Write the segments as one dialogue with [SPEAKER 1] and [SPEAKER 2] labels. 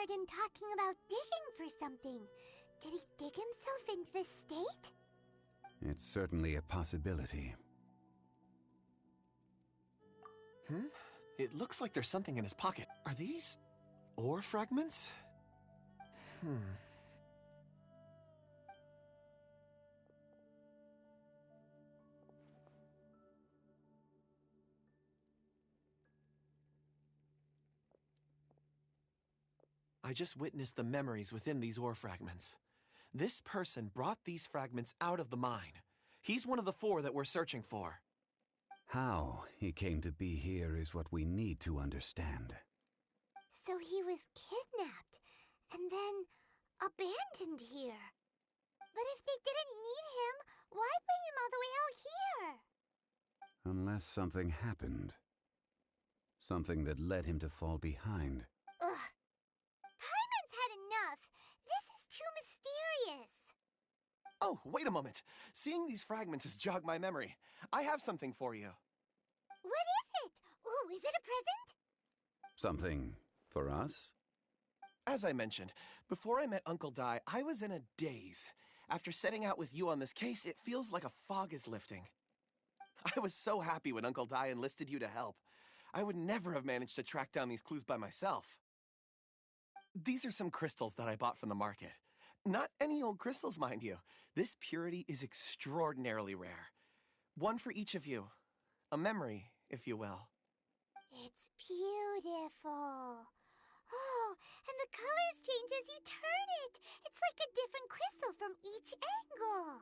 [SPEAKER 1] heard him talking about digging for something. Did he dig himself into this state?
[SPEAKER 2] It's certainly a possibility.
[SPEAKER 3] It looks like there's something in his pocket. Are these ore fragments? I just witnessed the memories within these ore fragments. This person brought these fragments out of the mine. He's one of the 4 that we're searching for.
[SPEAKER 2] How he came to be here is what we need to understand.
[SPEAKER 1] So he was kidnapped and then abandoned here. But if they didn't need him, why bring him all the way out here?
[SPEAKER 2] Unless something happened. Something that led him to fall behind.
[SPEAKER 1] Ugh. Paimon's had enough. This is too mysterious.
[SPEAKER 3] Oh, wait a moment. Seeing these fragments has jogged my memory. I have something for you.
[SPEAKER 1] What is it? Ooh, is it a present?
[SPEAKER 2] Something for us?
[SPEAKER 3] As I mentioned, before I met Uncle Dai, I was in a daze. After setting out with you on this case, it feels like a fog is lifting. I was so happy when Uncle Dai enlisted you to help. I would never have managed to track down these clues by myself. These are some crystals that I bought from the market. Not any old crystals, mind you. This purity is extraordinarily rare. One for each of you. A memory, if you will.
[SPEAKER 1] It's beautiful. Oh, and the colors change as you turn it. It's like a different crystal from each angle.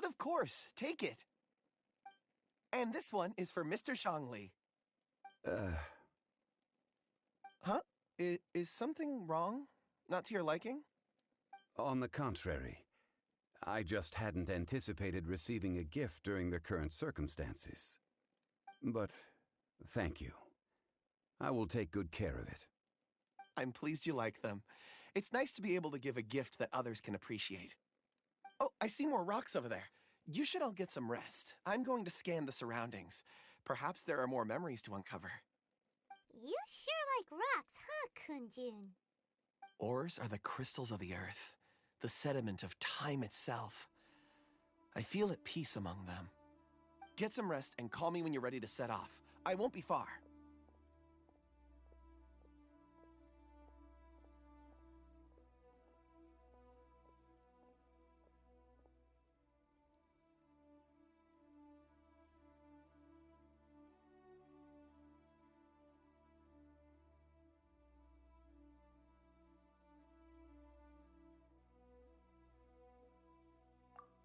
[SPEAKER 3] But of course, take it. And this one is for Mr. Shangli. Huh? Is something wrong? Not to your liking?
[SPEAKER 2] On the contrary, I just hadn't anticipated receiving a gift during the current circumstances. But thank you. I will take good care of it.
[SPEAKER 3] I'm pleased you like them. It's nice to be able to give a gift that others can appreciate. Oh, I see more rocks over there. You should all get some rest. I'm going to scan the surroundings. Perhaps there are more memories to uncover.
[SPEAKER 1] You sure like rocks, huh, Kunjun?
[SPEAKER 3] Ores are the crystals of the earth, the sediment of time itself. I feel at peace among them. Get some rest and call me when you're ready to set off. I won't be far.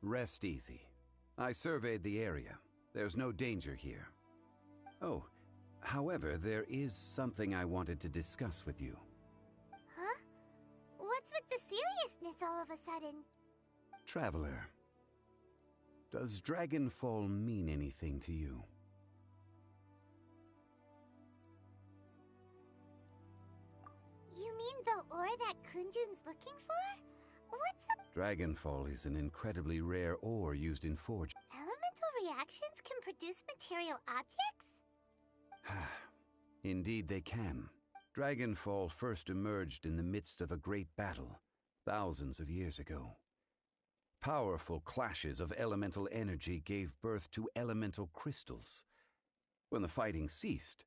[SPEAKER 2] Rest easy. I surveyed the area. There's no danger here. Oh, however, there is something I wanted to discuss with you.
[SPEAKER 1] Huh? What's with the seriousness all of a sudden?
[SPEAKER 2] Traveler, does Dragonfall mean anything to you?
[SPEAKER 1] You mean the ore that Kunjun's looking for? What's up?
[SPEAKER 2] Dragonfall is an incredibly rare ore used in forge.
[SPEAKER 1] Elemental reactions can produce material objects?
[SPEAKER 2] Indeed they can. Dragonfall first emerged in the midst of a great battle, thousands of years ago. Powerful clashes of elemental energy gave birth to elemental crystals. When the fighting ceased,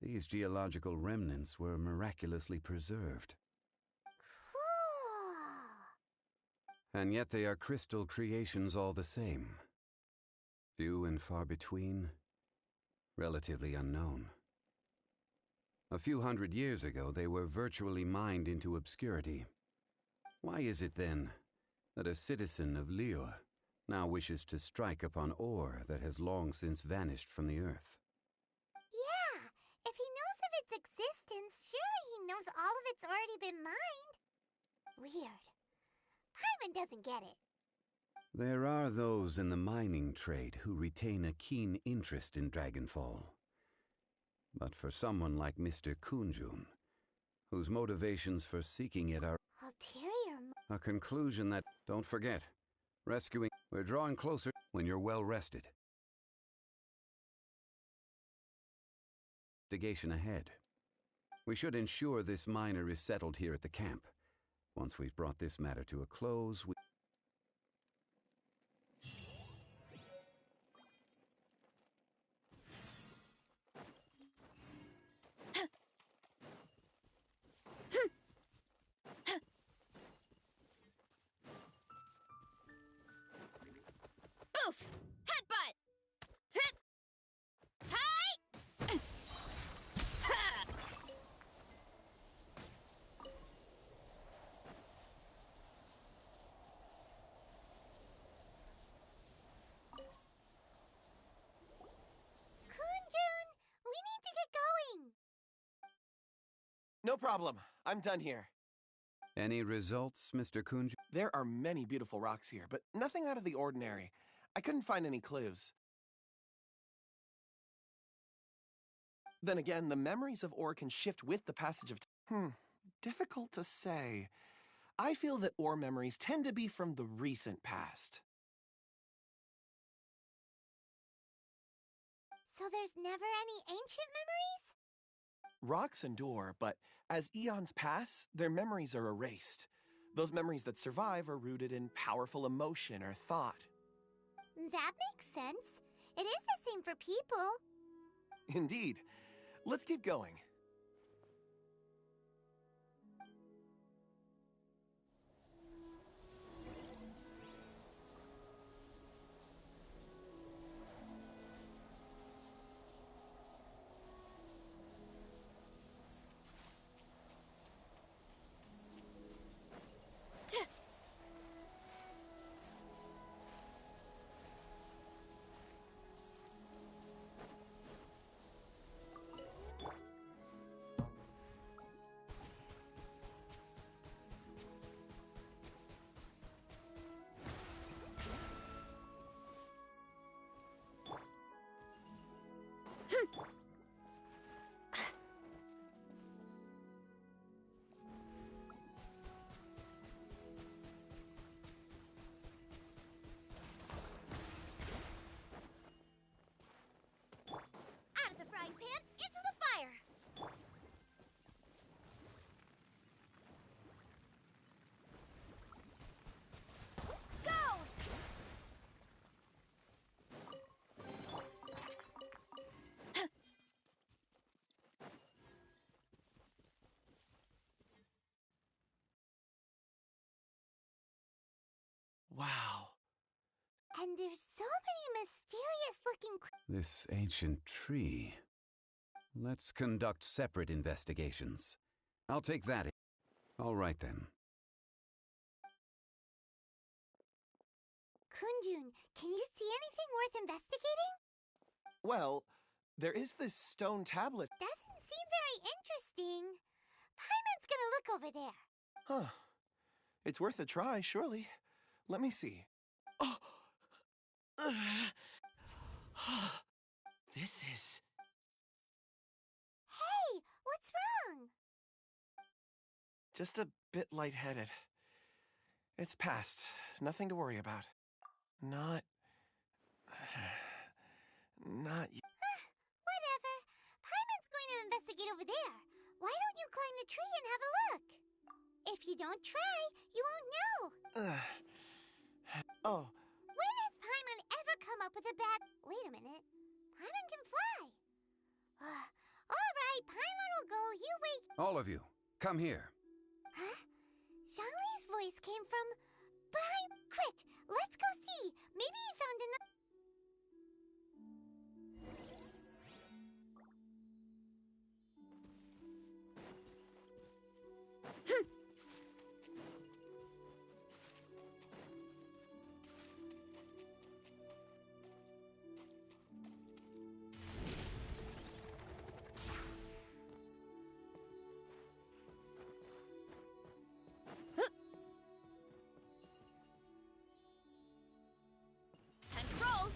[SPEAKER 2] these geological remnants were miraculously preserved.
[SPEAKER 1] Cool.
[SPEAKER 2] And yet they are crystal creations all the same. Few and far between, relatively unknown. A few hundred years ago, they were virtually mined into obscurity. Why is it, then, that a citizen of Liyue now wishes to strike upon ore that has long since vanished from the earth?
[SPEAKER 1] Yeah, if he knows of its existence, surely he knows all of it's already been mined. Weird. Paimon doesn't get it.
[SPEAKER 2] There are those in the mining trade who retain a keen interest in Dragonfall. But for someone like Mr. Kunjun, whose motivations for seeking it are
[SPEAKER 1] Ulterior.
[SPEAKER 2] a conclusion that, don't forget, rescuing, we're drawing closer when you're well rested. Investigation ahead. We should ensure this miner is settled here at the camp. Once we've brought this matter to a close, we...
[SPEAKER 4] Boof! Headbutt! Hit! Hi! Ha!
[SPEAKER 1] Kunjun, we need to get going.
[SPEAKER 3] No problem. I'm done here.
[SPEAKER 2] Any results, Mr. Kunjun?
[SPEAKER 3] There are many beautiful rocks here, but nothing out of the ordinary. I couldn't find any clues. Then again, the memories of ore can shift with the passage of time. Difficult to say. I feel that ore memories tend to be from the recent past.
[SPEAKER 1] So there's never any ancient memories?
[SPEAKER 3] Rocks endure, but as eons pass, their memories are erased. Those memories that survive are rooted in powerful emotion or thought.
[SPEAKER 1] That makes sense. It is the same for people.
[SPEAKER 3] Indeed. Let's keep going. Wow.
[SPEAKER 1] And there's so many mysterious-looking
[SPEAKER 2] This ancient tree. Let's conduct separate investigations. I'll take that. All right then.
[SPEAKER 1] Kundun, can you see anything worth investigating?
[SPEAKER 3] Well, there is this stone tablet.
[SPEAKER 1] Doesn't seem very interesting. Paimon's gonna look over there.
[SPEAKER 3] Huh. It's worth a try, surely. Let me see. Oh! This is...
[SPEAKER 1] Hey, what's wrong?
[SPEAKER 3] just a bit lightheaded. It's past. Nothing to worry about. Not
[SPEAKER 1] Whatever. Paimon's going to investigate over there. Why don't you climb the tree and have a look? If you don't try, you won't know.
[SPEAKER 3] Oh,
[SPEAKER 1] When has Paimon ever come up with a bad... Wait a minute. Paimon can fly. All right, Paimon will go. You wait.
[SPEAKER 2] All of you, come here.
[SPEAKER 1] Huh? Zhongli's voice came from behind. Quick, let's go see. Maybe he found another...
[SPEAKER 4] Time to roll.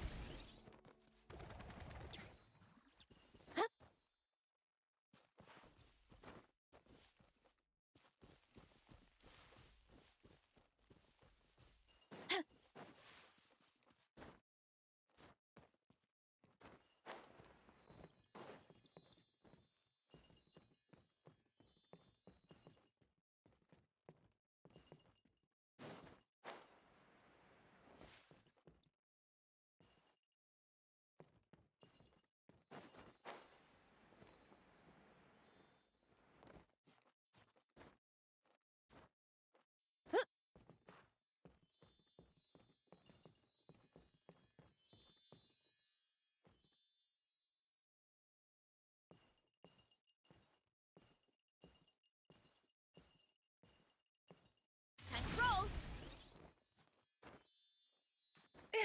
[SPEAKER 4] Time to roll. Yeah!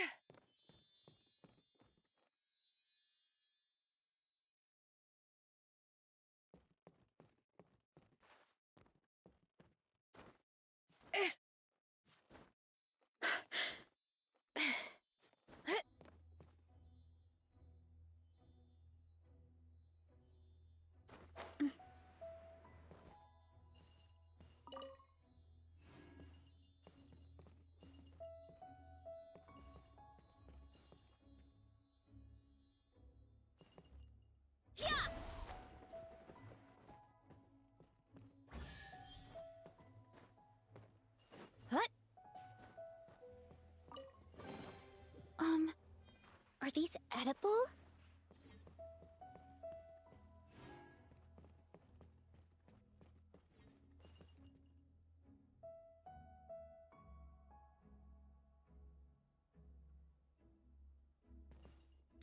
[SPEAKER 4] What? Are these edible?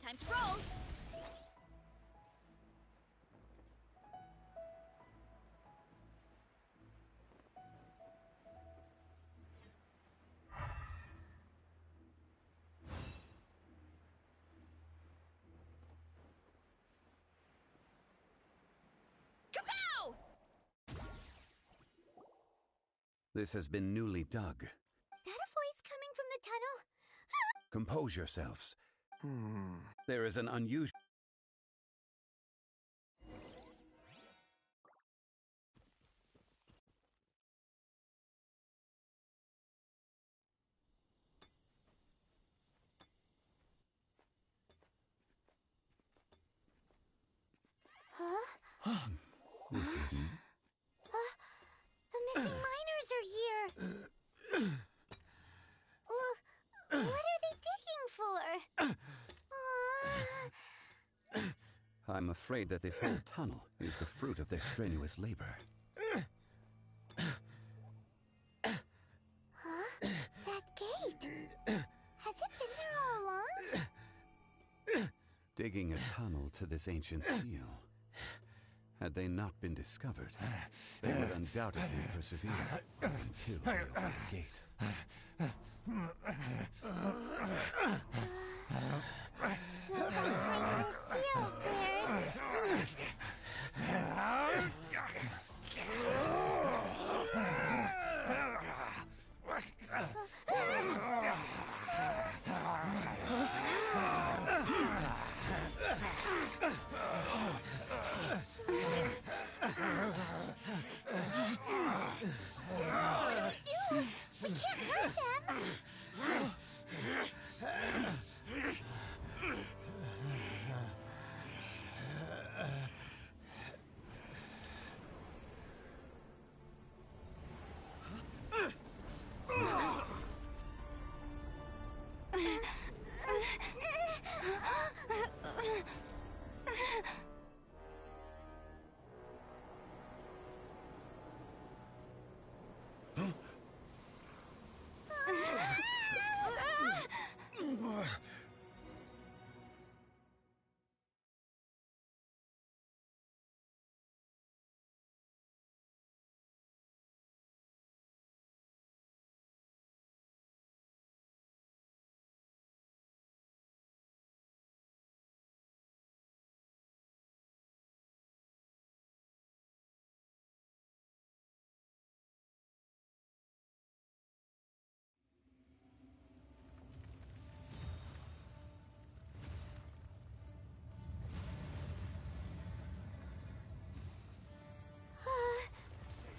[SPEAKER 4] Time to roll. Kapow!
[SPEAKER 2] This has been newly dug.
[SPEAKER 1] Is that a voice coming from the tunnel?
[SPEAKER 2] Compose yourselves. There is an unusual...
[SPEAKER 1] Huh?
[SPEAKER 2] This is...
[SPEAKER 1] The missing miners are here. What are they digging for?
[SPEAKER 2] I'm afraid that this whole tunnel is the fruit of their strenuous labor.
[SPEAKER 1] Huh? That gate.
[SPEAKER 2] digging a tunnel to this ancient seal. Had they not been discovered, they would undoubtedly persevere until they opened the gate.
[SPEAKER 1] So behind the seal, there's... What do we do? We can't hurt them.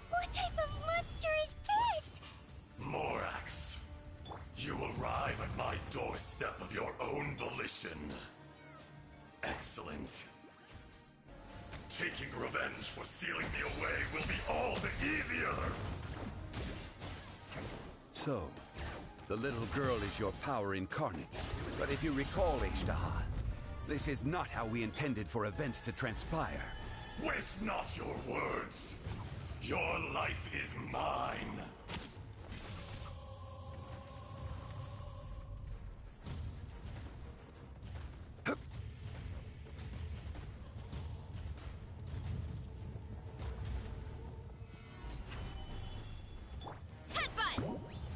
[SPEAKER 1] What type of monster is this?
[SPEAKER 5] Morax, you arrive at my doorstep of your own volition. Excellent. Taking revenge for sealing me away will be all the easier.
[SPEAKER 2] So, the little girl is your power incarnate. But if you recall, Ishtaha, this is not how we intended for events to transpire.
[SPEAKER 5] Waste not your words. Your life is mine.
[SPEAKER 4] Headbutt!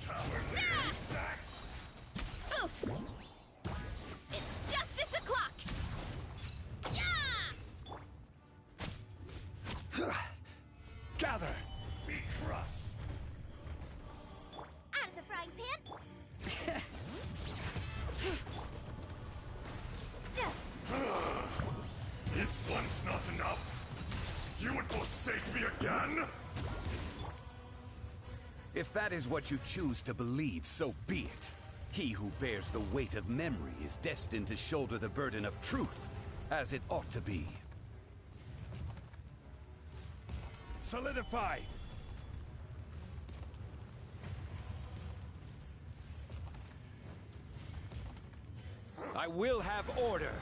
[SPEAKER 5] Cowardly insects!
[SPEAKER 4] Oof! It's justice o'clock! Yeah!
[SPEAKER 2] Gather!
[SPEAKER 5] Be crushed.
[SPEAKER 1] Out of the frying pan?
[SPEAKER 5] Is once not enough? You would forsake me again?
[SPEAKER 2] If that is what you choose to believe, so be it. He who bears the weight of memory is destined to shoulder the burden of truth, as it ought to be. Solidify! I will have order!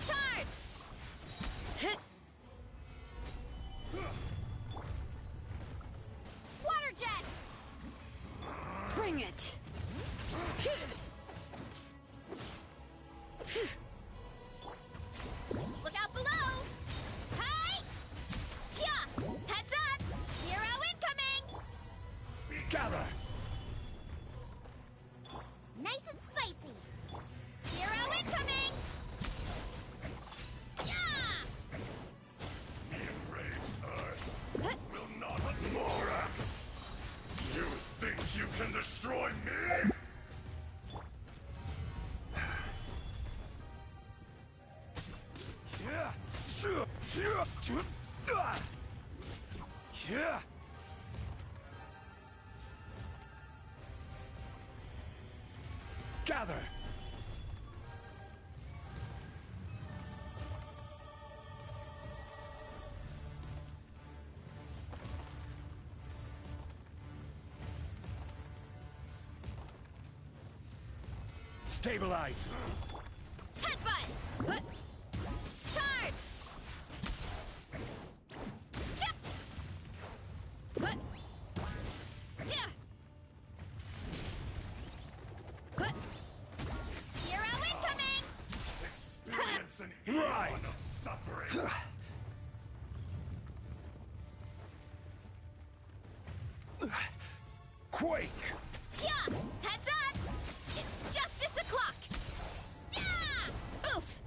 [SPEAKER 4] Charge! Water jet! Bring it! Look out below! Hey! Yeah! Heads up! Hero incoming!
[SPEAKER 2] Gather!
[SPEAKER 1] Nice and spicy.
[SPEAKER 4] Hero incoming! Yeah!
[SPEAKER 5] The enraged earth will not. Morax! You think you can destroy me?
[SPEAKER 2] Gather! Stabilize!
[SPEAKER 4] Headbutt! Charge! Chip! Yeah!
[SPEAKER 6] Quake!
[SPEAKER 4] Yeah! Heads up! It's justice o'clock! Yeah! Oof!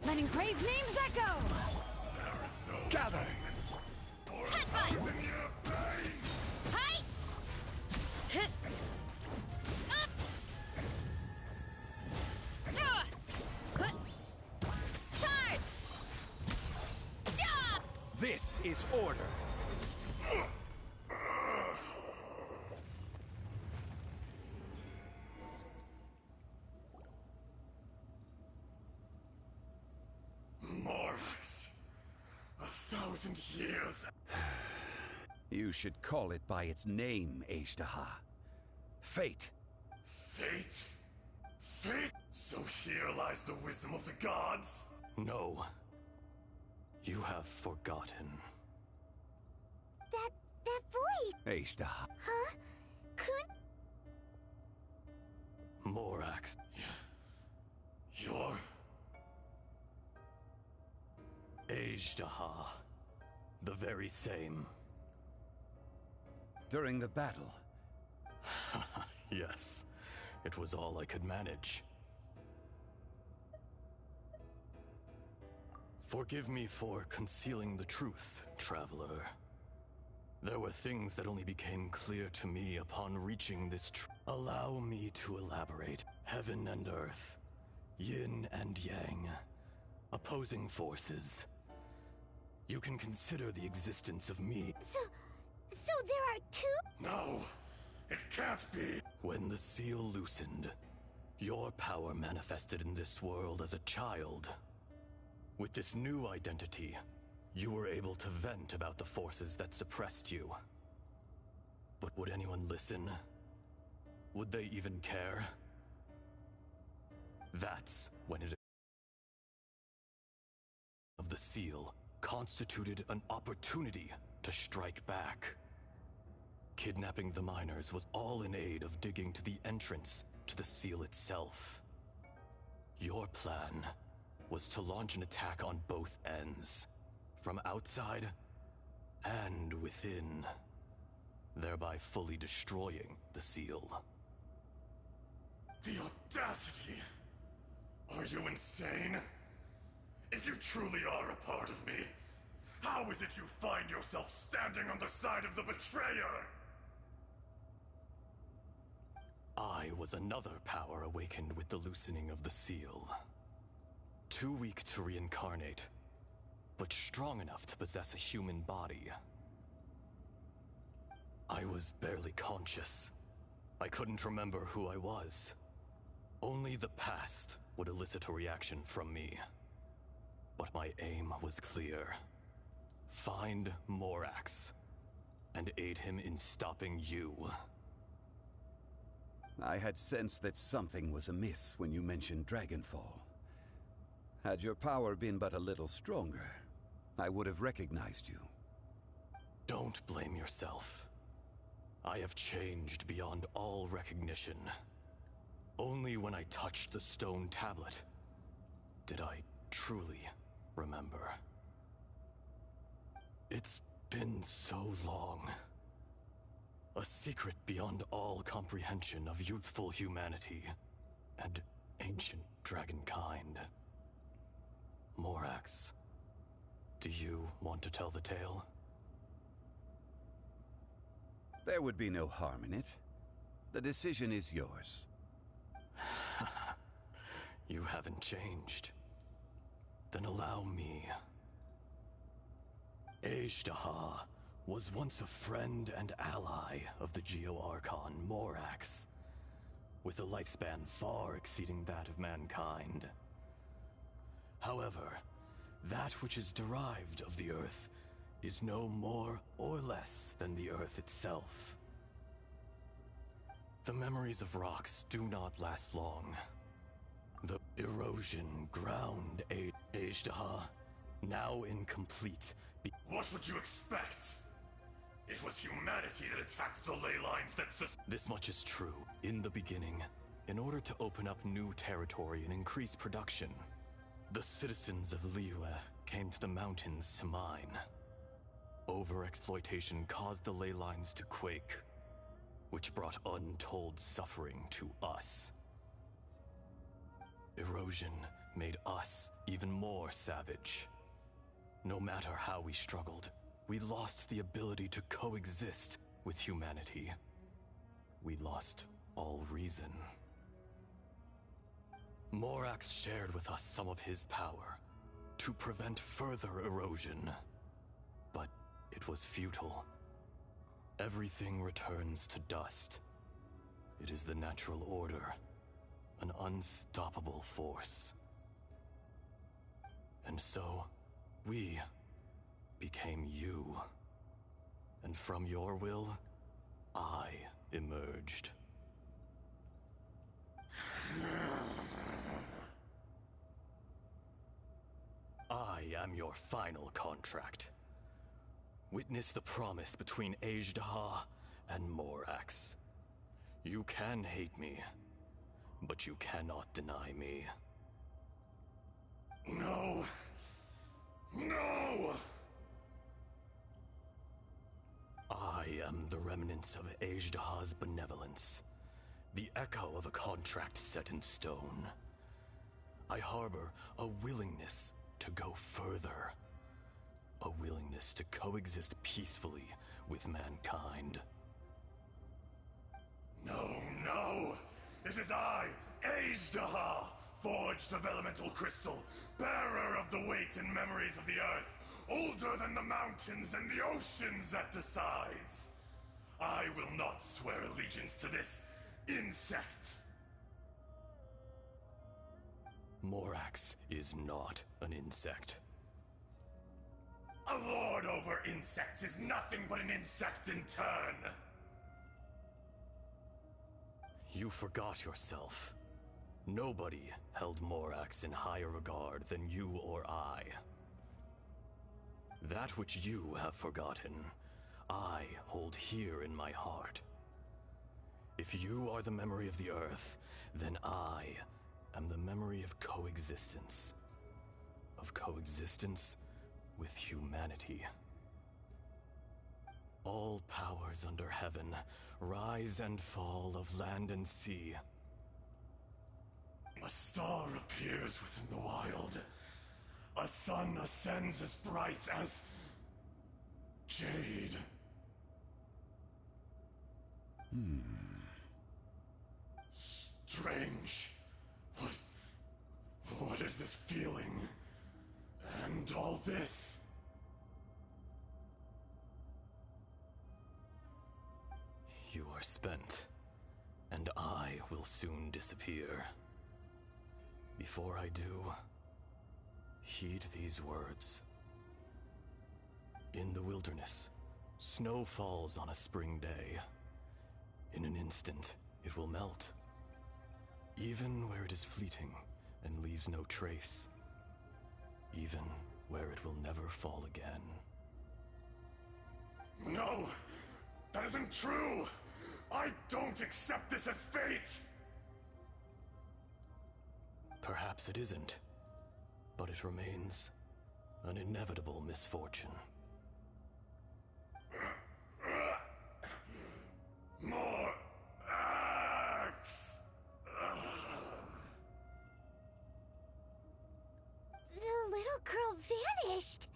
[SPEAKER 7] Letting brave names echo!
[SPEAKER 6] Gather!
[SPEAKER 4] Headbutt! Hi! Up! Charge! Yeah!
[SPEAKER 6] This is order!
[SPEAKER 5] Morax. 1,000 years.
[SPEAKER 2] You should call it by its name, Ajdaha. Fate.
[SPEAKER 5] Fate? Fate? So here lies the wisdom of the gods?
[SPEAKER 8] No. You have forgotten.
[SPEAKER 1] That voice!
[SPEAKER 2] Ajdaha.
[SPEAKER 1] Huh? Kun...
[SPEAKER 8] Morax.
[SPEAKER 5] You're...
[SPEAKER 8] Ajdaha. The very same.
[SPEAKER 2] During the battle,
[SPEAKER 8] Yes. It was all I could manage. Forgive me for concealing the truth, traveler. There were things that only became clear to me upon reaching this Allow me to elaborate. Heaven and earth, yin and yang, opposing forces. You can consider the existence of me.
[SPEAKER 1] So there are two?
[SPEAKER 5] No! It can't be!
[SPEAKER 8] When the seal loosened, your power manifested in this world as a child. With this new identity, you were able to vent about the forces that suppressed you. But would anyone listen? Would they even care? That's when it of the seal constituted an opportunity to strike back. Kidnapping the miners was all in aid of digging to the entrance to the seal itself. Your plan was to launch an attack on both ends, from outside and within, thereby fully destroying the seal.
[SPEAKER 5] The audacity! Are you insane? If you truly are a part of me, how is it you find yourself standing on the side of the betrayer?
[SPEAKER 8] I was another power awakened with the loosening of the seal. Too weak to reincarnate, but strong enough to possess a human body. I was barely conscious. I couldn't remember who I was. Only the past would elicit a reaction from me. But my aim was clear. Find Morax, and aid him in stopping you.
[SPEAKER 2] I had sensed that something was amiss when you mentioned Dragonfall. Had your power been but a little stronger, I would have recognized you.
[SPEAKER 8] Don't blame yourself. I have changed beyond all recognition. Only when I touched the stone tablet did I truly remember. It's been so long. A secret beyond all comprehension of youthful humanity and ancient dragonkind. Morax, do you want to tell the tale?
[SPEAKER 2] There would be no harm in it. The decision is yours.
[SPEAKER 8] You haven't changed. Then allow me. Ajdaha was once a friend and ally of the Geo-Archon Morax, with a lifespan far exceeding that of mankind. However, that which is derived of the Earth is no more or less than the Earth itself. The memories of rocks do not last long. The erosion ground Ajdaha, now incomplete.
[SPEAKER 5] What would you expect? It was humanity that attacked the ley lines that
[SPEAKER 8] This much is true. In the beginning, in order to open up new territory and increase production, The citizens of Liyue came to the mountains to mine. Overexploitation caused the ley lines to quake, which brought untold suffering to us. Erosion made us even more savage. No matter how we struggled, we lost the ability to coexist with humanity. We lost all reason. Morax shared with us some of his power to prevent further erosion, but it was futile. Everything returns to dust. It is the natural order, an unstoppable force. And so, we became you. And from your will, I emerged. I am your final contract. Witness the promise between Ajdaha and Morax. You can hate me, but you cannot deny me.
[SPEAKER 5] No. No!
[SPEAKER 8] I am the remnants of Ajdaha's benevolence, the echo of a contract set in stone. I harbor a willingness to go further, a willingness to coexist peacefully with mankind.
[SPEAKER 5] No, no! It is I, Ajdaha, forged of elemental crystal, bearer of the weight and memories of the earth, older than the mountains and the oceans that decides. I will not swear allegiance to this insect.
[SPEAKER 8] Morax is not an insect.
[SPEAKER 5] A lord over insects is nothing but an insect in turn.
[SPEAKER 8] You forgot yourself. Nobody held Morax in higher regard than you or I. That which you have forgotten, I hold here in my heart. If you are the memory of the Earth, then I am the memory of coexistence. Of coexistence with humanity. All powers under heaven, rise and fall of land and sea.
[SPEAKER 5] A star appears within the wild. A sun ascends as bright as jade. Strange. What is this feeling? And all this?
[SPEAKER 8] You are spent, and I will soon disappear. Before I do, heed these words. In the wilderness, snow falls on a spring day. In an instant, it will melt. Even where it is fleeting and leaves no trace. Even where it will never fall again.
[SPEAKER 5] No! That isn't true! I don't accept this as fate!
[SPEAKER 8] Perhaps it isn't, but it remains an inevitable misfortune.
[SPEAKER 5] More axe!
[SPEAKER 1] The little girl vanished.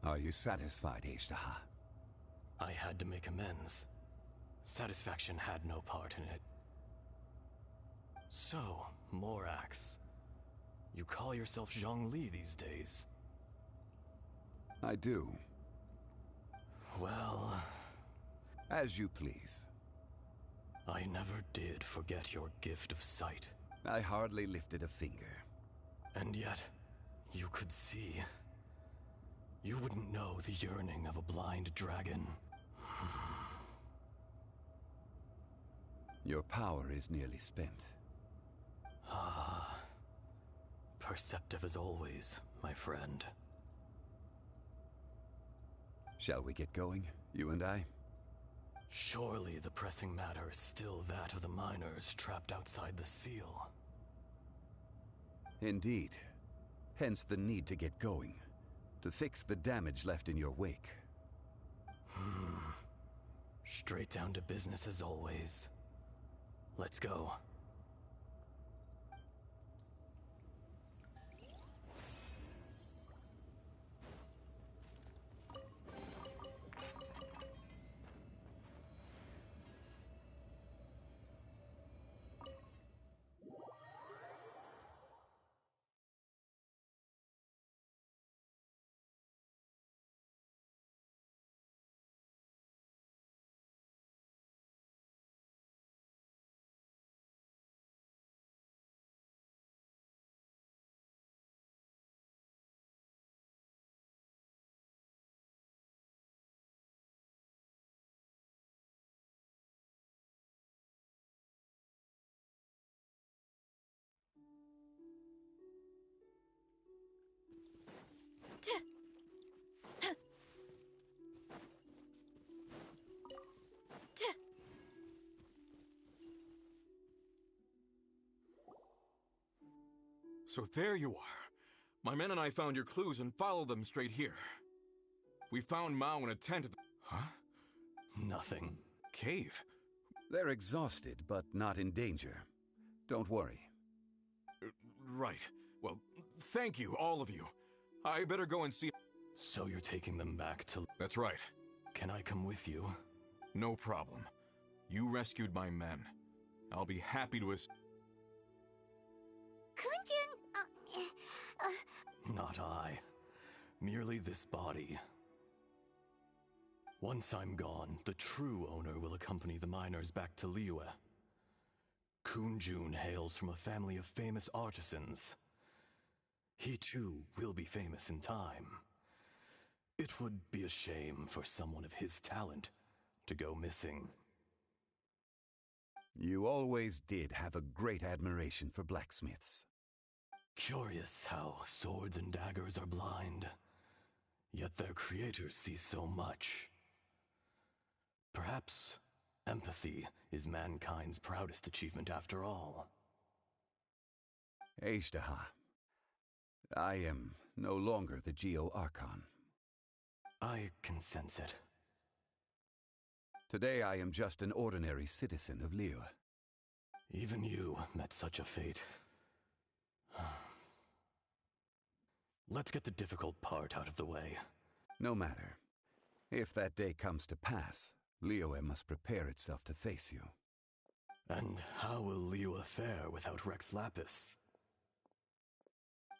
[SPEAKER 2] Are you satisfied, Ishtaha?
[SPEAKER 8] I had to make amends. Satisfaction had no part in it. So, Morax, you call yourself Zhongli these days?
[SPEAKER 2] I do.
[SPEAKER 8] Well,
[SPEAKER 2] As you please.
[SPEAKER 8] I never did forget your gift of sight.
[SPEAKER 2] I hardly lifted a finger.
[SPEAKER 8] And yet, you could see. You wouldn't know the yearning of a blind dragon.
[SPEAKER 2] Your power is nearly spent.
[SPEAKER 8] Ah. Perceptive as always, my friend.
[SPEAKER 2] Shall we get going, you and I?
[SPEAKER 8] Surely the pressing matter is still that of the miners trapped outside the seal.
[SPEAKER 2] Indeed. Hence the need to get going. To fix the damage left in your wake.
[SPEAKER 8] Straight down to business as always. Let's go.
[SPEAKER 6] So there you are. My men and I found your clues and followed them straight here. We found Mao in a tent at the... Huh?
[SPEAKER 8] Nothing.
[SPEAKER 6] Cave?
[SPEAKER 2] They're exhausted, but not in danger. Don't worry.
[SPEAKER 6] Right. Well, thank you, all of you. I better go and see...
[SPEAKER 8] So you're taking them back to...
[SPEAKER 6] That's right.
[SPEAKER 8] Can I come with you?
[SPEAKER 6] No problem. You rescued my men. I'll be happy to assist.
[SPEAKER 1] Kunjun,
[SPEAKER 8] Not I. Merely this body. Once I'm gone, the true owner will accompany the miners back to Liyue. Kunjun hails from a family of famous artisans. He too will be famous in time. It would be a shame for someone of his talent to go missing.
[SPEAKER 2] You always did have a great admiration for blacksmiths.
[SPEAKER 8] Curious how swords and daggers are blind, yet their creators see so much. Perhaps empathy is mankind's proudest achievement after all.
[SPEAKER 2] Ishtaha, I am no longer the Geo-Archon.
[SPEAKER 8] I can sense it.
[SPEAKER 2] Today I am just an ordinary citizen of Liyue.
[SPEAKER 8] Even you met such a fate. Let's get the difficult part out of the way.
[SPEAKER 2] No matter. If that day comes to pass, Liyue must prepare itself to face you.
[SPEAKER 8] And how will Liyue fare without Rex Lapis?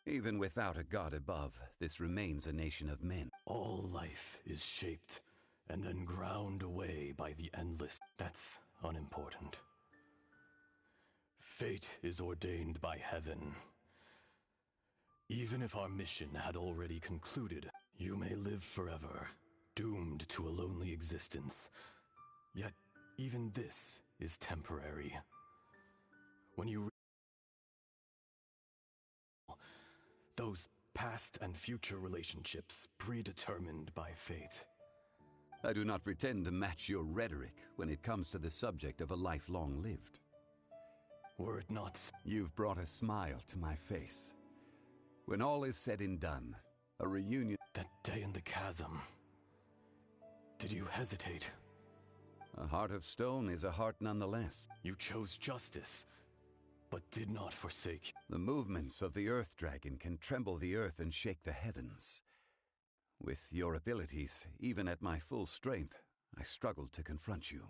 [SPEAKER 2] Even without a god above, this remains a nation of men.
[SPEAKER 8] All life is shaped and then ground away by the endless. That's unimportant. Fate is ordained by heaven. Even if our mission had already concluded, you may live forever, doomed to a lonely existence. Yet, even this is temporary. When you those past and future relationships predetermined by fate.
[SPEAKER 2] I do not pretend to match your rhetoric when it comes to the subject of a life long lived.
[SPEAKER 8] Were it not...
[SPEAKER 2] You've brought a smile to my face. When all is said and done, a reunion...
[SPEAKER 8] That day in the chasm. Did you hesitate?
[SPEAKER 2] A heart of stone is a heart nonetheless.
[SPEAKER 8] You chose justice, but did not forsake.
[SPEAKER 2] The movements of the Earth Dragon can tremble the earth and shake the heavens. With your abilities, even at my full strength, I struggled to confront you.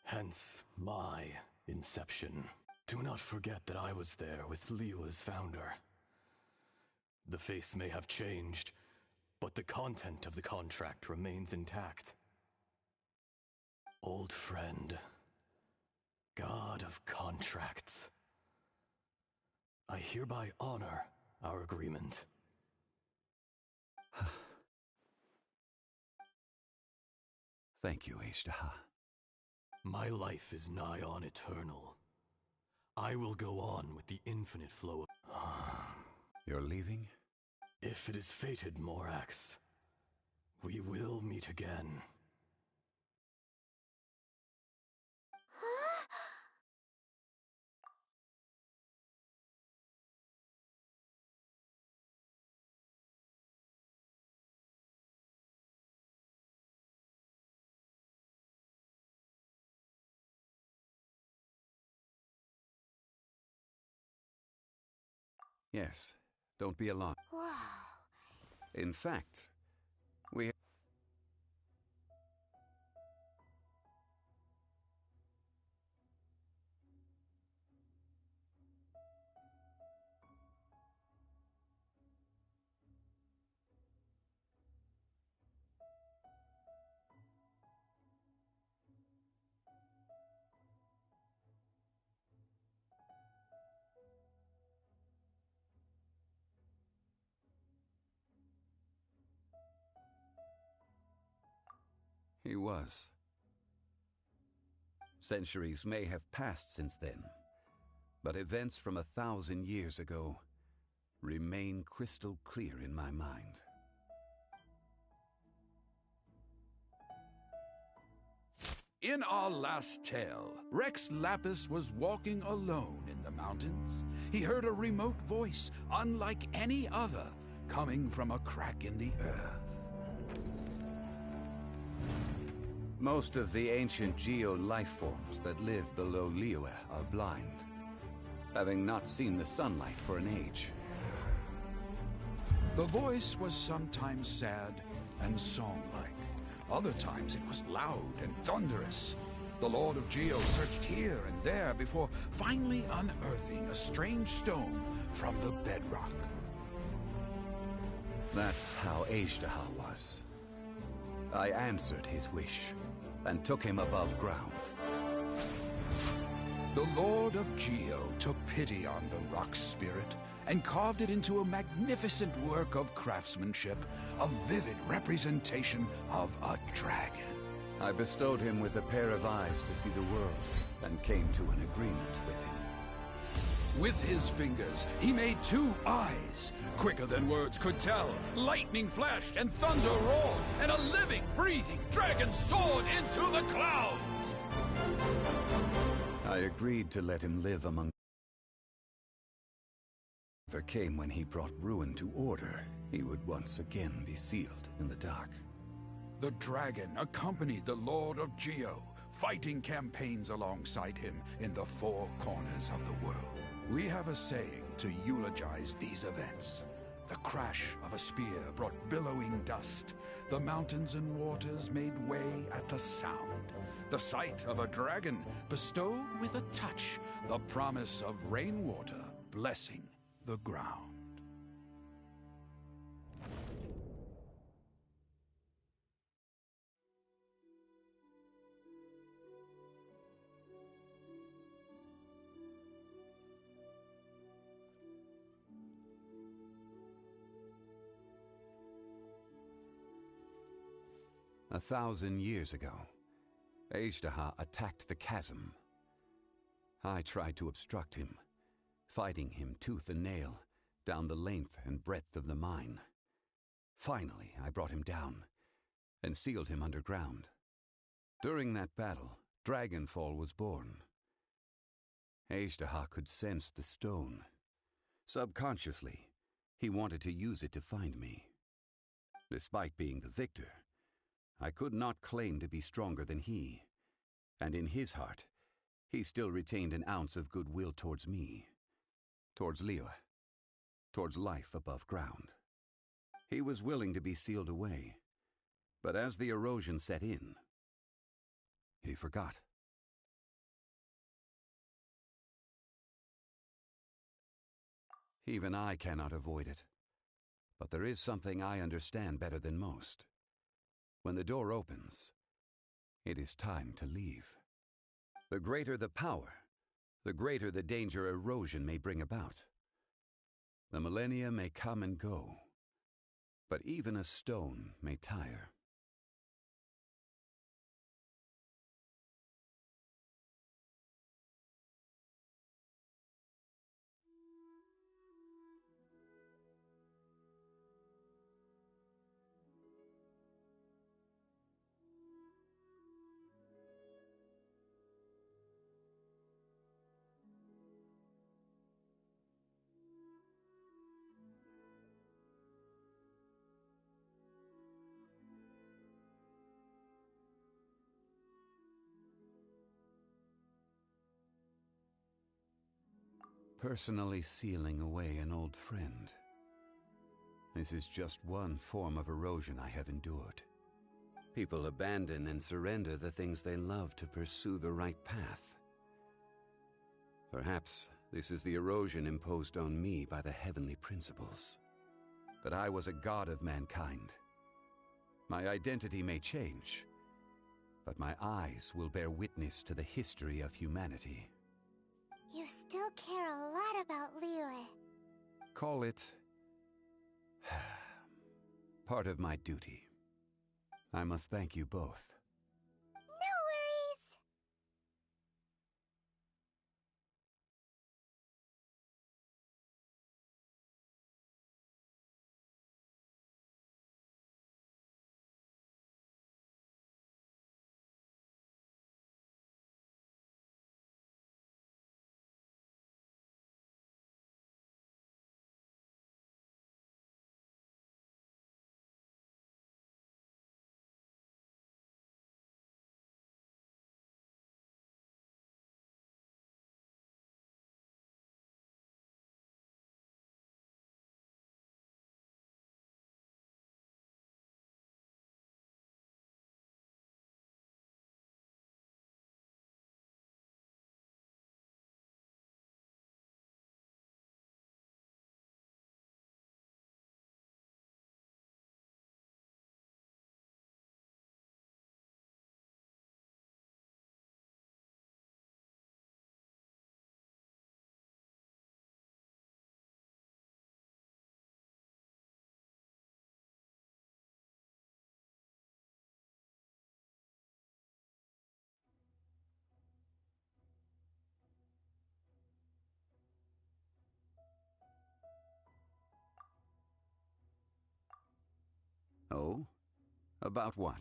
[SPEAKER 8] Hence my inception. Do not forget that I was there with Liyue's founder. The face may have changed, but the content of the contract remains intact. Old friend, God of contracts, I hereby honor our agreement.
[SPEAKER 2] Thank you, Ashtaha.
[SPEAKER 8] My life is nigh on eternal. I will go on with the infinite flow of...
[SPEAKER 2] You're leaving?
[SPEAKER 8] If it is fated, Morax, we will meet again.
[SPEAKER 2] Yes. Don't be alarmed.
[SPEAKER 1] Wow.
[SPEAKER 2] In fact, we... He was. Centuries may have passed since then, but events from 1,000 years ago remain crystal clear in my mind.
[SPEAKER 9] In our last tale, Rex Lapis was walking alone in the mountains. He heard a remote voice, unlike any other, coming from a crack in the earth.
[SPEAKER 2] Most of the ancient geo-life forms that live below Liyue are blind, having not seen the sunlight for an age.
[SPEAKER 9] The voice was sometimes sad and song-like. Other times it was loud and thunderous. The Lord of Geo searched here and there before finally unearthing a strange stone from the bedrock.
[SPEAKER 2] That's how Ashtaha was. I answered his wish and took him above ground.
[SPEAKER 9] The Lord of Geo took pity on the rock spirit and carved it into a magnificent work of craftsmanship, a vivid representation of a dragon.
[SPEAKER 2] I bestowed him with a pair of eyes to see the world and came to an agreement with him.
[SPEAKER 9] With his fingers, he made 2 eyes, quicker than words could tell. Lightning flashed and thunder roared, and a living, breathing dragon soared into the clouds.
[SPEAKER 2] I agreed to let him live among... There came when he brought ruin to order. He would once again be sealed in the dark.
[SPEAKER 9] The dragon accompanied the Lord of Geo, fighting campaigns alongside him in the 4 corners of the world. We have a saying to eulogize these events. The crash of a spear brought billowing dust. The mountains and waters made way at the sound. The sight of a dragon bestowed with a touch the promise of rainwater blessing the ground.
[SPEAKER 2] A 1,000 years ago, Ashtaha attacked the chasm. I tried to obstruct him, fighting him tooth and nail down the length and breadth of the mine. Finally, I brought him down and sealed him underground. During that battle, Dragonfall was born. Ashtaha could sense the stone. Subconsciously, he wanted to use it to find me. Despite being the victor, I could not claim to be stronger than he, and in his heart, he still retained an ounce of goodwill towards me, towards Liyue, towards life above ground. He was willing to be sealed away, but as the erosion set in, he forgot. Even I cannot avoid it, but there is something I understand better than most. When the door opens, it is time to leave. The greater the power, the greater the danger erosion may bring about. The millennia may come and go, but even a stone may tire. Personally sealing away an old friend. This is just one form of erosion I have endured. People abandon and surrender the things they love to pursue the right path. Perhaps this is the erosion imposed on me by the heavenly principles. That I was a god of mankind. My identity may change, but my eyes will bear witness to the history of humanity.
[SPEAKER 1] You still care a lot about Liyue.
[SPEAKER 2] Call it part of my duty. I must thank you both.
[SPEAKER 1] No worries!
[SPEAKER 2] Oh? About what?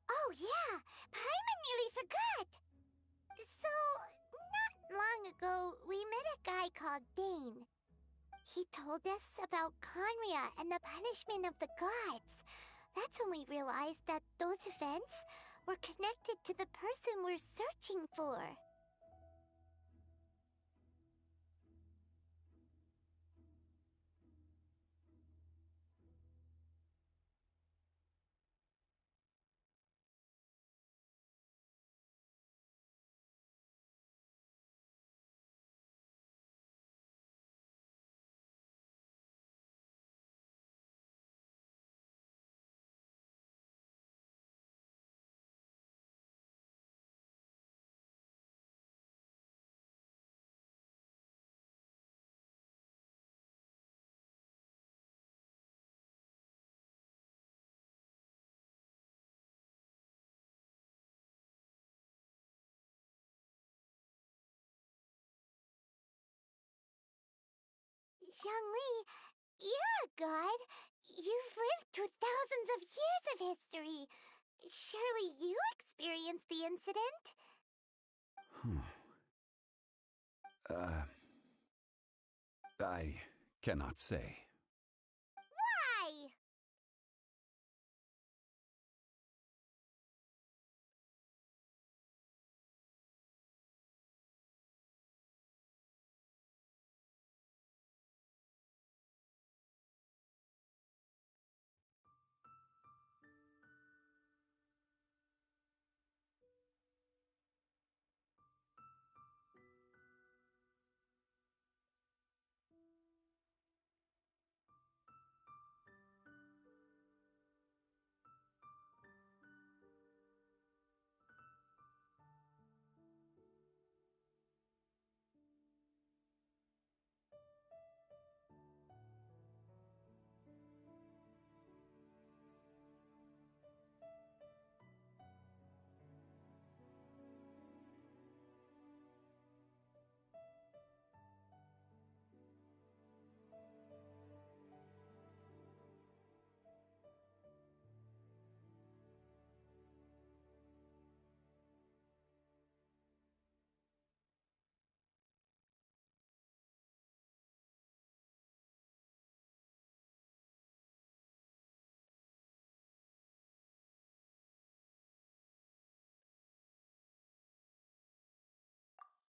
[SPEAKER 1] Oh yeah, Paimon nearly forgot! So, not long ago, we met a guy called Dane. He told us about Conria and the punishment of the gods. That's when we realized that those events were connected to the person we're searching for. Zhongli, you're a god. You've lived through thousands of years of history. Surely you experienced the incident?
[SPEAKER 2] I cannot say.
[SPEAKER 1] Why?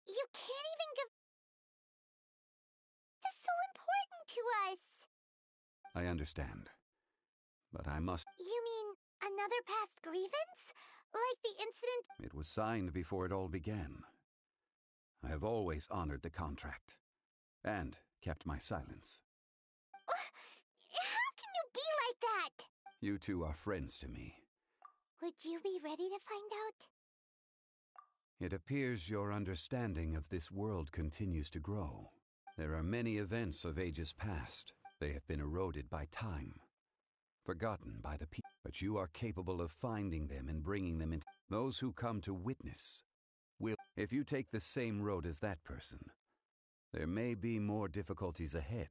[SPEAKER 1] You can't even give... This is so important to us.
[SPEAKER 2] I understand. But I must...
[SPEAKER 1] You mean another past grievance? Like the incident...
[SPEAKER 2] It was signed before it all began. I have always honored the contract. And kept my silence.
[SPEAKER 1] How can you be like that?
[SPEAKER 2] You two are friends to me.
[SPEAKER 1] Would you be ready to find out?
[SPEAKER 2] It appears your understanding of this world continues to grow. There are many events of ages past. They have been eroded by time, forgotten by the people. But you are capable of finding them and bringing them into... Those who come to witness will... If you take the same road as that person, there may be more difficulties ahead.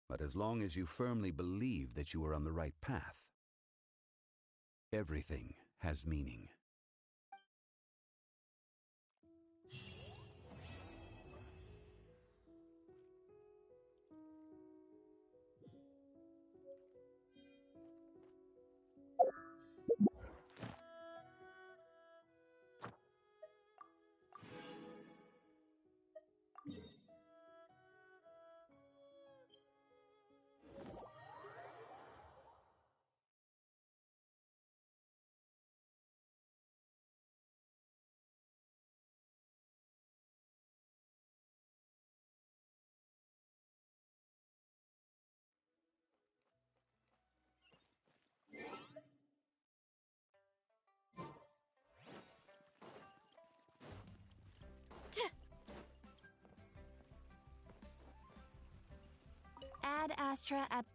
[SPEAKER 2] But as long as you firmly believe that you are on the right path, everything has meaning.
[SPEAKER 7] Ad Astra at...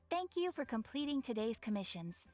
[SPEAKER 7] Thank you for completing today's commissions.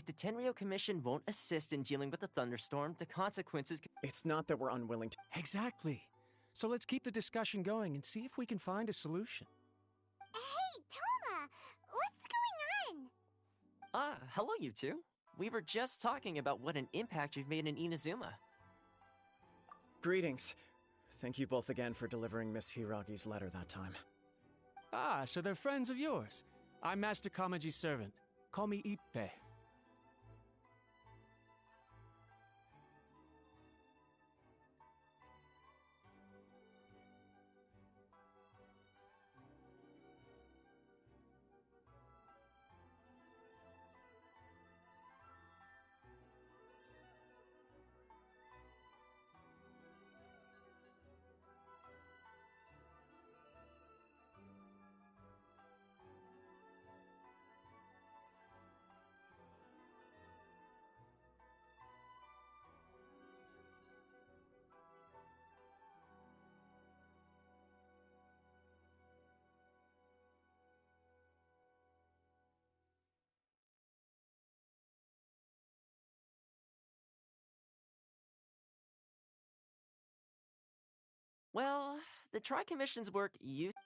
[SPEAKER 10] If the Tenryo Commission won't assist in dealing with the thunderstorm, the consequences...
[SPEAKER 3] It's not that we're unwilling to...
[SPEAKER 11] Exactly. So let's keep the discussion going and see if we can find a solution.
[SPEAKER 1] Hey, Toma! What's going on?
[SPEAKER 10] Hello you two. We were just talking about what an impact you've made in Inazuma.
[SPEAKER 3] Greetings. Thank you both again for delivering Miss Hiragi's letter that time.
[SPEAKER 11] Ah, so they're friends of yours. I'm Master Kamaji's servant. Call me Ippei.
[SPEAKER 10] Well, the Tri-Commission's work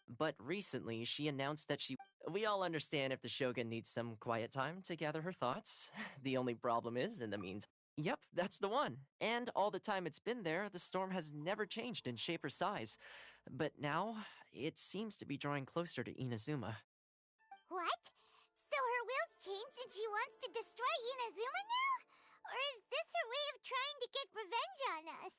[SPEAKER 10] but recently she announced that she... We all understand if the Shogun needs some quiet time to gather her thoughts. The only problem is, in the meantime... Yep, that's the one. And all the time it's been there, the storm has never changed in shape or size. But now, it seems to be drawing closer to Inazuma.
[SPEAKER 1] What? So her will's changed and she wants to destroy Inazuma now? Or is this her way of trying to get revenge on us?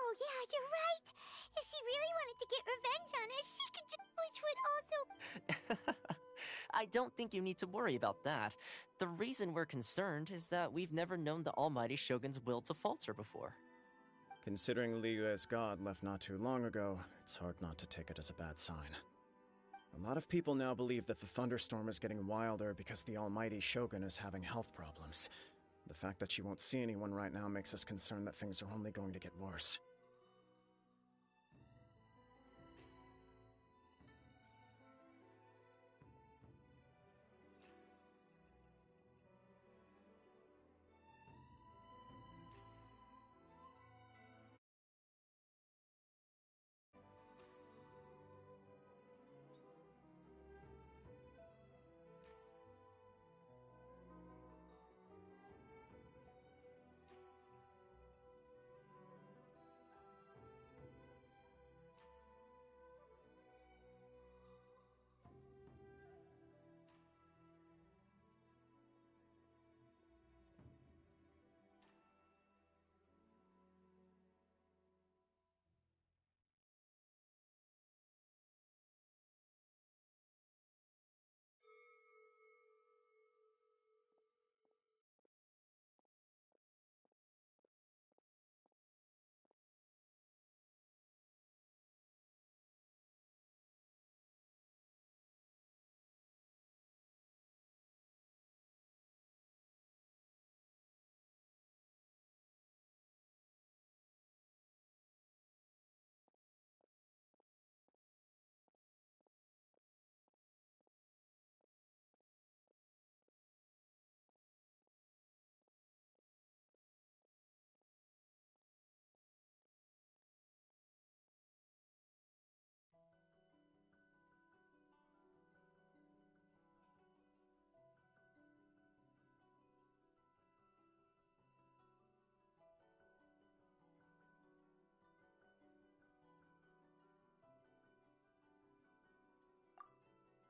[SPEAKER 1] Oh yeah, you're right. If she really wanted to get revenge on us, she could just... Which would also...
[SPEAKER 10] I don't think you need to worry about that. The reason we're concerned is that we've never known the Almighty Shogun's will to falter before.
[SPEAKER 3] Considering Liyue's god left not too long ago, it's hard not to take it as a bad sign. A lot of people now believe that the thunderstorm is getting wilder because the Almighty Shogun is having health problems. The fact that she won't see anyone right now makes us concerned that things are only going to get worse.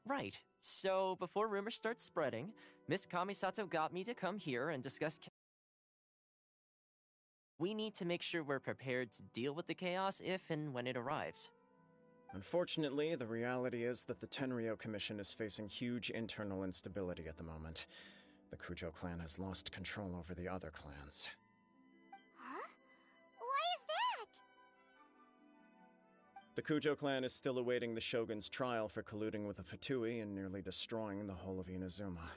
[SPEAKER 10] Right. So, before rumors start spreading, Miss Kamisato got me to come here and discuss... We need to make sure we're prepared to deal with the chaos if and when it arrives.
[SPEAKER 3] Unfortunately, the reality is that the Tenryo Commission is facing huge internal instability at the moment. The Kujo clan has lost control over the other clans.
[SPEAKER 1] Huh? Why is that?
[SPEAKER 3] The Kujo clan is still awaiting the Shogun's trial for colluding with the Fatui and nearly destroying the whole of Inazuma.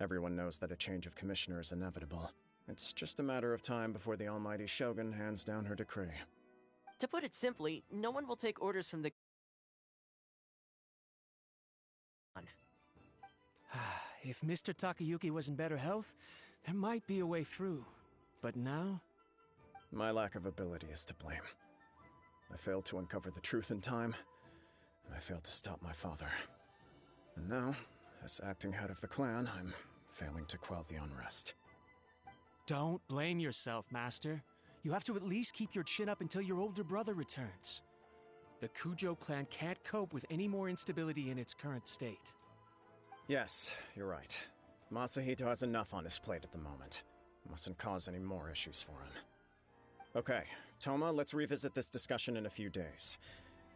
[SPEAKER 3] Everyone knows that a change of commissioner is inevitable. It's just a matter of time before the Almighty Shogun hands down her decree.
[SPEAKER 10] To put it simply, no one will take orders from the...
[SPEAKER 11] If Mr. Takayuki was in better health, there might be a way through. But now?
[SPEAKER 12] My lack of ability is to blame. I failed to uncover the truth in time, and I failed to stop my father. And now, as acting head of the clan, I'm failing to quell the unrest.
[SPEAKER 11] Don't blame yourself, Master. You have to at least keep your chin up until your older brother returns. The Kujo clan can't cope with any more instability in its current state.
[SPEAKER 12] Yes, you're right. Masahito has enough on his plate at the moment. Mustn't cause any more issues for him. Okay, Toma, let's revisit this discussion in a few days.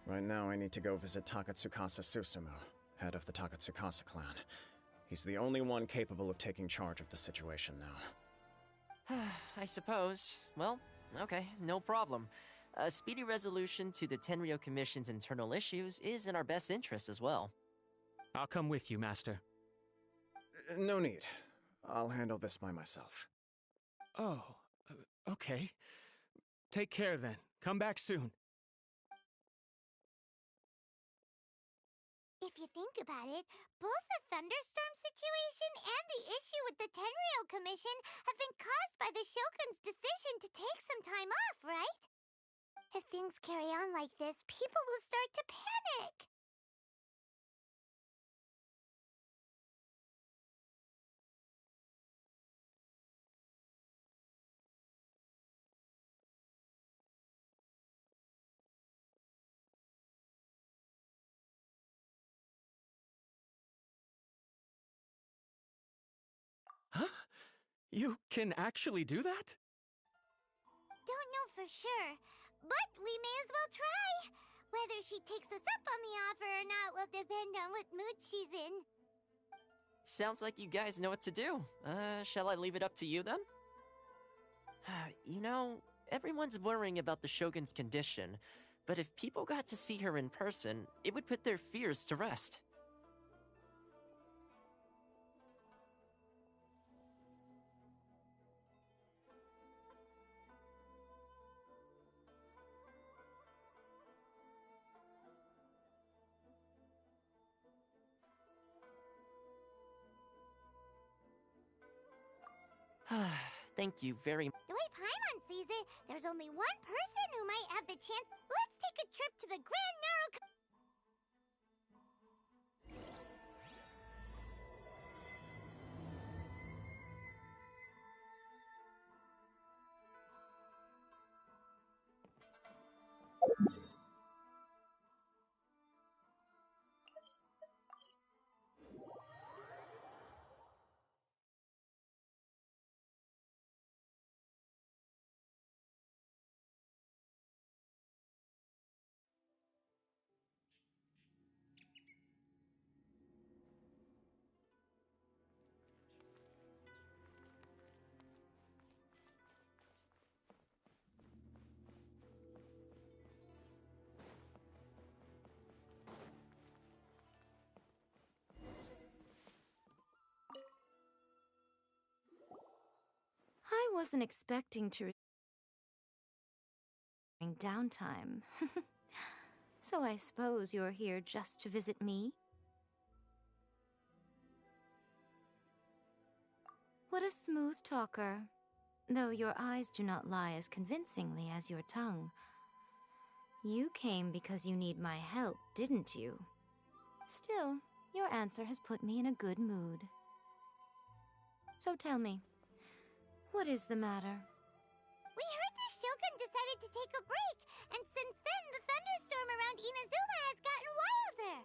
[SPEAKER 12] Right now, I need to go visit Takatsukasa Susumu, head of the Takatsukasa clan. He's the only one capable of taking charge of the situation now.
[SPEAKER 10] I suppose. Well, okay, no problem. A speedy resolution to the Tenryo Commission's internal issues is in our best interest as well.
[SPEAKER 11] I'll come with you, Master.
[SPEAKER 12] No need. I'll handle this by myself.
[SPEAKER 11] Oh, okay. Take care then. Come back soon.
[SPEAKER 1] If you think about it, both the thunderstorm situation and the issue with the Tenryo Commission have been caused by the Shogun's decision to take some time off, right? If things carry on like this, people will start to panic.
[SPEAKER 11] Huh? You can actually do that?
[SPEAKER 1] Don't know for sure, but we may as well try. Whether she takes us up on the offer or not will depend on what mood she's in.
[SPEAKER 10] Sounds like you guys know what to do. Shall I leave it up to you then? You know, everyone's worrying about the Shogun's condition, but if people got to see her in person, it would put their fears to rest. Thank you very much.
[SPEAKER 1] The way Paimon sees it, there's only one person who might have the chance. Let's take a trip to the Grand Narrow...
[SPEAKER 13] I wasn't expecting to downtime. So I suppose you're here just to visit me? What a smooth talker. Though your eyes do not lie as convincingly as your tongue. You came because you need my help, didn't you? Still, your answer has put me in a good mood. So tell me, what is the matter?
[SPEAKER 1] We heard the Shogun decided to take a break, and since then the thunderstorm around Inazuma has gotten wilder.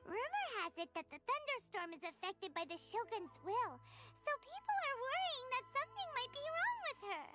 [SPEAKER 1] Rumor has it that the thunderstorm is affected by the Shogun's will, so people are worrying that something might be wrong with her.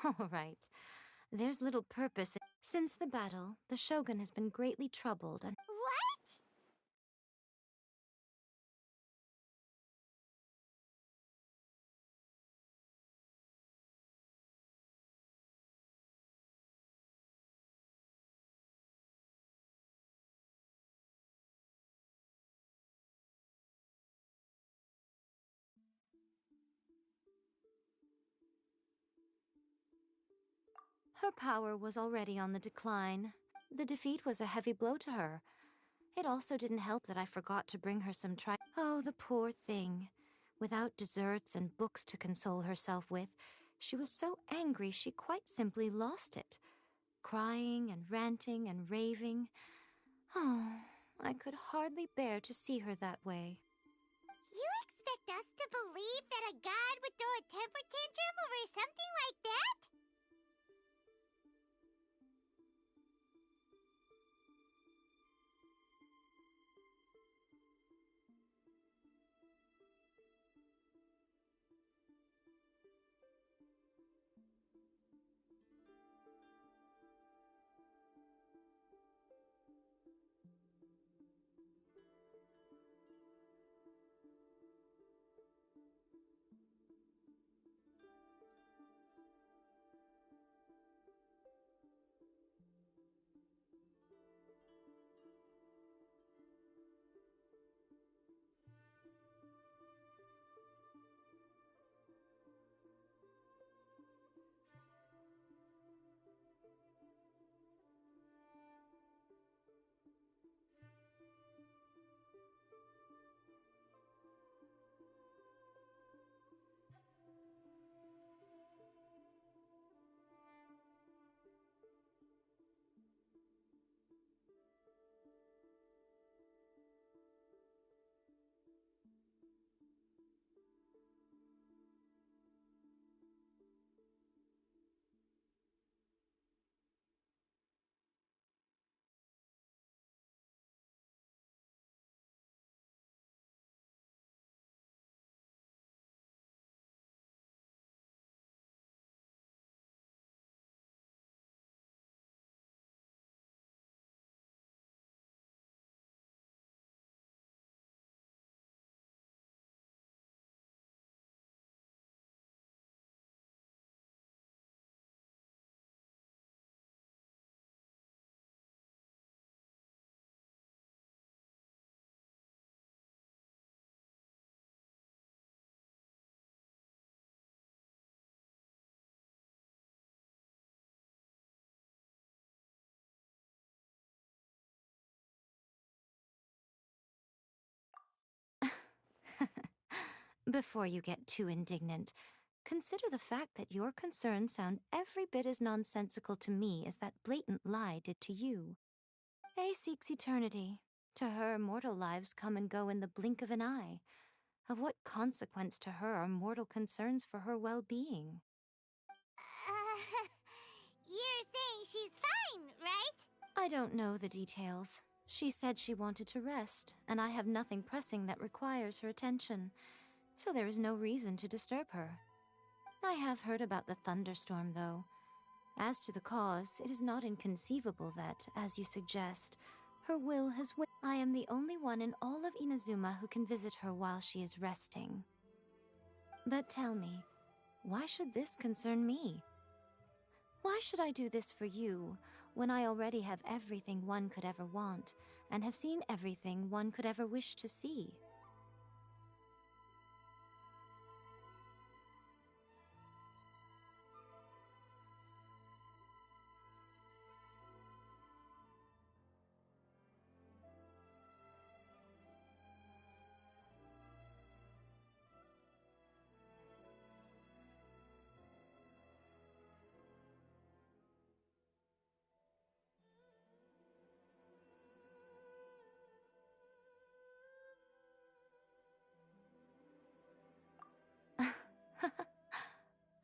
[SPEAKER 13] All right. There's little purpose. Since the battle, the Shogun has been greatly troubled and—
[SPEAKER 1] What?
[SPEAKER 13] her power was already on the decline. The defeat was a heavy blow to her. It also didn't help that I forgot to bring her some Oh, the poor thing. Without desserts and books to console herself with, she was so angry she quite simply lost it. Crying and ranting and raving. Oh, I could hardly bear to see her that way.
[SPEAKER 1] You expect us to believe that a god would throw a temper tantrum over something like that?
[SPEAKER 13] Before you get too indignant, consider the fact that your concerns sound every bit as nonsensical to me as that blatant lie did to you. A seeks eternity. To her, mortal lives come and go in the blink of an eye. Of what consequence to her are mortal concerns for her well-being?
[SPEAKER 1] You're saying she's fine, right?
[SPEAKER 13] I don't know the details. She said she wanted to rest, and I have nothing pressing that requires her attention, so there is no reason to disturb her. I have heard about the thunderstorm, though. As to the cause, it is not inconceivable that, as you suggest, her will has I am the only one in all of Inazuma who can visit her while she is resting. But tell me, why should this concern me? Why should I do this for you, when I already have everything one could ever want, and have seen everything one could ever wish to see?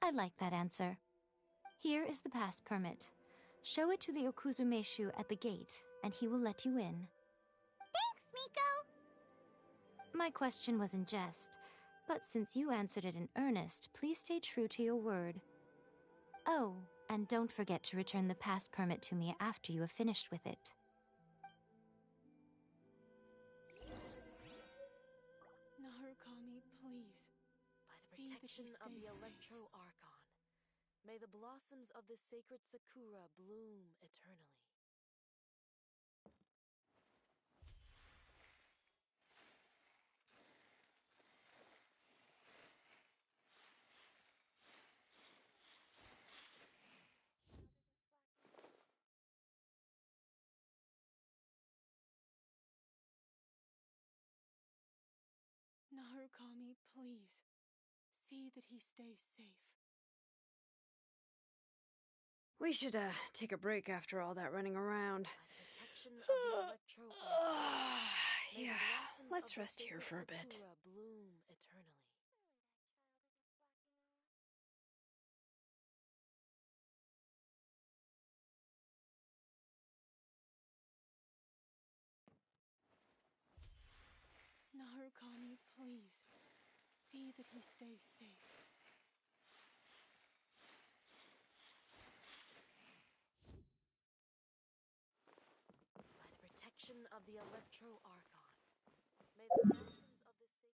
[SPEAKER 13] I like that answer. Here is the pass permit. Show it to the Okuzumeshu at the gate, and he will let you in.
[SPEAKER 1] Thanks, Miko!
[SPEAKER 13] My question was in jest. But since you answered it in earnest, please stay true to your word. Oh, and don't forget to return the pass permit to me after you have finished with it.
[SPEAKER 14] Narukami, please.
[SPEAKER 15] By the protection of the Electro Archon, may the blossoms of the sacred Sakura bloom eternally.
[SPEAKER 14] Narukami, please. See that he stays safe.
[SPEAKER 16] We should, take a break after all that running around.
[SPEAKER 15] By protection of the Electro Archon, may
[SPEAKER 16] Yeah,
[SPEAKER 15] the blossoms
[SPEAKER 16] let's
[SPEAKER 15] of the
[SPEAKER 16] rest here
[SPEAKER 15] sacred
[SPEAKER 16] for a bit.
[SPEAKER 15] Sakura bloom eternally.
[SPEAKER 14] Narukami, please. See that he stays safe.
[SPEAKER 15] By the protection of the Electro Archon, may the blossoms of the sacred...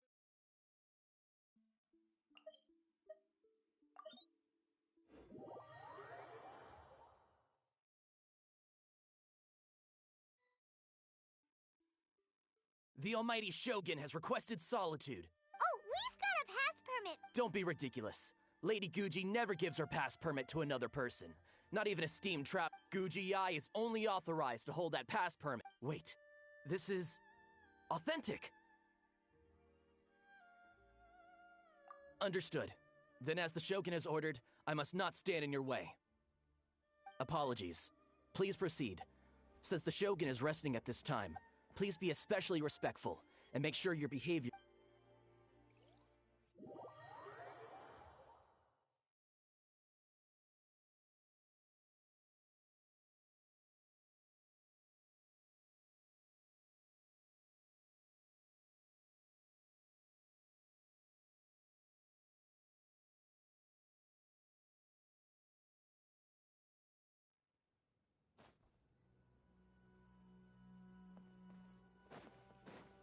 [SPEAKER 17] The almighty Shogun has requested solitude.
[SPEAKER 1] Oh, we've got a pass permit!
[SPEAKER 17] Don't be ridiculous. Lady Guji never gives her pass permit to another person. Not even a steam trap. Guji Ai is only authorized to hold that pass permit. Wait, this is... authentic! Understood. Then as the Shogun has ordered, I must not stand in your way. Apologies. Please proceed. Since the Shogun is resting at this time, please be especially respectful, and make sure your behavior...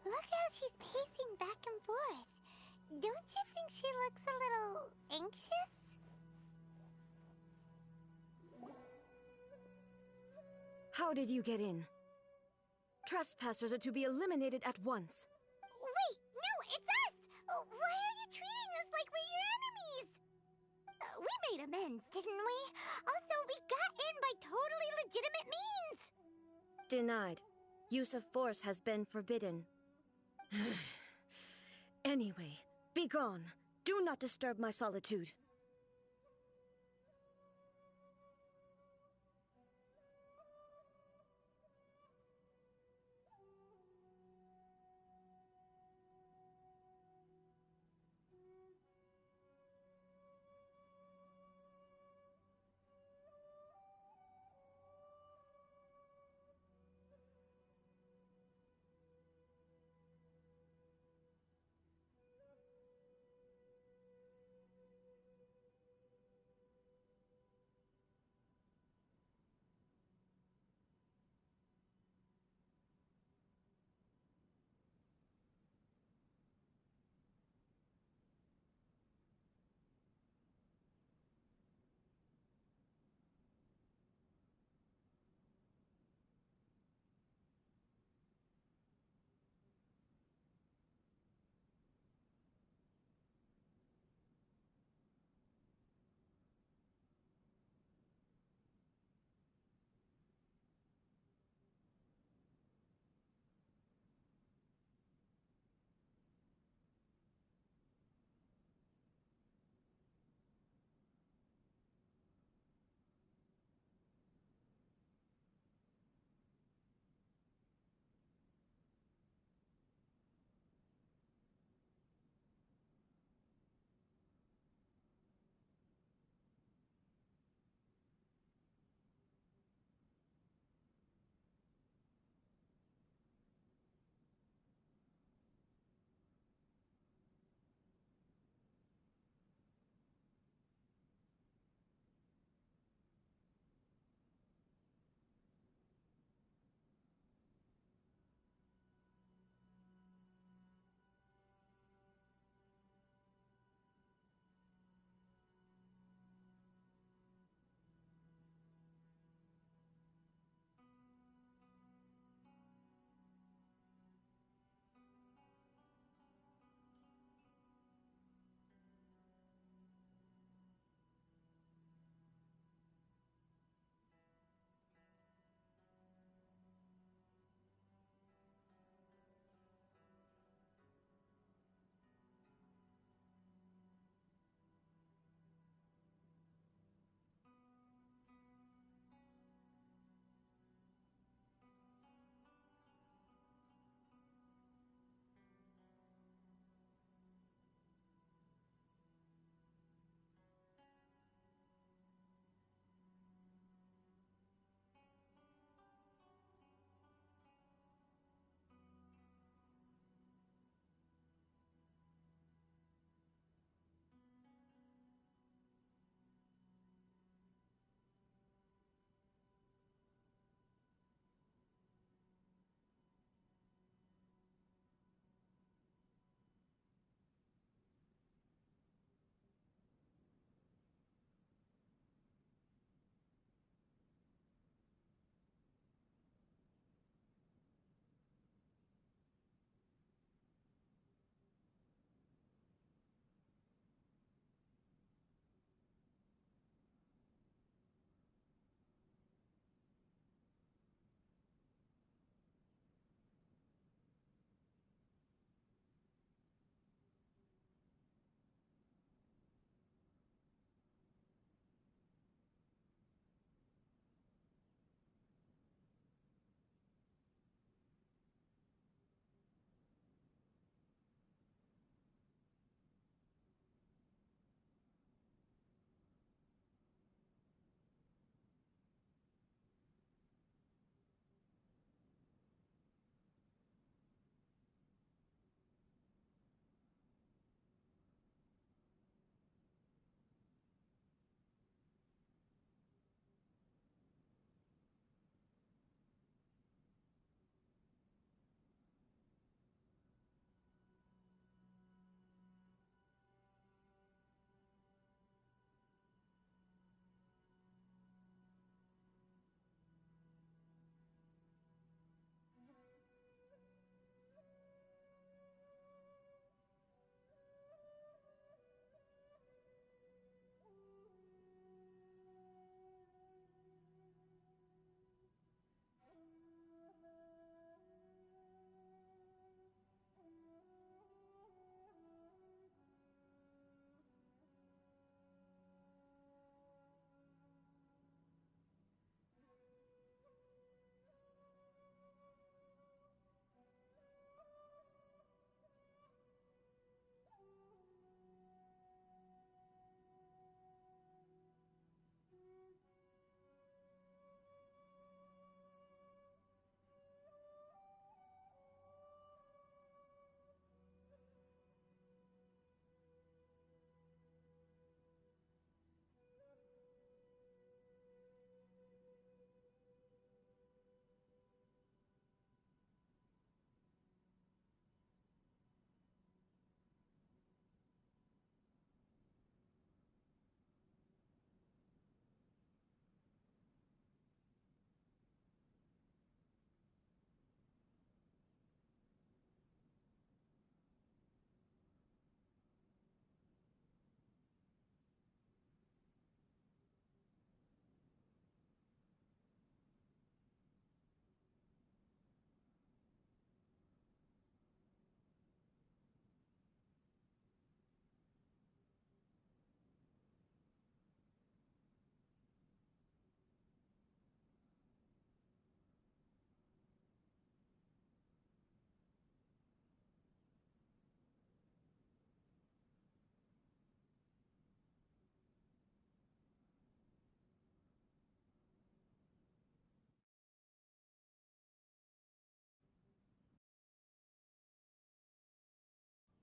[SPEAKER 1] Look how she's pacing back and forth. Don't you think she looks a little anxious?
[SPEAKER 16] How did you get in? Trespassers are to be eliminated at once.
[SPEAKER 1] Wait, no, it's us! Why are you treating us like we're your enemies? We made amends, didn't we? Also, we got in by totally legitimate means!
[SPEAKER 16] Denied. Use of force has been forbidden. Anyway, be gone. Do not disturb my solitude.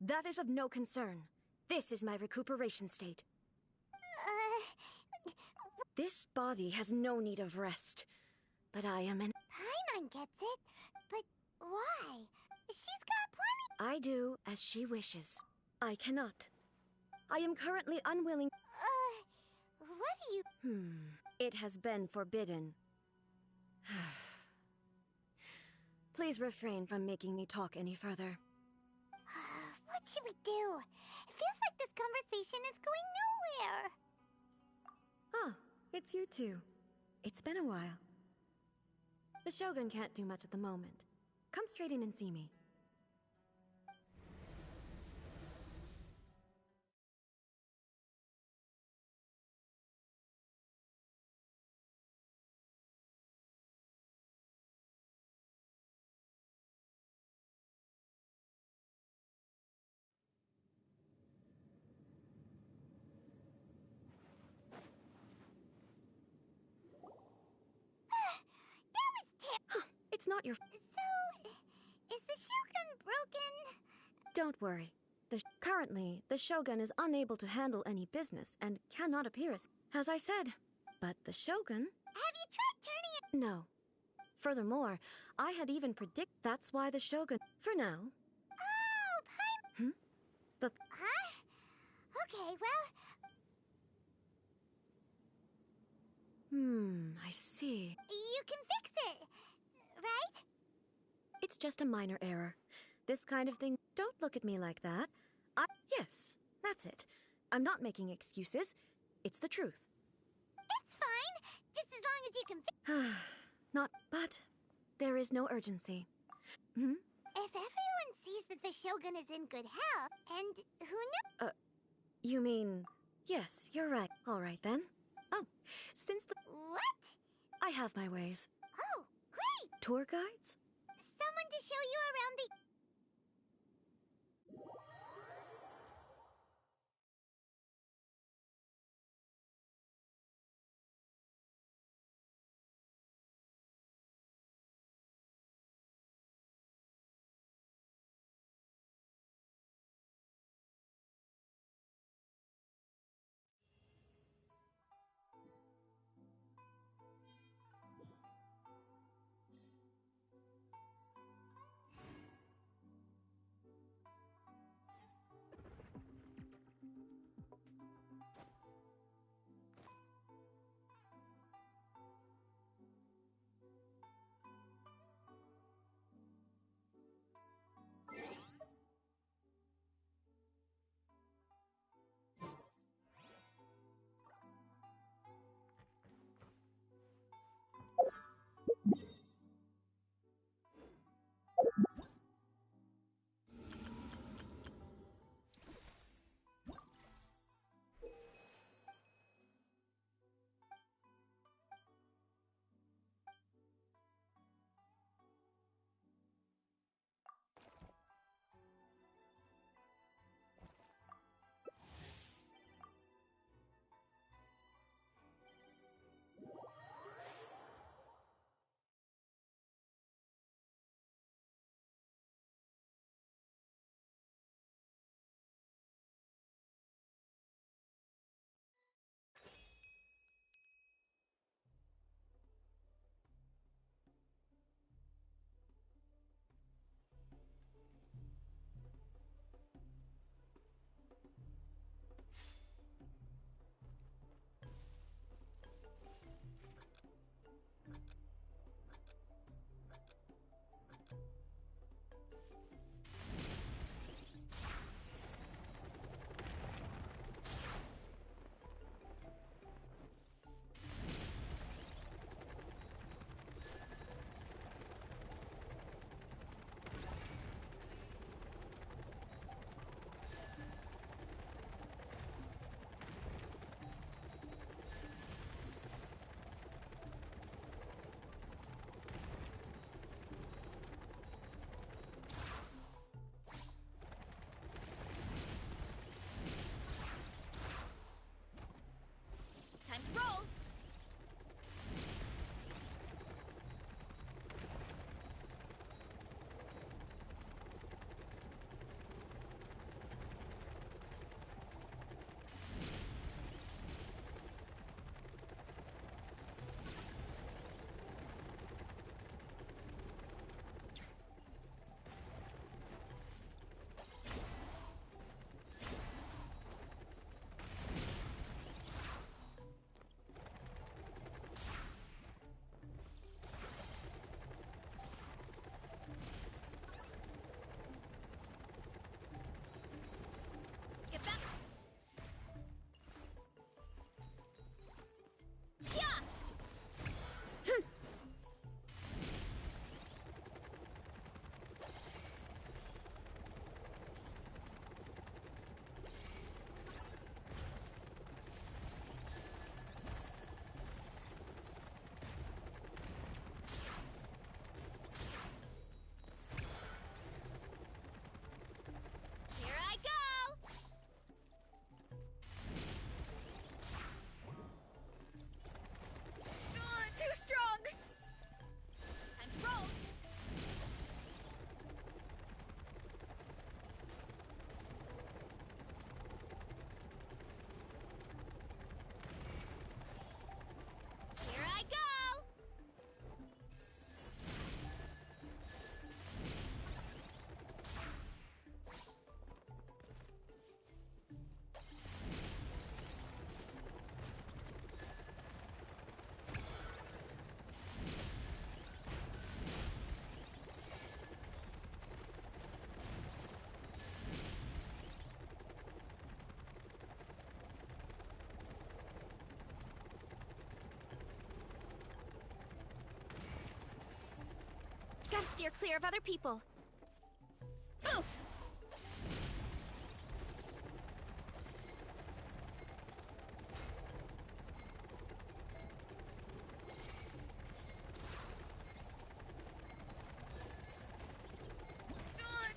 [SPEAKER 16] That is of no concern. This is my recuperation state. This body has no need of rest. But I am in...
[SPEAKER 1] Paimon gets it, but why? She's got plenty...
[SPEAKER 16] I do as she wishes. I cannot. I am currently unwilling...
[SPEAKER 1] what do you...
[SPEAKER 16] It has been forbidden. Please refrain from making me talk any further.
[SPEAKER 1] What should we do? It feels like this conversation is going nowhere.
[SPEAKER 16] Ah, it's you two. It's been a while. The Shogun can't do much at the moment. Come straight in and see me. It's not your...
[SPEAKER 1] So, is the Shogun broken?
[SPEAKER 16] Don't worry. Currently, the Shogun is unable to handle any business and cannot appear as I said. But the Shogun...
[SPEAKER 1] Have you tried turning it?
[SPEAKER 16] No. Furthermore, I had even that's why the Shogun... For now...
[SPEAKER 1] Oh,
[SPEAKER 16] Hmm?
[SPEAKER 1] Huh? Okay, well...
[SPEAKER 16] I see.
[SPEAKER 1] You can fix it, right?
[SPEAKER 16] It's just a minor error. This kind of thing... Don't look at me like that. Yes, that's it. I'm not making excuses. It's the truth.
[SPEAKER 1] It's fine, just as long as you can fix...
[SPEAKER 16] But there is no urgency.
[SPEAKER 1] If everyone sees that the Shogun is in good health, and who knows...
[SPEAKER 16] You mean... Yes, you're right. All right, then. Oh, since the...
[SPEAKER 1] What?
[SPEAKER 16] I have my ways.
[SPEAKER 1] Oh, great!
[SPEAKER 16] Tour guides?
[SPEAKER 1] Someone to show you around the...
[SPEAKER 4] steer clear of other people. Oof!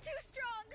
[SPEAKER 4] Too strong!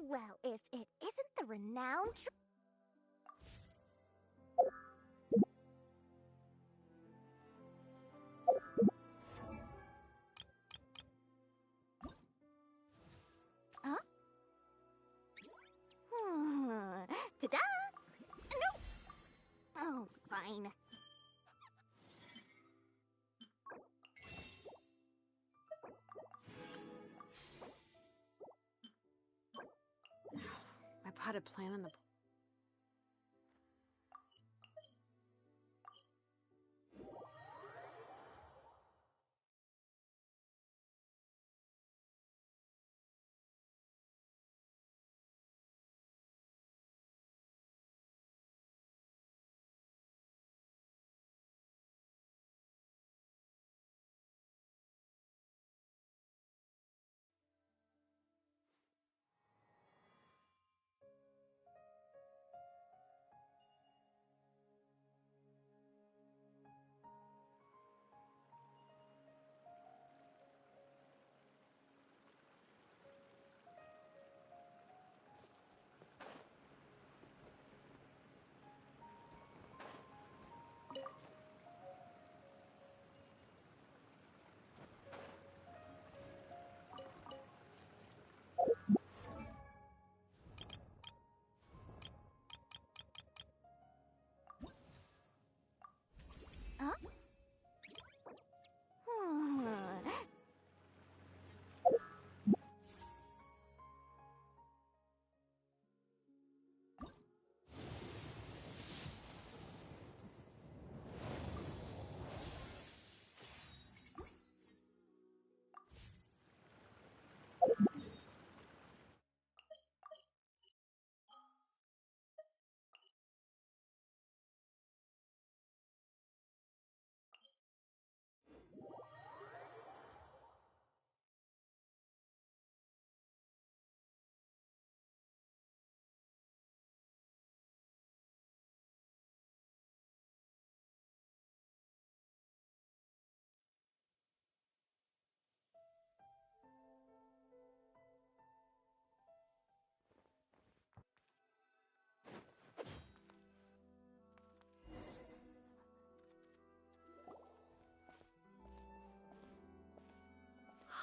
[SPEAKER 1] Well, if it isn't the renowned... Huh? Ta-da! No! Oh, fine.
[SPEAKER 16] My potted plant on the...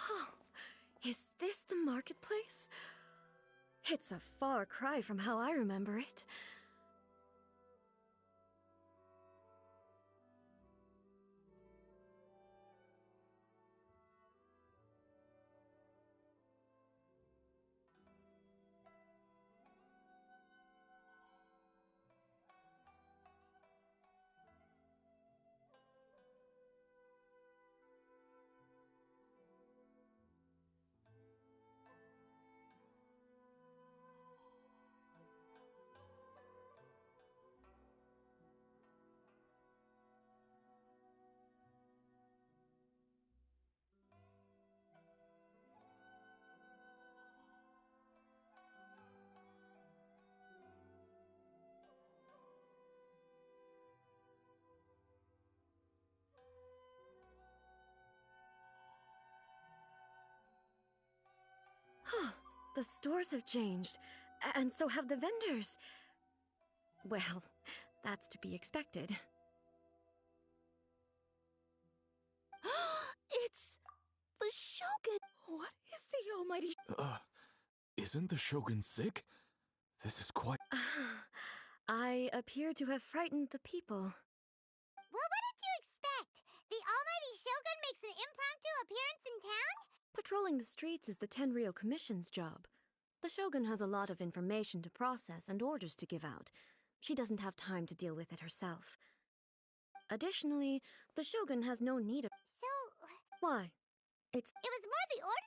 [SPEAKER 1] Huh?
[SPEAKER 16] Is this the marketplace? It's a far cry from how I remember it. Huh. The stores have changed, and so have the vendors. Well, that's to be expected.
[SPEAKER 14] It's the Shogun! What is the almighty...
[SPEAKER 6] Isn't the Shogun sick? This is quite...
[SPEAKER 16] I appear to have frightened the people.
[SPEAKER 1] Well, what did you expect? The almighty Shogun makes an impromptu appearance in town?
[SPEAKER 16] Patrolling the streets is the Tenryou Commission's job. The Shogun has a lot of information to process and orders to give out. She doesn't have time to deal with it herself. Additionally, the Shogun has no need of...
[SPEAKER 1] So...
[SPEAKER 16] Why?
[SPEAKER 1] It was more the order...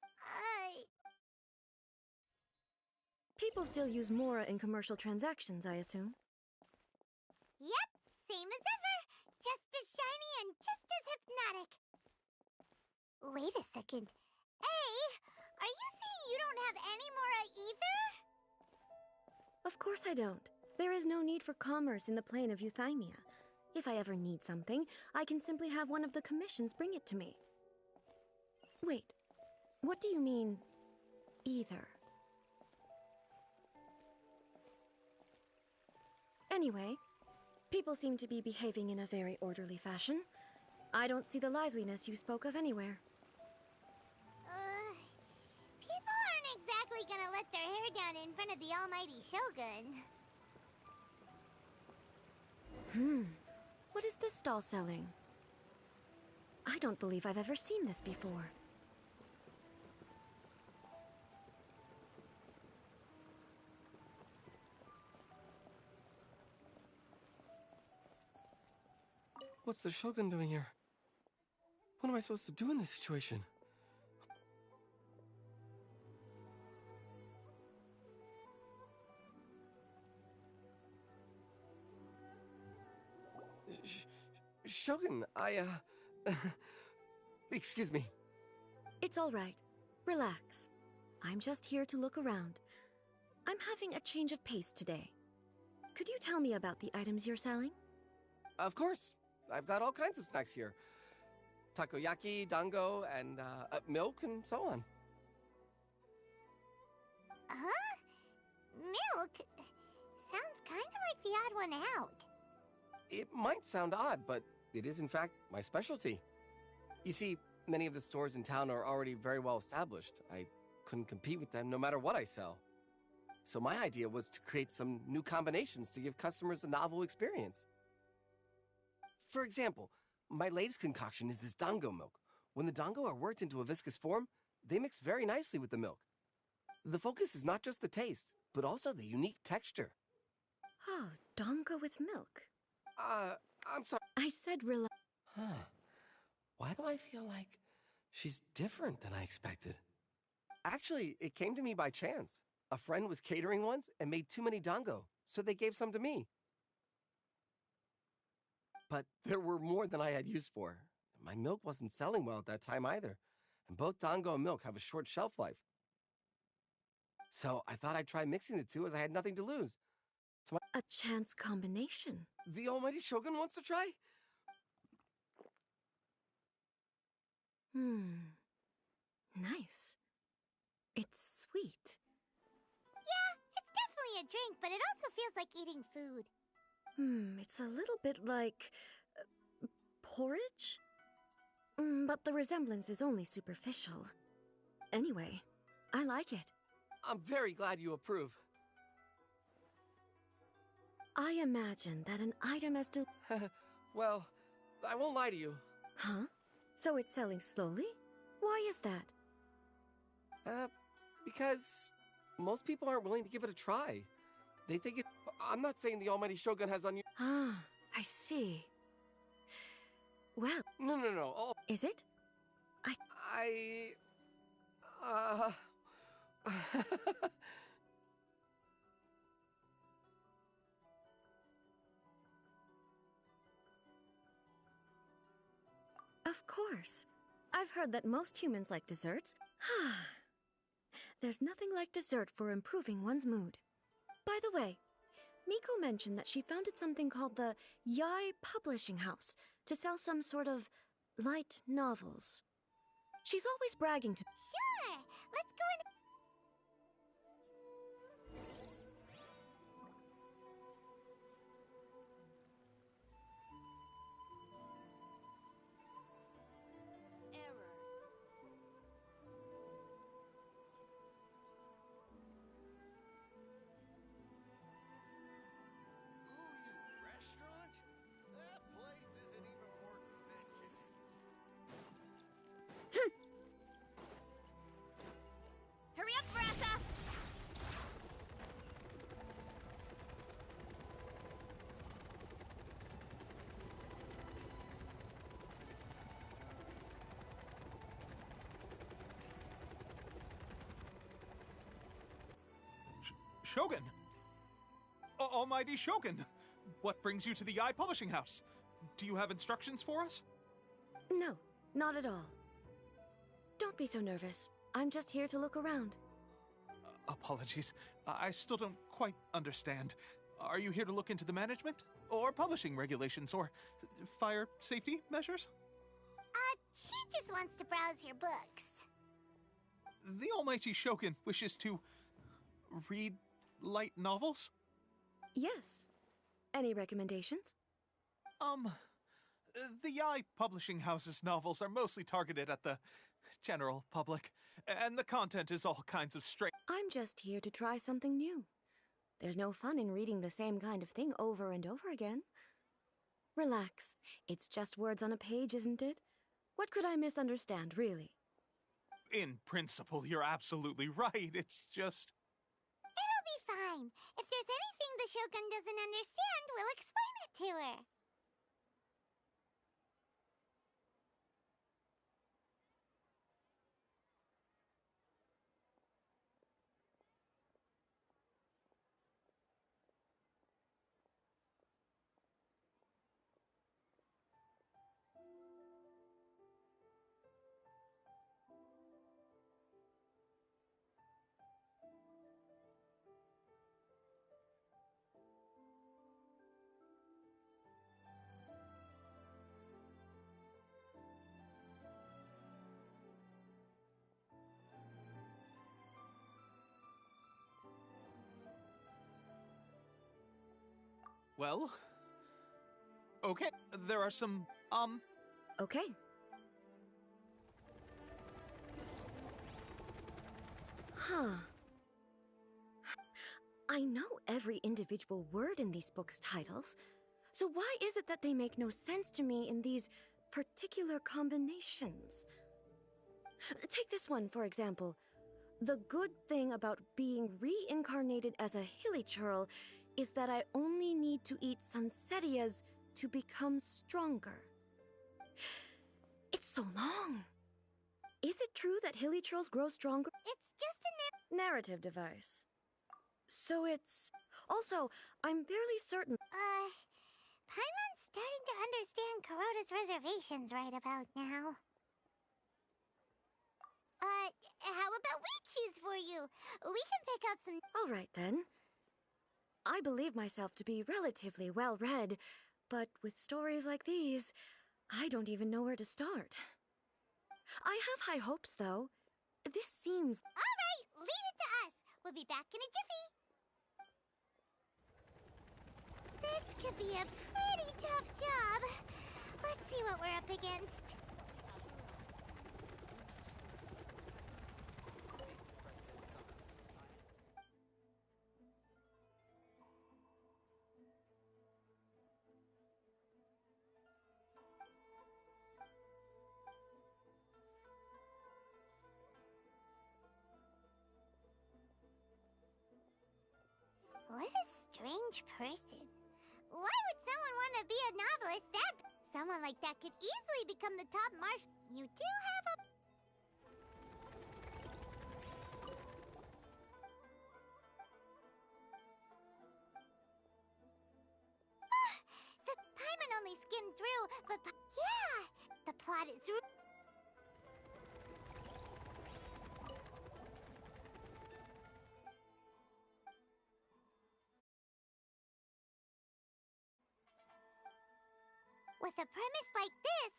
[SPEAKER 16] People still use Mora in commercial transactions, I assume?
[SPEAKER 1] Yep, same as ever. Just as shiny and just as hypnotic. Wait a second. Hey, are you saying you don't have any Mora either?
[SPEAKER 16] Of course I don't. There is no need for commerce in the plane of Euthymia. If I ever need something, I can simply have one of the commissions bring it to me. Wait, what do you mean, either? Anyway, people seem to be behaving in a very orderly fashion. I don't see the liveliness you spoke of anywhere.
[SPEAKER 1] People aren't exactly gonna let their hair down in front of the almighty Shogun.
[SPEAKER 16] What is this stall selling? I don't believe I've ever seen this before.
[SPEAKER 3] What's the Shogun doing here? What am I supposed to do in this situation? Shogun, excuse me.
[SPEAKER 16] It's all right. Relax. I'm just here to look around. I'm having a change of pace today. Could you tell me about the items you're selling?
[SPEAKER 3] Of course. I've got all kinds of snacks here. Takoyaki, dango, and milk, and so on.
[SPEAKER 1] Huh? Milk? Sounds kind of like the odd one out.
[SPEAKER 3] It might sound odd, but it is in fact my specialty. You see, many of the stores in town are already very well established. I couldn't compete with them no matter what I sell. So my idea was to create some new combinations to give customers a novel experience. For example, my latest concoction is this dango milk. When the dango are worked into a viscous form, they mix very nicely with the milk. The focus is not just the taste, but also the unique texture.
[SPEAKER 16] Oh, dango with milk.
[SPEAKER 3] I'm sorry.
[SPEAKER 16] I said relax.
[SPEAKER 3] Huh. Why do I feel like she's different than I expected? Actually, it came to me by chance. A friend was catering once and made too many dango, so they gave some to me. But there were more than I had use for. My milk wasn't selling well at that time either, and both dango and milk have a short shelf life. So I thought I'd try mixing the two as I had nothing to lose. So
[SPEAKER 16] A chance combination.
[SPEAKER 3] the almighty Shogun wants to try?
[SPEAKER 16] Nice. It's sweet.
[SPEAKER 1] Yeah, it's definitely a drink, but it also feels like eating food.
[SPEAKER 16] It's a little bit like... porridge? But the resemblance is only superficial. Anyway, I like it.
[SPEAKER 3] I'm very glad you approve.
[SPEAKER 16] I imagine that an item as
[SPEAKER 3] Well, I won't lie to you.
[SPEAKER 16] Huh? So it's selling slowly? Why is that?
[SPEAKER 3] Because most people aren't willing to give it a try. They think it... I'm not saying the almighty Shogun has on you...
[SPEAKER 16] Ah, I see. Well...
[SPEAKER 3] No. Oh.
[SPEAKER 16] Is it? Of course. I've heard that most humans like desserts. There's nothing like dessert for improving one's mood. By the way, Miko mentioned that she founded something called the Yai Publishing House to sell some sort of light novels. She's always bragging to...
[SPEAKER 1] Sure! Let's go in...
[SPEAKER 4] Hurry up, Brassa!
[SPEAKER 18] Shogun! Almighty Shogun! What brings you to the Yai Publishing House? Do you have instructions for us?
[SPEAKER 16] No, not at all. Don't be so nervous. I'm just here to look around.
[SPEAKER 18] Apologies. I still don't quite understand. Are you here to look into the management? Or publishing regulations? Or fire safety measures?
[SPEAKER 1] She just wants to browse your books.
[SPEAKER 18] The almighty Shogun wishes to... read light novels?
[SPEAKER 16] Yes. Any recommendations?
[SPEAKER 18] The Yai Publishing House's novels are mostly targeted at the general public, and the content is all kinds of strange.
[SPEAKER 16] I'm just here to try something new. There's no fun in reading the same kind of thing over and over again. Relax. It's just words on a page, isn't it? What could I misunderstand, really?
[SPEAKER 18] In principle, you're absolutely right. It's just...
[SPEAKER 1] It'll be fine. If there's anything the Shogun doesn't understand, we'll explain it to her.
[SPEAKER 18] Well... Okay, there are some,
[SPEAKER 16] Okay. Huh. I know every individual word in these books' titles, so why is it that they make no sense to me in these particular combinations? Take this one, for example. The good thing about being reincarnated as a hilly churl is that I only need to eat Sunsetias to become stronger. It's so long. Is it true that hilly churls grow stronger?
[SPEAKER 1] It's just a
[SPEAKER 16] narrative device. So it's... Also, I'm fairly certain...
[SPEAKER 1] Paimon's starting to understand Kuroda's reservations right about now. How about we choose for you? We can pick out some...
[SPEAKER 16] All right, then. I believe myself to be relatively well-read, but with stories like these, I don't even know where to start. I have high hopes, though. This seems...
[SPEAKER 1] All right, leave it to us. We'll be back in a jiffy. This could be a pretty tough job. Let's see what we're up against. What a strange person. Why would someone want to be a novelist? Someone like that could easily become the top marshal. You do have a... The Paimon only skimmed through, but... Yeah! The plot is... With a premise like this,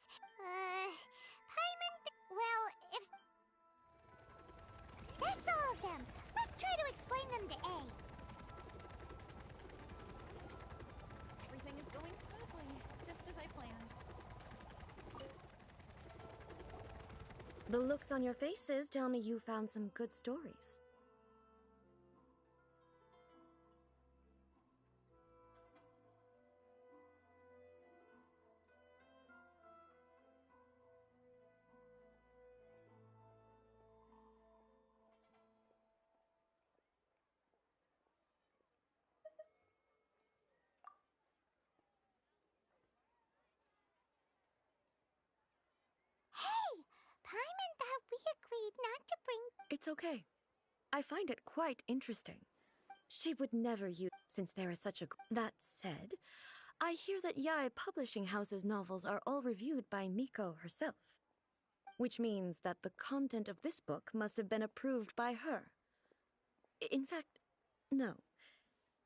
[SPEAKER 1] Paimon... Well, if... That's all of them. Let's try to explain them to A.
[SPEAKER 14] Everything is going smoothly, just as I planned.
[SPEAKER 16] The looks on your faces tell me you found some good stories.
[SPEAKER 1] Hey! Paimon thought we agreed not to bring...
[SPEAKER 16] It's okay. I find it quite interesting. She would never use... Since there is such a... That said, I hear that Yai Publishing House's novels are all reviewed by Miko herself. Which means that the content of this book must have been approved by her. In fact, no.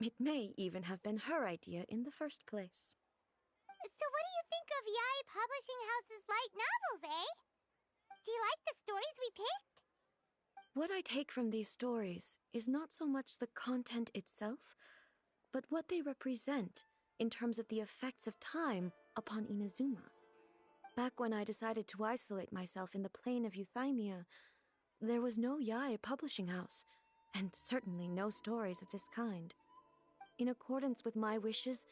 [SPEAKER 16] It may even have been her idea in the first place.
[SPEAKER 1] So what do you think of Yai Publishing House's light novels, eh? Do you like the stories we picked?
[SPEAKER 16] What I take from these stories is not so much the content itself, but what they represent in terms of the effects of time upon Inazuma. Back when I decided to isolate myself in the plain of Euthymia, there was no Yae publishing house, and certainly no stories of this kind. In accordance with my wishes,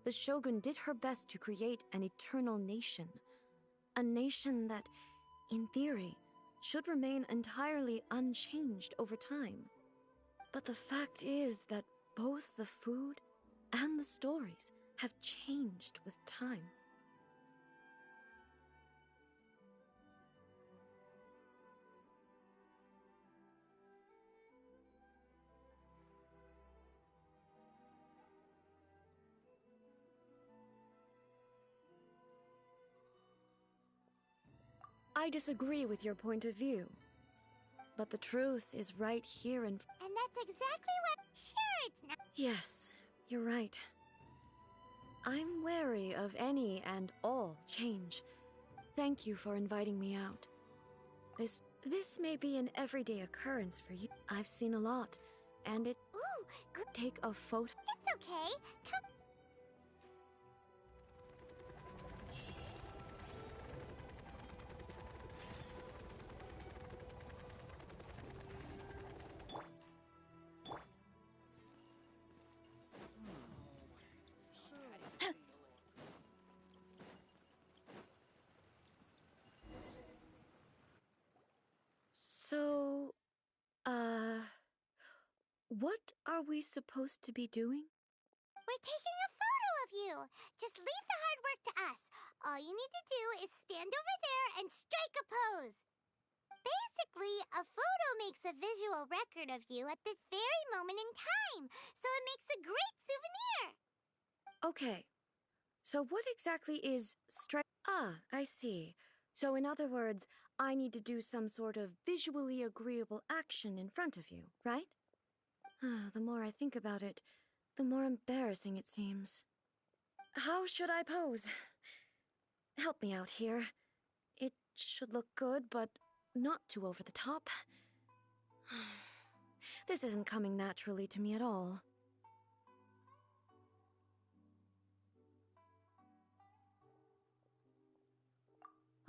[SPEAKER 16] the Shogun did her best to create an eternal nation. A nation that, in theory, should remain entirely unchanged over time. But the fact is that both the food and the stories have changed with time. I disagree with your point of view. But the truth is right here in...
[SPEAKER 1] And that's exactly what... Sure, it's not...
[SPEAKER 16] Yes, you're right. I'm wary of any and all change. Thank you for inviting me out. This may be an everyday occurrence for you. I've seen a lot, and it...
[SPEAKER 1] Ooh,
[SPEAKER 16] take a photo...
[SPEAKER 1] It's okay. Come...
[SPEAKER 16] So, what are we supposed to be doing?
[SPEAKER 1] We're taking a photo of you. Just leave the hard work to us. All you need to do is stand over there and strike a pose. Basically, a photo makes a visual record of you at this very moment in time, so it makes a great souvenir.
[SPEAKER 16] Okay. So what exactly is Ah, I see. So in other words, I need to do some sort of visually agreeable action in front of you, right? The more I think about it, the more embarrassing it seems. How should I pose? Help me out here. It should look good, but not too over the top. This isn't coming naturally to me at all.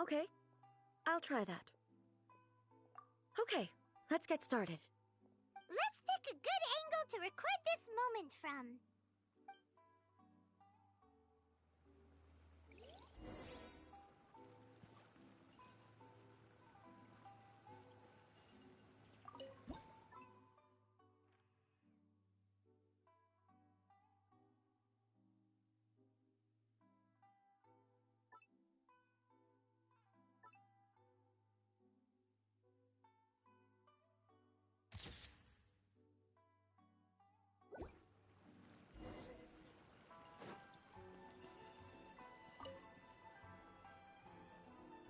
[SPEAKER 16] Okay, I'll try that. Okay, let's get started.
[SPEAKER 1] Let's pick a good angle to record this moment from.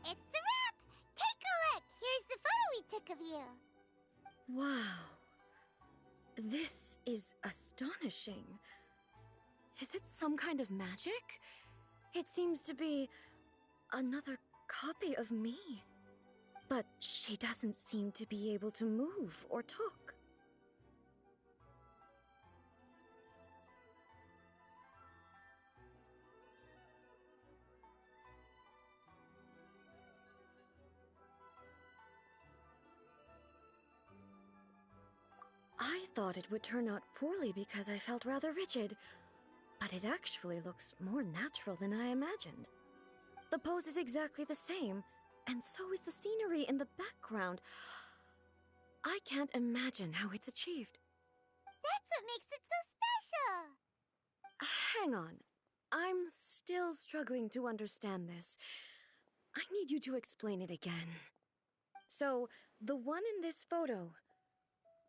[SPEAKER 1] It's a wrap! Take a look! Here's the photo we took of you.
[SPEAKER 16] Wow. This is astonishing. Is it some kind of magic? It seems to be another copy of me. But she doesn't seem to be able to move or talk. I thought it would turn out poorly because I felt rather rigid, but it actually looks more natural than I imagined. The pose is exactly the same, and so is the scenery in the background. I can't imagine how it's achieved.
[SPEAKER 1] That's what makes it so special!
[SPEAKER 16] Hang on. I'm still struggling to understand this. I need you to explain it again. So, the one in this photo,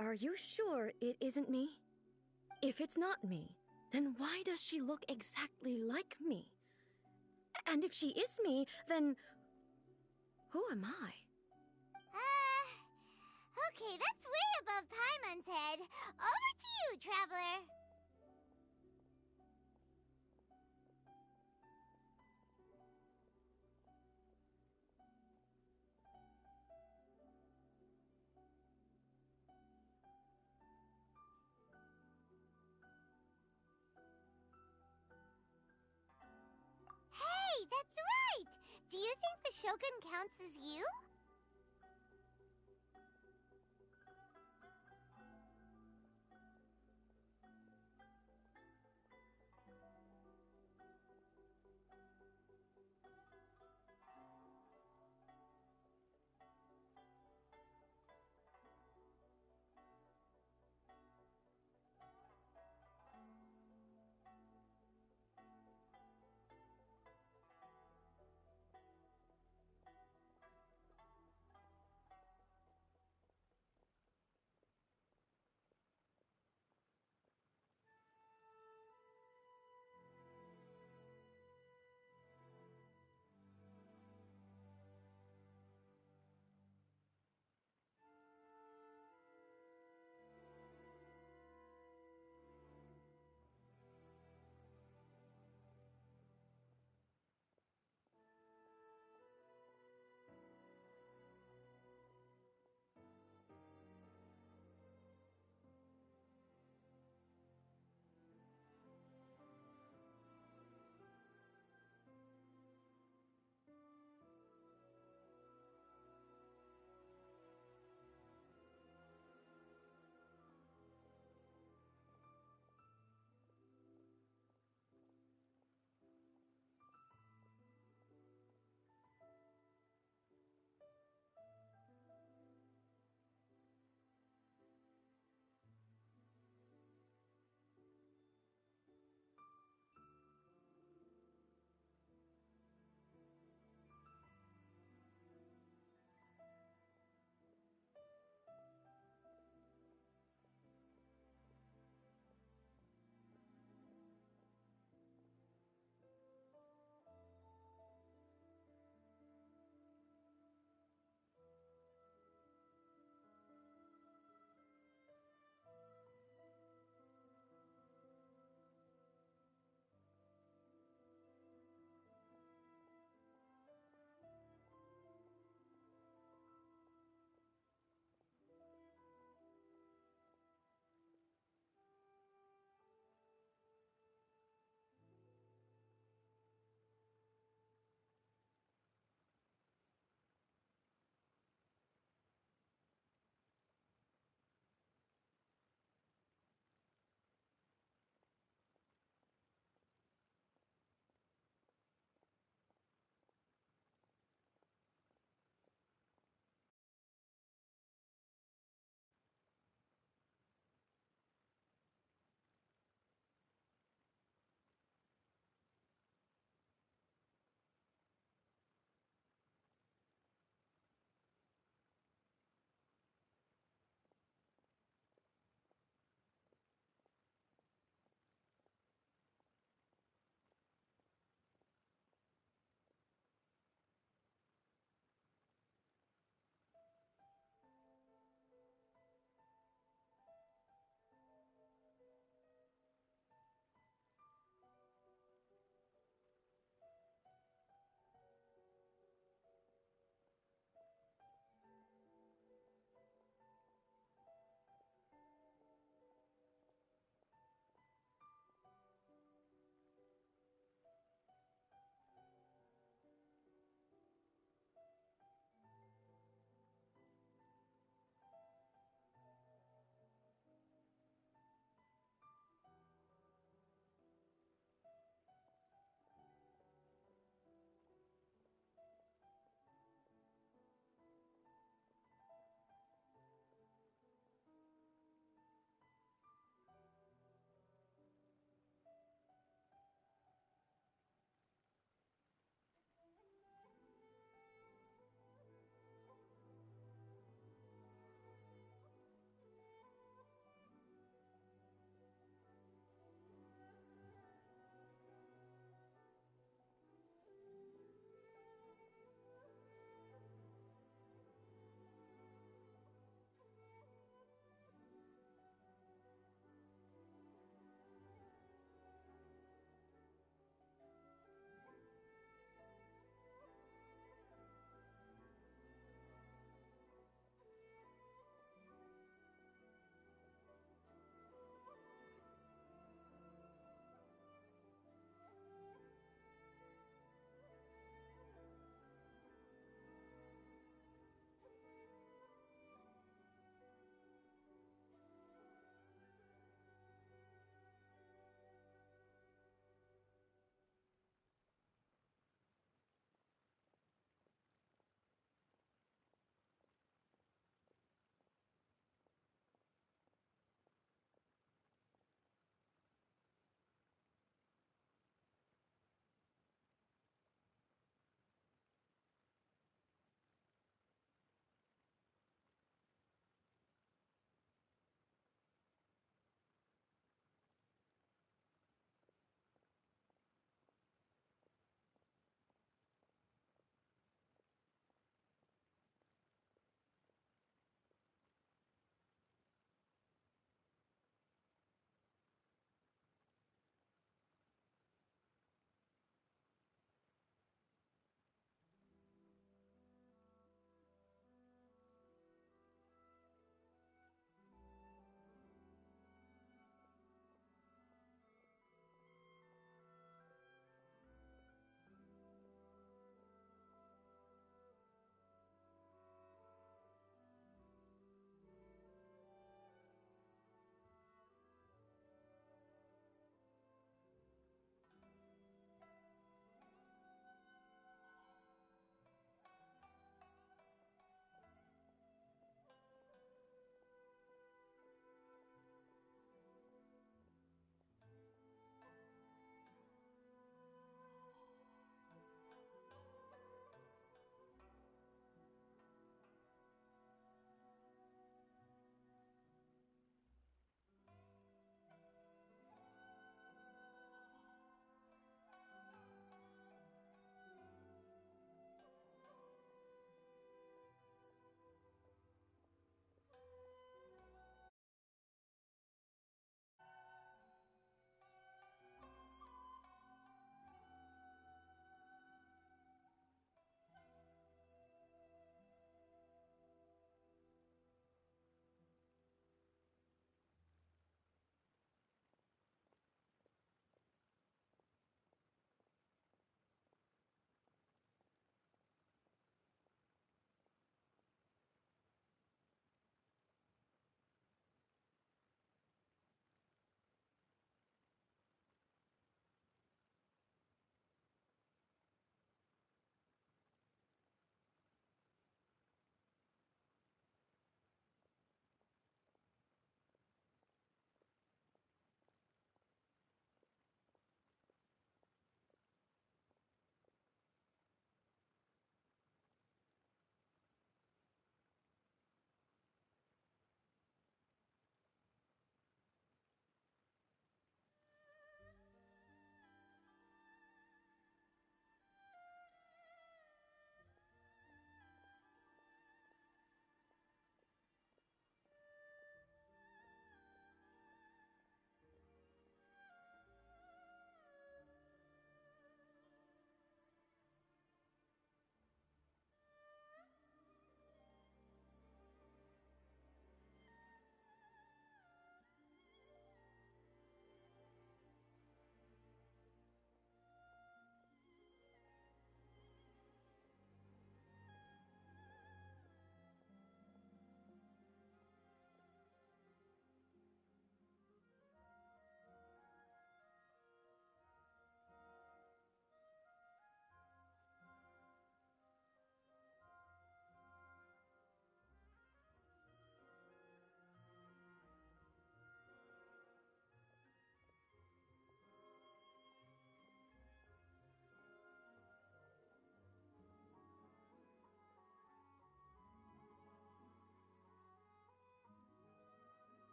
[SPEAKER 16] are you sure it isn't me? If it's not me, then why does she look exactly like me? And if she is me, then who am I?
[SPEAKER 1] Okay, that's way above Paimon's head. Over to you, Traveler. That's right! Do you think the Shogun counts as you?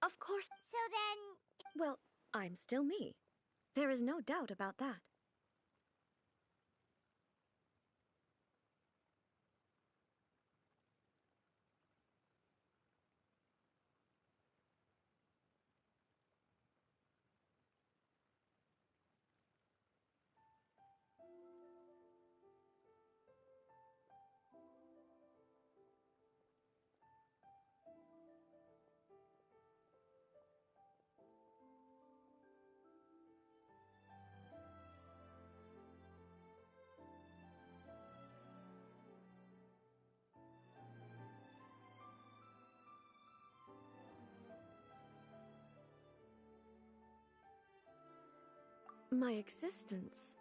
[SPEAKER 16] Of course.
[SPEAKER 1] So then...
[SPEAKER 16] Well, I'm still me. There is no doubt about that. My existence?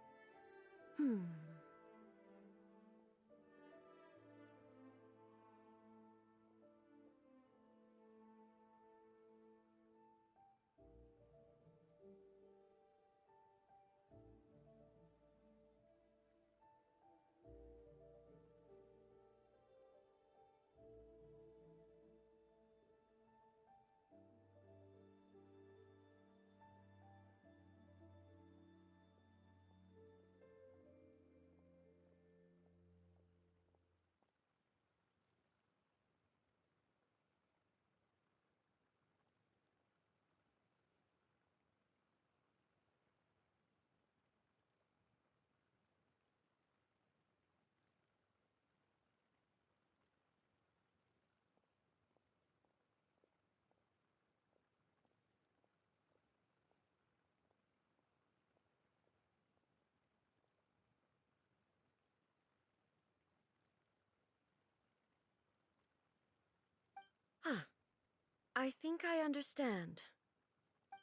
[SPEAKER 16] I think I understand.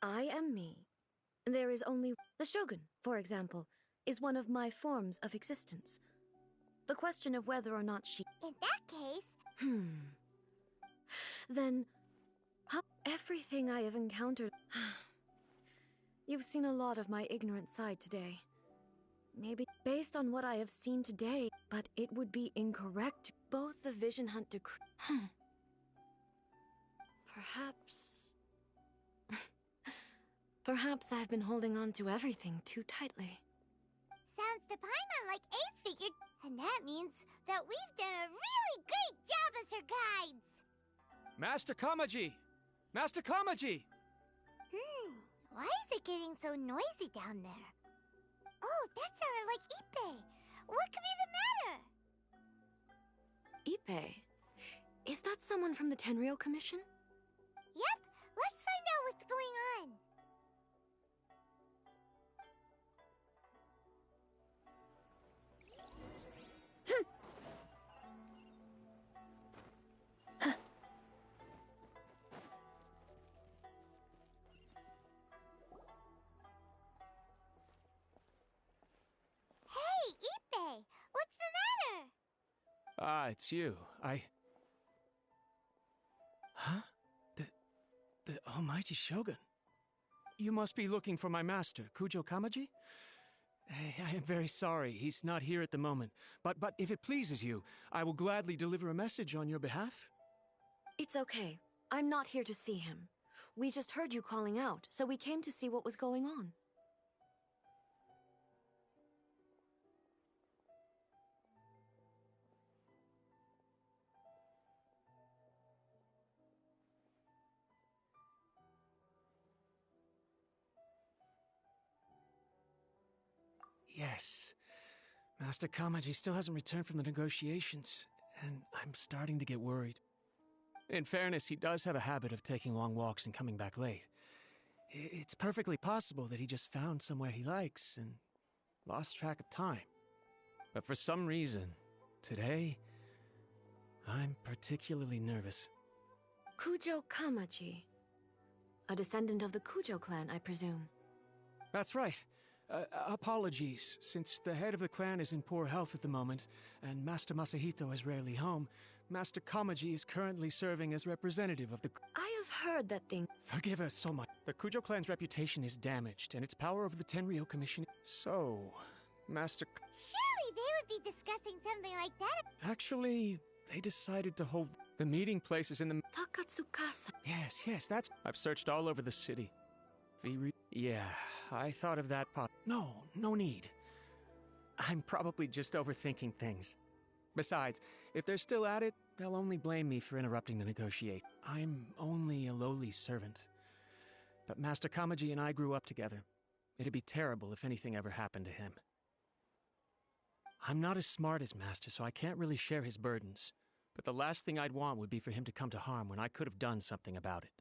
[SPEAKER 16] I am me. There is only... The Shogun, for example, is one of my forms of existence. The question of whether or not she...
[SPEAKER 1] In that case...
[SPEAKER 16] Then... How... Everything I have encountered... You've seen a lot of my ignorant side today. Maybe based on what I have seen today, but it would be incorrect. Both the Vision Hunt decree... Perhaps I've been holding on to everything too tightly.
[SPEAKER 1] Sounds to Paimon like Ace figured, and that means that we've done a really great job as her guides!
[SPEAKER 11] Master Kamaji! Master Kamaji!
[SPEAKER 1] Why is it getting so noisy down there? Oh, that sounded like Ippei! What could be the matter?
[SPEAKER 16] Ippei? Is that someone from the Tenryou Commission?
[SPEAKER 1] Yep, let's find out what's going on. Hey, Ippei! What's the matter?
[SPEAKER 11] Ah, it's you. Huh? The almighty Shogun. You must be looking for my master, Kujo Kamaji? I am very sorry, he's not here at the moment. But if it pleases you, I will gladly deliver a message on your behalf.
[SPEAKER 16] It's okay. I'm not here to see him. We just heard you calling out, so we came to see what was going on.
[SPEAKER 11] Yes. Master Kamaji still hasn't returned from the negotiations, and I'm starting to get worried. In fairness, he does have a habit of taking long walks and coming back late. It's perfectly possible that he just found somewhere he likes and lost track of time. But for some reason, today, I'm particularly nervous.
[SPEAKER 16] Kujo Kamaji. A descendant of the Kujo clan, I presume.
[SPEAKER 11] That's right. Apologies, since the head of the clan is in poor health at the moment, and Master Masahito is rarely home, Master Kamaji is currently serving as representative of the...
[SPEAKER 16] I have heard that thing.
[SPEAKER 11] Forgive us so much. The Kujo clan's reputation is damaged, and its power over the Tenryou Commission... So, Master...
[SPEAKER 1] Surely they would be discussing something like that.
[SPEAKER 11] Actually, They decided to hold... The meeting place is in the...
[SPEAKER 16] Takatsukasa.
[SPEAKER 11] Yes, that's... I've searched all over the city. Yeah, I thought of that pot. No need. I'm probably just overthinking things. Besides, if they're still at it, they'll only blame me for interrupting the negotiation. I'm only a lowly servant. But Master Kamaji and I grew up together. It'd be terrible if anything ever happened to him. I'm not as smart as Master, so I can't really share his burdens. But the last thing I'd want would be for him to come to harm when I could have done something about it.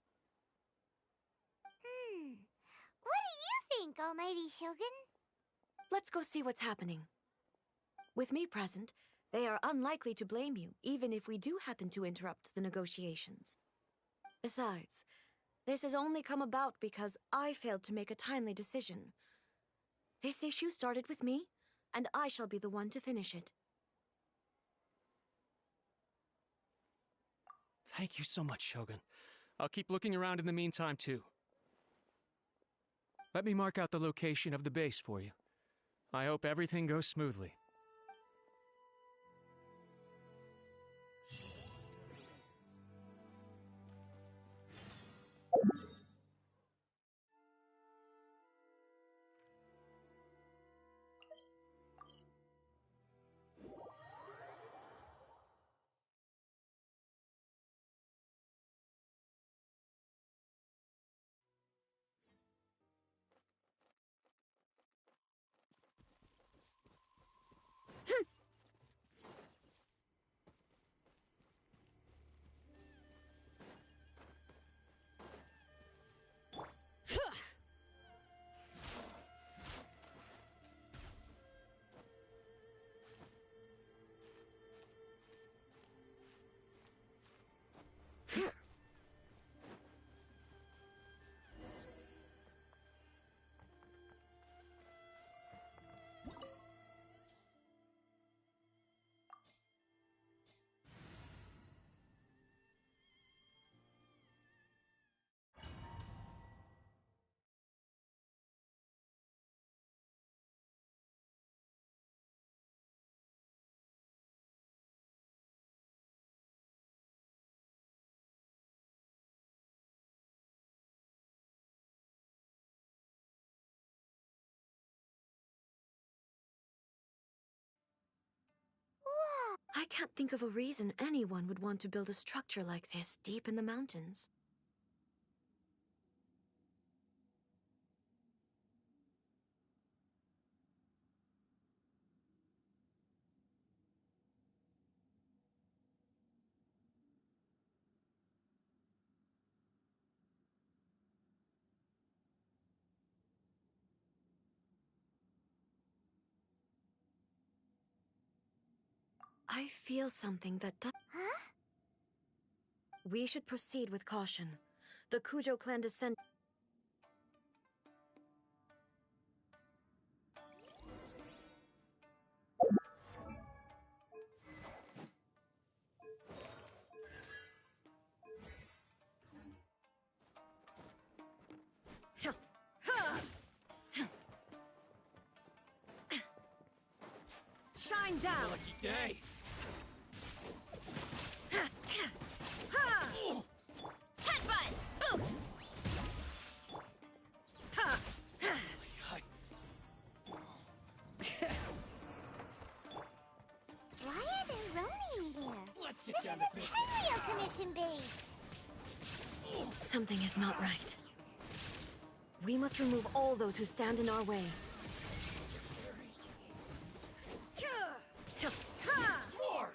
[SPEAKER 1] What do you think, Almighty Shogun?
[SPEAKER 16] Let's go see what's happening. With me present, they are unlikely to blame you, even if we do happen to interrupt the negotiations. Besides, this has only come about because I failed to make a timely decision. This issue started with me, and I shall be the one to finish it.
[SPEAKER 11] Thank you so much, Shogun. I'll keep looking around in the meantime, too. Let me mark out the location of the base for you. I hope everything goes smoothly.
[SPEAKER 16] I can't think of a reason anyone would want to build a structure like this deep in the mountains. I feel something that does...
[SPEAKER 1] Huh?
[SPEAKER 16] We should proceed with caution. The Kujo clan descend... Shine down!
[SPEAKER 17] Lucky day!
[SPEAKER 4] Headbutt! Boof!
[SPEAKER 1] Why are they running here?
[SPEAKER 17] Let's get
[SPEAKER 1] This
[SPEAKER 17] down
[SPEAKER 1] is
[SPEAKER 17] to
[SPEAKER 1] a
[SPEAKER 17] business.
[SPEAKER 1] Tenryo Commission base!
[SPEAKER 16] Something is not right. We must remove all those who stand in our way.
[SPEAKER 17] More!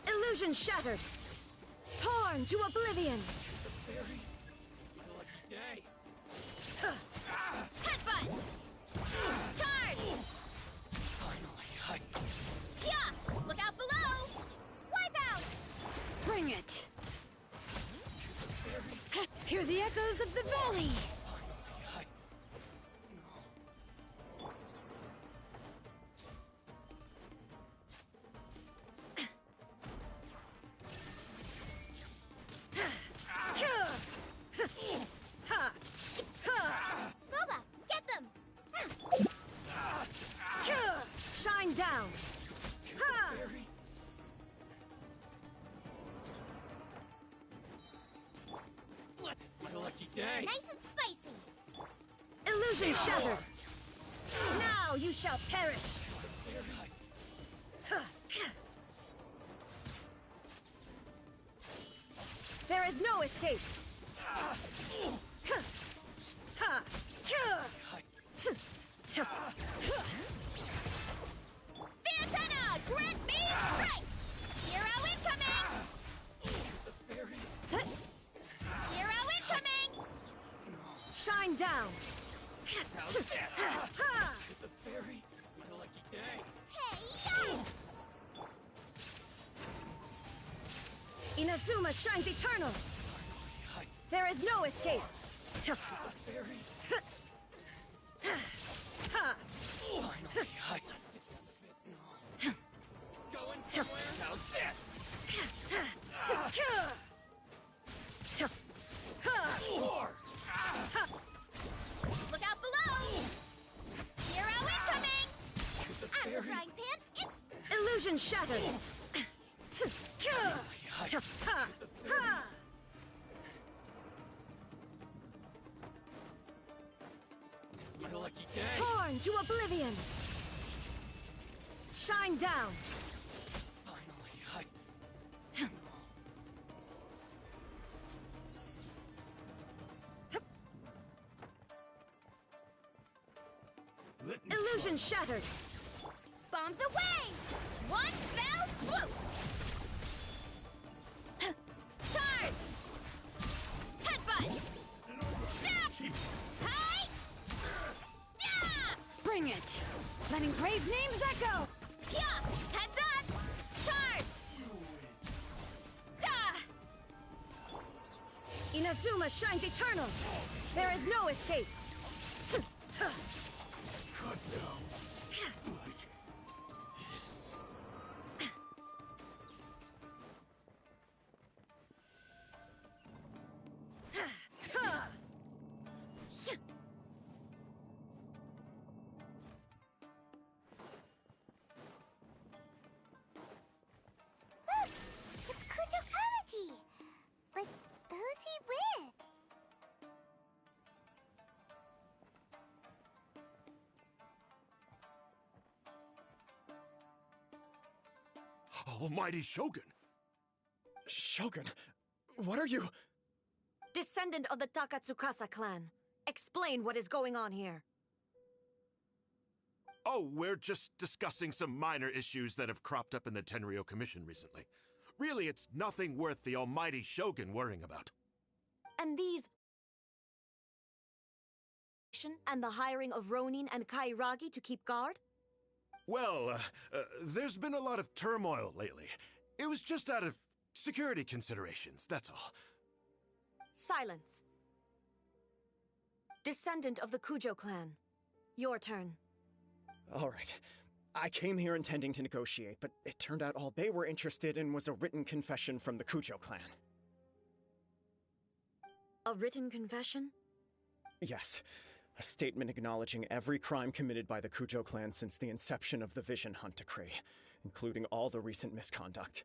[SPEAKER 16] Illusion shattered! Torn to oblivion!
[SPEAKER 17] Very lucky day.
[SPEAKER 4] Headbutt! Charge!
[SPEAKER 17] Finally,
[SPEAKER 4] Yeah! Look out below! Wipe out!
[SPEAKER 16] Bring it! Hear the echoes of the valley!
[SPEAKER 4] Nice and spicy.
[SPEAKER 16] Illusion shattered! Now you shall perish! There is no escape!
[SPEAKER 4] Fantana, grant me strike! Hero incoming! Hero incoming!
[SPEAKER 16] Shine down!
[SPEAKER 17] How's this? The fairy. It's my lucky day.
[SPEAKER 4] Hey, yo!
[SPEAKER 16] Inazuma shines eternal! There is no escape!
[SPEAKER 17] Fairy. Finally, going somewhere? How's this?
[SPEAKER 4] Look out below! Hero incoming! I'm the frying pan.
[SPEAKER 16] Illusion shattered!
[SPEAKER 17] It's my lucky day.
[SPEAKER 16] Torn to oblivion! Shine down! Illusion shattered!
[SPEAKER 4] Bombs away! One fell swoop! Charge! Headbutt! Snap! Hi! Yeah!
[SPEAKER 16] Bring it! Letting brave names echo!
[SPEAKER 4] Yeah! Heads up! Charge! Da!
[SPEAKER 16] Inazuma shines eternal! There is no escape!
[SPEAKER 5] Could now.
[SPEAKER 1] Look! It's Kujo Kamaji! But who's he with?
[SPEAKER 5] Almighty Shogun!
[SPEAKER 12] Shogun, what are you?
[SPEAKER 16] Descendant of the Takatsukasa clan. Explain what is going on here.
[SPEAKER 5] Oh, we're just discussing some minor issues that have cropped up in the Tenryo Commission recently. Really, it's nothing worth the almighty Shogun worrying about.
[SPEAKER 16] And these... and the hiring of Ronin and Kairagi to keep guard?
[SPEAKER 5] Well, there's been a lot of turmoil lately. It was just out of security considerations, that's all.
[SPEAKER 16] Silence. Descendant of the Kujo clan. Your turn.
[SPEAKER 12] All right. I came here intending to negotiate, but it turned out all they were interested in was a written confession from the Kujo clan.
[SPEAKER 16] A written confession?
[SPEAKER 12] Yes. A statement acknowledging every crime committed by the Kujo clan since the inception of the Vision Hunt Decree, including all the recent misconduct.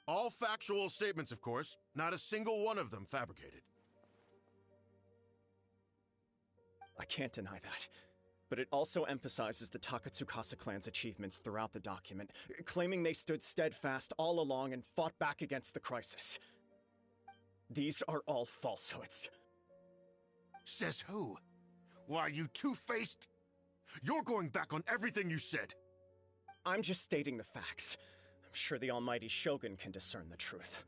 [SPEAKER 5] All factual statements, of course. Not a single one of them fabricated.
[SPEAKER 12] I can't deny that. But it also emphasizes the Takatsukasa clan's achievements throughout the document, claiming they stood steadfast all along and fought back against the crisis. These are all falsehoods.
[SPEAKER 5] Says who? Why, you two-faced? You're going back on everything you said.
[SPEAKER 12] I'm just stating the facts. I'm sure the almighty Shogun can discern the truth.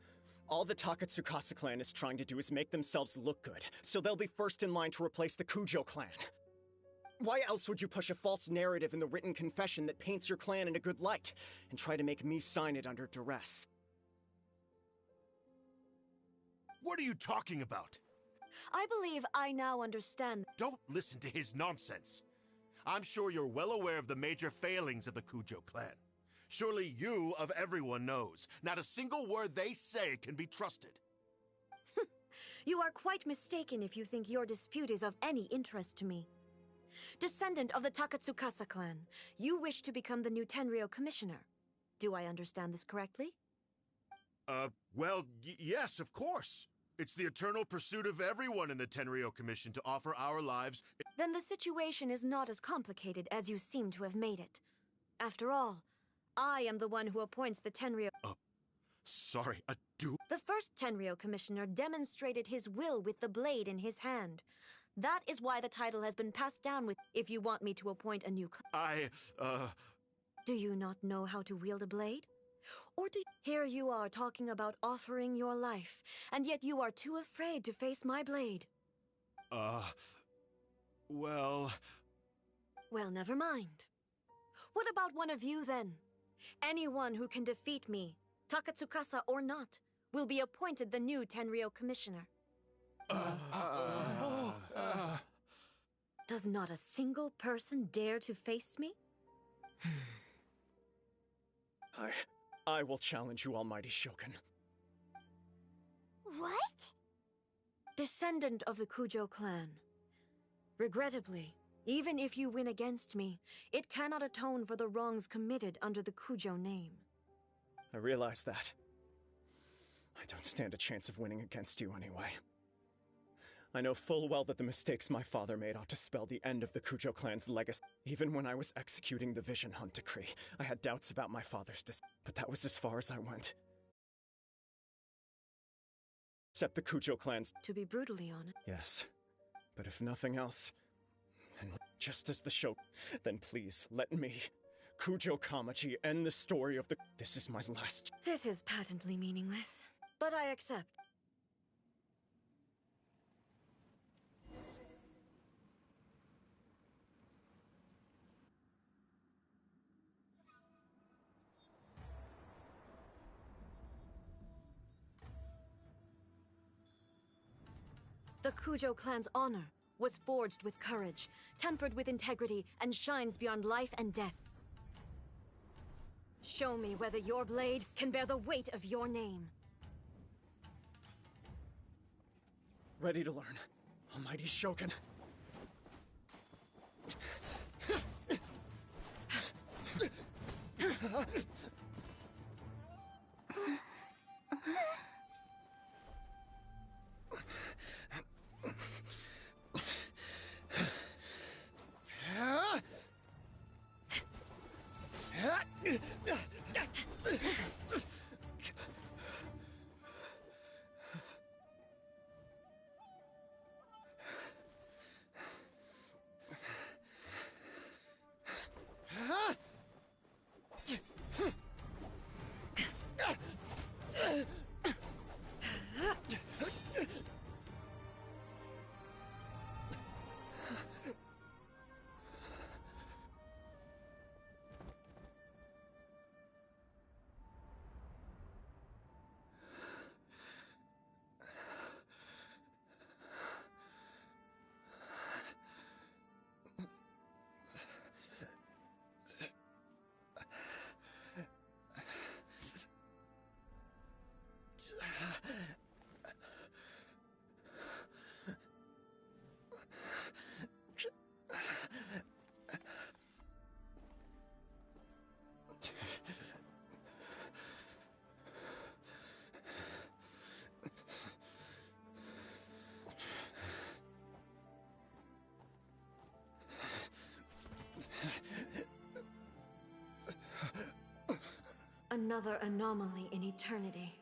[SPEAKER 12] All the Takatsukasa clan is trying to do is make themselves look good, so they'll be first in line to replace the Kujo clan. Why else would you push a false narrative in the written confession that paints your clan in a good light, and try to make me sign it under duress?
[SPEAKER 5] What are you talking about?
[SPEAKER 16] I believe I now understand.
[SPEAKER 5] Don't listen to his nonsense. I'm sure you're well aware of the major failings of the Kujo clan. Surely you, of everyone, knows. Not a single word they say can be trusted.
[SPEAKER 16] You are quite mistaken if you think your dispute is of any interest to me. Descendant of the Takatsukasa clan, you wish to become the new Tenryo commissioner. Do I understand this correctly?
[SPEAKER 5] Well, yes, of course. It's the eternal pursuit of everyone in the Tenryou Commission to offer our lives.
[SPEAKER 16] Then the situation is not as complicated as you seem to have made it. After all, I am the one who appoints the Tenryou.
[SPEAKER 5] Sorry,
[SPEAKER 16] The first Tenryou Commissioner demonstrated his will with the blade in his hand. That is why the title has been passed down with. If you want me to appoint a new Do you not know how to wield a blade? Or Here you are talking about offering your life, and yet you are too afraid to face my blade.
[SPEAKER 5] Well...
[SPEAKER 16] Well, never mind. What about one of you, then? Anyone who can defeat me, Takatsukasa or not, will be appointed the new Tenryou Commissioner. Does not a single person dare to face me?
[SPEAKER 12] I will challenge you, Almighty Shogun.
[SPEAKER 1] What?
[SPEAKER 16] Descendant of the Kujo clan. Regrettably, even if you win against me, it cannot atone for the wrongs committed under the Kujo name.
[SPEAKER 12] I realize that. I don't stand a chance of winning against you anyway. I know full well that the mistakes my father made ought to spell the end of the Kujo clan's legacy. Even when I was executing the Vision Hunt decree, I had doubts about my father's but that was as far as I went. Except the Kujo clan's...
[SPEAKER 16] To be brutally honest...
[SPEAKER 12] Yes, but if nothing else, and just as the show, then please let me, Kujo Kamaji, end the story of the... This is my last...
[SPEAKER 16] This is patently meaningless, but I accept. The Kujo clan's honor was forged with courage, tempered with integrity, and shines beyond life and death. Show me whether your blade can bear the weight of your name.
[SPEAKER 12] Ready to learn, Almighty Shogun.
[SPEAKER 16] Another anomaly in eternity.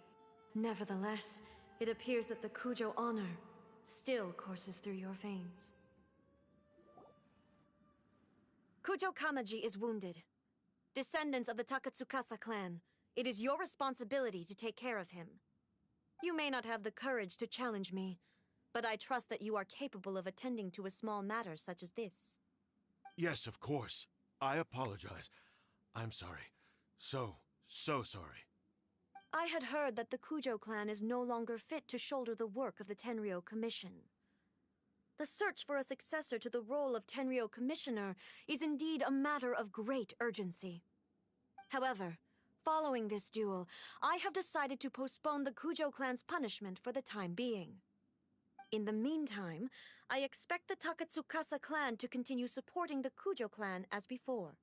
[SPEAKER 16] Nevertheless, it appears that the Kujo honor still courses through your veins. Kujo Kamaji is wounded. Descendants of the Takatsukasa clan, it is your responsibility to take care of him. You may not have the courage to challenge me, but I trust that you are capable of attending to a small matter such as this.
[SPEAKER 5] Yes, of course. I apologize. I'm sorry. So sorry.
[SPEAKER 16] I had heard that the Kujo clan is no longer fit to shoulder the work of the Tenryou Commission. The search for a successor to the role of Tenryou Commissioner is indeed a matter of great urgency. However, following this duel, I have decided to postpone the Kujo clan's punishment for the time being. In the meantime, I expect the Takatsukasa clan to continue supporting the Kujo clan as before.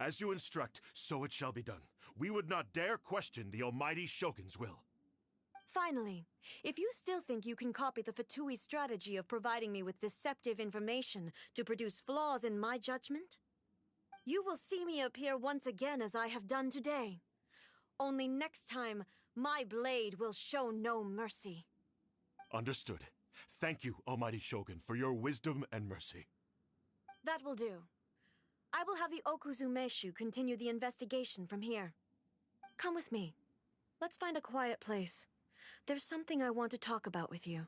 [SPEAKER 5] As you instruct, so it shall be done. We would not dare question the Almighty Shogun's will.
[SPEAKER 16] Finally, if you still think you can copy the Fatui strategy of providing me with deceptive information to produce flaws in my judgment, you will see me appear once again as I have done today. Only next time, my blade will show no mercy.
[SPEAKER 5] Understood. Thank you, Almighty Shogun, for your wisdom and mercy.
[SPEAKER 16] That will do. I will have the Okuzumeshu continue the investigation from here. Come with me. Let's find a quiet place. There's something I want to talk about with you.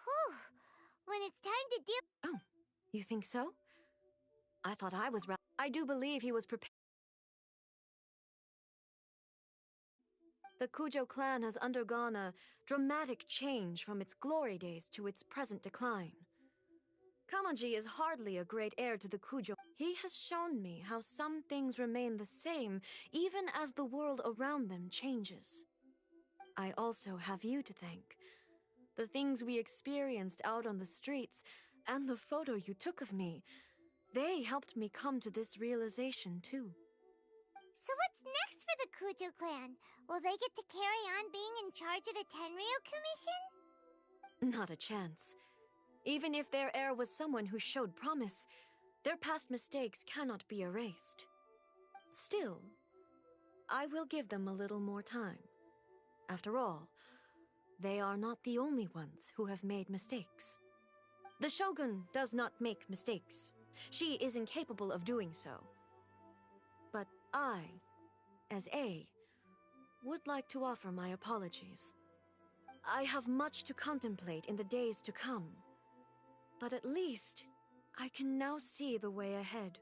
[SPEAKER 1] Whew. When it's time to deal...
[SPEAKER 16] Oh, you think so? I thought I was I do believe he was prepared. The Kujo clan has undergone a dramatic change from its glory days to its present decline. Kamaji is hardly a great heir to the Kujo. He has shown me how some things remain the same even as the world around them changes. I also have you to thank. The things we experienced out on the streets and the photo you took of me, they helped me come to this realization too.
[SPEAKER 1] So what's next for the Kujo clan? Will they get to carry on being in charge of the Tenryu Commission?
[SPEAKER 16] Not a chance. Even if their heir was someone who showed promise, their past mistakes cannot be erased. Still, I will give them a little more time. After all, they are not the only ones who have made mistakes. The Shogun does not make mistakes. She is incapable of doing so. But I, as A, would like to offer my apologies. I have much to contemplate in the days to come, but at least I can now see the way ahead.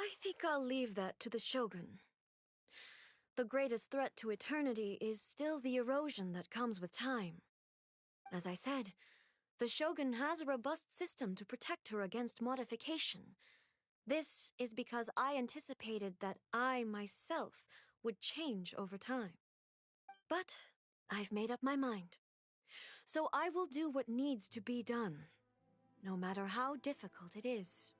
[SPEAKER 16] I think I'll leave that to the Shogun. The greatest threat to eternity is still the erosion that comes with time. As I said, the Shogun has a robust system to protect her against modification. This is because I anticipated that I myself would change over time. But I've made up my mind. So I will do what needs to be done, no matter how difficult it is.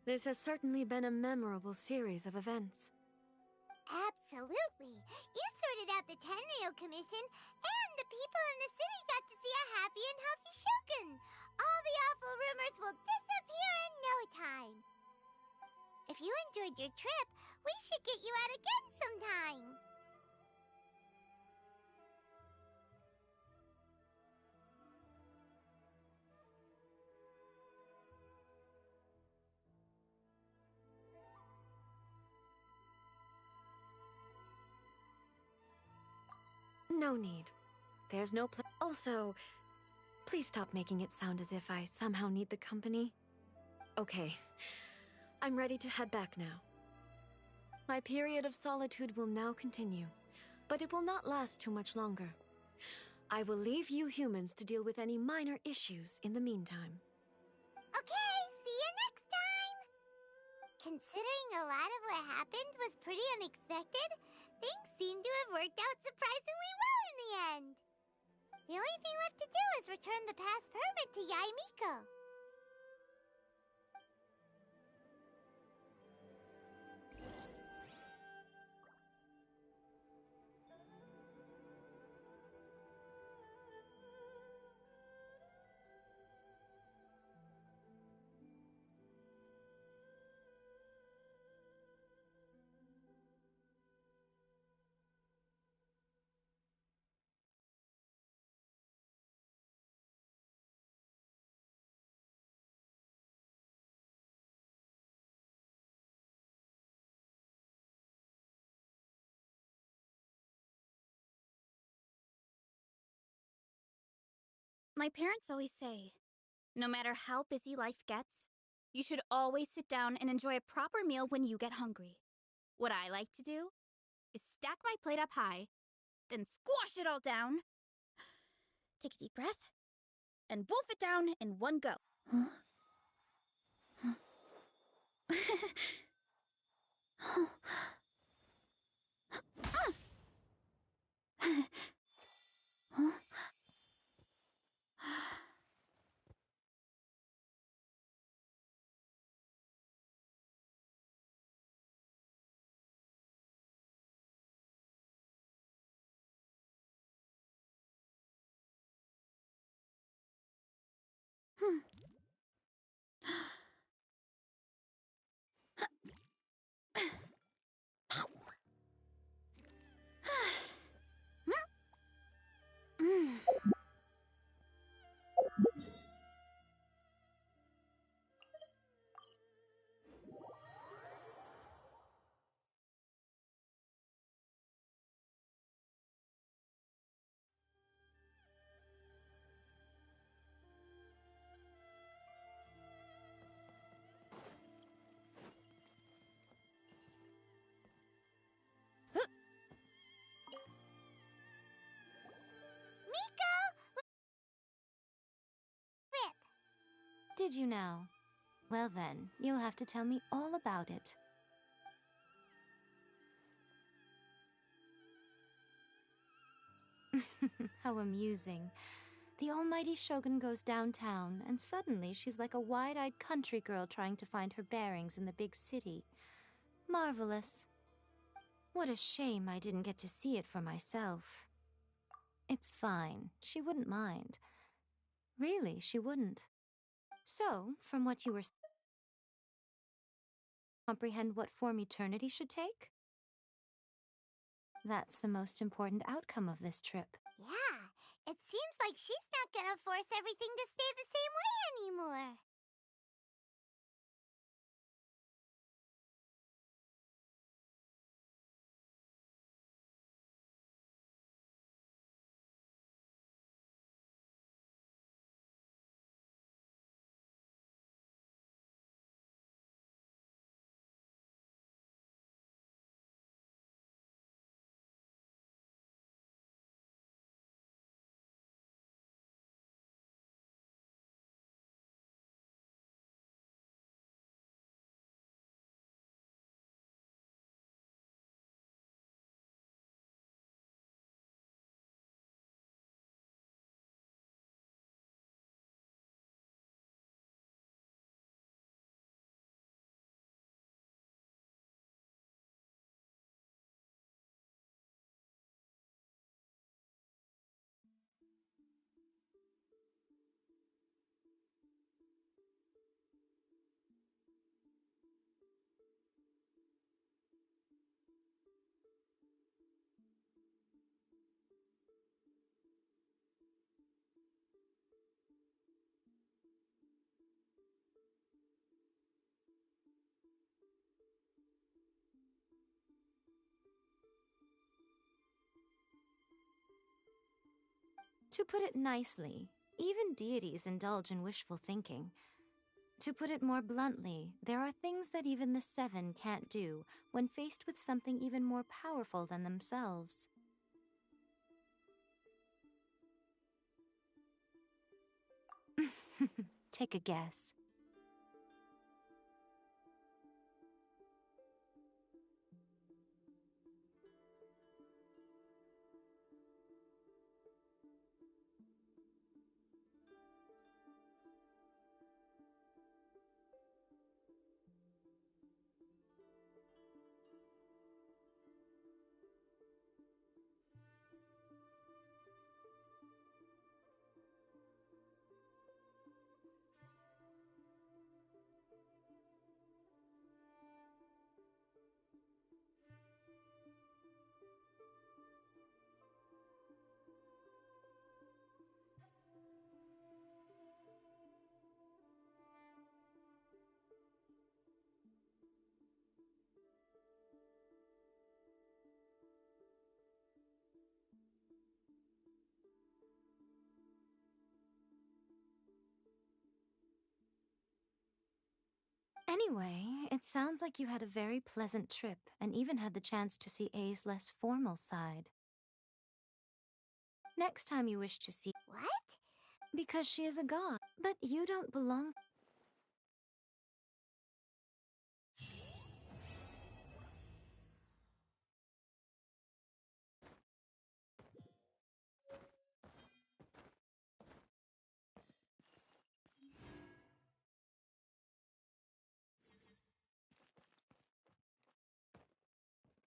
[SPEAKER 16] This has certainly been a memorable series of events.
[SPEAKER 1] Absolutely. You sorted out the Tenryou Commission, and the people in the city got to see a happy and healthy Shogun. All the awful rumors will disappear in no time. If you enjoyed your trip, we should get you out again sometime.
[SPEAKER 16] No need. There's no Also, please stop making it sound as if I somehow need the company. Okay, I'm ready to head back now. My period of solitude will now continue, but it will not last too much longer. I will leave you humans to deal with any minor issues in the meantime.
[SPEAKER 1] Okay, see you next time! Considering a lot of what happened was pretty unexpected, things seem to have worked out surprisingly well in the end. The only thing left to do is return the pass permit to Yaimiko.
[SPEAKER 4] My parents always say, no matter how busy life gets, you should always sit down and enjoy a proper meal when you get hungry. What I like to do is stack my plate up high, then squash it all down, take a deep breath, and wolf it down in one go.
[SPEAKER 13] Did you know? Well then, you'll have to tell me all about it. How amusing. The almighty Shogun goes downtown, and suddenly she's like a wide-eyed country girl trying to find her bearings in the big city. Marvelous. What a shame I didn't get to see it for myself. It's fine. She wouldn't mind. Really, she wouldn't. So, from what you were saying, comprehend what form eternity should take? That's the most important outcome of this trip.
[SPEAKER 1] Yeah, it seems like she's not gonna force everything to stay the same way anymore.
[SPEAKER 13] To put it nicely, even deities indulge in wishful thinking. To put it more bluntly, there are things that even the Seven can't do when faced with something even more powerful than themselves. Take a guess. Anyway, it sounds like you had a very pleasant trip and even had the chance to see A's less formal side. Next time you wish to see...
[SPEAKER 1] What?
[SPEAKER 13] Because she is a god, but you don't belong...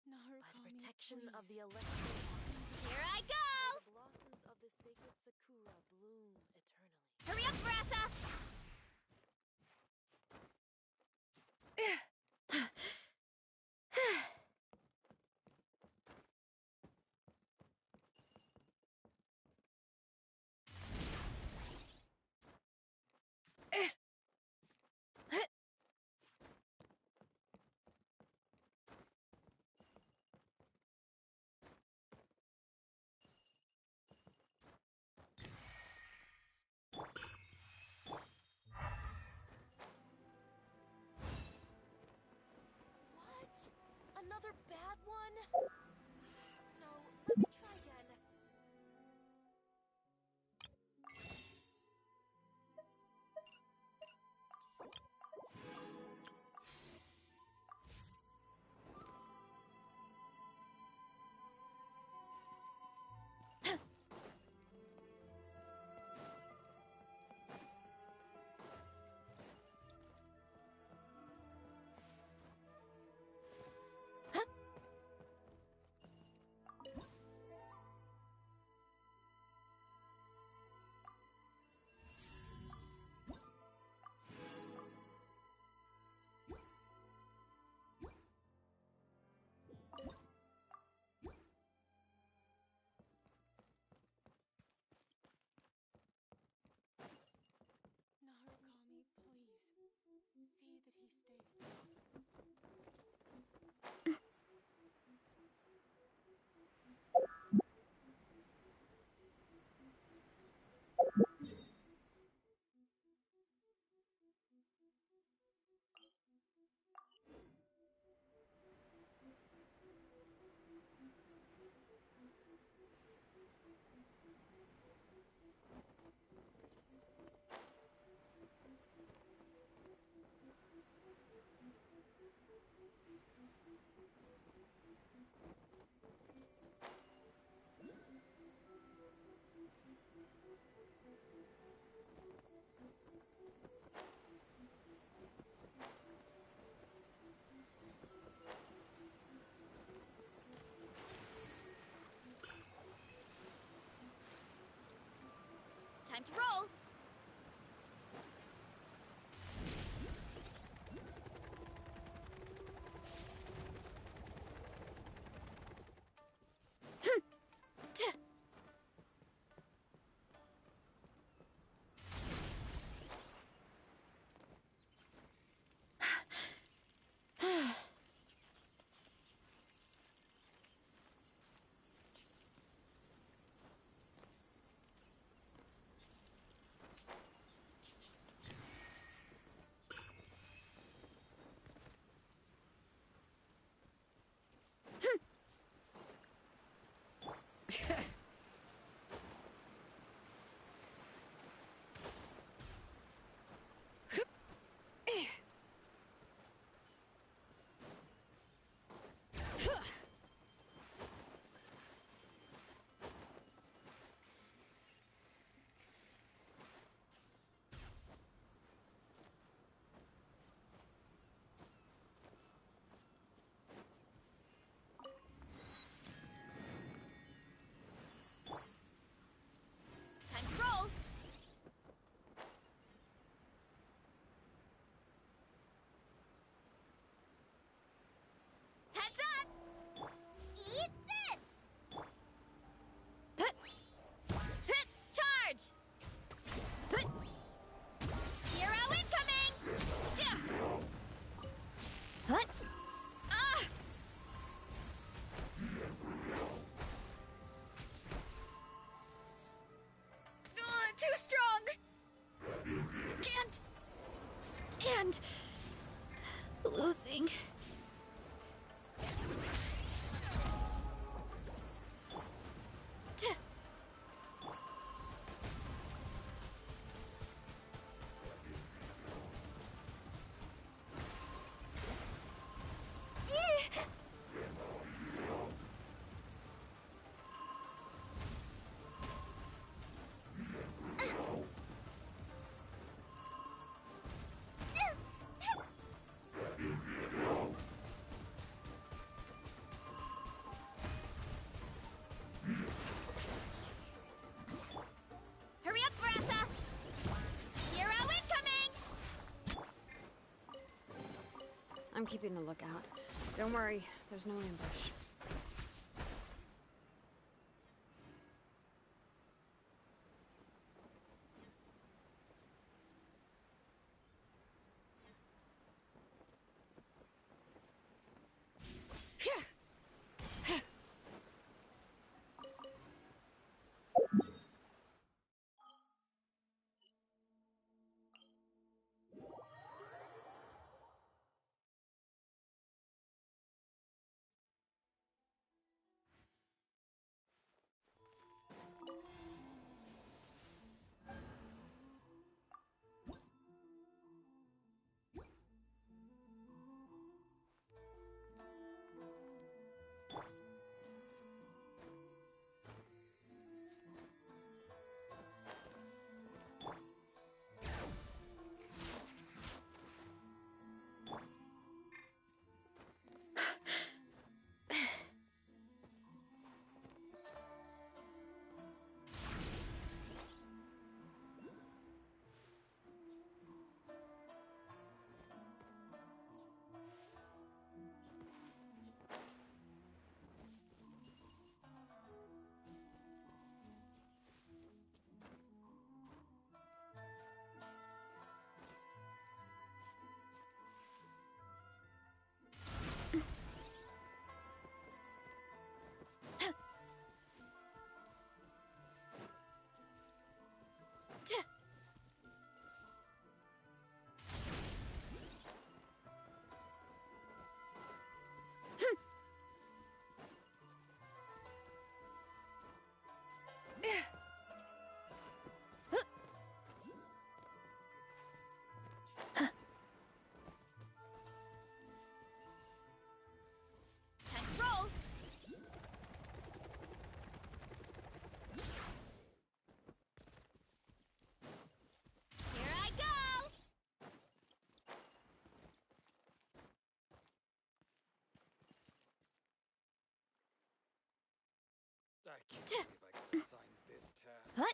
[SPEAKER 15] By the protection of the electro...
[SPEAKER 4] Here I go!
[SPEAKER 15] The blossoms of the sacred sakura bloom eternally.
[SPEAKER 4] Hurry up, Brassa!
[SPEAKER 15] What? Another bad one? No, let me try again.
[SPEAKER 14] Narukami, please. See that he stays safe.
[SPEAKER 4] Time to roll! And losing. Hurry up, Brassa! Hero incoming!
[SPEAKER 19] I'm keeping a lookout. Don't worry, there's no ambush.
[SPEAKER 4] Let's roll! Here I go!
[SPEAKER 9] I can't believe I got assigned this task.
[SPEAKER 4] What?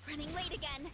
[SPEAKER 4] Running late again.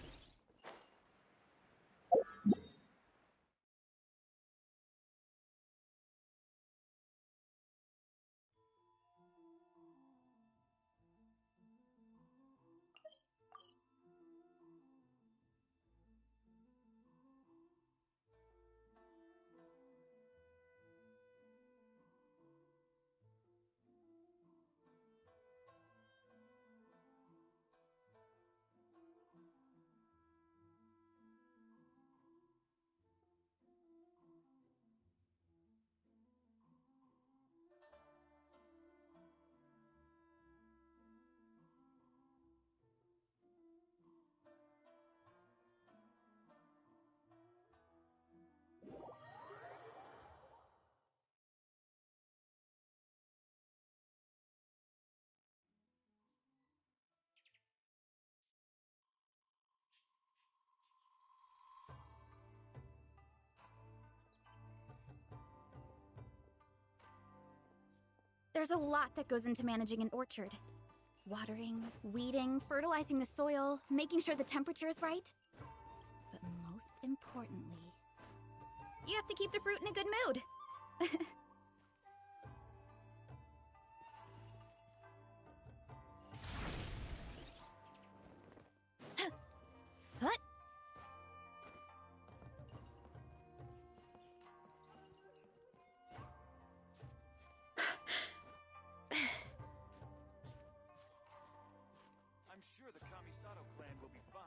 [SPEAKER 4] There's a lot that goes into managing an orchard. Watering, weeding, fertilizing the soil, making sure the temperature is right. But most importantly, you have to keep the fruit in a good mood. What?
[SPEAKER 20] I'm sure the Kamisato clan will be fine.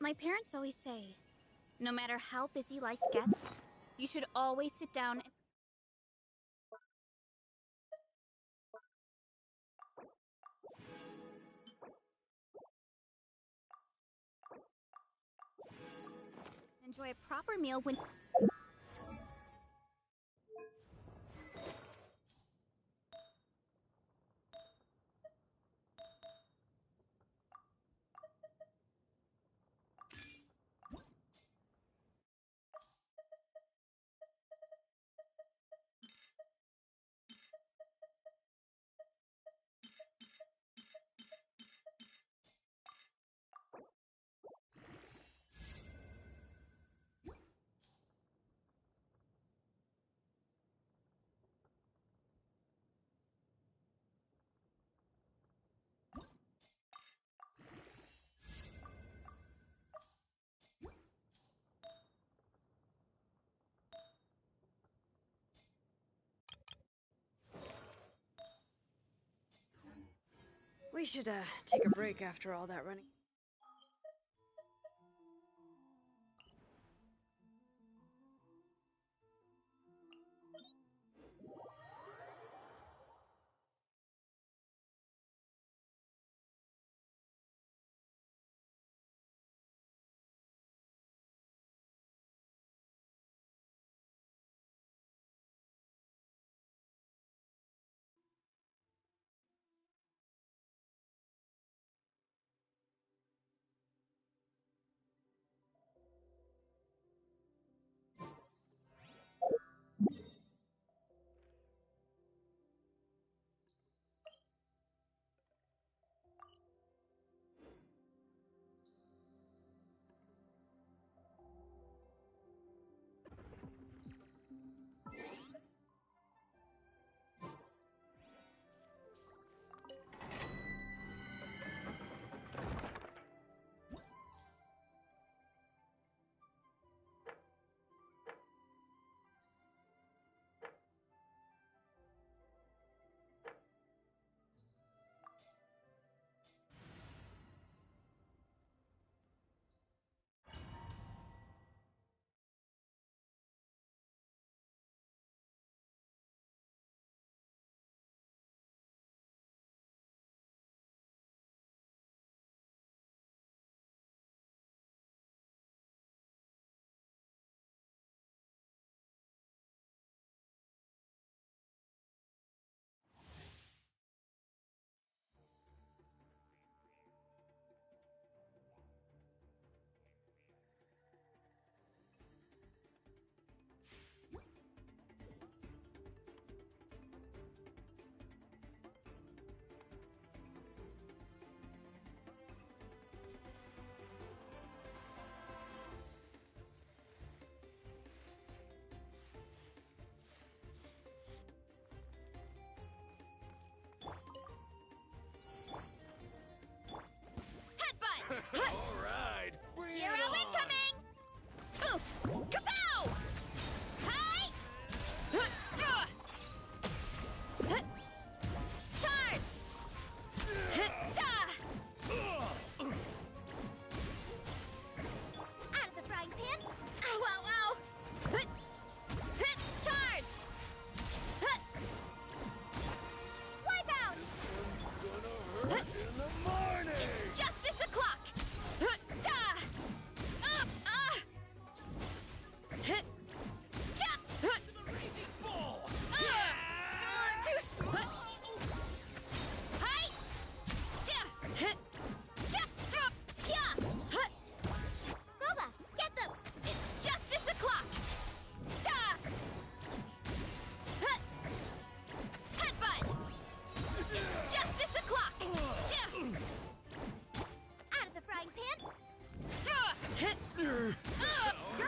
[SPEAKER 4] My parents always say, no matter how busy life gets, you should always sit down and enjoy a proper meal when...
[SPEAKER 19] We should, take a break after all that running.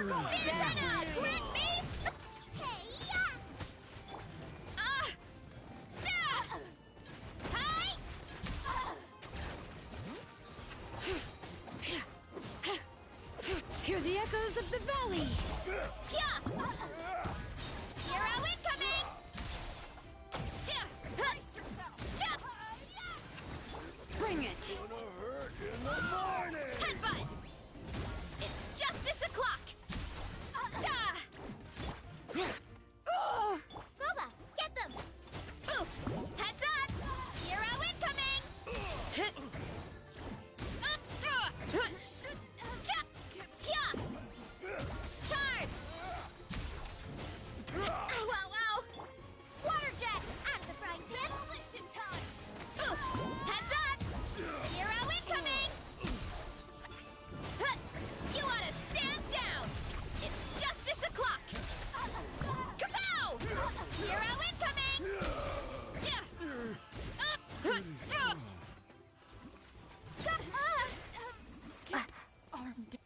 [SPEAKER 4] Fiantina! Grant me!
[SPEAKER 1] Hey, yeah!
[SPEAKER 4] Hi!
[SPEAKER 16] Hear the echoes of the valley!
[SPEAKER 4] Hero incoming!
[SPEAKER 16] Bring it!
[SPEAKER 4] Headbutt! It's justice o'clock! Gooba, get them! Oof! Heads up! Hero incoming! Charge! Ow, ow, ow! Water jet! Out of the frying pan! Demolition time! Oof! Heads up! Hero incoming! You ought to stand down! It's justice o'clock! Kapow! Hero incoming!
[SPEAKER 14] Arm down.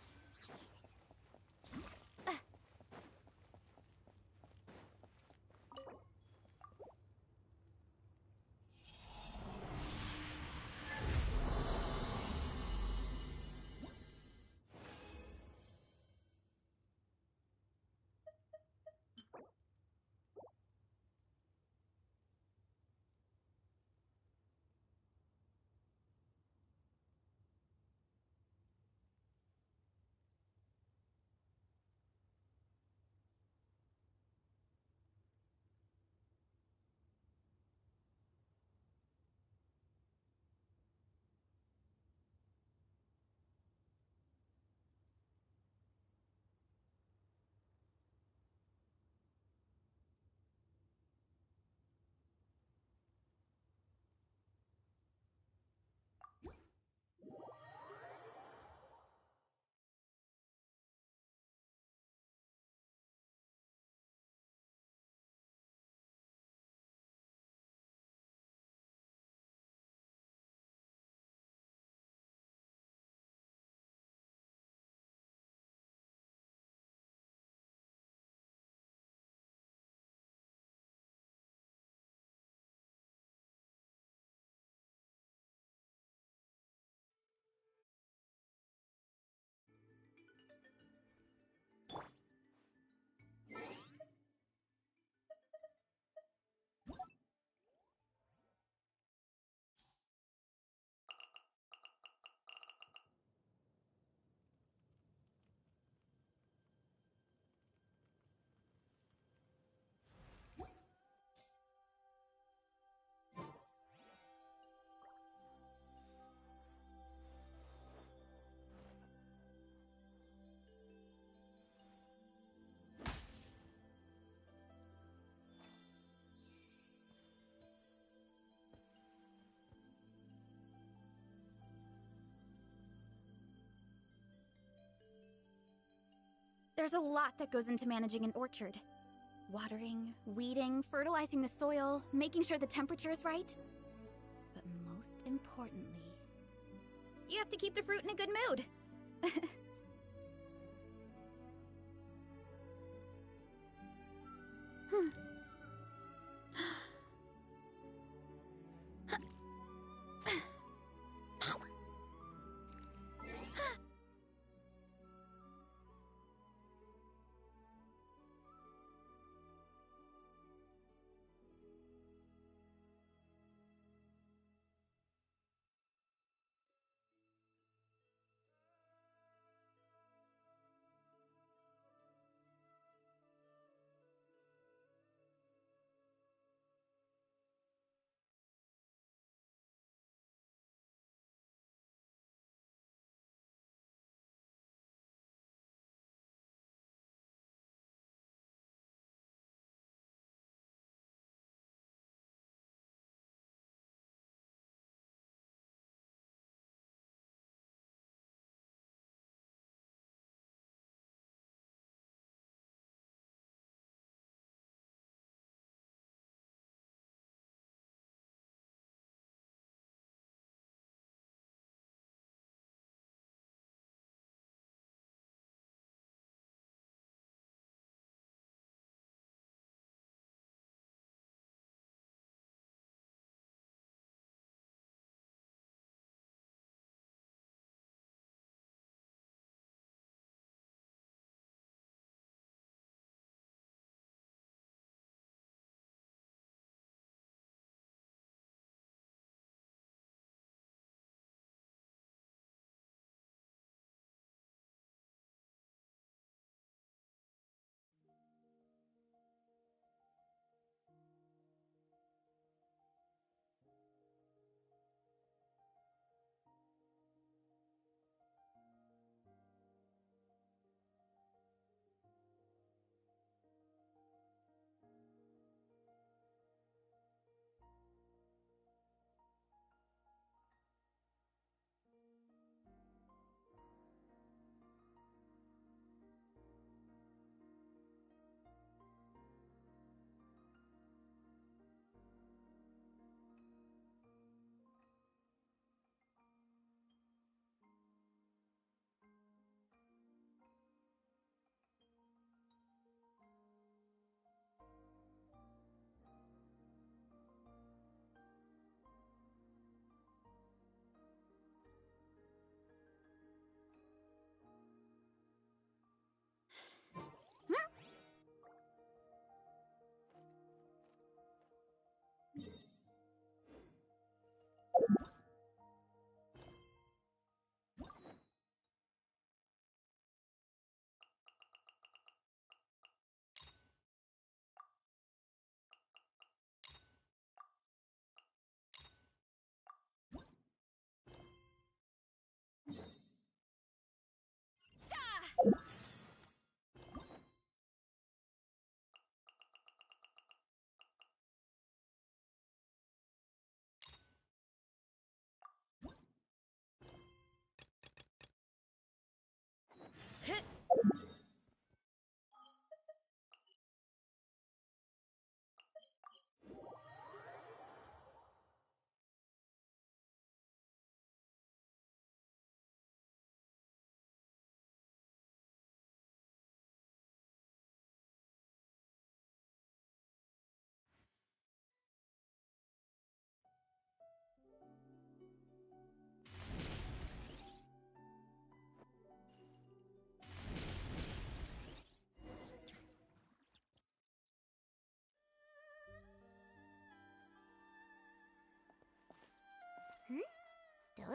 [SPEAKER 4] There's a lot that goes into managing an orchard. Watering, weeding, fertilizing the soil, making sure the temperature is right. But most importantly, you have to keep the fruit in a good mood.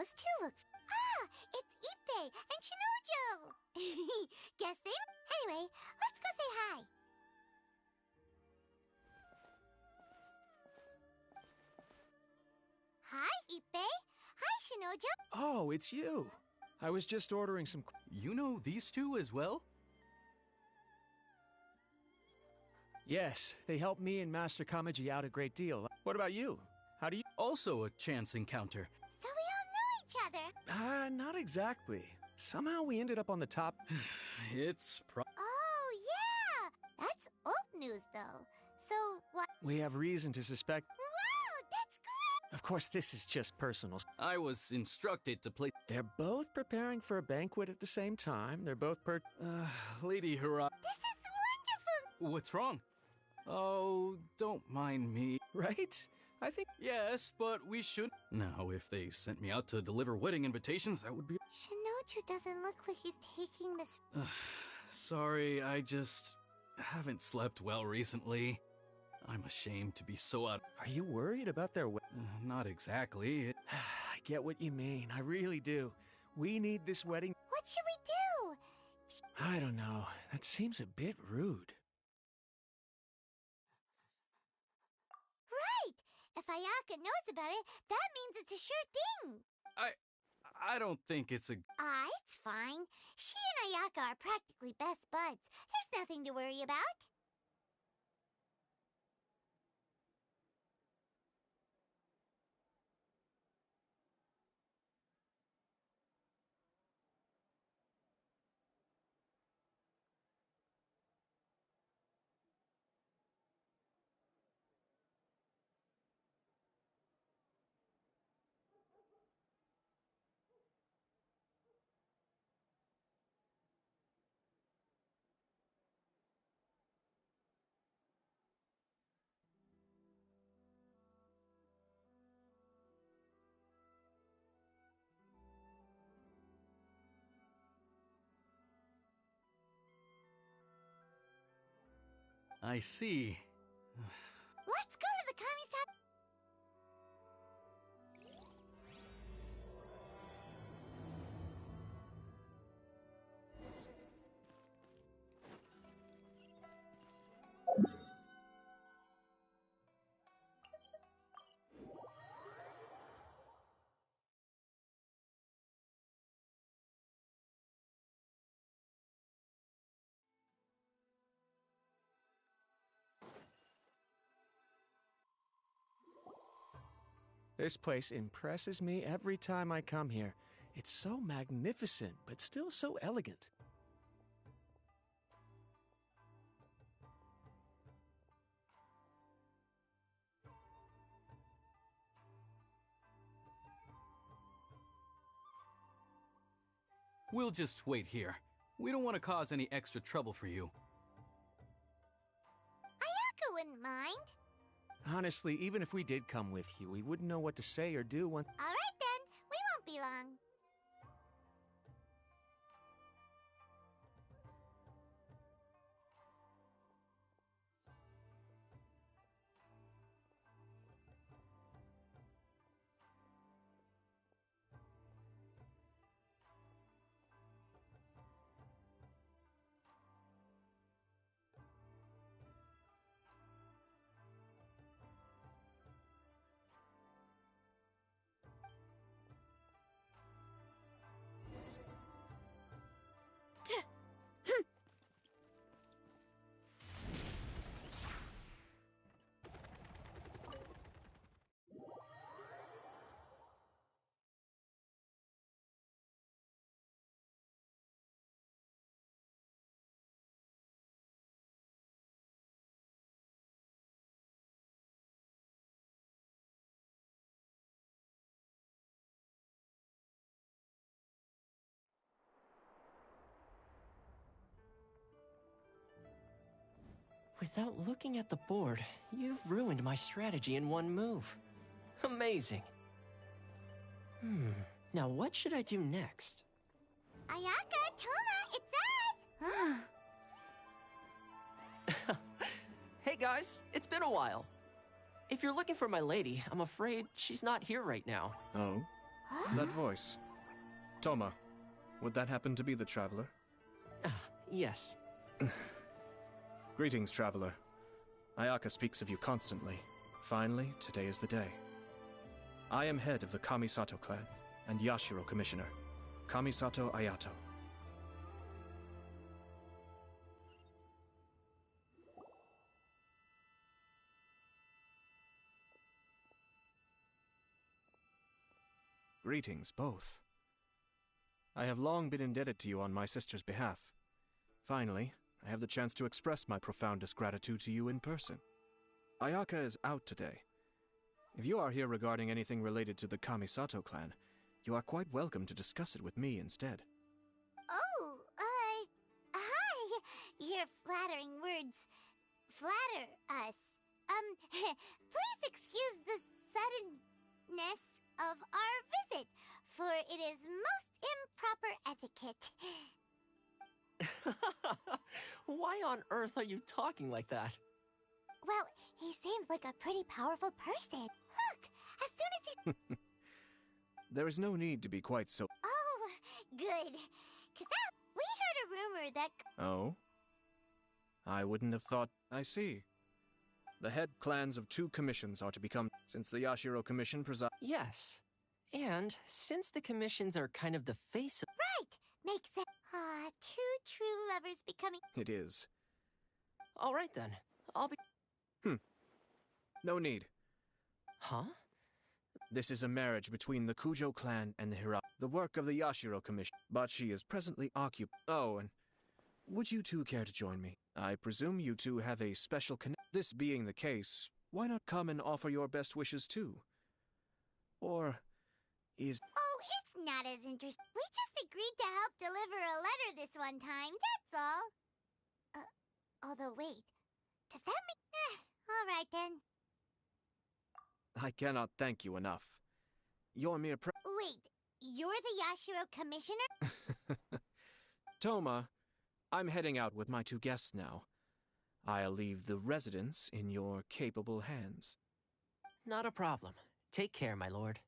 [SPEAKER 1] those two look... Ah! It's Ippei and Shinojo! Guess they... Anyway, let's go say hi. Hi, Ippei. Hi, Shinojo.
[SPEAKER 11] Oh, it's you. I was just ordering some...
[SPEAKER 21] You know these two as well?
[SPEAKER 11] Yes, they helped me and Master Kamaji out a great deal. What about you? How do you...
[SPEAKER 21] Also a chance encounter.
[SPEAKER 1] So we all know each other.
[SPEAKER 11] Not exactly. Somehow we ended up on the top...
[SPEAKER 21] It's
[SPEAKER 1] Oh, yeah! That's old news, though. So, what...
[SPEAKER 11] We have reason to suspect...
[SPEAKER 1] Wow, that's great!
[SPEAKER 11] Of course, this is just personal.
[SPEAKER 21] I was instructed to play...
[SPEAKER 11] They're both preparing for a banquet at the same time. They're both
[SPEAKER 21] Lady Hira...
[SPEAKER 1] This is wonderful!
[SPEAKER 21] What's wrong? Oh, don't mind me.
[SPEAKER 11] Right? I think...
[SPEAKER 21] Yes, but we should... Now, if they sent me out to deliver wedding invitations, that would be...
[SPEAKER 1] Shinoju doesn't look like he's taking this...
[SPEAKER 21] Sorry, I just... haven't slept well recently. I'm ashamed to be so out...
[SPEAKER 11] Are you worried about their...
[SPEAKER 21] Not exactly.
[SPEAKER 11] I get what you mean. I really do. We need this wedding...
[SPEAKER 1] What should we do?
[SPEAKER 11] I don't know. That seems a bit rude.
[SPEAKER 1] Right! If Ayaka knows about it, that means it's a sure thing.
[SPEAKER 21] I don't think it's a...
[SPEAKER 1] It's fine. She and Ayaka are practically best buds. There's nothing to worry about.
[SPEAKER 21] I see.
[SPEAKER 1] Let's go to the Kami-sama.
[SPEAKER 11] This place impresses me every time I come here. It's so magnificent, but still so elegant.
[SPEAKER 21] We'll just wait here. We don't want to cause any extra trouble for you.
[SPEAKER 1] Ayaka wouldn't mind.
[SPEAKER 11] Honestly, even if we did come with you, we wouldn't know what to say or do once...
[SPEAKER 1] All right then, we won't be long.
[SPEAKER 10] Without looking at the board, you've ruined my strategy in one move. Amazing. Now what should I do next?
[SPEAKER 1] Ayaka, Toma, it's us!
[SPEAKER 10] Hey guys, it's been a while. If you're looking for my lady, I'm afraid she's not here right now.
[SPEAKER 11] Oh?
[SPEAKER 12] That voice. Toma, would that happen to be the Traveler?
[SPEAKER 10] Yes.
[SPEAKER 12] Greetings, Traveler. Ayaka speaks of you constantly. Finally, today is the day. I am head of the Kamisato clan and Yashiro Commissioner, Kamisato Ayato. Greetings, both. I have long been indebted to you on my sister's behalf. Finally, I have the chance to express my profoundest gratitude to you in person. Ayaka is out today. If you are here regarding anything related to the Kamisato clan, you are quite welcome to discuss it with me instead.
[SPEAKER 1] Oh, hi! Your flattering words flatter us. Please excuse the suddenness of our visit, for it is most improper etiquette.
[SPEAKER 10] Why on earth are you talking like that?
[SPEAKER 1] Well, he seems like a pretty powerful person. Look, as soon as he...
[SPEAKER 12] There is no need to be quite so...
[SPEAKER 1] Oh, good. 'Cause we heard a rumor that...
[SPEAKER 12] Oh? I wouldn't have thought... I see. The head clans of 2 commissions are to become... Since the Yashiro Commission presides...
[SPEAKER 10] Yes. And since the commissions are kind of the face of...
[SPEAKER 1] Right! Makes sense. 2 true lovers becoming...
[SPEAKER 12] It is.
[SPEAKER 10] All right then. I'll be...
[SPEAKER 12] No need.
[SPEAKER 10] Huh?
[SPEAKER 12] This is a marriage between the Kujo clan and the Hira... The work of the Yashiro Commission. But she is presently occupied... Oh, and... Would you two care to join me? I presume you two have a special This being the case, why not come and offer your best wishes too? Or... is...
[SPEAKER 1] Oh, it's not as interesting. We just agreed to help deliver a letter this one time, that's all. Although wait, does that mean... all right then.
[SPEAKER 12] I cannot thank you enough. Your mere
[SPEAKER 1] Wait, you're the Yashiro Commissioner?
[SPEAKER 12] Toma, I'm heading out with my 2 guests now. I'll leave the residence in your capable hands.
[SPEAKER 10] Not a problem. Take care, my lord.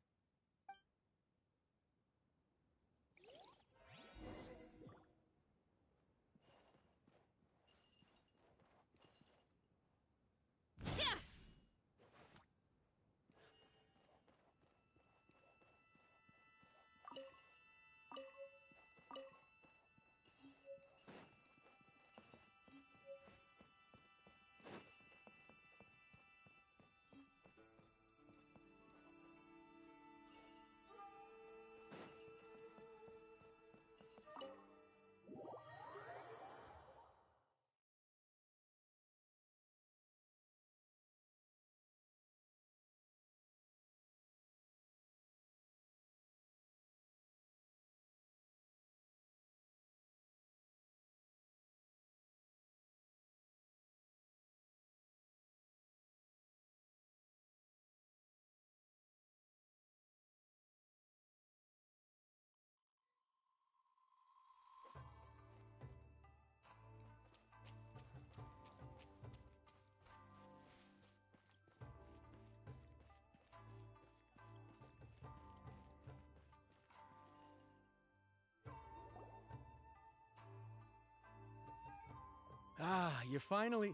[SPEAKER 21] Ah, you're finally...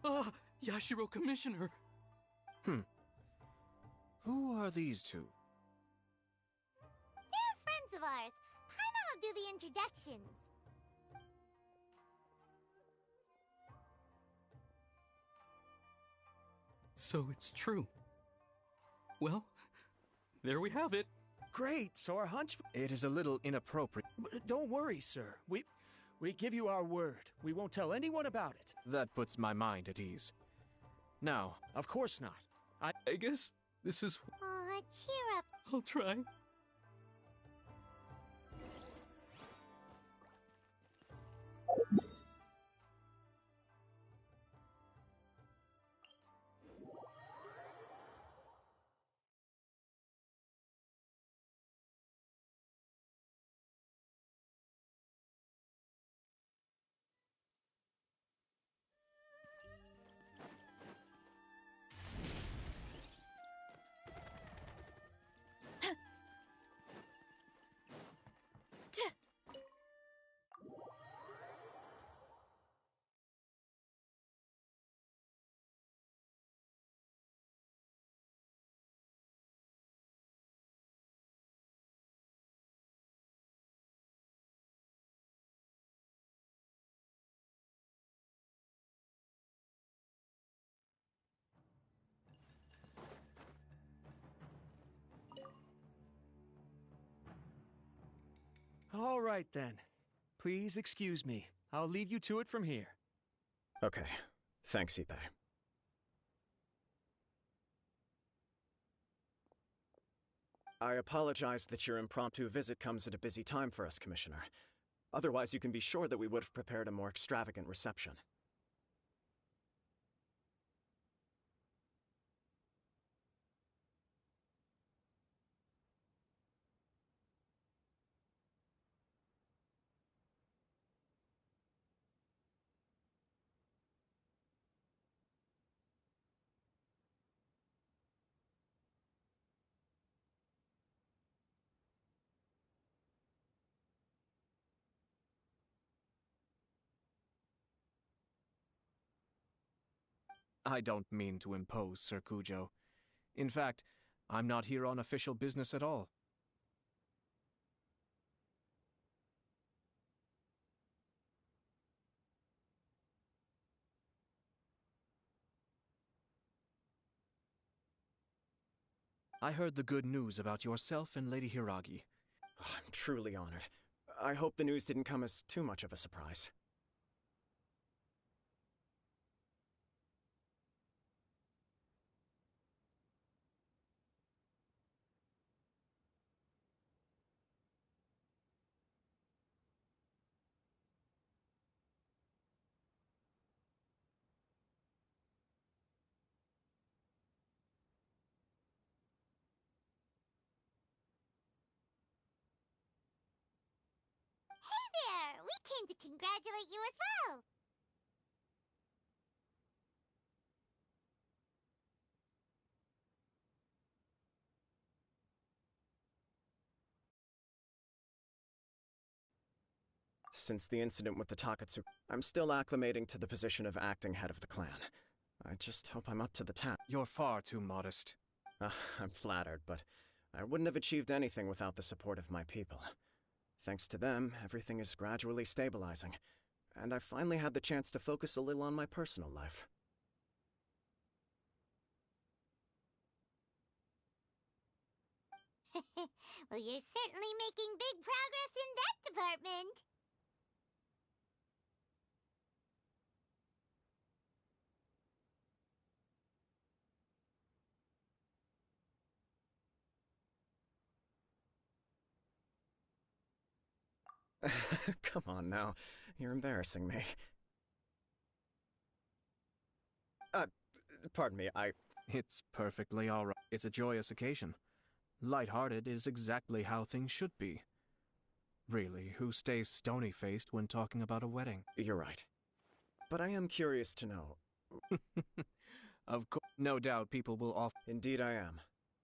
[SPEAKER 21] Ah, Yashiro Commissioner!
[SPEAKER 12] Who are these 2?
[SPEAKER 1] They're friends of ours. Paimon will do the introductions.
[SPEAKER 21] So it's true. Well, there we have it.
[SPEAKER 11] Great, so our hunch...
[SPEAKER 12] It is a little inappropriate.
[SPEAKER 11] Don't worry, sir. We give you our word. We won't tell anyone about it.
[SPEAKER 12] That puts my mind at ease. Now...
[SPEAKER 11] Of course not.
[SPEAKER 21] I guess this is...
[SPEAKER 1] Aw, cheer up.
[SPEAKER 21] I'll try.
[SPEAKER 11] All right, then. Please excuse me. I'll leave you to it from here.
[SPEAKER 12] Okay. Thanks, Ipe. I apologize that your impromptu visit comes at a busy time for us, Commissioner. Otherwise, you can be sure that we would have prepared a more extravagant reception.
[SPEAKER 8] I don't mean to impose, Sir Kujo. In fact, I'm not here on official business at all. I heard the good news about yourself and Lady Hiragi.
[SPEAKER 12] Oh, I'm truly honored. I hope the news didn't come as too much of a surprise.
[SPEAKER 1] Hey there! We came to congratulate you as well!
[SPEAKER 12] Since the incident with the Takatsu, I'm still acclimating to the position of acting head of the clan. I just hope I'm up to the task.
[SPEAKER 8] You're far too modest.
[SPEAKER 12] I'm flattered, but I wouldn't have achieved anything without the support of my people. Thanks to them, everything is gradually stabilizing, and I finally had the chance to focus a little on my personal life.
[SPEAKER 1] Well, you're certainly making big progress in that department.
[SPEAKER 12] Come on now, you're embarrassing me. Pardon me,
[SPEAKER 8] It's perfectly all right. It's a joyous occasion. Light-hearted is exactly how things should be. Really, who stays stony-faced when talking about a wedding?
[SPEAKER 12] You're right. But I am curious to know.
[SPEAKER 8] Of course, no doubt people will offer.
[SPEAKER 12] Indeed I am.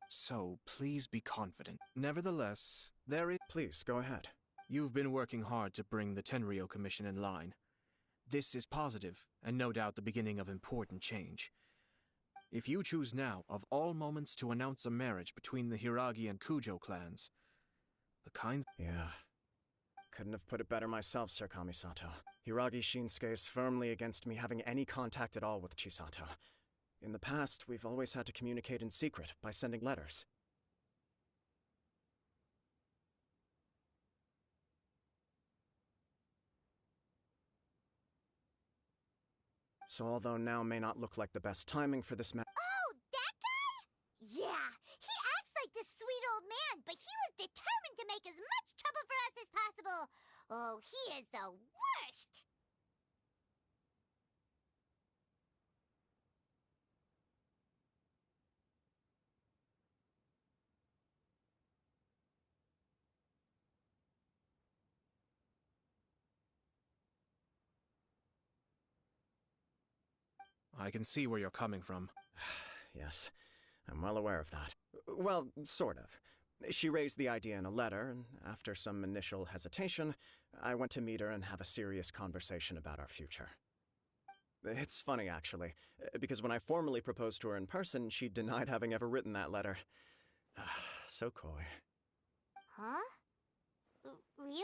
[SPEAKER 8] So, please be confident. Nevertheless, there is...
[SPEAKER 12] Please, go ahead.
[SPEAKER 8] You've been working hard to bring the Tenryou Commission in line. This is positive, and no doubt the beginning of important change. If you choose now, of all moments, to announce a marriage between the Hiragi and Kujo clans, the kinds...
[SPEAKER 12] Yeah. Couldn't have put it better myself, Sir Kamisato. Hiragi Shinsuke is firmly against me having any contact at all with Chisato. In the past, we've always had to communicate in secret by sending letters. So although now may not look like the best timing for this
[SPEAKER 1] Oh, that guy? Yeah, he acts like this sweet old man, but he was determined to make as much trouble for us as possible. Oh, he is the worst!
[SPEAKER 8] I can see where you're coming from.
[SPEAKER 12] Yes, I'm well aware of that. Well, sort of. She raised the idea in a letter, and after some initial hesitation, I went to meet her and have a serious conversation about our future. It's funny, actually, because when I formally proposed to her in person, she denied having ever written that letter. So coy.
[SPEAKER 1] Huh? Really?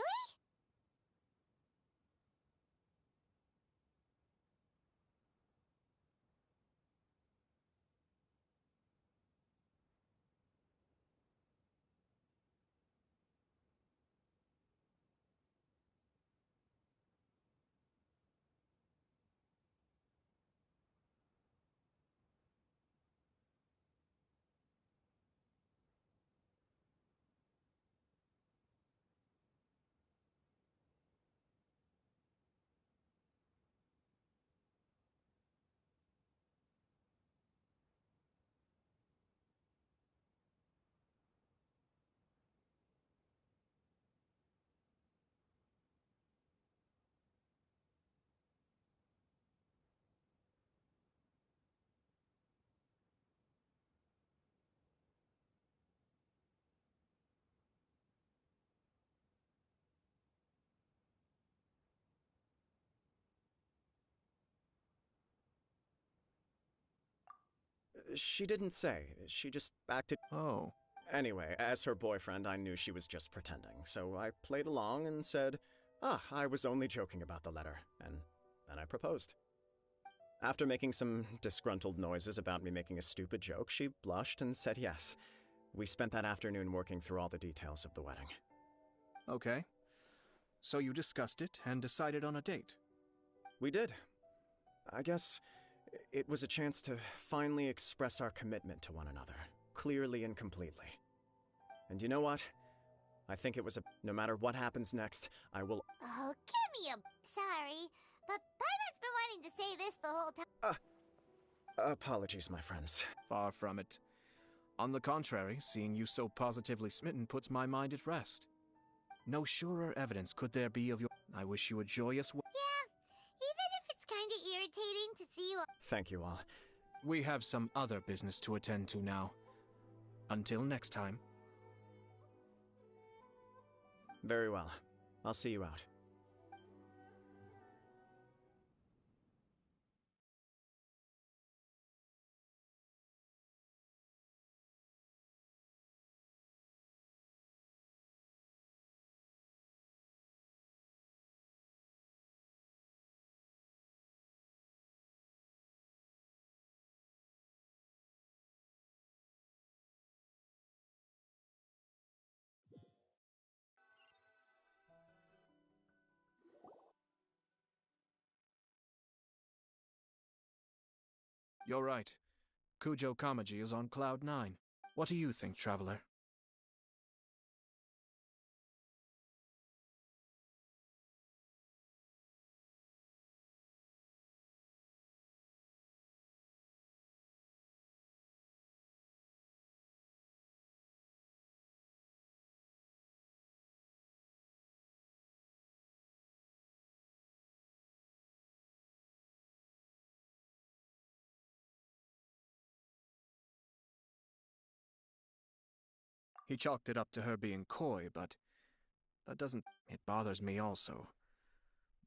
[SPEAKER 12] She didn't say. She just acted.
[SPEAKER 8] Oh.
[SPEAKER 12] Anyway, as her boyfriend, I knew she was just pretending, so I played along and said, I was only joking about the letter, and then I proposed. After making some disgruntled noises about me making a stupid joke, she blushed and said yes. We spent that afternoon working through all the details of the wedding.
[SPEAKER 8] Okay. So you discussed it and decided on a date?
[SPEAKER 12] We did. I guess it was a chance to finally express our commitment to one another, clearly and completely. And you know what? I think it was no matter what happens next, I will...
[SPEAKER 1] Oh, give me a... Sorry, but Paimon's been wanting to say this the whole time.
[SPEAKER 12] Apologies, my friends.
[SPEAKER 8] Far from it. On the contrary, seeing you so positively smitten puts my mind at rest. No surer evidence could there be of your... I wish you a joyous...
[SPEAKER 1] Yeah, even if it's kinda irritating to see you...
[SPEAKER 12] Thank you all.
[SPEAKER 8] We have some other business to attend to now. Until next time.
[SPEAKER 12] Very well. I'll see you out.
[SPEAKER 8] You're right. Kujo Kamaji is on Cloud 9. What do you think, Traveler? He chalked it up to her being coy, but that doesn't... It bothers me also.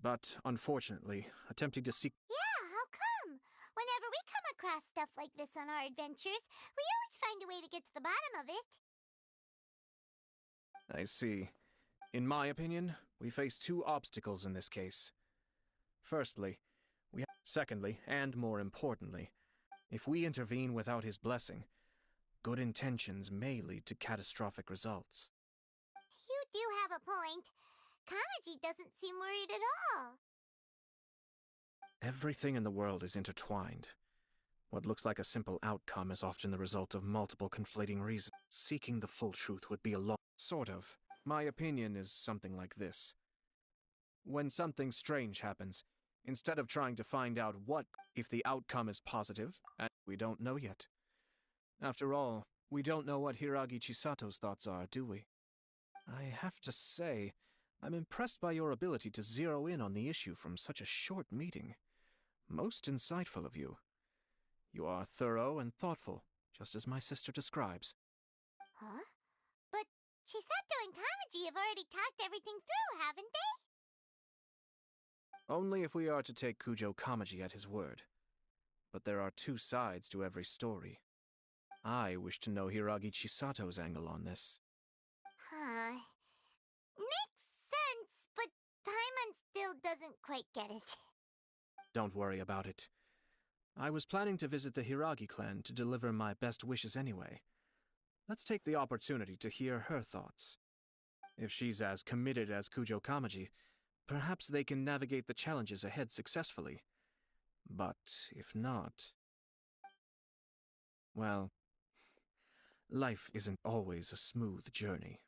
[SPEAKER 8] But, unfortunately, attempting to seek...
[SPEAKER 1] Yeah, how come? Whenever we come across stuff like this on our adventures, we always find a way to get to the bottom of it.
[SPEAKER 8] I see. In my opinion, we face two obstacles in this case. Firstly, secondly, and more importantly, if we intervene without his blessing, good intentions may lead to catastrophic results.
[SPEAKER 1] You do have a point. Kamaji doesn't seem worried at all.
[SPEAKER 8] Everything in the world is intertwined. What looks like a simple outcome is often the result of multiple conflating reasons. Seeking the full truth would be a long... Sort of. My opinion is something like this. When something strange happens, instead of trying to find out if the outcome is positive, and we don't know yet. After all, we don't know what Hiragi Chisato's thoughts are, do we? I have to say, I'm impressed by your ability to zero in on the issue from such a short meeting. Most insightful of you. You are thorough and thoughtful, just as my sister describes.
[SPEAKER 1] Huh? But Chisato and Kamaji have already talked everything through, haven't they?
[SPEAKER 8] Only if we are to take Kujo Kamaji at his word. But there are two sides to every story. I wish to know Hiragi Chisato's angle on this.
[SPEAKER 1] Huh. Makes sense, but Paimon still doesn't quite get it.
[SPEAKER 8] Don't worry about it. I was planning to visit the Hiragi clan to deliver my best wishes anyway. Let's take the opportunity to hear her thoughts. If she's as committed as Kujo Kamaji, perhaps they can navigate the challenges ahead successfully. But if not... well, life isn't always a smooth journey.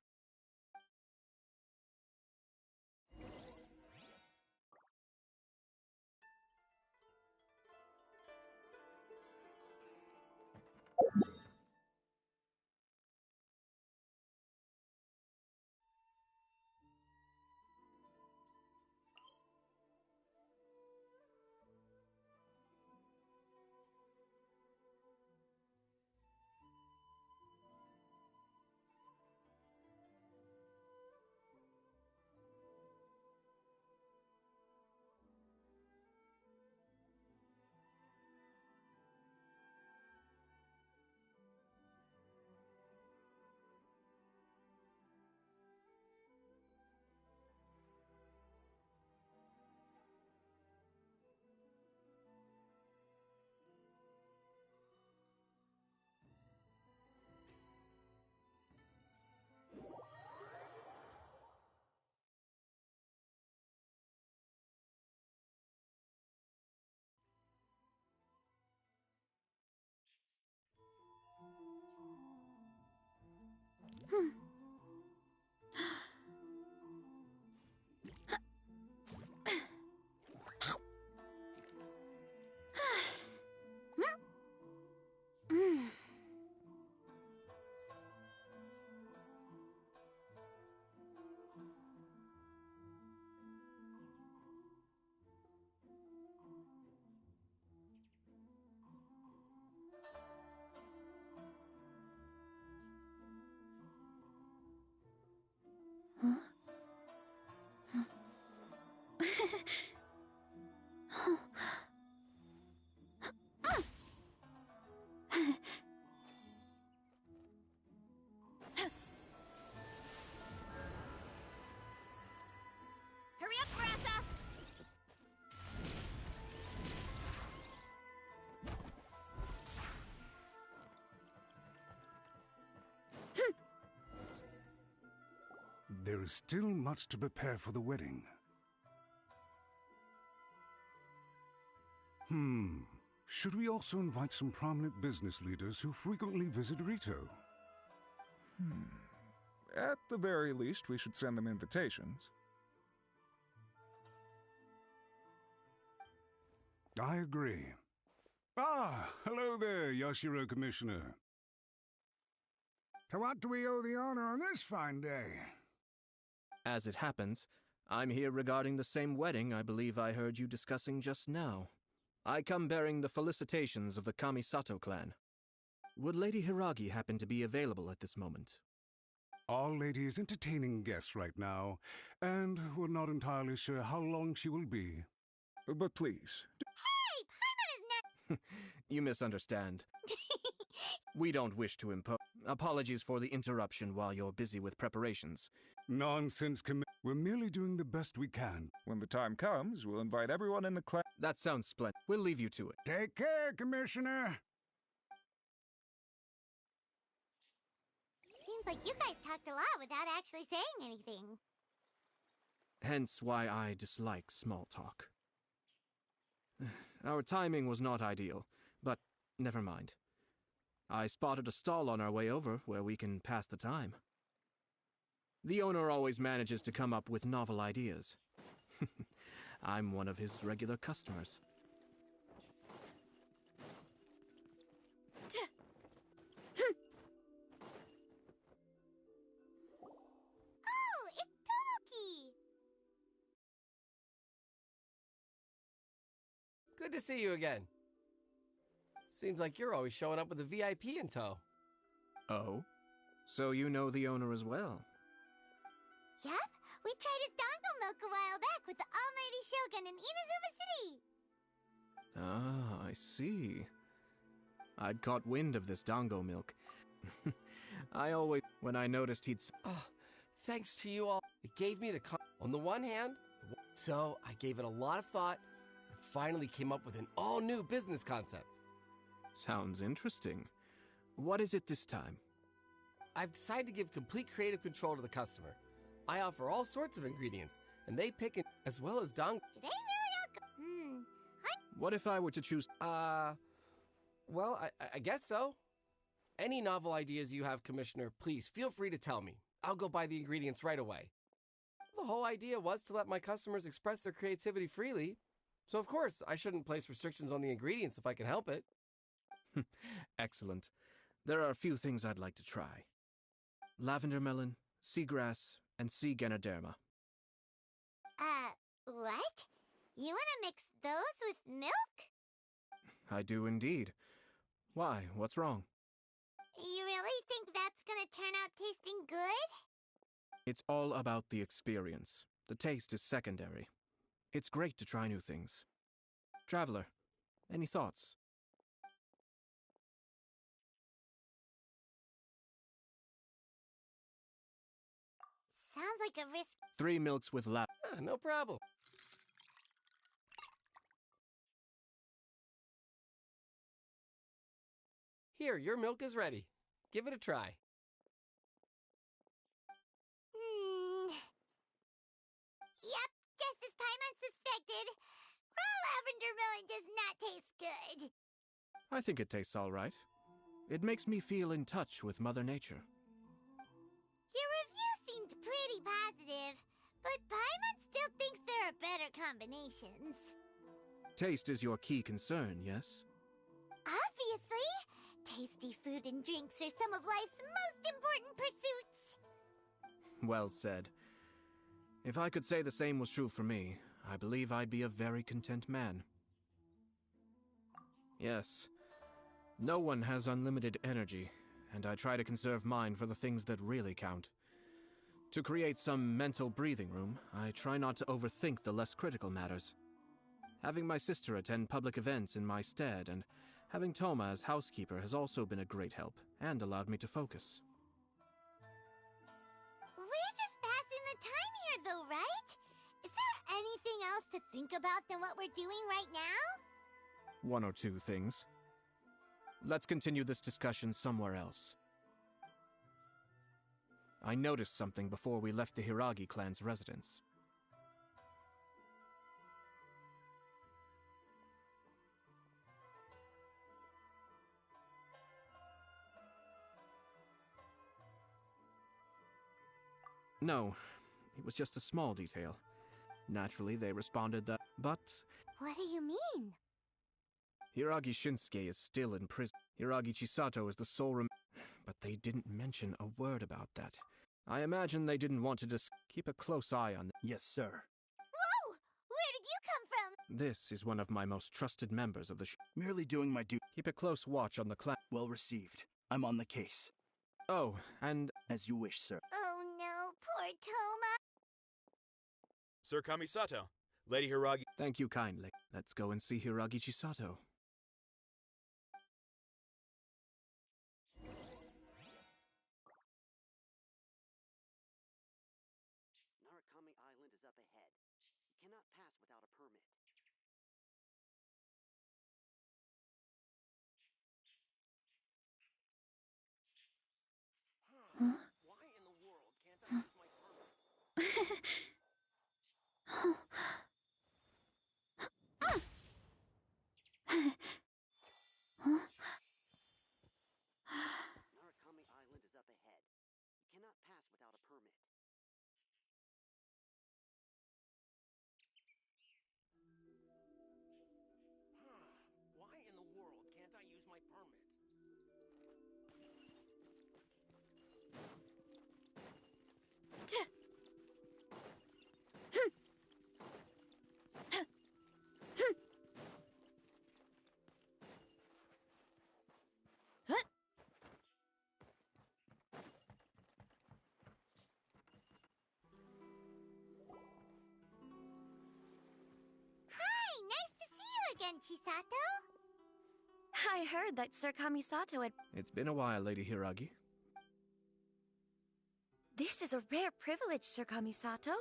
[SPEAKER 4] Hurry up, Grassa!
[SPEAKER 2] There is still much to prepare for the wedding. Should we also invite some prominent business leaders who frequently visit Rito?
[SPEAKER 22] At the very least, we should send them invitations.
[SPEAKER 2] I agree. Ah, hello there, Yashiro Commissioner. To what do we owe the honor on this fine day?
[SPEAKER 8] As it happens, I'm here regarding the same wedding I believe I heard you discussing just now. I come bearing the felicitations of the Kamisato clan. Would Lady Hiragi happen to be available at this moment?
[SPEAKER 2] Our lady is entertaining guests right now, and we're not entirely sure how long she will be.
[SPEAKER 22] But please.
[SPEAKER 1] Hey! Paimon is not...
[SPEAKER 8] You misunderstand. We don't wish to impose. Apologies for the interruption while you're busy with preparations.
[SPEAKER 2] Nonsense, we're merely doing the best we can.
[SPEAKER 22] When the time comes, we'll invite everyone in the clan.
[SPEAKER 8] That sounds splendid. We'll leave you to it.
[SPEAKER 2] Take care, Commissioner!
[SPEAKER 1] Seems like you guys talked a lot without actually saying anything.
[SPEAKER 8] Hence why I dislike small talk. Our timing was not ideal, but never mind. I spotted a stall on our way over where we can pass the time. The owner always manages to come up with novel ideas. I'm one of his regular customers.
[SPEAKER 1] Oh, it's Tomoki!
[SPEAKER 3] Good to see you again. Seems like you're always showing up with a VIP in tow.
[SPEAKER 8] Oh? So you know the owner as well?
[SPEAKER 1] Yep, we tried his dango milk a while back with the almighty Shogun in Inazuma City.
[SPEAKER 8] Ah, I see. I'd caught wind of this dango milk. When I noticed he'd...
[SPEAKER 3] Oh, thanks to you all. It gave me on the one hand, so I gave it a lot of thought and finally came up with an all-new business concept.
[SPEAKER 8] Sounds interesting. What is it this time?
[SPEAKER 3] I've decided to give complete creative control to the customer. I offer all sorts of ingredients, and they pick it as well as dango.
[SPEAKER 1] Do they really all go...
[SPEAKER 8] What if I were to choose...
[SPEAKER 3] Well, I guess so. Any novel ideas you have, Commissioner, please feel free to tell me. I'll go buy the ingredients right away. The whole idea was to let my customers express their creativity freely, so of course I shouldn't place restrictions on the ingredients if I can help it.
[SPEAKER 8] Excellent. There are a few things I'd like to try. Lavender melon, seagrass, and sea Ganoderma.
[SPEAKER 1] What? You wanna mix those with milk?
[SPEAKER 8] I do indeed. Why? What's wrong?
[SPEAKER 1] You really think that's gonna turn out tasting good?
[SPEAKER 8] It's all about the experience. The taste is secondary. It's great to try new things. Traveler, any thoughts?
[SPEAKER 1] Sounds like a risk.
[SPEAKER 8] 3 milks with
[SPEAKER 3] No problem. Here, your milk is ready. Give it a try.
[SPEAKER 1] Yep, just as Paimon suspected. Raw lavender melon does not taste good.
[SPEAKER 8] I think it tastes all right. It makes me feel in touch with Mother Nature.
[SPEAKER 1] But Paimon still thinks there are better combinations.
[SPEAKER 8] Taste is your key concern, yes?
[SPEAKER 1] Obviously! Tasty food and drinks are some of life's most important pursuits!
[SPEAKER 8] Well said. If I could say the same was true for me, I believe I'd be a very content man. Yes. No one has unlimited energy, and I try to conserve mine for the things that really count. To create some mental breathing room, I try not to overthink the less critical matters. Having my sister attend public events in my stead and having Toma as housekeeper has also been a great help and allowed me to focus.
[SPEAKER 1] We're just passing the time here though, right? Is there anything else to think about than what we're doing right now?
[SPEAKER 8] One or two things. Let's continue this discussion somewhere else. I noticed something before we left the Hiragi clan's residence. No, it was just a small detail. Naturally, they responded that, but...
[SPEAKER 1] What do you mean?
[SPEAKER 8] Hiragi Shinsuke is still in prison. Hiragi Chisato is the sole but they didn't mention a word about that. I imagine they didn't want to keep a close eye on them.
[SPEAKER 6] Yes, sir.
[SPEAKER 1] Whoa! Where did you come from?
[SPEAKER 8] This is one of my most trusted members of the
[SPEAKER 6] Merely doing my duty.
[SPEAKER 8] Keep a close watch on the clan.
[SPEAKER 6] Well received. I'm on the case.
[SPEAKER 8] Oh, and...
[SPEAKER 6] As you wish, sir.
[SPEAKER 1] Oh no, poor Toma.
[SPEAKER 7] Sir Kamisato, Lady Hiragi...
[SPEAKER 8] Thank you kindly. Let's go and see Hiragi Chisato.
[SPEAKER 23] Narukami Island is up ahead. You cannot pass without a permit.
[SPEAKER 15] Huh? Why in the world can't I use my permit?
[SPEAKER 23] Narukami Island is up ahead. You cannot pass without a permit.
[SPEAKER 15] Why in the world can't I use my permit?
[SPEAKER 1] Hi, nice to see you again, Chisato.
[SPEAKER 16] I heard that Sir Kamisato had...
[SPEAKER 8] It's been a while, Lady Hiragi.
[SPEAKER 16] This is a rare privilege, Sir Kamisato.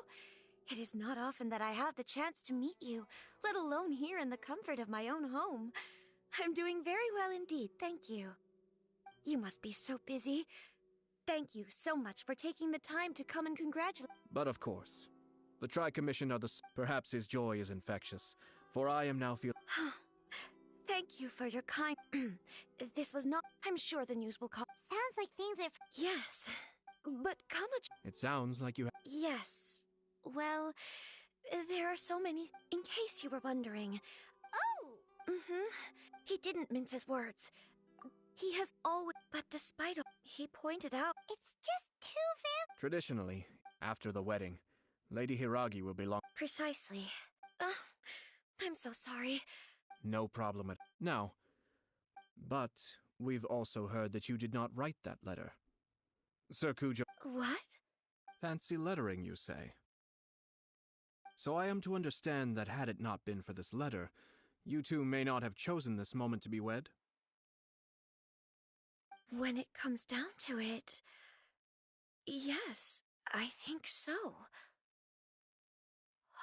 [SPEAKER 16] It is not often that I have the chance to meet you, let alone here in the comfort of my own home. I'm doing very well indeed, thank you. You must be so busy. Thank you so much for taking the time to come and congratulate...
[SPEAKER 8] But of course. The Tri-Commission are the... Perhaps his joy is infectious, for I am now feel...
[SPEAKER 16] Thank you for your kind... This was not... I'm sure the news will call...
[SPEAKER 1] Sounds like things are...
[SPEAKER 16] Yes, but Kamachi...
[SPEAKER 8] It sounds like you have...
[SPEAKER 16] Yes. Well, there are so many... In case you were wondering...
[SPEAKER 1] Oh!
[SPEAKER 16] He didn't mince his words. He has always... But despite all... He pointed out...
[SPEAKER 1] It's just too
[SPEAKER 8] Traditionally, after the wedding, Lady Hiragi will belong...
[SPEAKER 16] Precisely. I'm so sorry.
[SPEAKER 8] No problem at... Now, but we've also heard that you did not write that letter. Sir Kujo...
[SPEAKER 16] What?
[SPEAKER 8] Fancy lettering, you say? So I am to understand that had it not been for this letter, you two may not have chosen this moment to be wed?
[SPEAKER 16] When it comes down to it... Yes, I think so.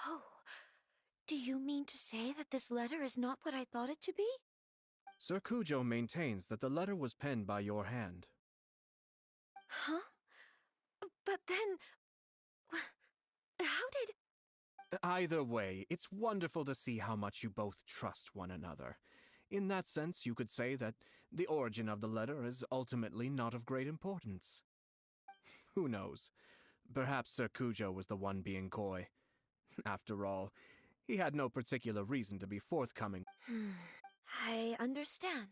[SPEAKER 16] Oh, do you mean to say that this letter is not what I thought it to be?
[SPEAKER 8] Sir Kujo maintains that the letter was penned by your hand.
[SPEAKER 16] Huh? But then... How did...
[SPEAKER 8] Either way, it's wonderful to see how much you both trust one another. In that sense, you could say that the origin of the letter is ultimately not of great importance. Who knows? Perhaps Sir Kujo was the one being coy. After all, he had no particular reason to be forthcoming.
[SPEAKER 16] I understand.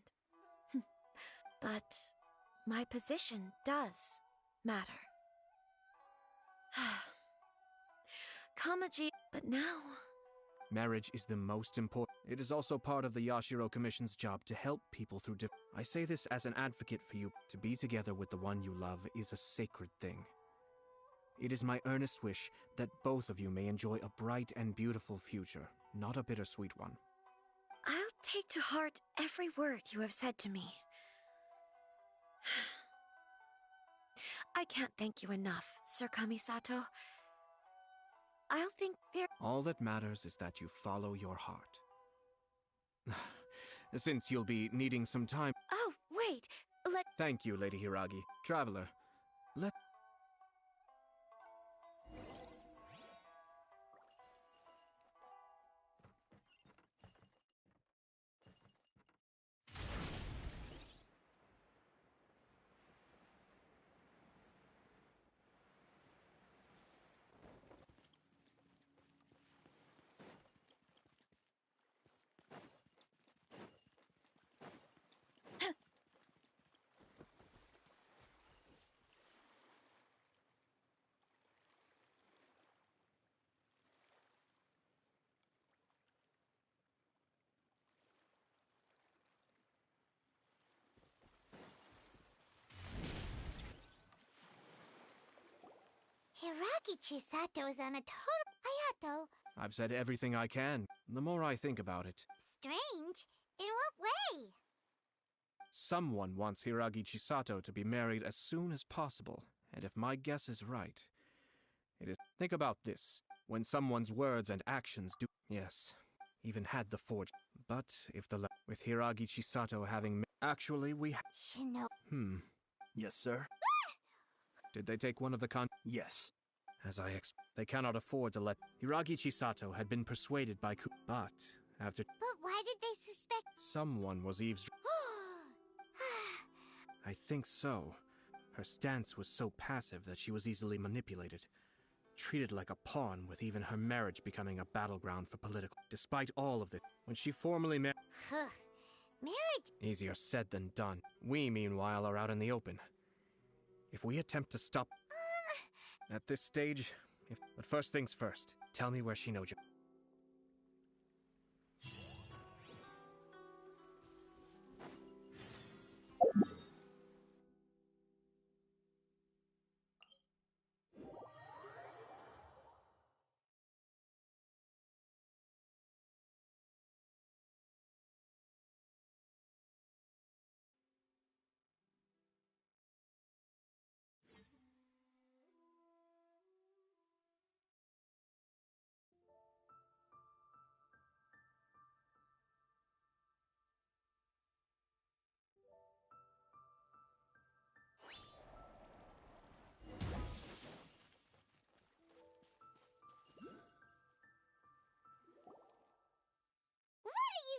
[SPEAKER 16] But my position does matter. Kamaji, but now...
[SPEAKER 8] Marriage is the most important. It is also part of the Yashiro Commission's job to help people through I say this as an advocate for you. To be together with the one you love is a sacred thing. It is my earnest wish that both of you may enjoy a bright and beautiful future, not a bittersweet one.
[SPEAKER 16] I'll take to heart every word you have said to me. I can't thank you enough, Sir Kamisato. I'll think very...
[SPEAKER 8] All that matters is that you follow your heart. Since you'll be needing some time...
[SPEAKER 16] Oh, wait!
[SPEAKER 8] Thank you, Lady Hiragi. Traveler, let...
[SPEAKER 1] Hiragi Chisato is on a total... Hayato.
[SPEAKER 8] I've said everything I can. The more I think about it...
[SPEAKER 1] Strange? In what way?
[SPEAKER 8] Someone wants Hiragi Chisato to be married as soon as possible, and if my guess is right, it is... Think about this. When someone's words and actions do... Yes, even had the forge. But if the... With Hiragi Chisato having... Actually, we...
[SPEAKER 6] Yes, sir?
[SPEAKER 8] Did they take one of the
[SPEAKER 6] Yes.
[SPEAKER 8] As I they cannot afford to let... Hiragi Chisato had been persuaded by but after...
[SPEAKER 1] But why did they suspect...
[SPEAKER 8] Someone was eavesdropping. I think so. Her stance was so passive that she was easily manipulated. Treated like a pawn, with even her marriage becoming a battleground for political... Despite all of it, when she formally married...
[SPEAKER 1] Marriage...
[SPEAKER 8] Easier said than done. We, meanwhile, are out in the open. If we attempt to stop... At this stage, But first things first, tell me where Shinojo...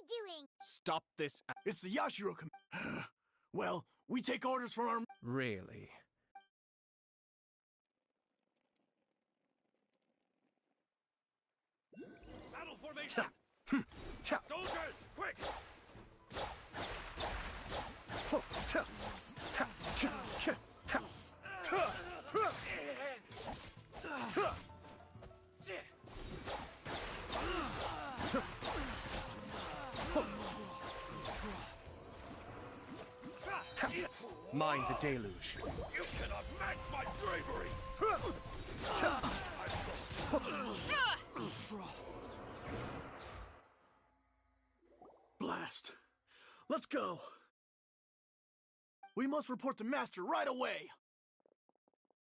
[SPEAKER 1] Doing?
[SPEAKER 8] Stop this...
[SPEAKER 6] It's the Yashiro Well, we take orders from our...
[SPEAKER 8] Really?
[SPEAKER 20] Battle formation! Soldiers, quick!
[SPEAKER 8] Mind the deluge.
[SPEAKER 20] You cannot match my bravery!
[SPEAKER 6] Blast. Let's go. We must report to Master right away.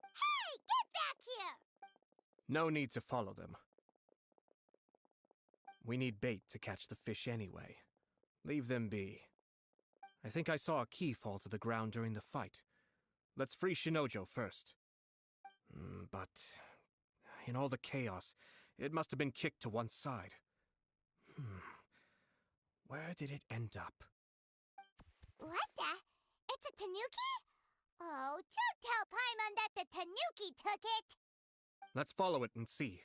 [SPEAKER 1] Hey, get back here!
[SPEAKER 8] No need to follow them. We need bait to catch the fish anyway. Leave them be. I think I saw a key fall to the ground during the fight. Let's free Shinojo first. But in all the chaos, it must have been kicked to one side. Where did it end up?
[SPEAKER 1] What the? It's a tanuki? Oh, don't tell Paimon that the tanuki took it!
[SPEAKER 8] Let's follow it and see.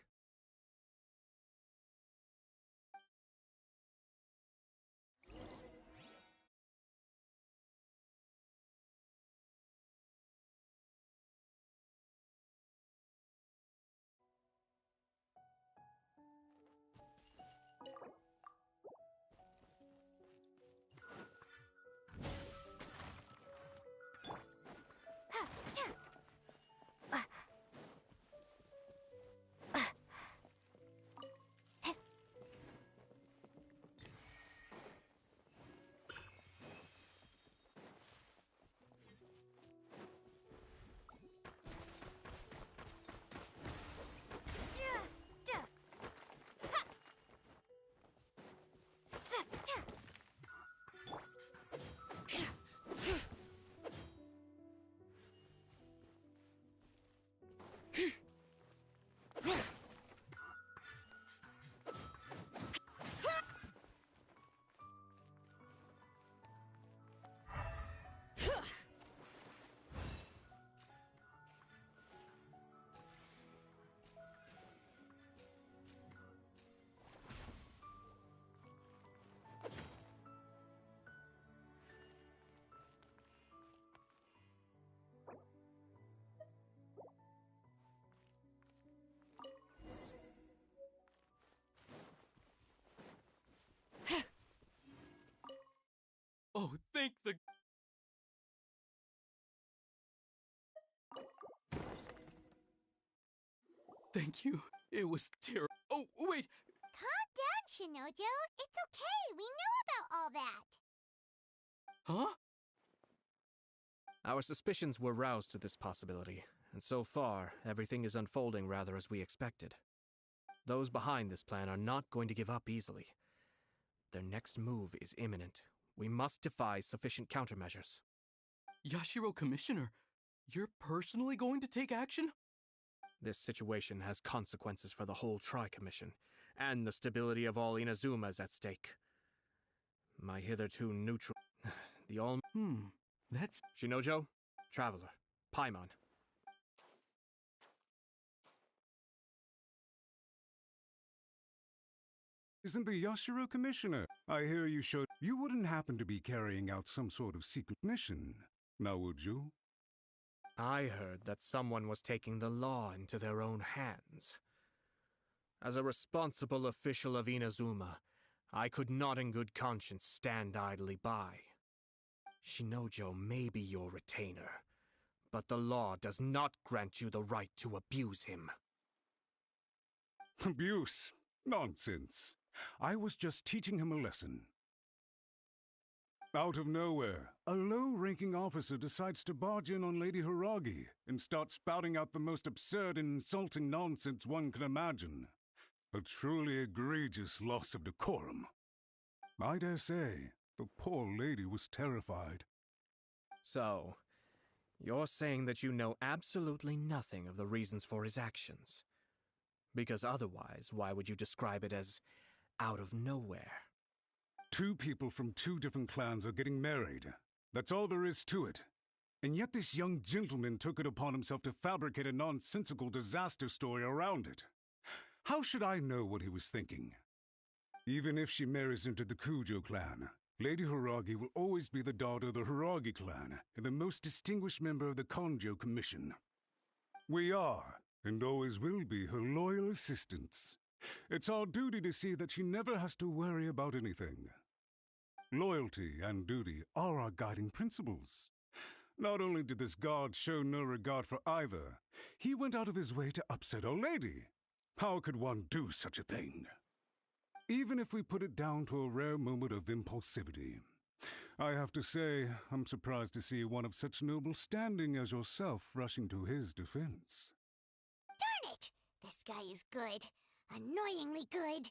[SPEAKER 21] Oh, thank the... Thank you. It was terrible. Oh, wait!
[SPEAKER 1] Calm down, Shinojo. It's okay. We knew about all that.
[SPEAKER 21] Huh?
[SPEAKER 8] Our suspicions were roused to this possibility, and so far, everything is unfolding rather as we expected. Those behind this plan are not going to give up easily. Their next move is imminent. We must devise sufficient countermeasures.
[SPEAKER 21] Yashiro Commissioner, you're personally going to take action?
[SPEAKER 8] This situation has consequences for the whole Tri-Commission, and the stability of all Inazumas at stake. My hitherto neutral... the all...
[SPEAKER 21] that's...
[SPEAKER 8] Shinojo, Traveler, Paimon.
[SPEAKER 2] Isn't the Yashiro Commissioner? I hear you showed... You wouldn't happen to be carrying out some sort of secret mission, now would you?
[SPEAKER 8] I heard that someone was taking the law into their own hands. As a responsible official of Inazuma, I could not in good conscience stand idly by. Shinojo may be your retainer, but the law does not grant you the right to abuse him.
[SPEAKER 2] Abuse? Nonsense. I was just teaching him a lesson. Out of nowhere, a low-ranking officer decides to barge in on Lady Hiragi and start spouting out the most absurd and insulting nonsense one can imagine. A truly egregious loss of decorum. I dare say, the poor lady was terrified.
[SPEAKER 8] So, you're saying that you know absolutely nothing of the reasons for his actions? Because otherwise, why would you describe it as out of nowhere?
[SPEAKER 2] Two people from two different clans are getting married. That's all there is to it. And yet this young gentleman took it upon himself to fabricate a nonsensical disaster story around it. How should I know what he was thinking? Even if she marries into the Kujo clan, Lady Hiragi will always be the daughter of the Hiragi clan and the most distinguished member of the Konjo Commission. We are, and always will be, her loyal assistants. It's our duty to see that she never has to worry about anything. Loyalty and duty are our guiding principles. Not only did this guard show no regard for either, he went out of his way to upset our lady. How could one do such a thing? Even if we put it down to a rare moment of impulsivity, I have to say, I'm surprised to see one of such noble standing as yourself rushing to his defense.
[SPEAKER 1] Darn it! This guy is good. Annoyingly good.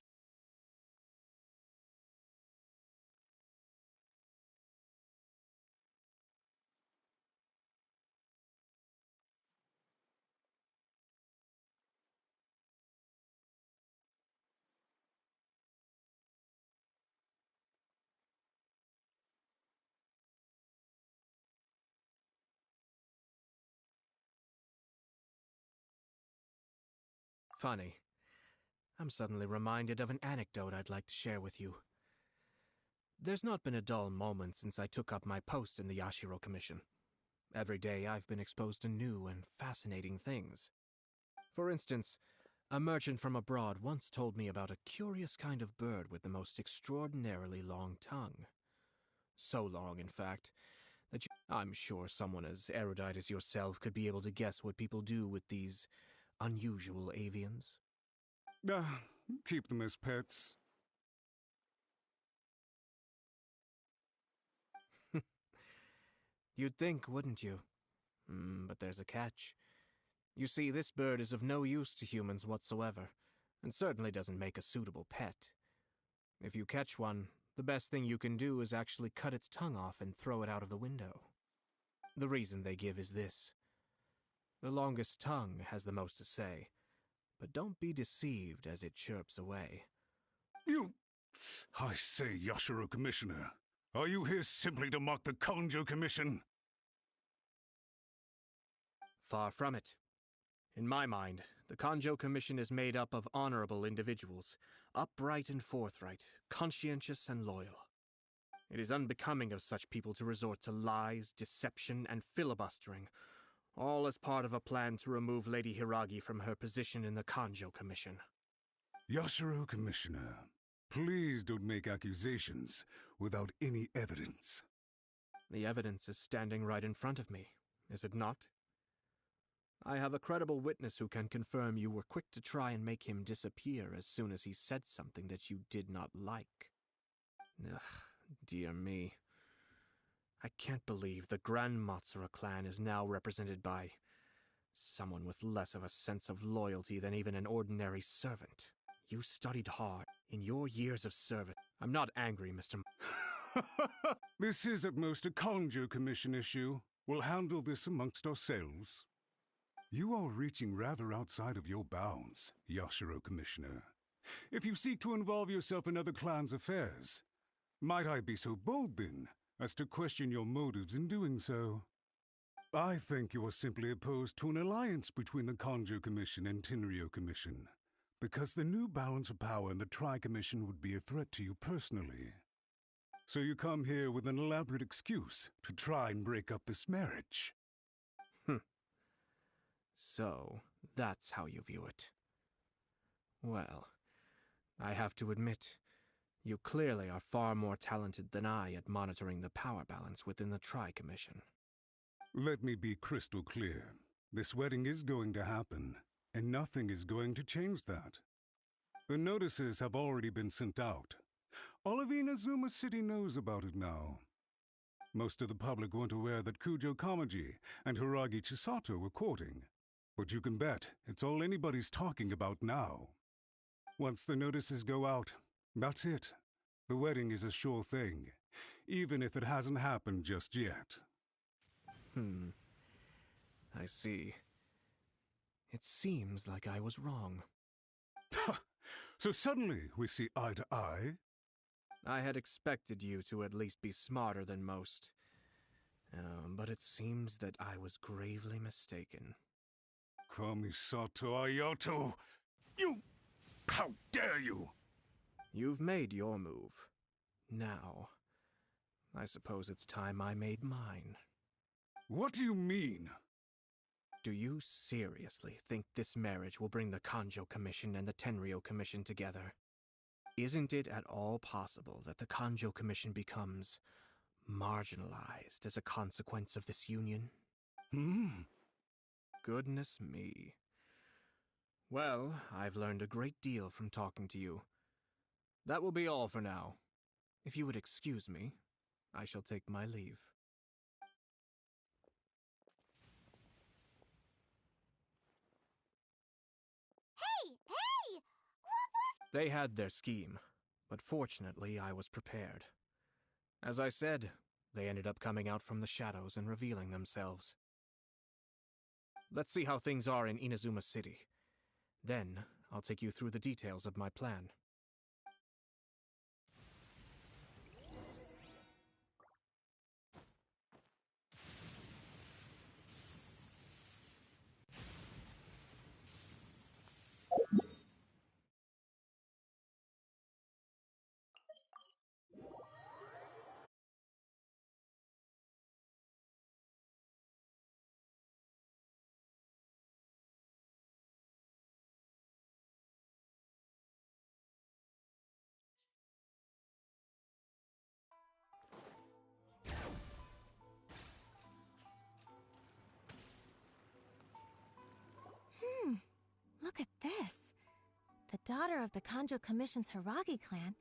[SPEAKER 8] Funny. I'm suddenly reminded of an anecdote I'd like to share with you. There's not been a dull moment since I took up my post in the Yashiro Commission. Every day I've been exposed to new and fascinating things. For instance, a merchant from abroad once told me about a curious kind of bird with the most extraordinarily long tongue. So long, in fact, that I'm sure someone as erudite as yourself could be able to guess what people do with these unusual avians.
[SPEAKER 2] Keep them as pets.
[SPEAKER 8] You'd think, wouldn't you? But there's a catch. You see, this bird is of no use to humans whatsoever, and certainly doesn't make a suitable pet. If you catch one, the best thing you can do is actually cut its tongue off and throw it out of the window. The reason they give is this. The longest tongue has the most to say, but don't be deceived as it chirps away.
[SPEAKER 2] I say, Yashiro Commissioner, are you here simply to mock the Kanjo Commission?
[SPEAKER 8] Far from it. In my mind, the Kanjo Commission is made up of honorable individuals, upright and forthright, conscientious and loyal. It is unbecoming of such people to resort to lies, deception, and filibustering, all as part of a plan to remove Lady Hiragi from her position in the Kanjo Commission.
[SPEAKER 2] Yashiro Commissioner, please don't make accusations without any evidence.
[SPEAKER 8] The evidence is standing right in front of me, is it not? I have a credible witness who can confirm you were quick to try and make him disappear as soon as he said something that you did not like. Ugh, dear me. I can't believe the Grand Matsura clan is now represented by someone with less of a sense of loyalty than even an ordinary servant. You studied hard in your years of service. I'm not angry, Mr.
[SPEAKER 2] This is at most a Kanjo Commission issue. We'll handle this amongst ourselves. You are reaching rather outside of your bounds, Yashiro Commissioner. If you seek to involve yourself in other clans' affairs, might I be so bold, then, as to question your motives in doing so? I think you are simply opposed to an alliance between the Kanjo Commission and Tenryo Commission, because the new balance of power in the Tri-Commission would be a threat to you personally. So you come here with an elaborate excuse to try and break up this marriage.
[SPEAKER 8] So, that's how you view it. Well, I have to admit, you clearly are far more talented than I at monitoring the power balance within the Tri-Commission.
[SPEAKER 2] Let me be crystal clear. This wedding is going to happen, and nothing is going to change that. The notices have already been sent out. All of Inazuma City knows about it now. Most of the public weren't aware that Kujo Kamaji and Hiragi Chisato were courting. But you can bet it's all anybody's talking about now. Once the notices go out, that's it. The wedding is a sure thing, even if it hasn't happened just yet.
[SPEAKER 8] I see. It seems like I was wrong.
[SPEAKER 2] So suddenly we see eye to eye?
[SPEAKER 8] I had expected you to at least be smarter than most. But it seems that I was gravely mistaken.
[SPEAKER 2] Kamisato Ayato! You! How dare you!
[SPEAKER 8] You've made your move. Now, I suppose it's time I made mine.
[SPEAKER 2] What do you mean?
[SPEAKER 8] Do you seriously think this marriage will bring the Kanjo Commission and the Tenryo Commission together? Isn't it at all possible that the Kanjo Commission becomes marginalized as a consequence of this union? Goodness me. Well, I've learned a great deal from talking to you. That will be all for now. If you would excuse me, I shall take my leave.
[SPEAKER 1] Hey! What was...
[SPEAKER 8] They had their scheme, but fortunately I was prepared. As I said, they ended up coming out from the shadows and revealing themselves. Let's see how things are in Inazuma City. Then, I'll take you through the details of my plan.
[SPEAKER 5] daughter of the Kanjo Commission's Hiragi clan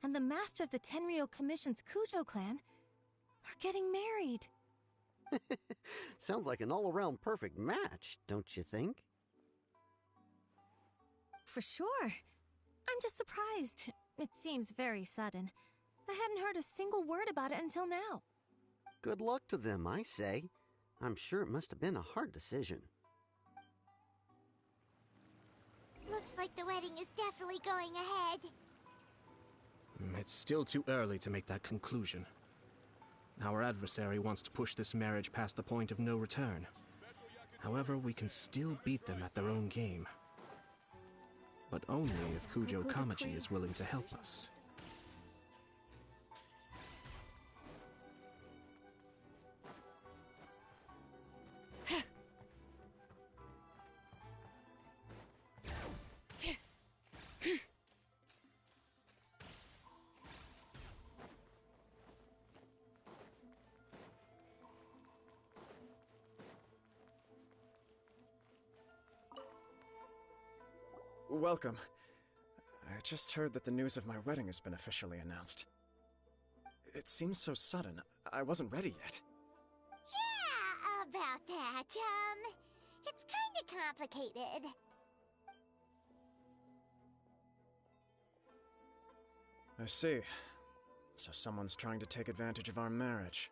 [SPEAKER 5] and the master of the Tenryo Commission's Kujo clan are getting married.
[SPEAKER 23] Sounds like an all-around perfect match, don't you think?
[SPEAKER 5] For sure. I'm just surprised. It seems very sudden. I hadn't heard a single word about it until now.
[SPEAKER 23] Good luck to them, I say. I'm sure it must have been a hard decision.
[SPEAKER 1] Looks like the wedding is definitely going ahead.
[SPEAKER 8] It's still too early to make that conclusion. Our adversary wants to push this marriage past the point of no return. However, we can still beat them at their own game. But only if Kujo Kamaji is willing to help us.
[SPEAKER 12] Welcome. I just heard that the news of my wedding has been officially announced. It seems so sudden. I wasn't ready yet.
[SPEAKER 1] Yeah, about that. It's kinda complicated.
[SPEAKER 12] I see. So someone's trying to take advantage of our marriage.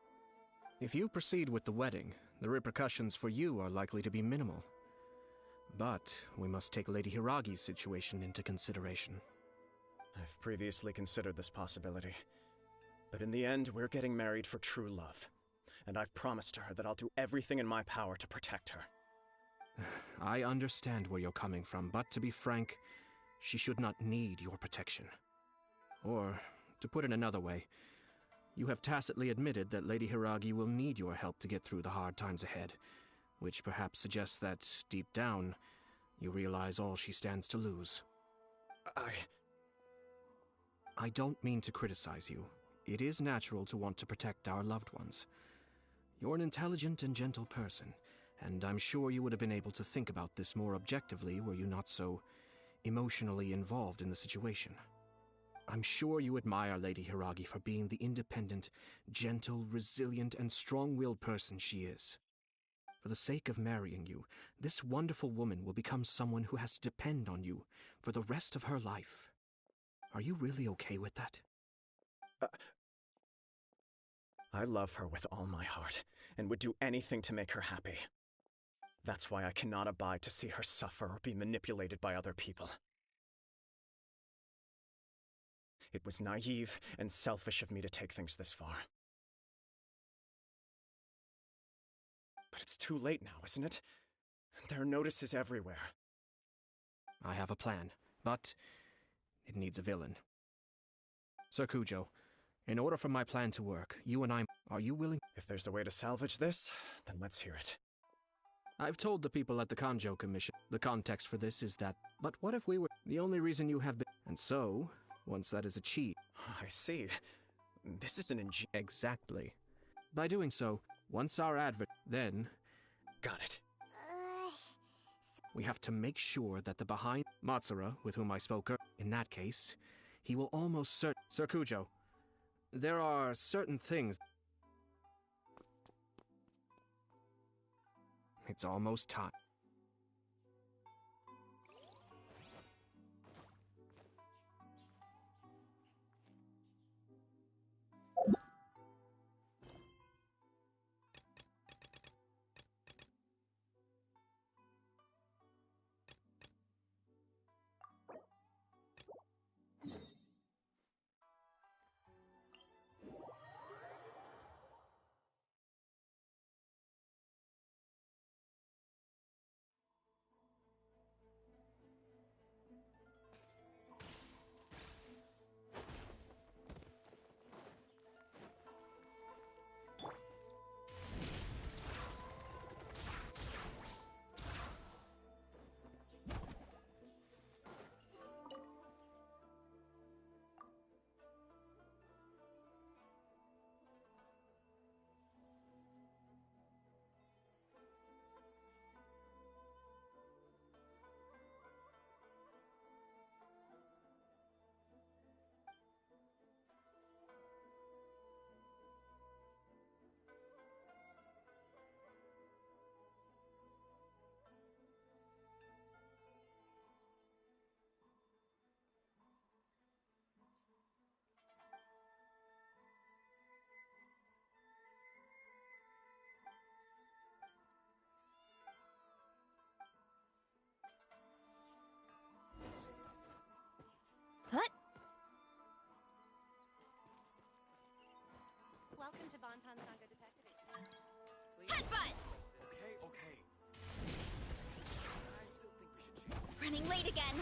[SPEAKER 8] If you proceed with the wedding, the repercussions for you are likely to be minimal. But we must take Lady Hiragi's situation into consideration.
[SPEAKER 12] I've previously considered this possibility. But in the end, we're getting married for true love. And I've promised her that I'll do everything in my power to protect her.
[SPEAKER 8] I understand where you're coming from, but to be frank, she should not need your protection. Or, to put it another way, you have tacitly admitted that Lady Hiragi will need your help to get through the hard times ahead, which perhaps suggests that, deep down, you realize all she stands to lose. I don't mean to criticize you. It is natural to want to protect our loved ones. You're an intelligent and gentle person, and I'm sure you would have been able to think about this more objectively were you not so emotionally involved in the situation. I'm sure you admire Lady Hiragi for being the independent, gentle, resilient, and strong-willed person she is. For the sake of marrying you, this wonderful woman will become someone who has to depend on you for the rest of her life. Are you really okay with that?
[SPEAKER 12] I love her with all my heart, and would do anything to make her happy. That's why I cannot abide to see her suffer or be manipulated by other people. It was naive and selfish of me to take things this far. But it's too late now, isn't it? There are notices everywhere.
[SPEAKER 8] I have a plan, but it needs a villain. Sir Kujo, in order for my plan to work, you and I... Are you willing?
[SPEAKER 12] If there's a way to salvage this, then let's hear it.
[SPEAKER 8] I've told the people at the Kanjo Commission. The context for this is that... But what if we were... The only reason you have been... And so, once that is achieved...
[SPEAKER 12] I see. This is an
[SPEAKER 8] Exactly. By doing so, once our then...
[SPEAKER 12] Got it.
[SPEAKER 8] We have to make sure that the behind... Matsura, with whom I spoke in that case, he will almost Sir Kujo, there are certain things... It's almost time.
[SPEAKER 15] Welcome to Bonton Sangha Detective.
[SPEAKER 4] Headbutt!
[SPEAKER 6] Okay, okay. I still think we should change.
[SPEAKER 4] Running late again.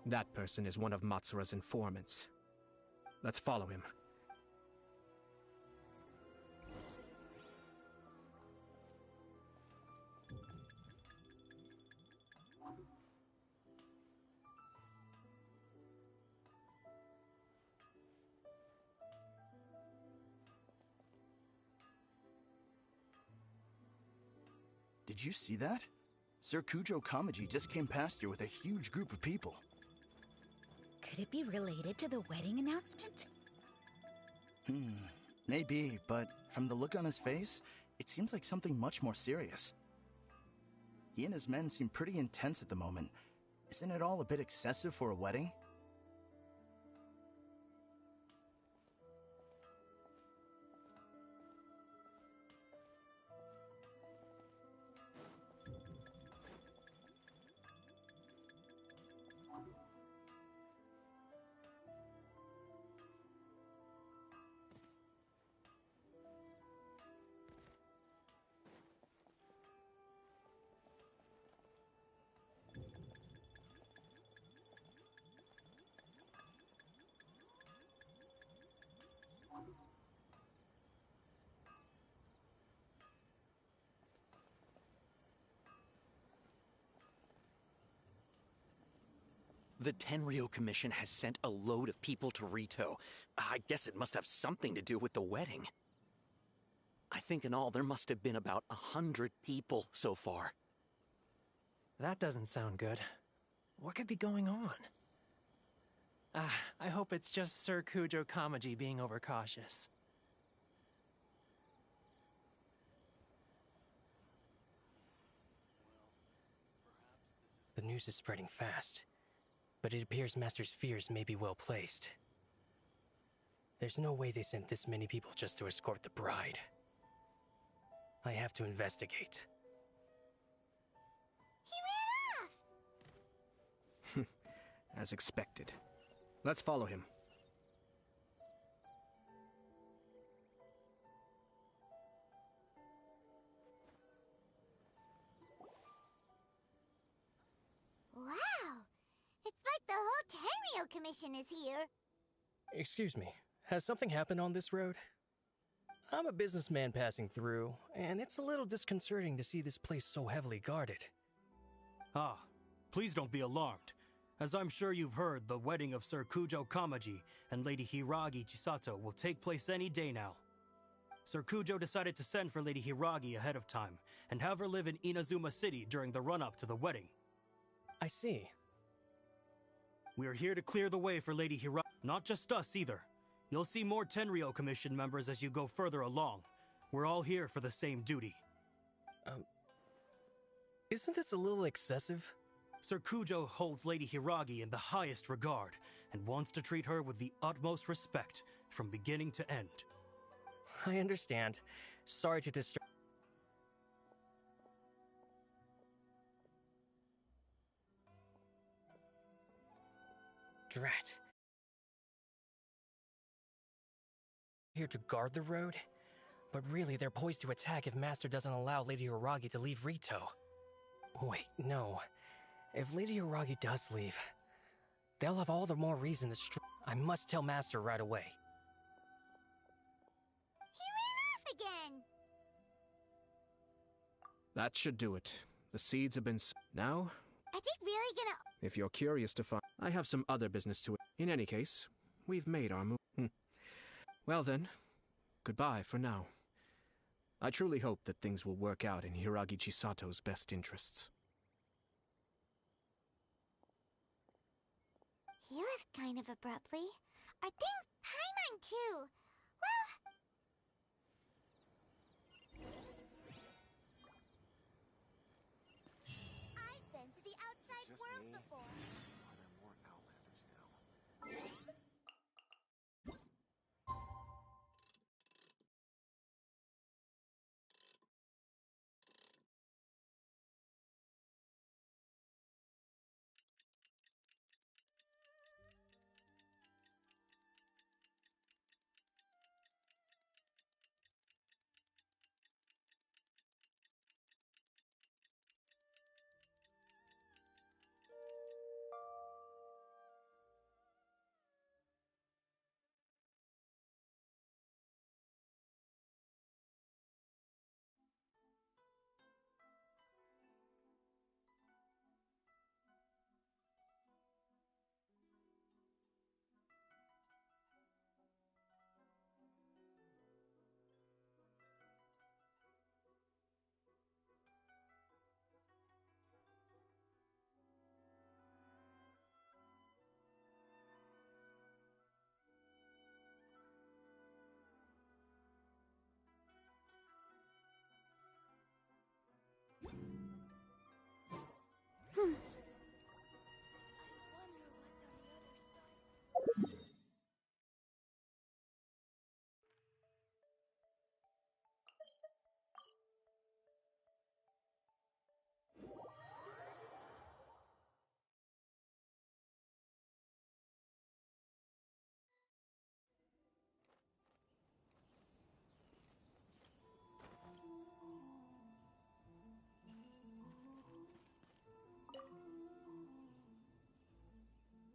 [SPEAKER 8] That person is one of Matsura's informants. Let's follow him.
[SPEAKER 6] Did you see that? Sir Kujo Kamaji just came past here with a huge group of people.
[SPEAKER 13] Could it be related to the wedding announcement?
[SPEAKER 6] Maybe, but from the look on his face, it seems like something much more serious. He and his men seem pretty intense at the moment. Isn't it all a bit excessive for a wedding?
[SPEAKER 9] The Tenryo Commission has sent a load of people to Rito. I guess it must have something to do with the wedding. I think in all there must have been about 100 people so far.
[SPEAKER 17] That doesn't sound good. What could be going on? I hope it's just Sir Kujo Kamaji being overcautious. The news is spreading fast, but it appears Master's fears may be well placed. There's no way they sent this many people just to escort the bride. I have to investigate.
[SPEAKER 1] He ran off!
[SPEAKER 8] As expected. Let's follow him.
[SPEAKER 1] Wow! It's like the whole Tenryo Commission is here.
[SPEAKER 17] Excuse me, has something happened on this road? I'm a businessman passing through, and it's a little disconcerting to see this place so heavily guarded.
[SPEAKER 18] Ah, please don't be alarmed. As I'm sure you've heard, the wedding of Sir Kujo Kamaji and Lady Hiragi Chisato will take place any day now. Sir Kujo decided to send for Lady Hiragi ahead of time, and have her live in Inazuma City during the run-up to the wedding.
[SPEAKER 17] I see.
[SPEAKER 18] We are here to clear the way for Lady Hiragi. Not just us, either. You'll see more Tenryo Commission members as you go further along. We're all here for the same duty.
[SPEAKER 17] Isn't this a little excessive?
[SPEAKER 18] Sir Kujo holds Lady Hiragi in the highest regard, and wants to treat her with the utmost respect, from beginning to end.
[SPEAKER 17] I understand. Sorry to disturb. Drat. Here to guard the road? But really, they're poised to attack if Master doesn't allow Lady Hiragi to leave Rito. Wait, no. If Lady Hiragi does leave, they'll have all the more reason to I must tell Master right away.
[SPEAKER 1] He ran off again!
[SPEAKER 8] That should do it. The seeds have been now,
[SPEAKER 1] Are they really gonna...
[SPEAKER 8] if you're curious to find... I have some other business to it. In any case, we've made our move. Well then, goodbye for now. I truly hope that things will work out in Hiragi Chisato's best interests.
[SPEAKER 1] He left kind of abruptly. Are things... Paimon too. Well... I've been to the outside world before.
[SPEAKER 3] Are there more Outlanders now?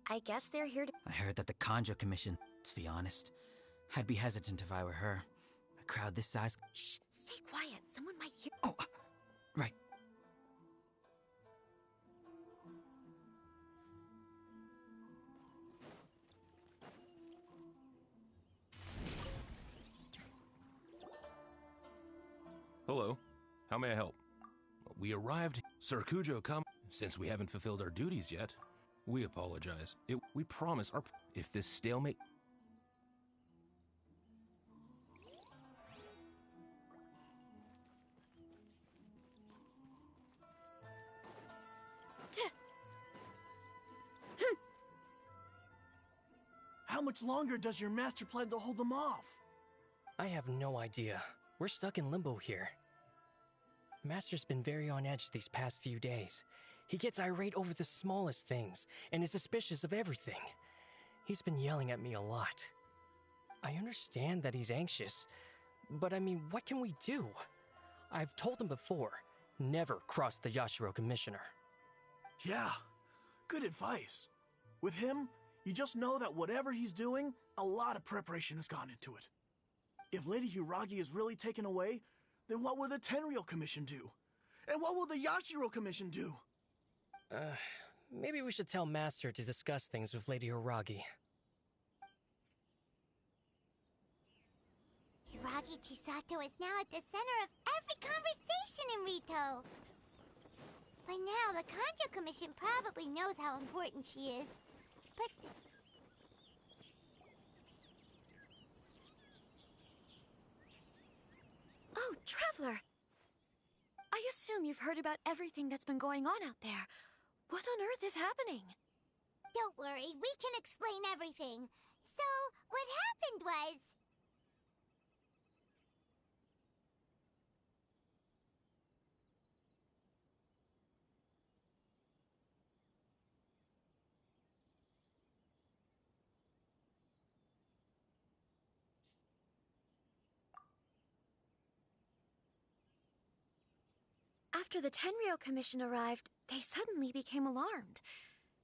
[SPEAKER 13] I guess they're here to...
[SPEAKER 24] I heard that the Kanjo Commission, to be honest, I'd be hesitant if I were her. A crowd this size...
[SPEAKER 13] Shh, stay quiet. Someone might hear...
[SPEAKER 24] Oh, right.
[SPEAKER 10] Hello. How may I help? We arrived. Sir Kujo, come. Since we haven't fulfilled our duties yet, we apologize. We promise our... If this stalemate...
[SPEAKER 11] How much longer does your master plan to hold them off?
[SPEAKER 17] I have no idea. We're stuck in limbo here. Master's been very on edge these past few days. He gets irate over the smallest things, and is suspicious of everything. He's been yelling at me a lot. I understand that he's anxious, but I mean, what can we do? I've told him before, never cross the Yashiro Commissioner.
[SPEAKER 11] Yeah, good advice. With him, you just know that whatever he's doing, a lot of preparation has gone into it. If Lady Hiragi is really taken away, then what will the Tenryou Commission do? And what will the Yashiro Commission do?
[SPEAKER 17] Maybe we should tell Master to discuss things with Lady Hiragi.
[SPEAKER 1] Hiragi Chisato is now at the center of every conversation in Rito. By now, the Kanjo Commission probably knows how important she is. But...
[SPEAKER 16] Oh, Traveler! I assume you've heard about everything that's been going on out there. What on earth is happening?
[SPEAKER 1] Don't worry, we can explain everything. So, what happened was...
[SPEAKER 16] After the Tenryou Commission arrived, they suddenly became alarmed.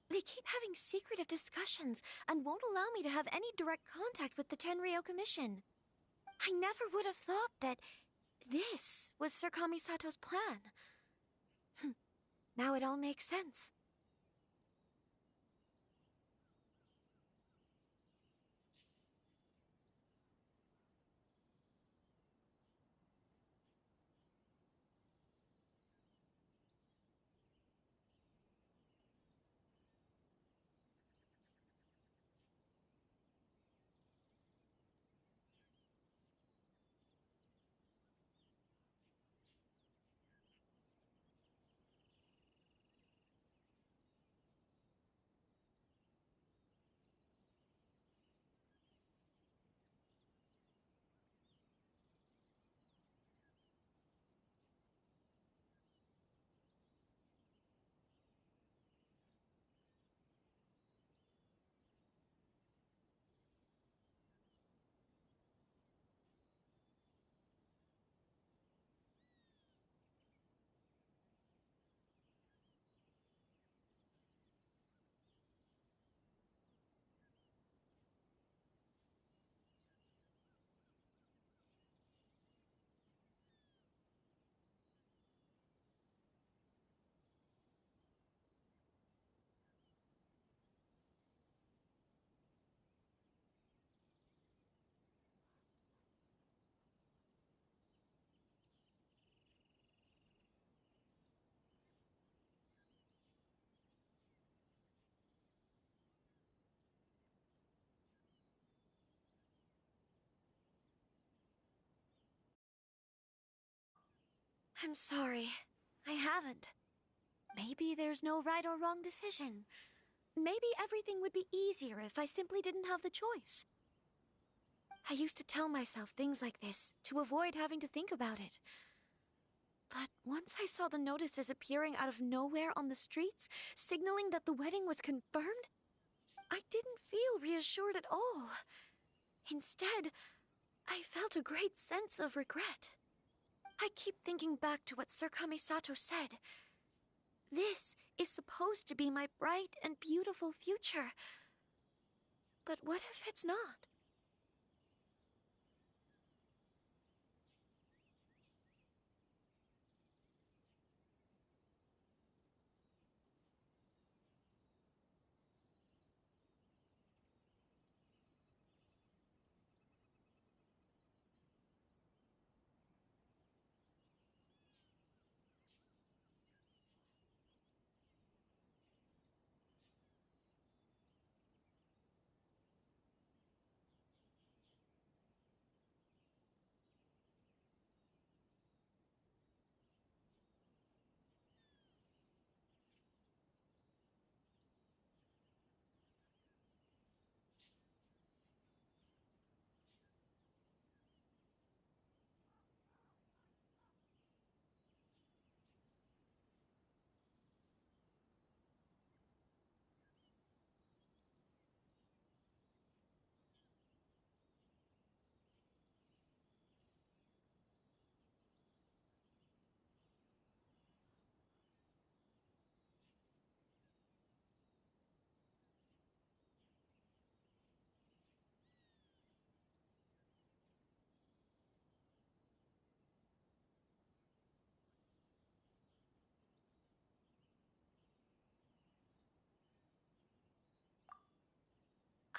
[SPEAKER 16] They keep having secretive discussions and won't allow me to have any direct contact with the Tenryou Commission. I never would have thought that this was Sir Kamisato's plan. Now it all makes sense. I'm sorry. I haven't. Maybe there's no right or wrong decision. Maybe everything would be easier if I simply didn't have the choice. I used to tell myself things like this to avoid having to think about it. But once I saw the notices appearing out of nowhere on the streets, signaling that the wedding was confirmed, I didn't feel reassured at all. Instead, I felt a great sense of regret. I keep thinking back to what Sir Kamisato said. This is supposed to be my bright and beautiful future. But what if it's not?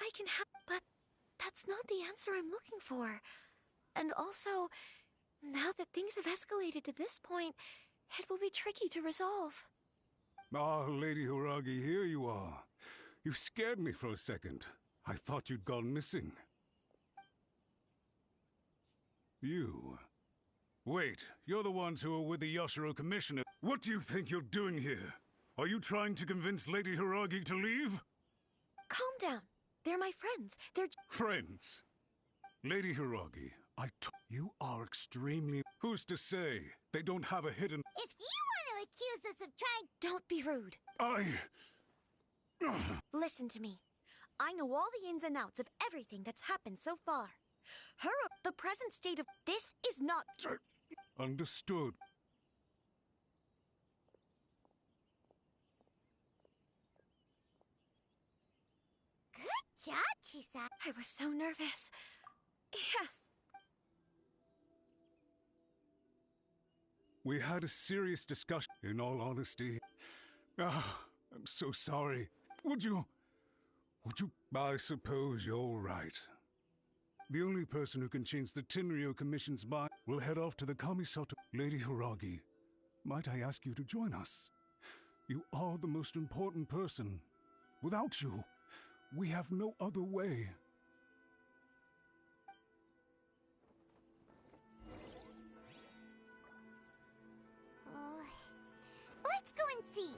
[SPEAKER 16] I can have... But that's not the answer I'm looking for. And also, now that things have escalated to this point, it will be tricky to resolve.
[SPEAKER 2] Ah, Lady Hiragi, here you are. You scared me for a second. I thought you'd gone missing. You... Wait, you're the ones who are with the Yashiro Commissioner. What do you think you're doing here? Are you trying to convince Lady Hiragi to leave?
[SPEAKER 16] Calm down. They're my friends. They're...
[SPEAKER 2] Friends? Lady Hiragi, you are extremely... Who's to say they don't have a hidden...
[SPEAKER 1] If you want to accuse us of trying...
[SPEAKER 16] Don't be rude. Listen to me. I know all the ins and outs of everything that's happened so far. The present state of... This is not...
[SPEAKER 2] Understood.
[SPEAKER 1] Good job, Chisa.
[SPEAKER 16] I was so nervous. Yes.
[SPEAKER 2] We had a serious discussion, in all honesty. I'm so sorry. Would you... I suppose you're right. The only person who can change the Tenryo Commission's mind will head off to the Kamisato. Lady Hiragi, might I ask you to join us? You are the most important person. Without you, we have no other way.
[SPEAKER 1] Let's go and see.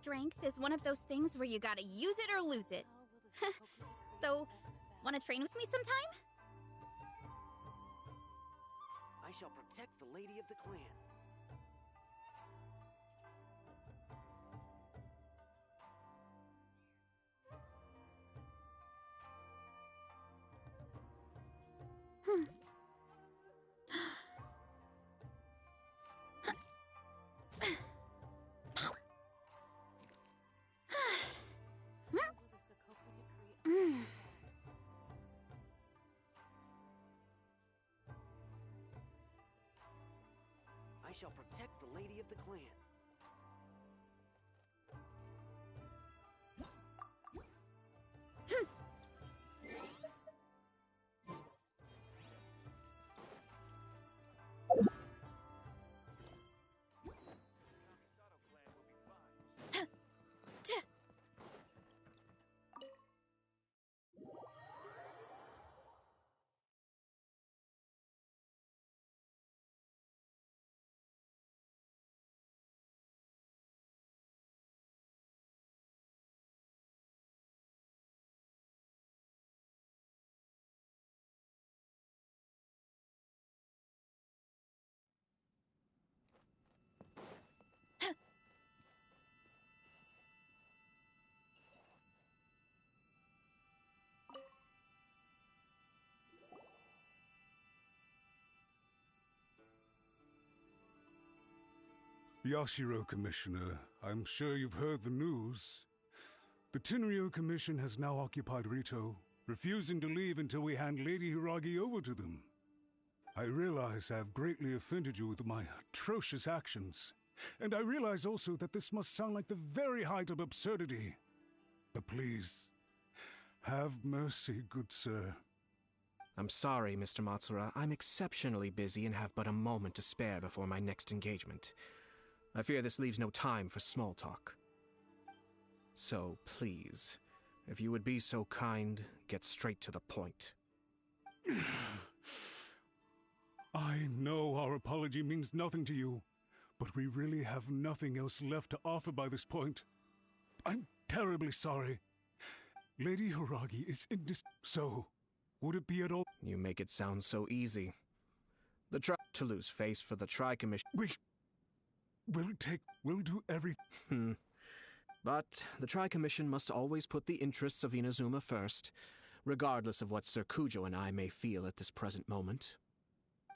[SPEAKER 4] Strength is one of those things where you gotta use it or lose it. So, wanna train with me sometime?
[SPEAKER 23] I shall protect the lady of the clan. I shall protect the lady of the clan.
[SPEAKER 2] Yashiro, Commissioner, I'm sure you've heard the news. The Tenryo Commission has now occupied Rito, refusing to leave until we hand Lady Hiragi over to them. I realize I have greatly offended you with my atrocious actions, and I realize also that this must sound like the very height of absurdity. But please, Have mercy, good sir.
[SPEAKER 8] I'm sorry, Mr. Matsura. I'm exceptionally busy and have but a moment to spare before my next engagement. I fear this leaves no time for small talk. So, please, if you would be so kind, get straight to the point.
[SPEAKER 2] I know our apology means nothing to you, but we really have nothing else left to offer by this point. I'm terribly sorry. Lady Hiragi is so, would it be at all—
[SPEAKER 8] You make it sound so easy. To lose face for the Tri-Commission—
[SPEAKER 2] We'll do everything.
[SPEAKER 8] But the Tri-Commission must always put the interests of Inazuma first, regardless of what Sir Kujo and I may feel at this present moment.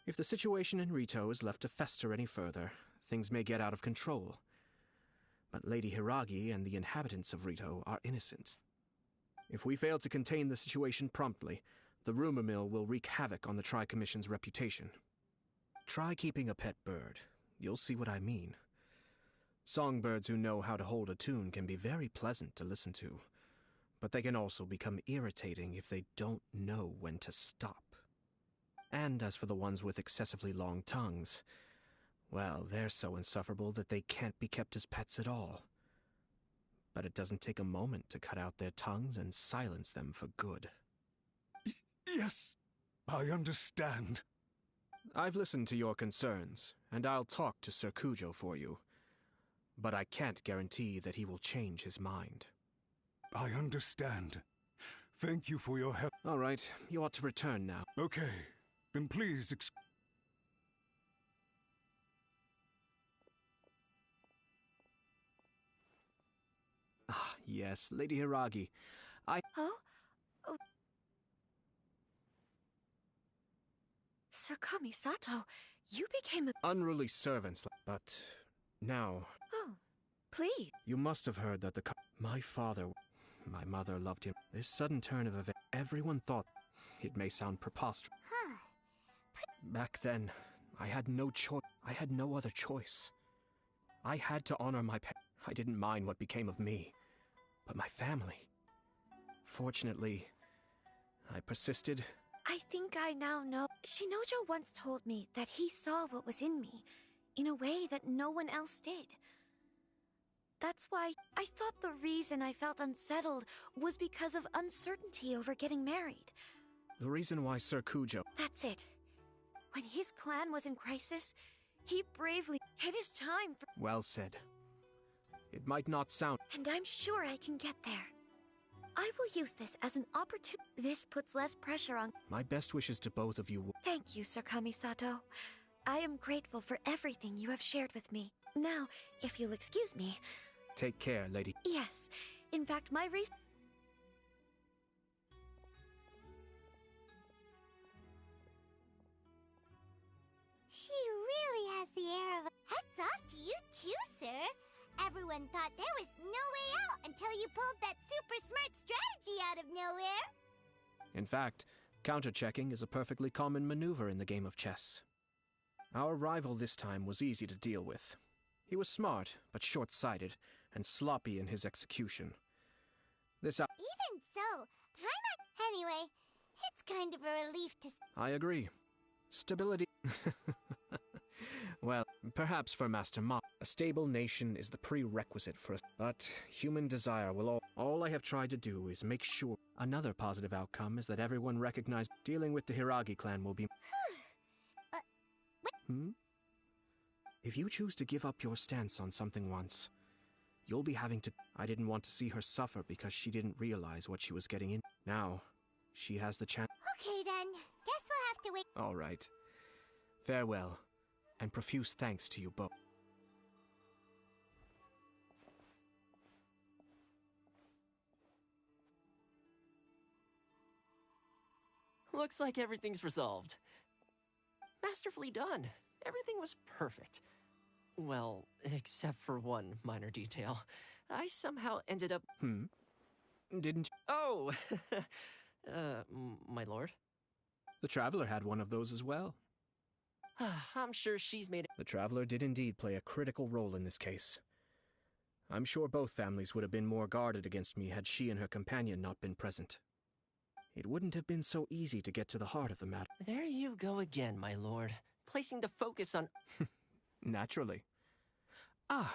[SPEAKER 8] If the situation in Rito is left to fester any further, things may get out of control. But Lady Hiragi and the inhabitants of Rito are innocent. If we fail to contain the situation promptly, the rumor mill will wreak havoc on the Tri-Commission's reputation. Try keeping a pet bird. You'll see what I mean. Songbirds who know how to hold a tune can be very pleasant to listen to, but they can also become irritating if they don't know when to stop. And as for the ones with excessively long tongues, well, they're so insufferable that they can't be kept as pets at all. But it doesn't take a moment to cut out their tongues and silence them for good.
[SPEAKER 2] Yes, I understand.
[SPEAKER 8] I've listened to your concerns, and I'll talk to Sir Kujo for you. But I can't guarantee that he will change his mind.
[SPEAKER 2] I understand. Thank you for your help.
[SPEAKER 8] All right, you ought to return now.
[SPEAKER 2] Okay, then please
[SPEAKER 8] Ah, yes, Lady Hiragi.
[SPEAKER 16] Oh? Sir Kamisato, you became a—
[SPEAKER 8] Unruly servants, but now—
[SPEAKER 16] Oh, please.
[SPEAKER 8] You must have heard that my mother loved him. This sudden turn of events, everyone thought— It may sound preposterous. Back then, I had no choice. I had no other choice. I had to honor my parents. I didn't mind what became of me, but my family. Fortunately, I persisted.
[SPEAKER 16] I think I now know. Shinojo once told me that he saw what was in me, in a way that no one else did. That's why I thought the reason I felt unsettled was because of uncertainty over getting married.
[SPEAKER 8] The reason why Sir Kujo—
[SPEAKER 16] That's it. When his clan was in crisis, he bravely hid his time for—
[SPEAKER 8] Well said. It might not sound—
[SPEAKER 16] And I'm sure I can get there. I will use this as an opportunity. This puts less pressure on—
[SPEAKER 8] My best wishes to both of you.
[SPEAKER 16] Thank you, Sir Kamisato. I am grateful for everything you have shared with me. Now, if you'll excuse me—
[SPEAKER 8] Take care, lady.
[SPEAKER 16] Yes. In fact, my reason—
[SPEAKER 1] She really has the air of a— Hats off to you too, sir. Everyone thought there was no way out until you pulled that super smart strategy out of nowhere.
[SPEAKER 8] In fact, counter-checking is a perfectly common maneuver in the game of chess. Our rival this time was easy to deal with. He was smart, but short-sighted, and sloppy in his execution.
[SPEAKER 1] Even so, Anyway, it's kind of a relief to—
[SPEAKER 8] I agree. Stability— Well, perhaps for Master Ma, a stable nation is the prerequisite for us. But human desire will all I have tried to do is make sure. Another positive outcome is that everyone recognized dealing with the Hiragi clan will be— If you choose to give up your stance on something once, you'll be having to— I didn't want to see her suffer because she didn't realize what she was getting in. Now, she has the chance—
[SPEAKER 1] Okay then, guess we'll have to wait—
[SPEAKER 8] All right. Farewell, and profuse thanks to you both.
[SPEAKER 7] Looks like everything's resolved. Masterfully done. Everything was perfect. Well, except for one minor detail. I somehow ended up—
[SPEAKER 8] Didn't you—
[SPEAKER 7] Oh! My lord?
[SPEAKER 8] The Traveler had one of those as well.
[SPEAKER 7] I'm sure she's made it—
[SPEAKER 8] The Traveler did indeed play a critical role in this case. I'm sure both families would have been more guarded against me had she and her companion not been present. it wouldn't have been so easy to get to the heart of the matter.
[SPEAKER 7] There you go again, my lord. Placing the focus on...
[SPEAKER 8] Naturally. Ah,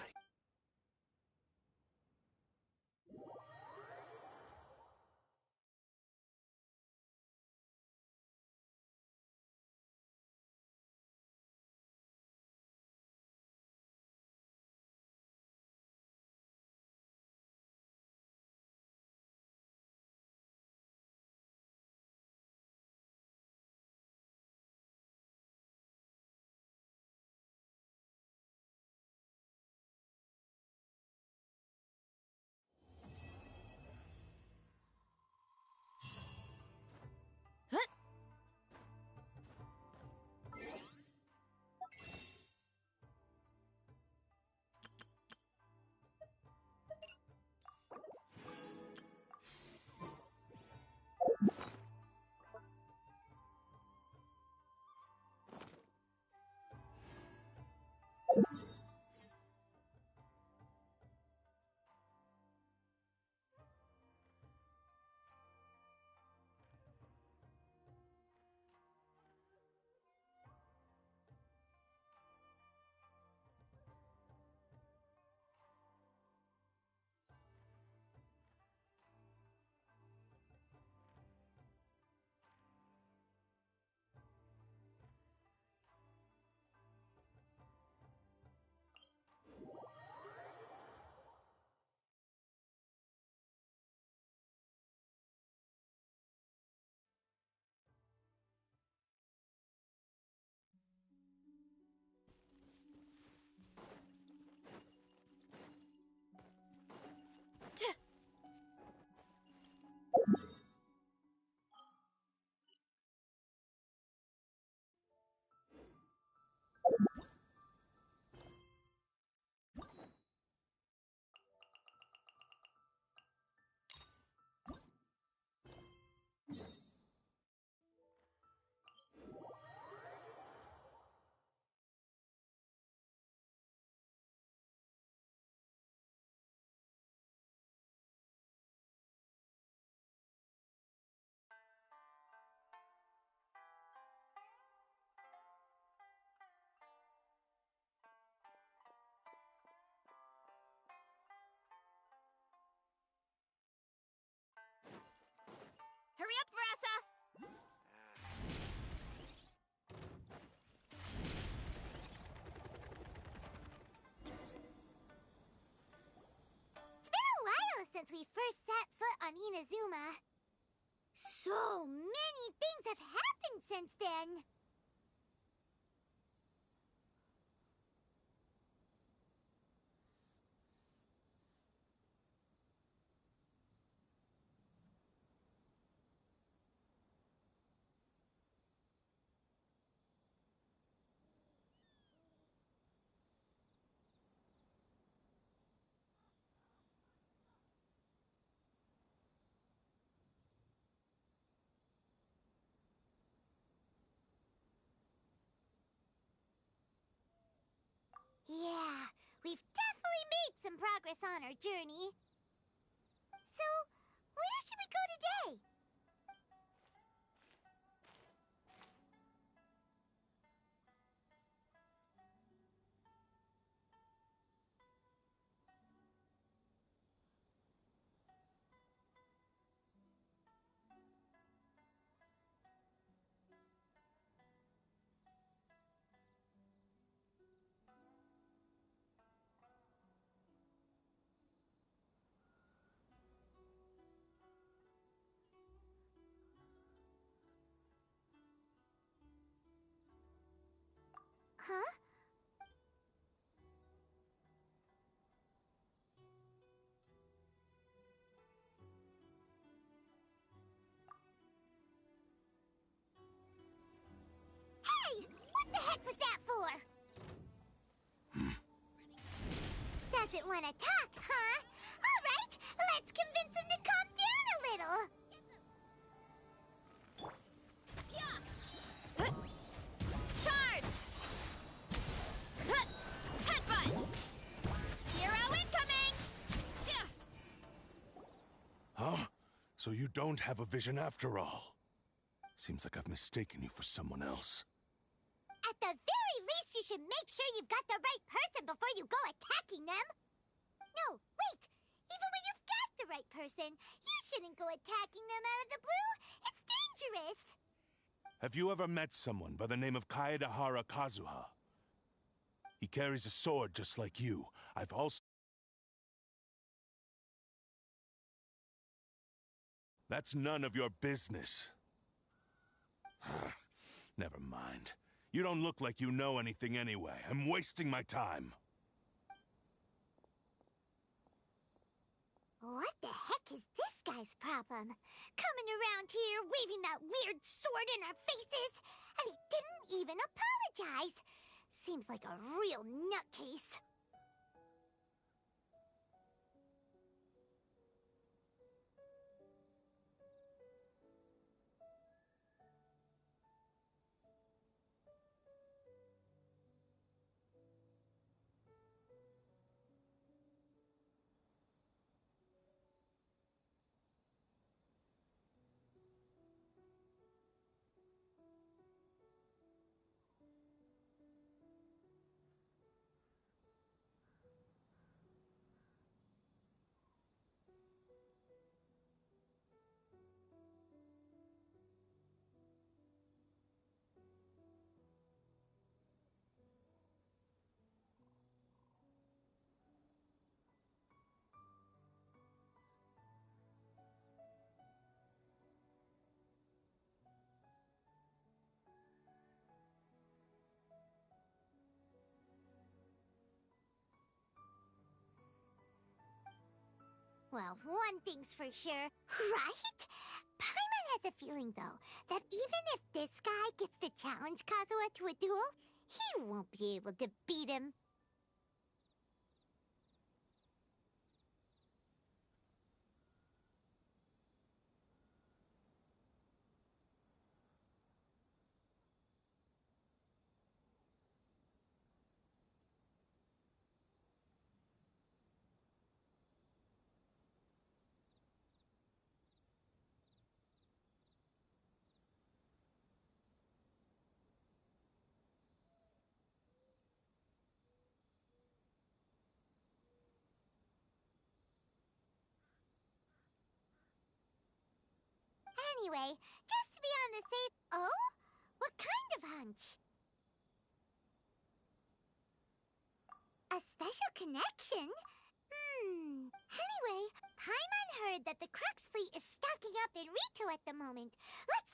[SPEAKER 4] Hurry up, Verasa!
[SPEAKER 1] It's been a while since we first set foot on Inazuma. So many things have happened since then. Yeah, we've definitely made some progress on our journey. So, where should we go today? Huh? Hey! What the heck was that for? Doesn't want to talk, huh? All right, let's convince him to calm down a little.
[SPEAKER 4] Charge! Headbutt! Hero incoming!
[SPEAKER 2] Huh? So
[SPEAKER 14] you don't have a vision after all. Seems like I've mistaken you for someone else.
[SPEAKER 1] At the very least, you should make sure you've got the right person before you go attacking them. No, wait. Even when you've got the right person, you shouldn't go attacking them out of the blue. It's dangerous.
[SPEAKER 14] Have you ever met someone by the name of Kaedahara Kazuha? He carries a sword just like you. I've also... That's none of your business. Never mind. You don't look like you know anything anyway. I'm wasting my time.
[SPEAKER 1] What the heck is this guy's problem? Coming around here, waving that weird sword in our faces, and he didn't even apologize. Seems like a real nutcase. Well, one thing's for sure, right? Paimon has a feeling, though, that even if this guy gets to challenge Kazuha to a duel, he won't be able to beat him. Anyway, just to be on the safe... Oh? What kind of hunch? A special connection? Anyway, Paimon heard that the Crux fleet is stocking up in Rito at the moment. Let's...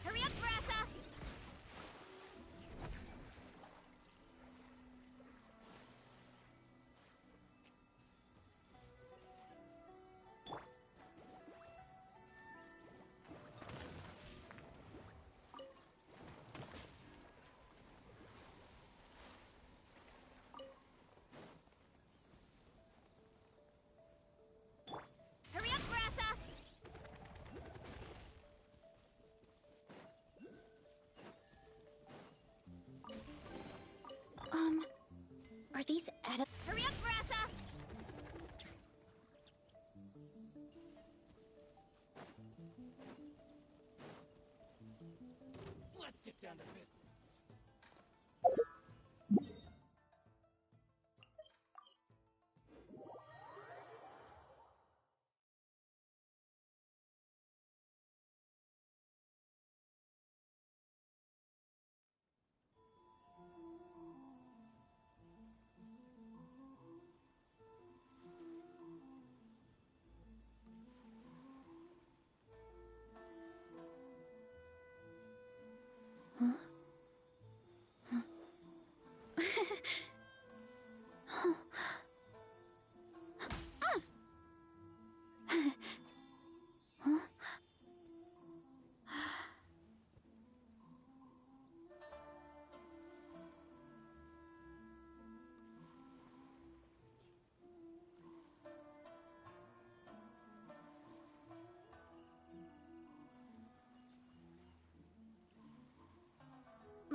[SPEAKER 4] Hurry up, Brassa! Hurry up, Brassa!
[SPEAKER 13] Are these
[SPEAKER 4] Hurry up, Brassa!
[SPEAKER 17] Let's get down to business.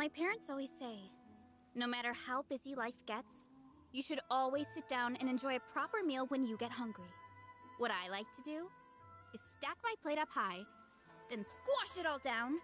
[SPEAKER 4] my parents always say, no matter how busy life gets, you should always sit down and enjoy a proper meal when you get hungry. What I like to do is stack my plate up high, then squash it all down.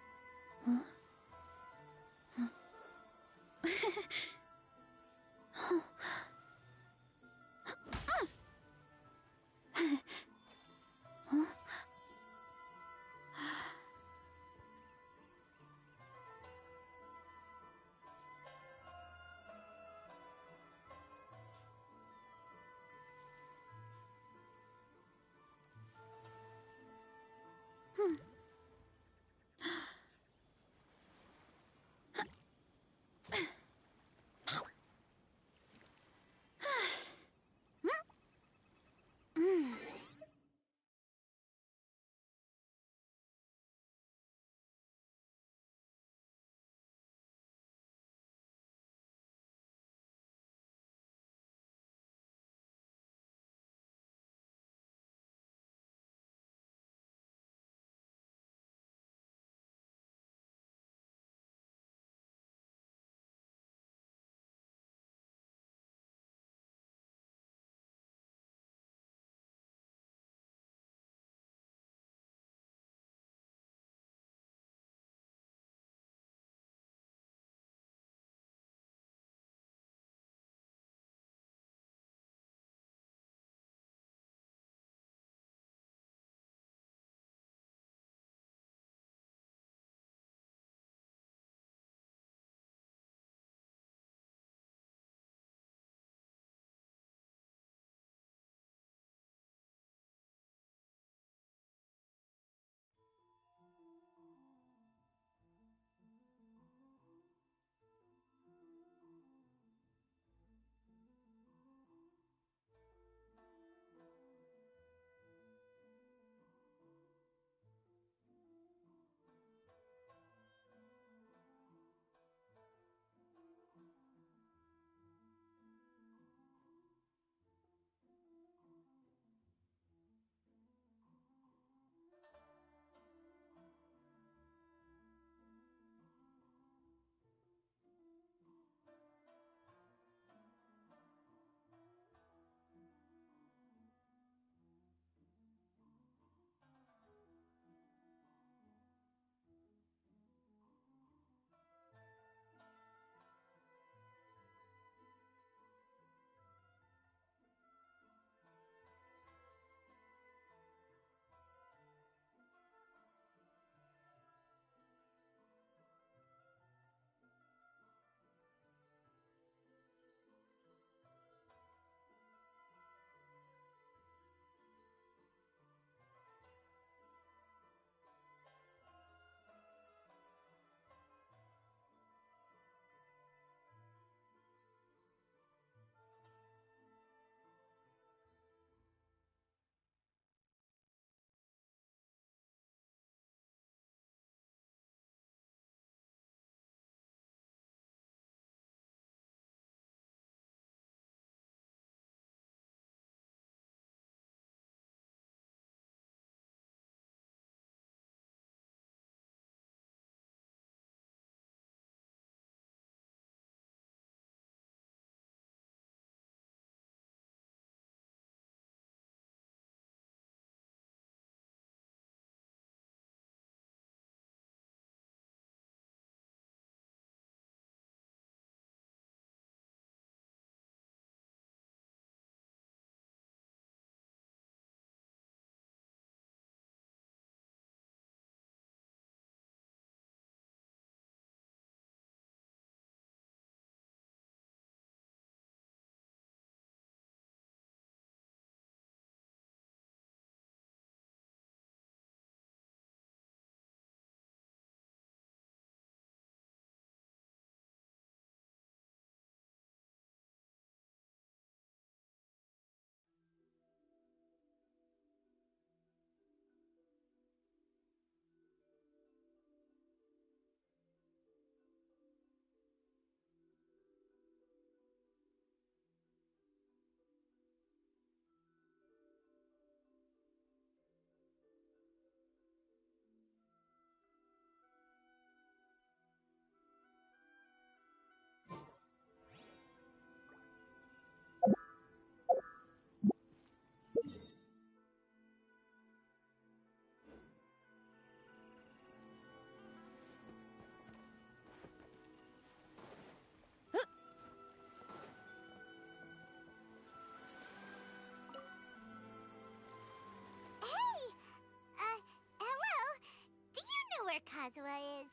[SPEAKER 1] Kazuha is.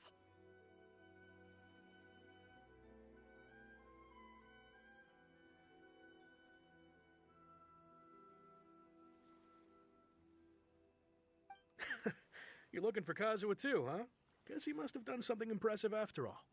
[SPEAKER 19] You're looking for Kazuha too, huh? Guess he must have done something impressive after all.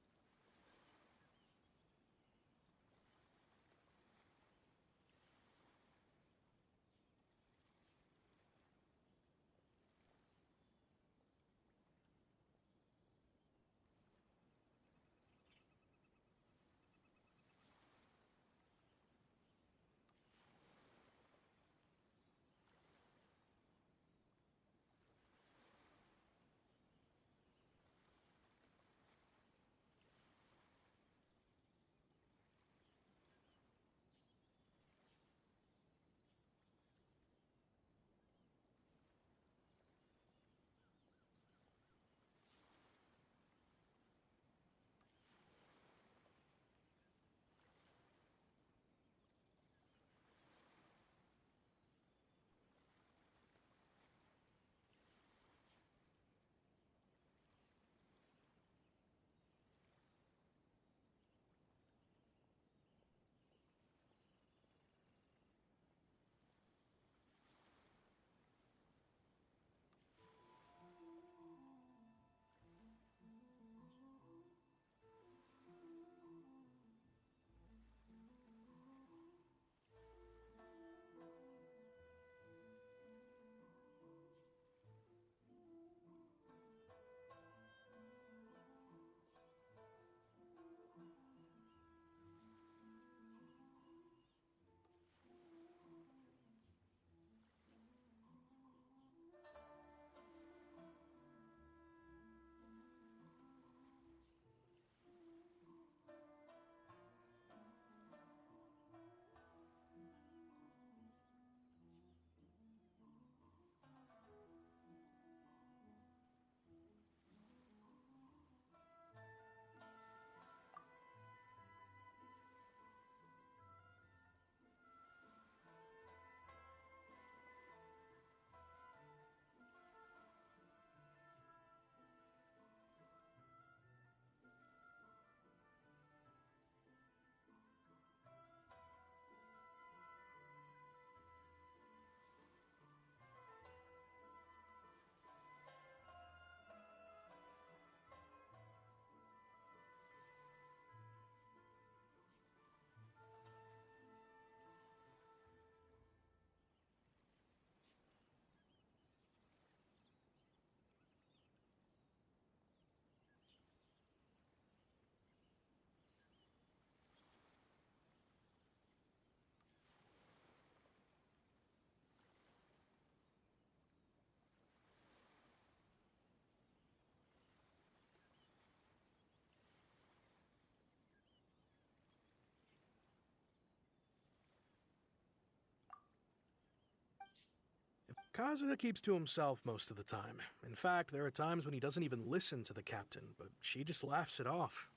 [SPEAKER 19] Kazuha keeps to himself most of the time. In fact, there are times when he doesn't even listen to the captain, but she just laughs it off.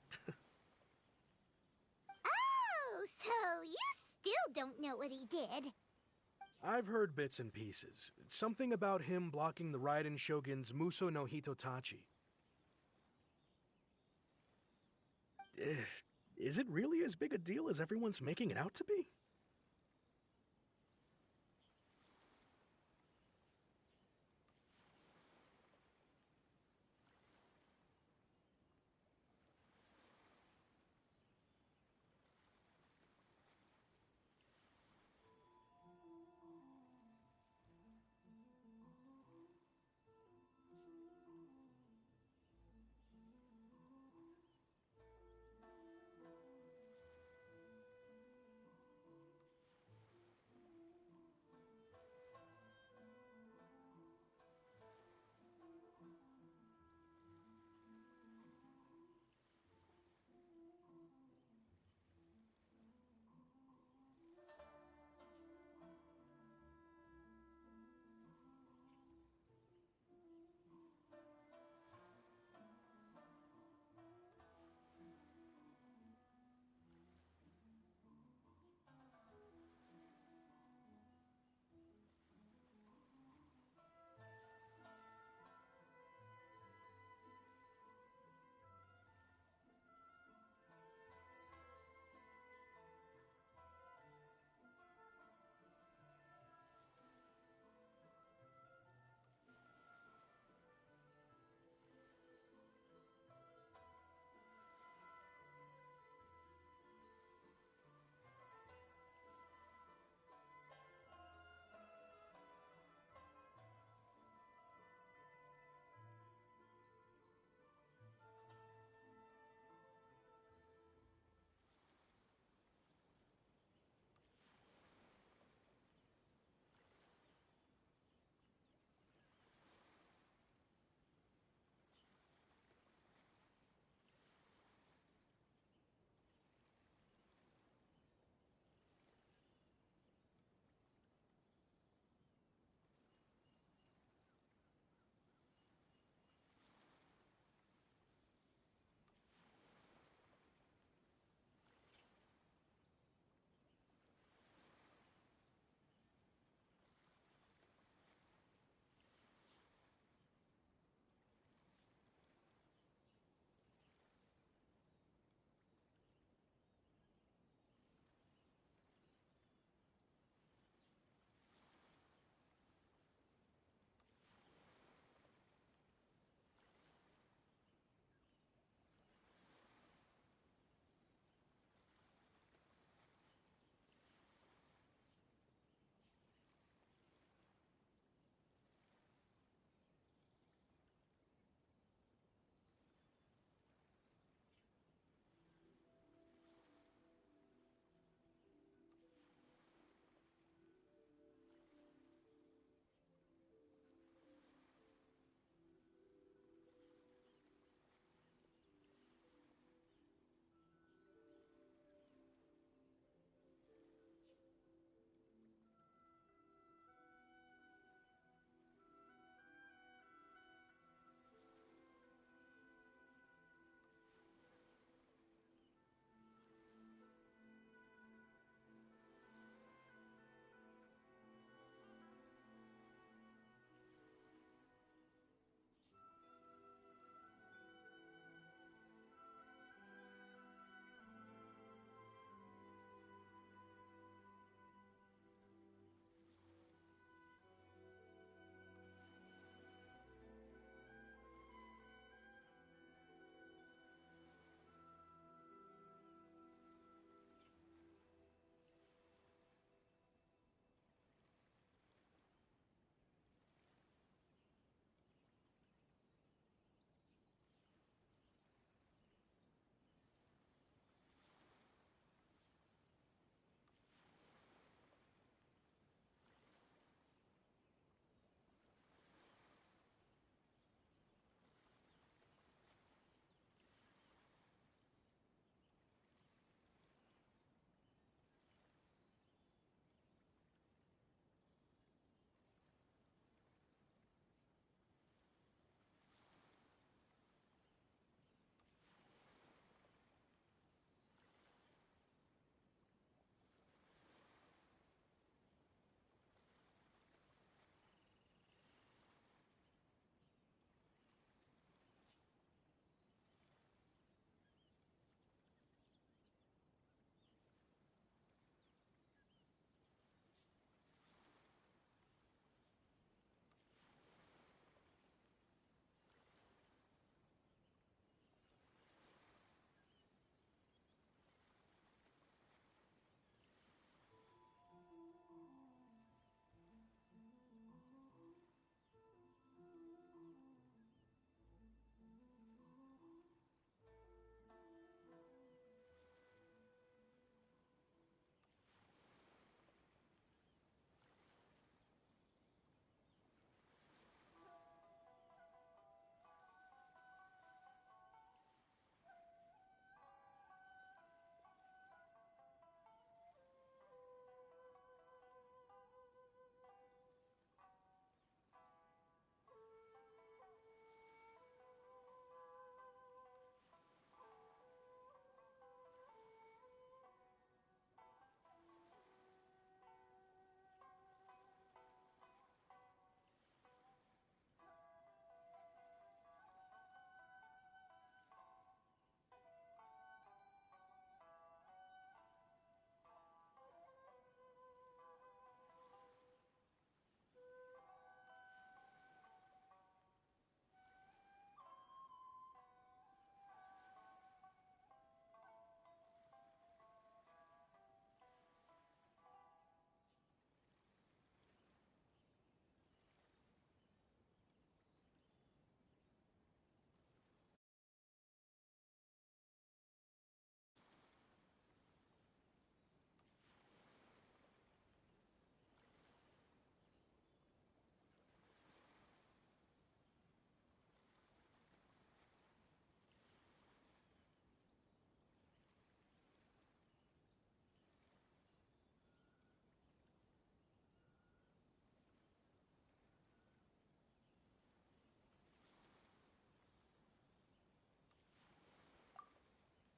[SPEAKER 1] Oh, so you still don't know what he did.
[SPEAKER 19] I've heard bits and pieces. Something about him blocking the Raiden Shogun's Muso no Hitotachi. Is it really as big a deal as everyone's making it out to be?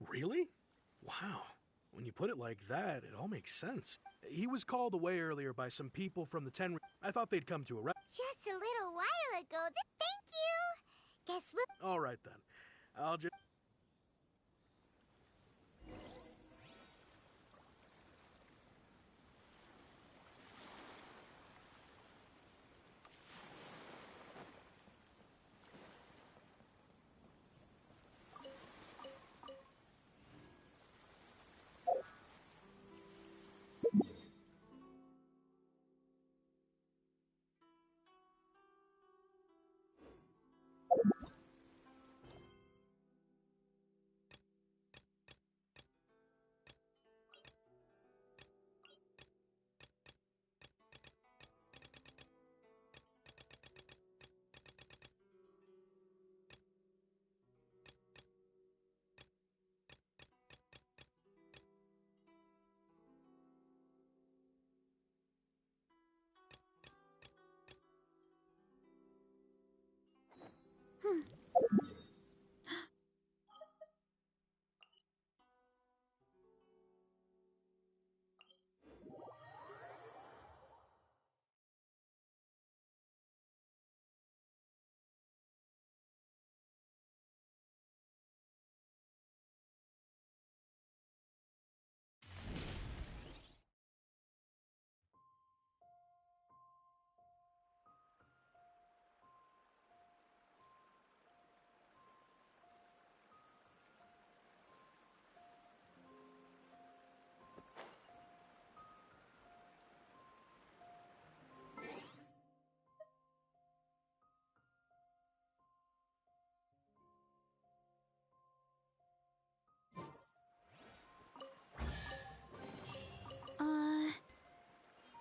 [SPEAKER 19] Really? Wow. When you put it like that, it all makes sense. He was called away earlier by some people from the Tenri. I thought they'd come to arrest.
[SPEAKER 1] Just a little while ago. Thank you. Guess we'll...
[SPEAKER 19] All right then. I'll just...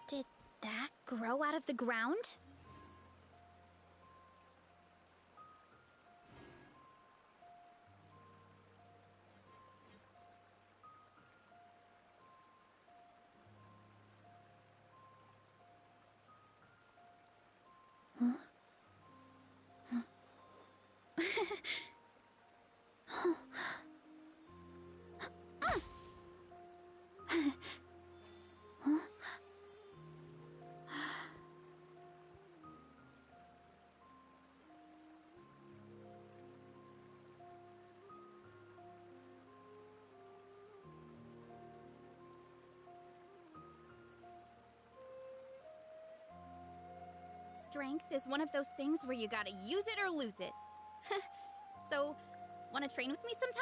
[SPEAKER 4] Did that grow out of the ground? Huh? Strength is one of those things where you gotta use it or lose it. So, wanna train with me sometime?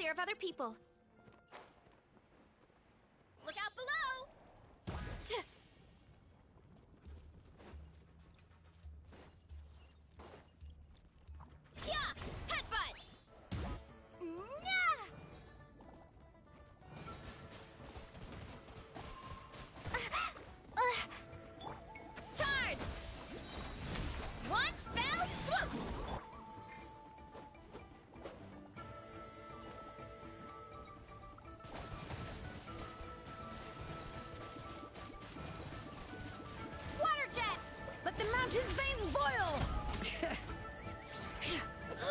[SPEAKER 4] clear of other people. Look out below! Yeah! Headbutt! Nah! Charge! One fell swoop! Water jet!
[SPEAKER 5] Let the mountain's veins boil!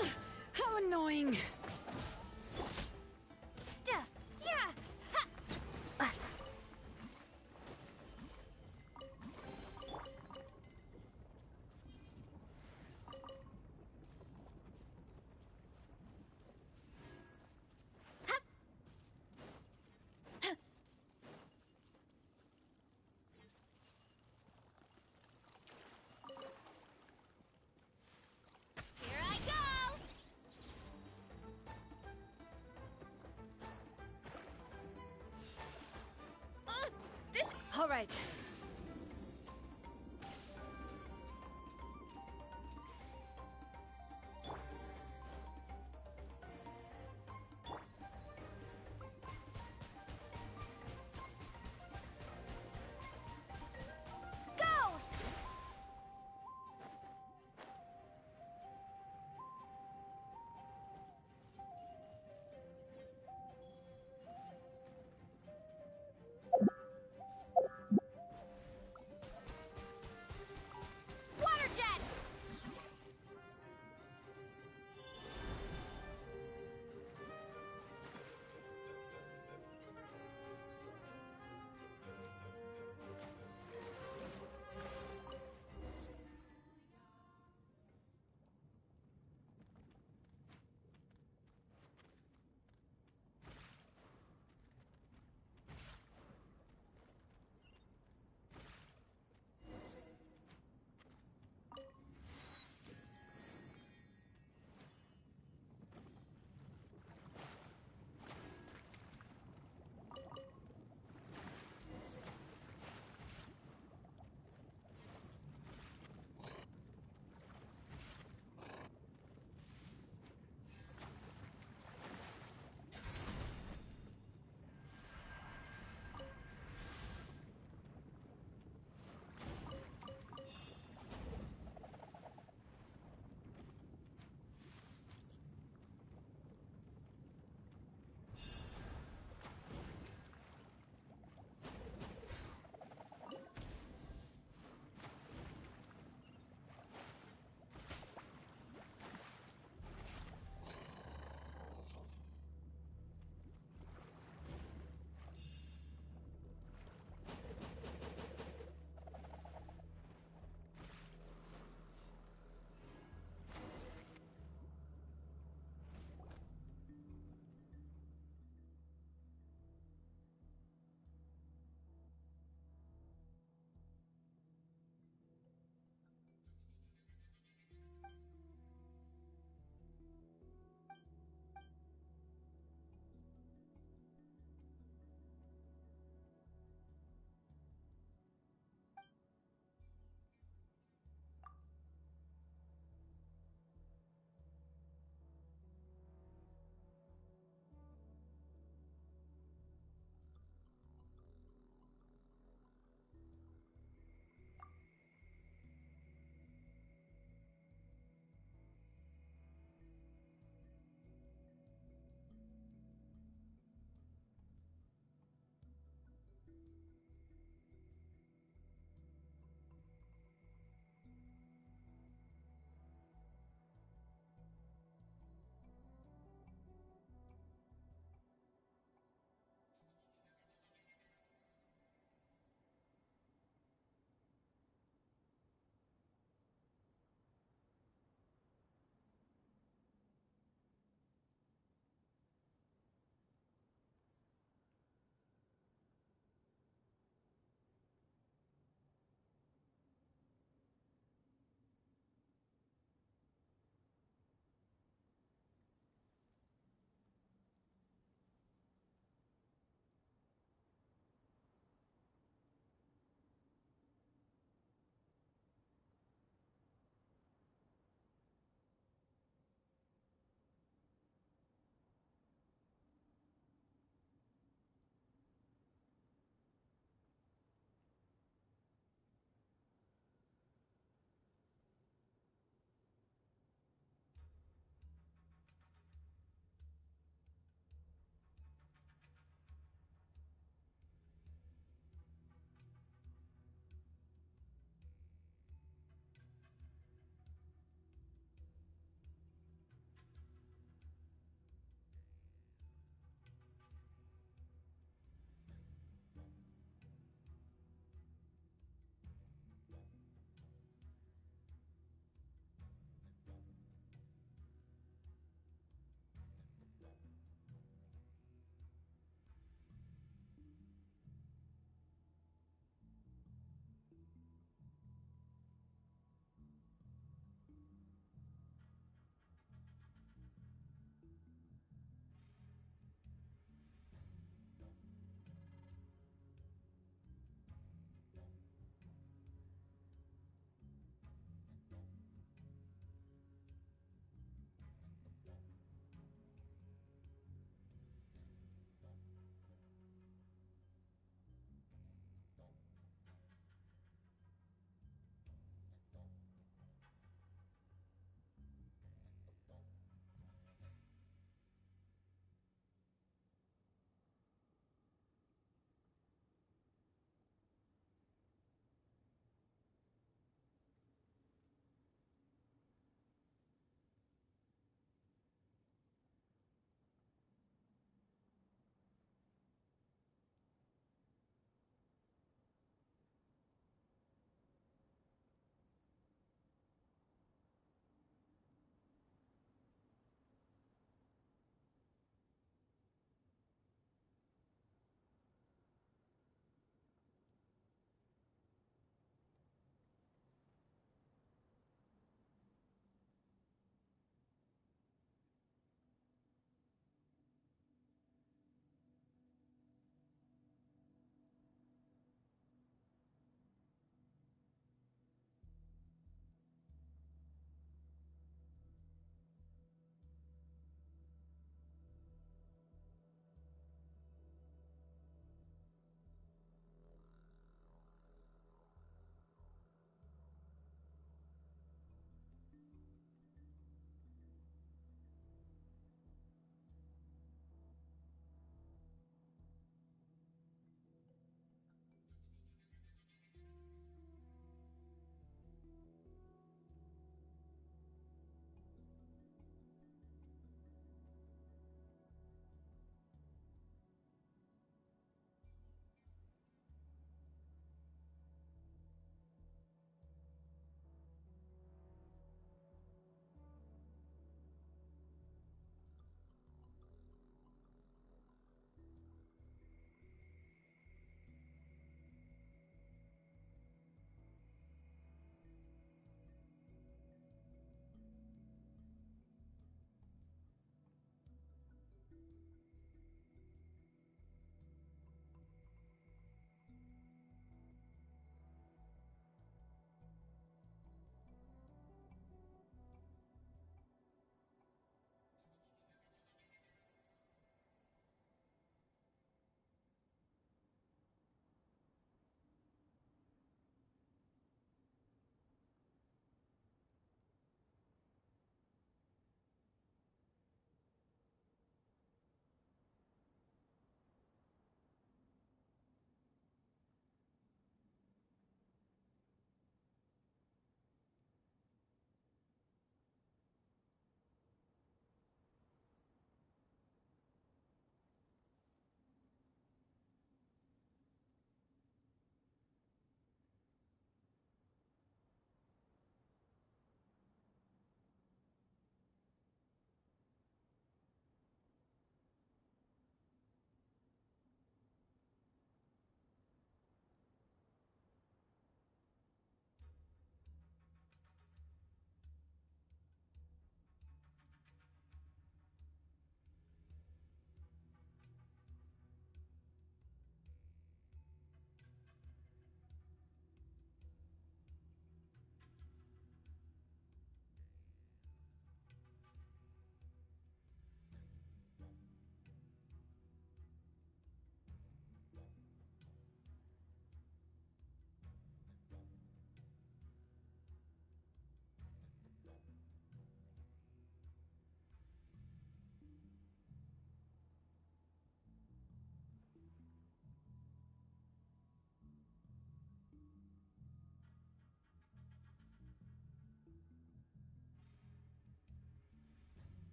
[SPEAKER 5] Ugh, how annoying!
[SPEAKER 4] Duh, yeah, ha. Here I go! This.
[SPEAKER 5] All right.
[SPEAKER 4] Go!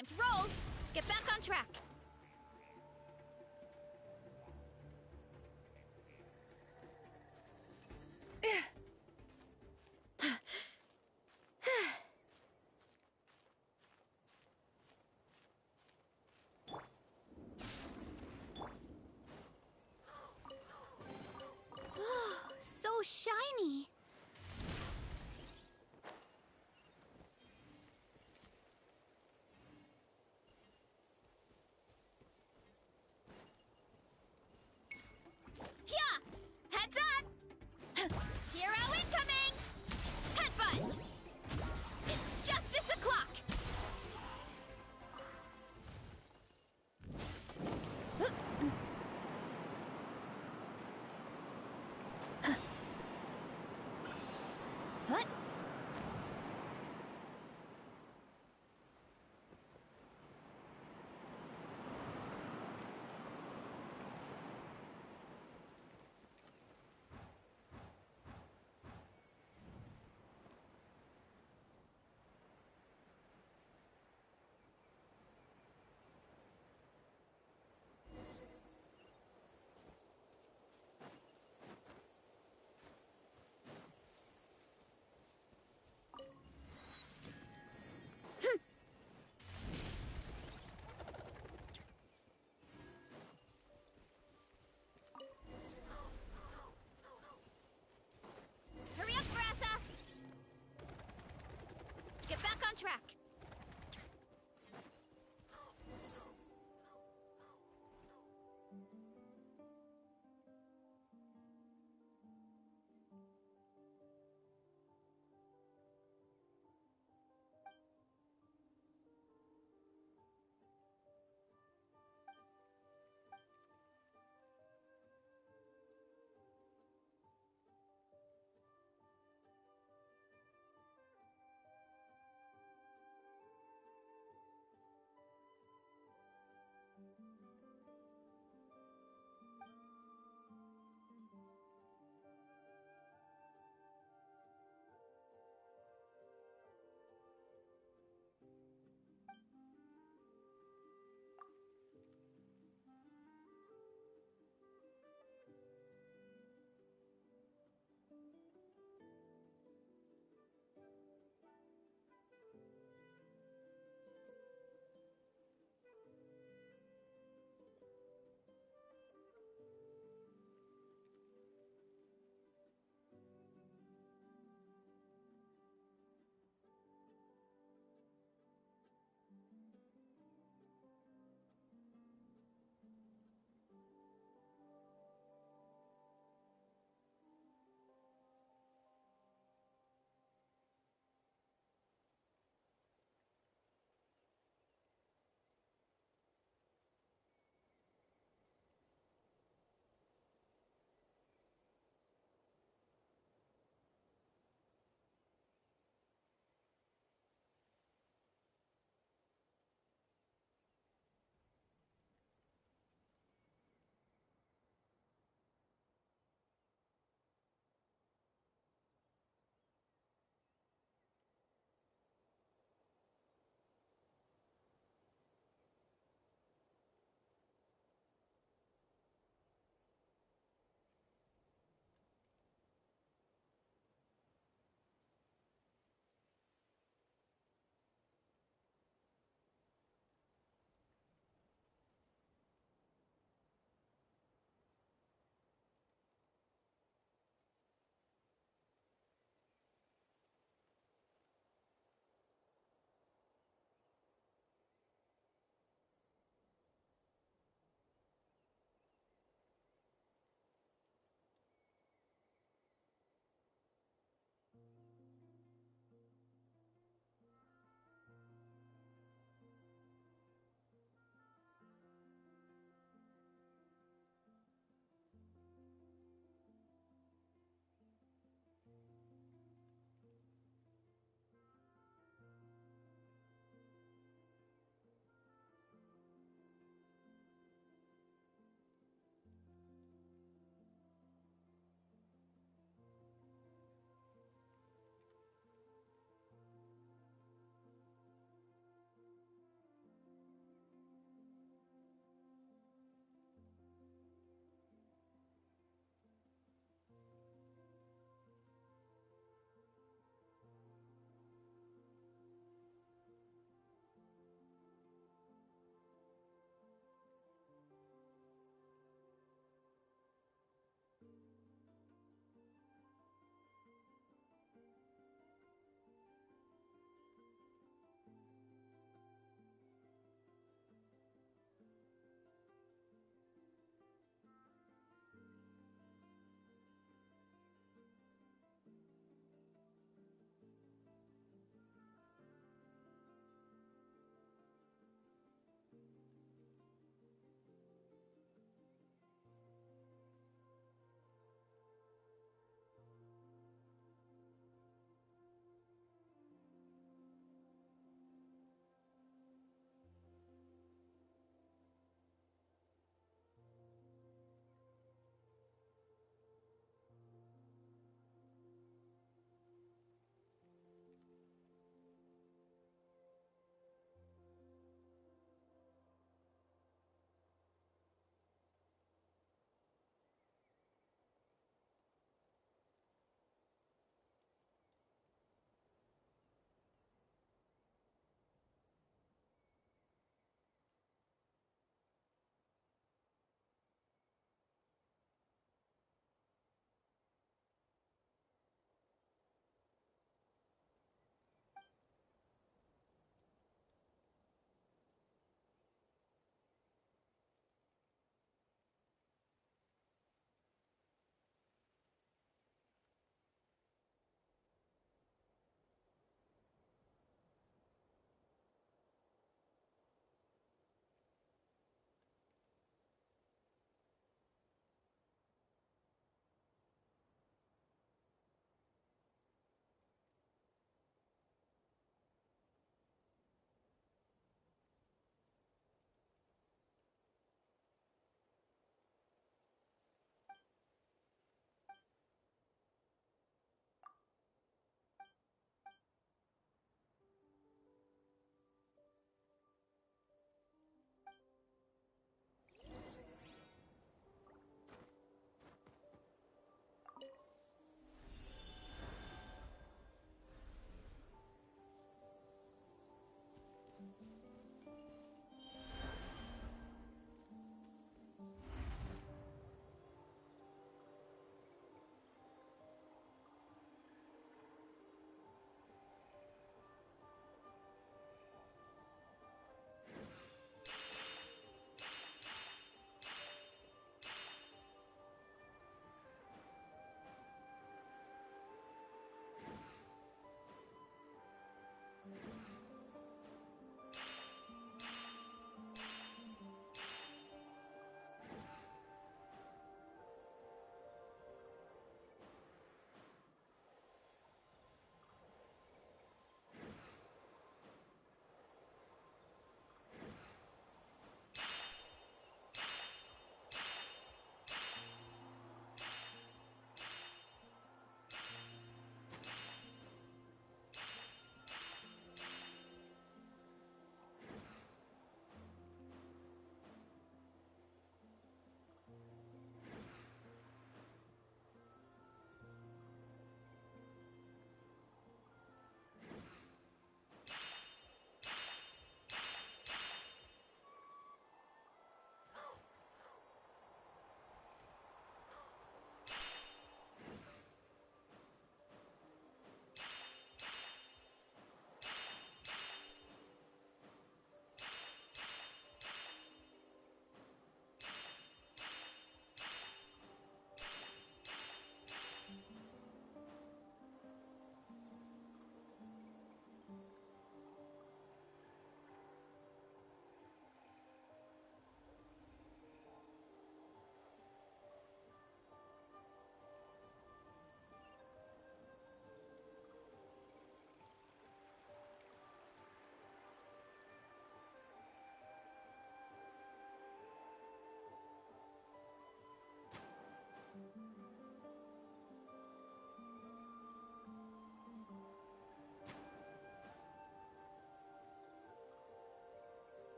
[SPEAKER 4] Time to roll! Get back on track! So shiny!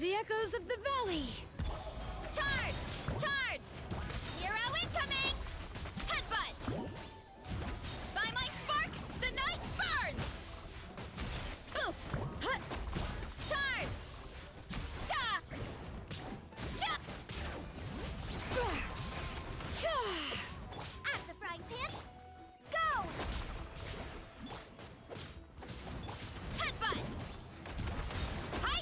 [SPEAKER 5] the echoes of the valley!
[SPEAKER 4] Charge! Charge! Hero incoming! Headbutt! By my spark, the night burns! Oof! Huh. Charge! Da! Ja!
[SPEAKER 1] At the frying pan, go!
[SPEAKER 4] Headbutt! Hi!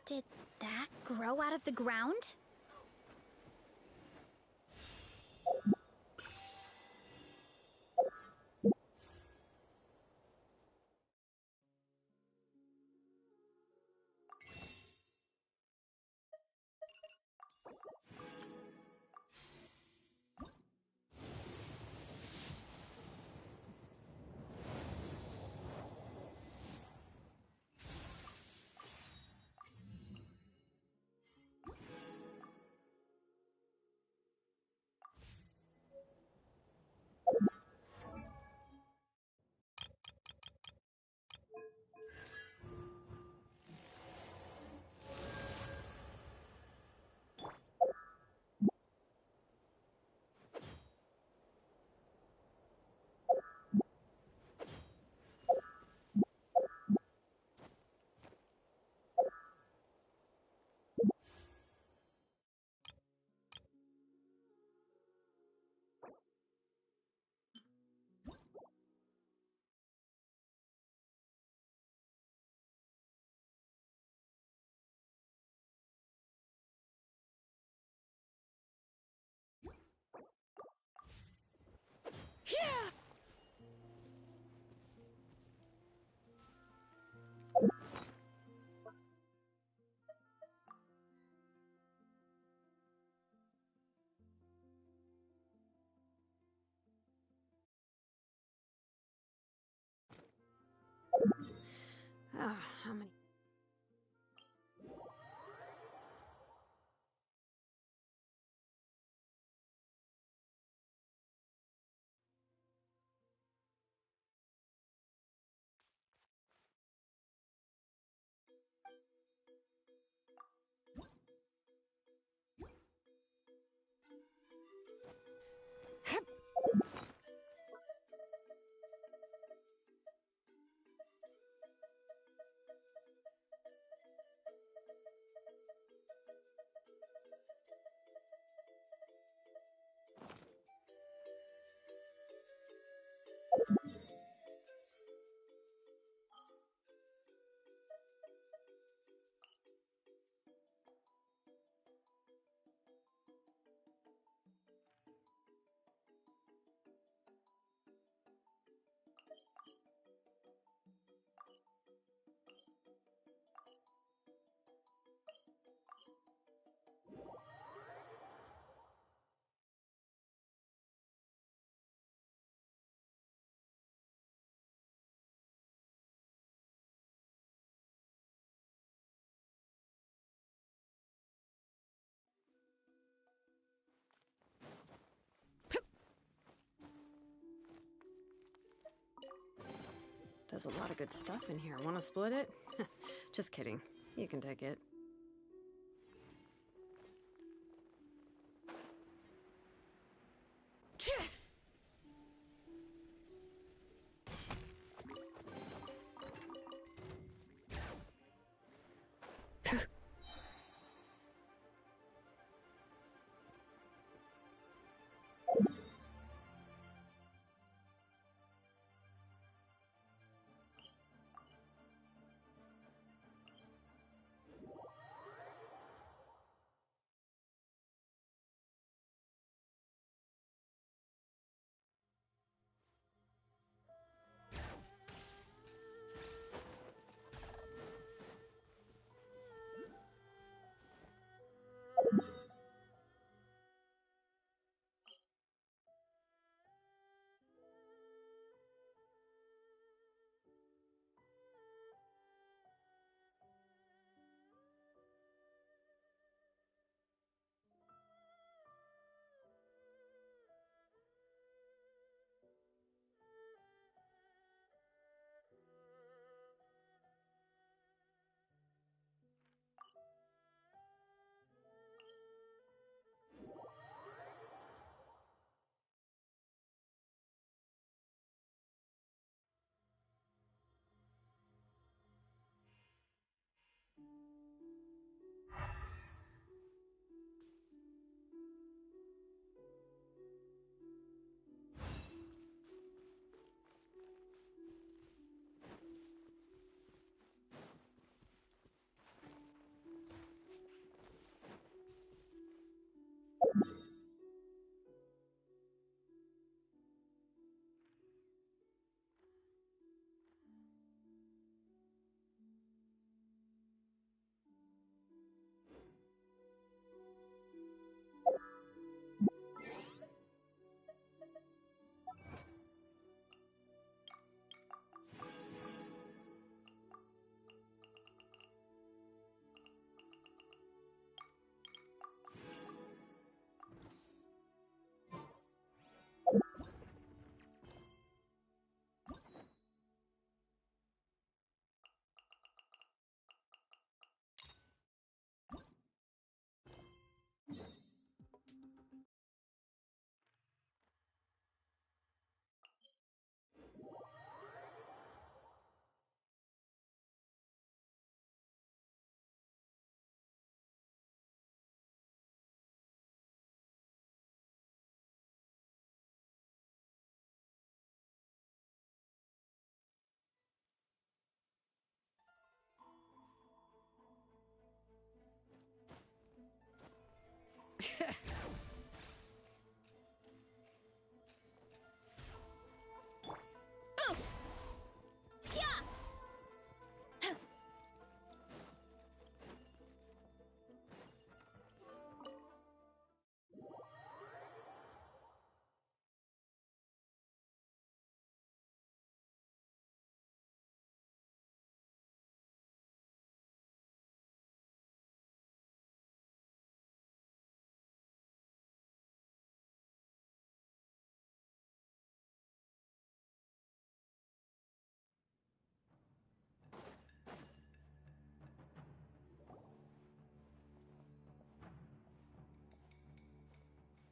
[SPEAKER 4] Did that grow out of the ground?
[SPEAKER 5] Yeah! Ah, how many? There's a lot of good stuff in here. Want to split it? Just kidding. You can take it.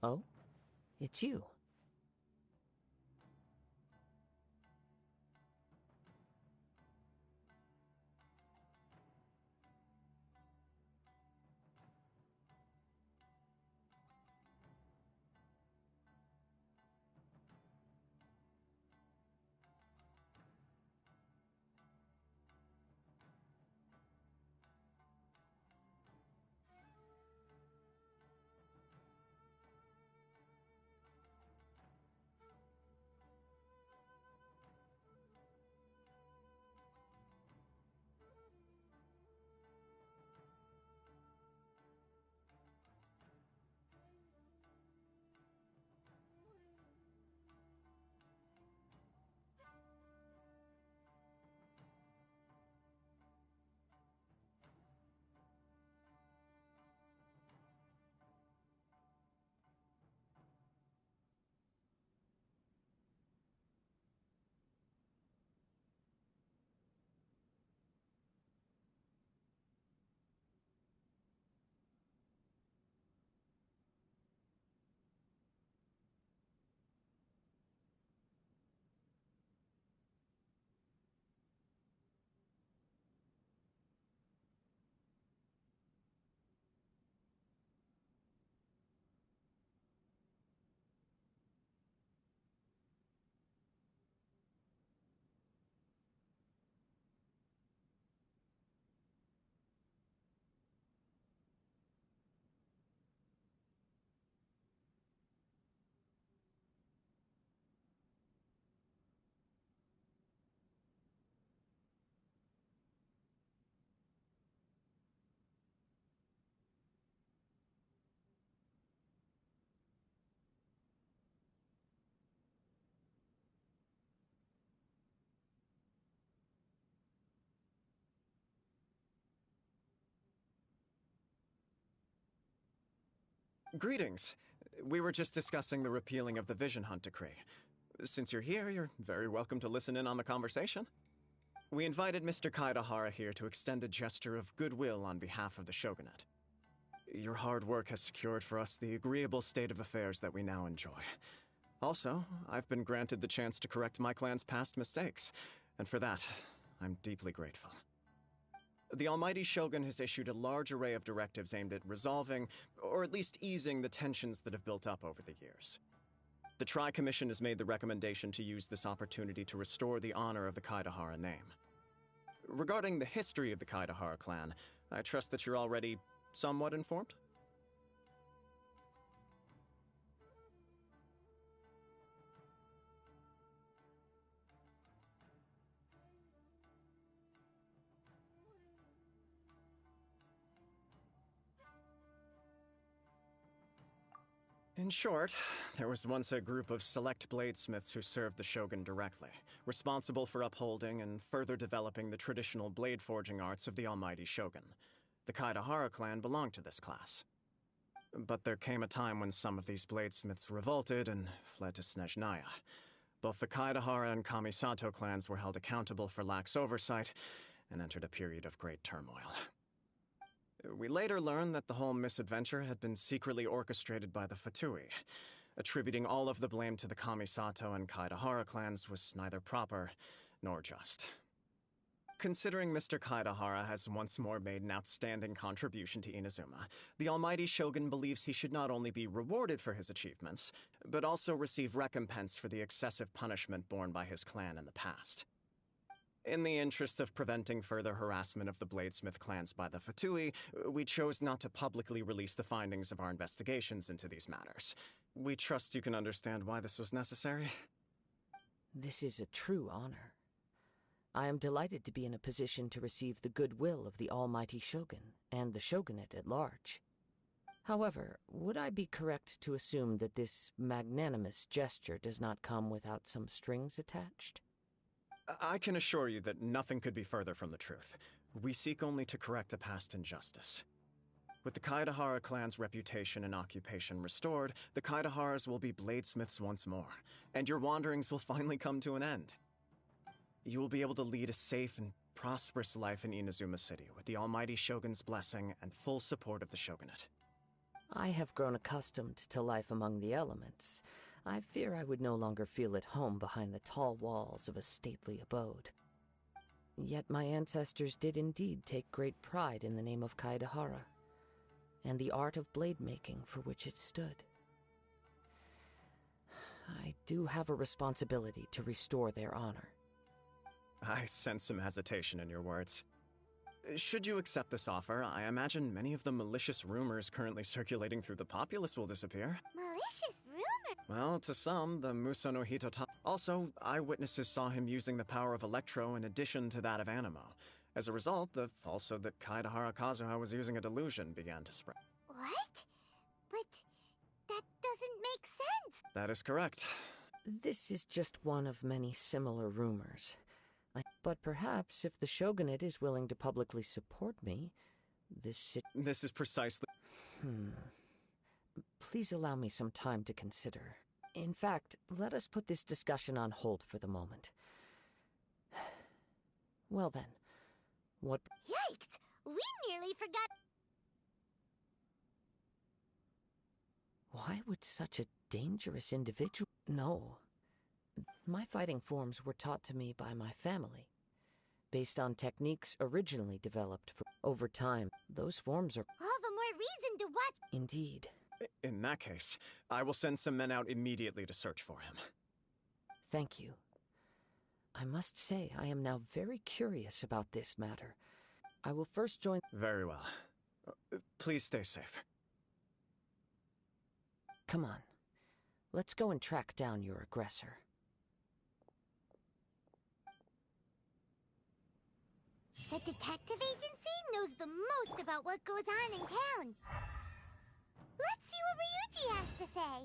[SPEAKER 7] Oh? It's you.
[SPEAKER 12] Greetings. We were just discussing the repealing of the Vision Hunt Decree. Since you're here, you're very welcome to listen in on the conversation. We invited Mr. Kaidahara here to extend a gesture of goodwill on behalf of the Shogunate. Your hard work has secured for us the agreeable state of affairs that we now enjoy. Also, I've been granted the chance to correct my clan's past mistakes, and for that, I'm deeply grateful. The Almighty Shogun has issued a large array of directives aimed at resolving, or at least easing, the tensions that have built up over the years. The Tri-Commission has made the recommendation to use this opportunity to restore the honor of the Kaidahara name. Regarding the history of the Kaidahara clan, I trust that you're already somewhat informed? In short, there was once a group of select bladesmiths who served the Shogun directly, responsible for upholding and further developing the traditional blade forging arts of the Almighty Shogun. The Kaidahara clan belonged to this class. But there came a time when some of these bladesmiths revolted and fled to Snezhnaya. Both the Kaidahara and Kamisato clans were held accountable for lax oversight and entered a period of great turmoil. We later learned that the whole misadventure had been secretly orchestrated by the Fatui. Attributing all of the blame to the Kamisato and Kaidahara clans was neither proper nor just. Considering Mr. Kaidahara has once more made an outstanding contribution to Inazuma, the Almighty Shogun believes he should not only be rewarded for his achievements, but also receive recompense for the excessive punishment borne by his clan in the past. In the interest of preventing further harassment of the Bladesmith clans by the Fatui, we chose not to publicly release the findings of our investigations into these matters. We trust you can understand why this was necessary.
[SPEAKER 20] This is a true honor. I am delighted to be in a position to receive the goodwill of the Almighty Shogun and the Shogunate at large. However, would I be correct to assume that this magnanimous gesture does not come without some strings attached?
[SPEAKER 12] I can assure you that nothing could be further from the truth. We seek only to correct a past injustice. With the Kaidahara clan's reputation and occupation restored, the Kaidaharas will be bladesmiths once more, and your wanderings will finally come to an end. You will be able to lead a safe and prosperous life in Inazuma City with the Almighty Shogun's blessing and full support of the Shogunate.
[SPEAKER 20] I have grown accustomed to life among the elements. I fear I would no longer feel at home behind the tall walls of a stately abode. Yet my ancestors did indeed take great pride in the name of Kaidahara, and the art of blade making for which it stood. I do have a responsibility to restore their honor.
[SPEAKER 12] I sense some hesitation in your words. Should you accept this offer, I imagine many of the malicious rumors currently circulating through the populace will disappear.
[SPEAKER 1] Malicious rumors?
[SPEAKER 12] Well, to some, the Muso no Hitota. Also, eyewitnesses saw him using the power of Electro in addition to that of Animo. As a result, the falsehood that Kaidahara Kazuha was using a delusion began to spread.
[SPEAKER 1] What? But that doesn't make sense.
[SPEAKER 12] That is correct.
[SPEAKER 20] This is just one of many similar rumors. But perhaps if the Shogunate is willing to publicly support me, this
[SPEAKER 12] is precisely...
[SPEAKER 20] Please allow me some time to consider. In fact, let us put this discussion on hold for the moment. Well then, what...
[SPEAKER 1] Yikes! We nearly forgot...
[SPEAKER 20] Why would such a dangerous individual... No. My fighting forms were taught to me by my family, based on techniques originally developed for... Over time, those forms are...
[SPEAKER 1] All the more reason to watch...
[SPEAKER 20] Indeed.
[SPEAKER 12] In that case, I will send some men out immediately to search for him.
[SPEAKER 20] Thank you. I must say, I am now very curious about this matter. I will first join...
[SPEAKER 12] Very well. Please stay safe.
[SPEAKER 20] Come on. Let's go and track down your aggressor.
[SPEAKER 1] The detective agency knows the most about what goes on in town. Let's see what Ryuji has to say.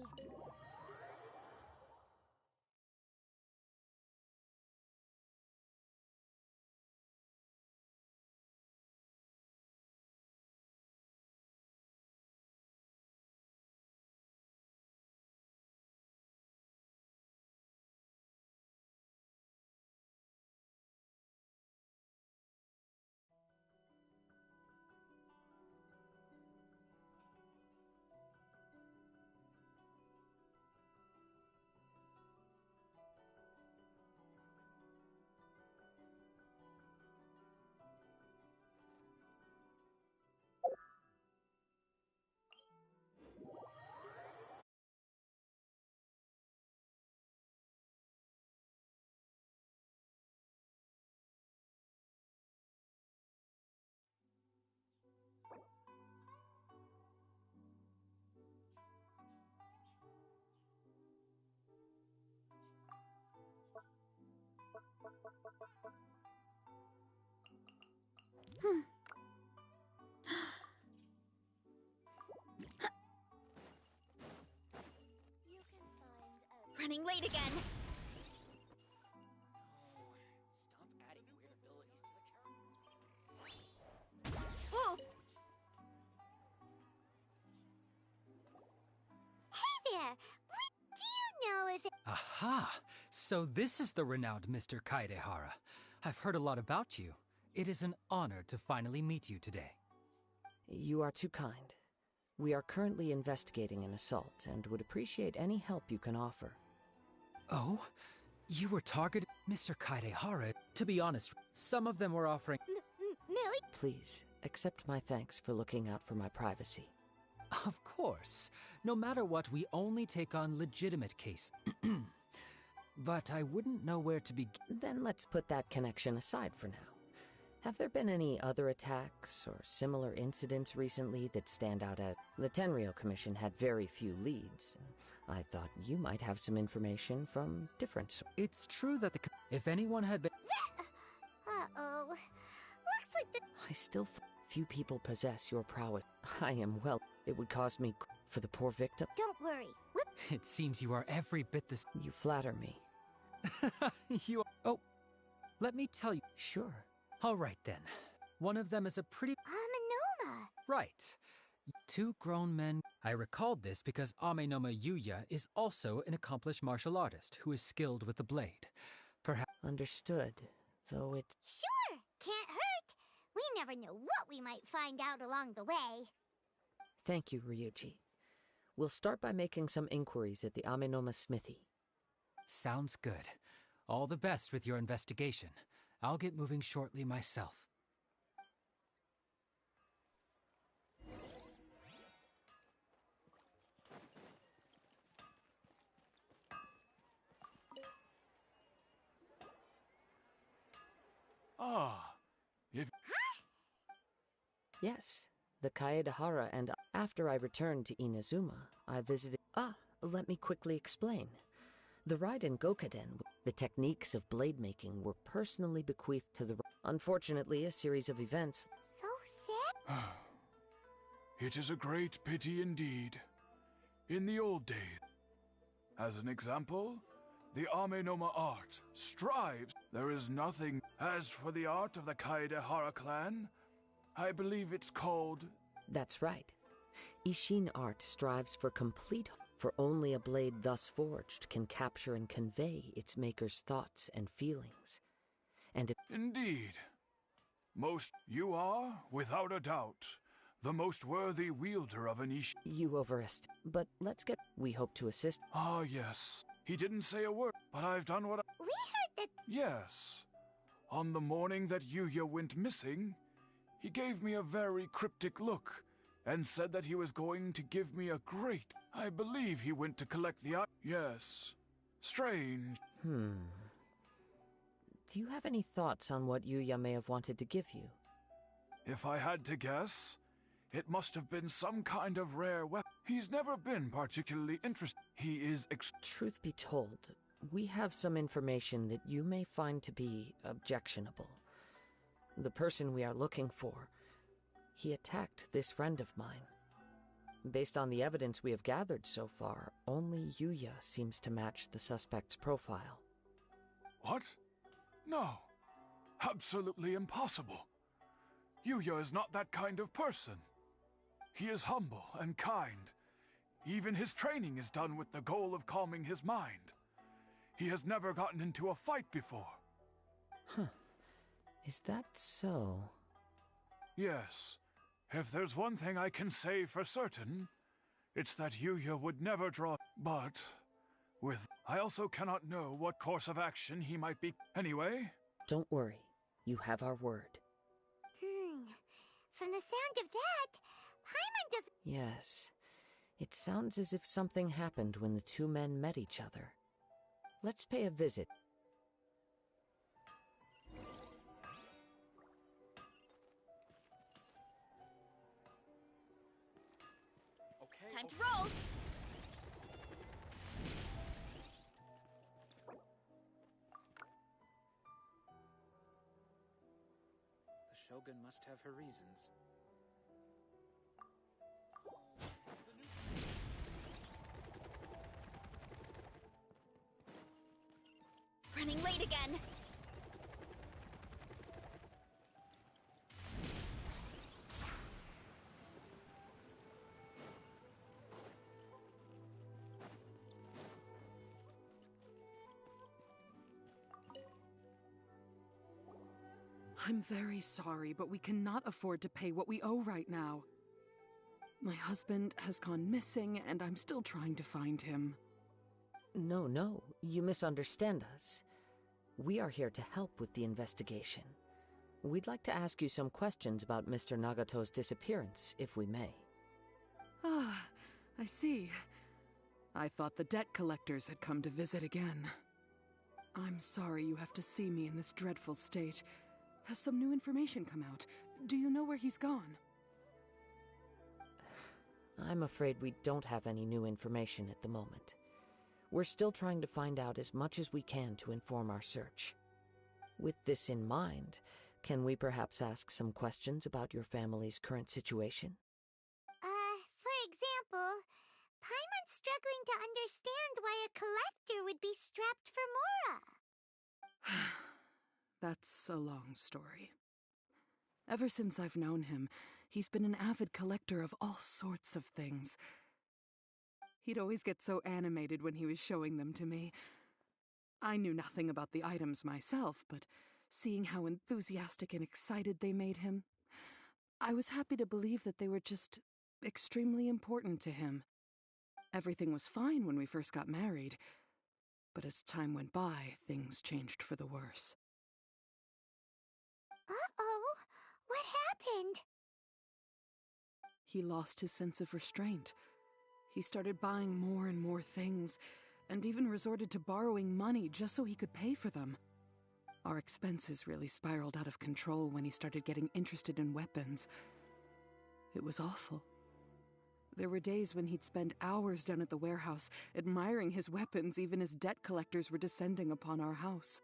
[SPEAKER 4] Running late again.
[SPEAKER 9] Stop adding weird abilities to the character.
[SPEAKER 4] Ooh!
[SPEAKER 1] Hey there! Do you know if it...
[SPEAKER 6] Aha! So this is the renowned Mr. Kaedehara. I've heard a lot about you. It is an honor to finally meet you today.
[SPEAKER 20] You are too kind. We are currently investigating an assault and would appreciate any help you can offer.
[SPEAKER 6] Oh? You were targeted? Mr. Kaedehara, to be honest, some of them were offering—
[SPEAKER 1] Millie?
[SPEAKER 20] Please, accept my thanks for looking out for my privacy.
[SPEAKER 6] Of course. No matter what, we only take on legitimate cases. But I wouldn't know where to begin.
[SPEAKER 20] Then let's put that connection aside for now. Have there been any other attacks or similar incidents recently that stand out as— The Tenryou Commission had very few leads. I thought you might have some information from different sources.
[SPEAKER 6] It's true that if anyone had been—
[SPEAKER 1] Uh-oh. Looks like the...
[SPEAKER 20] I still few people possess your prowess. I am well. It would cost me for the poor victim.
[SPEAKER 1] Don't worry.
[SPEAKER 6] It seems you are every bit this—
[SPEAKER 20] You flatter me.
[SPEAKER 6] You are— Oh, let me tell you—
[SPEAKER 20] Sure.
[SPEAKER 6] All right then. One of them is a pretty—
[SPEAKER 1] Amenoma!
[SPEAKER 6] Right. Two grown men— I recalled this because Amenoma Yuya is also an accomplished martial artist who is skilled with the blade. Perhaps—
[SPEAKER 20] Understood. Though it's—
[SPEAKER 1] Sure! Can't hurt! We never know what we might find out along the way.
[SPEAKER 20] Thank you, Ryuji. We'll start by making some inquiries at the Amenoma Smithy.
[SPEAKER 6] Sounds good. All the best with your investigation. I'll get moving shortly myself.
[SPEAKER 14] Ah, if...
[SPEAKER 20] Yes, the Kaedehara, and after I returned to Inazuma, I visited— let me quickly explain. The Raiden Gokaden, the techniques of blade making were personally bequeathed to the— Unfortunately, a series of events—
[SPEAKER 1] So sad?
[SPEAKER 15] It is a great pity indeed. In the old days, as an example, the Amenoma art strives. There is nothing. As for the art of the Kaedehara clan, I believe it's called—
[SPEAKER 20] That's right. Ishin art strives for complete— For only a blade thus forged can capture and convey its maker's thoughts and feelings. And if—
[SPEAKER 15] Indeed. You are, without a doubt, the most worthy wielder of an Ishin.
[SPEAKER 20] You but let's get— We hope to assist—
[SPEAKER 15] Ah, yes. He didn't say a word, but I've done what
[SPEAKER 1] We heard that—
[SPEAKER 15] Yes. On the morning that Yuya went missing, he gave me a very cryptic look and said that he was going to give me a great— I believe he went to collect the— Yes. Strange.
[SPEAKER 20] Do you have any thoughts on what Yuya may have wanted to give you?
[SPEAKER 15] If I had to guess, it must have been some kind of rare weapon. He's never been particularly interested. He is—
[SPEAKER 20] Truth be told, we have some information that you may find to be objectionable. The person we are looking for, he attacked this friend of mine. Based on the evidence we have gathered so far, only Yuya seems to match the suspect's profile.
[SPEAKER 15] What? No. Absolutely impossible. Yuya is not that kind of person. He is humble and kind. Even his training is done with the goal of calming his mind. He has never gotten into a fight before.
[SPEAKER 20] Is that so?
[SPEAKER 15] Yes. If there's one thing I can say for certain, it's that Yuya would never draw— But, I also cannot know what course of action he might be— Anyway—
[SPEAKER 20] Don't worry. You have our word.
[SPEAKER 1] From the sound of that, Paimon does—
[SPEAKER 20] Yes. It sounds as if something happened when the two men met each other. Let's pay a visit.
[SPEAKER 4] Time to roll!
[SPEAKER 6] Shogun must have her reasons.
[SPEAKER 4] Running late again.
[SPEAKER 3] I'm very sorry, but we cannot afford to pay what we owe right now. My husband has gone missing, and I'm still trying to find him.
[SPEAKER 20] No, you misunderstand us. We are here to help with the investigation. We'd like to ask you some questions about Mr. Nagato's disappearance, if we may.
[SPEAKER 3] Ah, I see. I thought the debt collectors had come to visit again. I'm sorry you have to see me in this dreadful state. Has some new information come out? Do you know where he's gone?
[SPEAKER 20] I'm afraid we don't have any new information at the moment. We're still trying to find out as much as we can to inform our search. With this in mind, can we perhaps ask some questions about your family's current situation?
[SPEAKER 1] For example, Paimon's struggling to understand why a collector would be strapped for Mora.
[SPEAKER 3] That's a long story. Ever since I've known him, he's been an avid collector of all sorts of things. He'd always get so animated when he was showing them to me. I knew nothing about the items myself, but seeing how enthusiastic and excited they made him, I was happy to believe that they were just extremely important to him. Everything was fine when we first got married, but as time went by, things changed for the worse.
[SPEAKER 1] Uh-oh, what happened?
[SPEAKER 3] He lost his sense of restraint. He started buying more and more things, and even resorted to borrowing money just so he could pay for them. Our expenses really spiraled out of control when he started getting interested in weapons. It was awful. There were days when he'd spend hours down at the warehouse, admiring his weapons even as debt collectors were descending upon our house.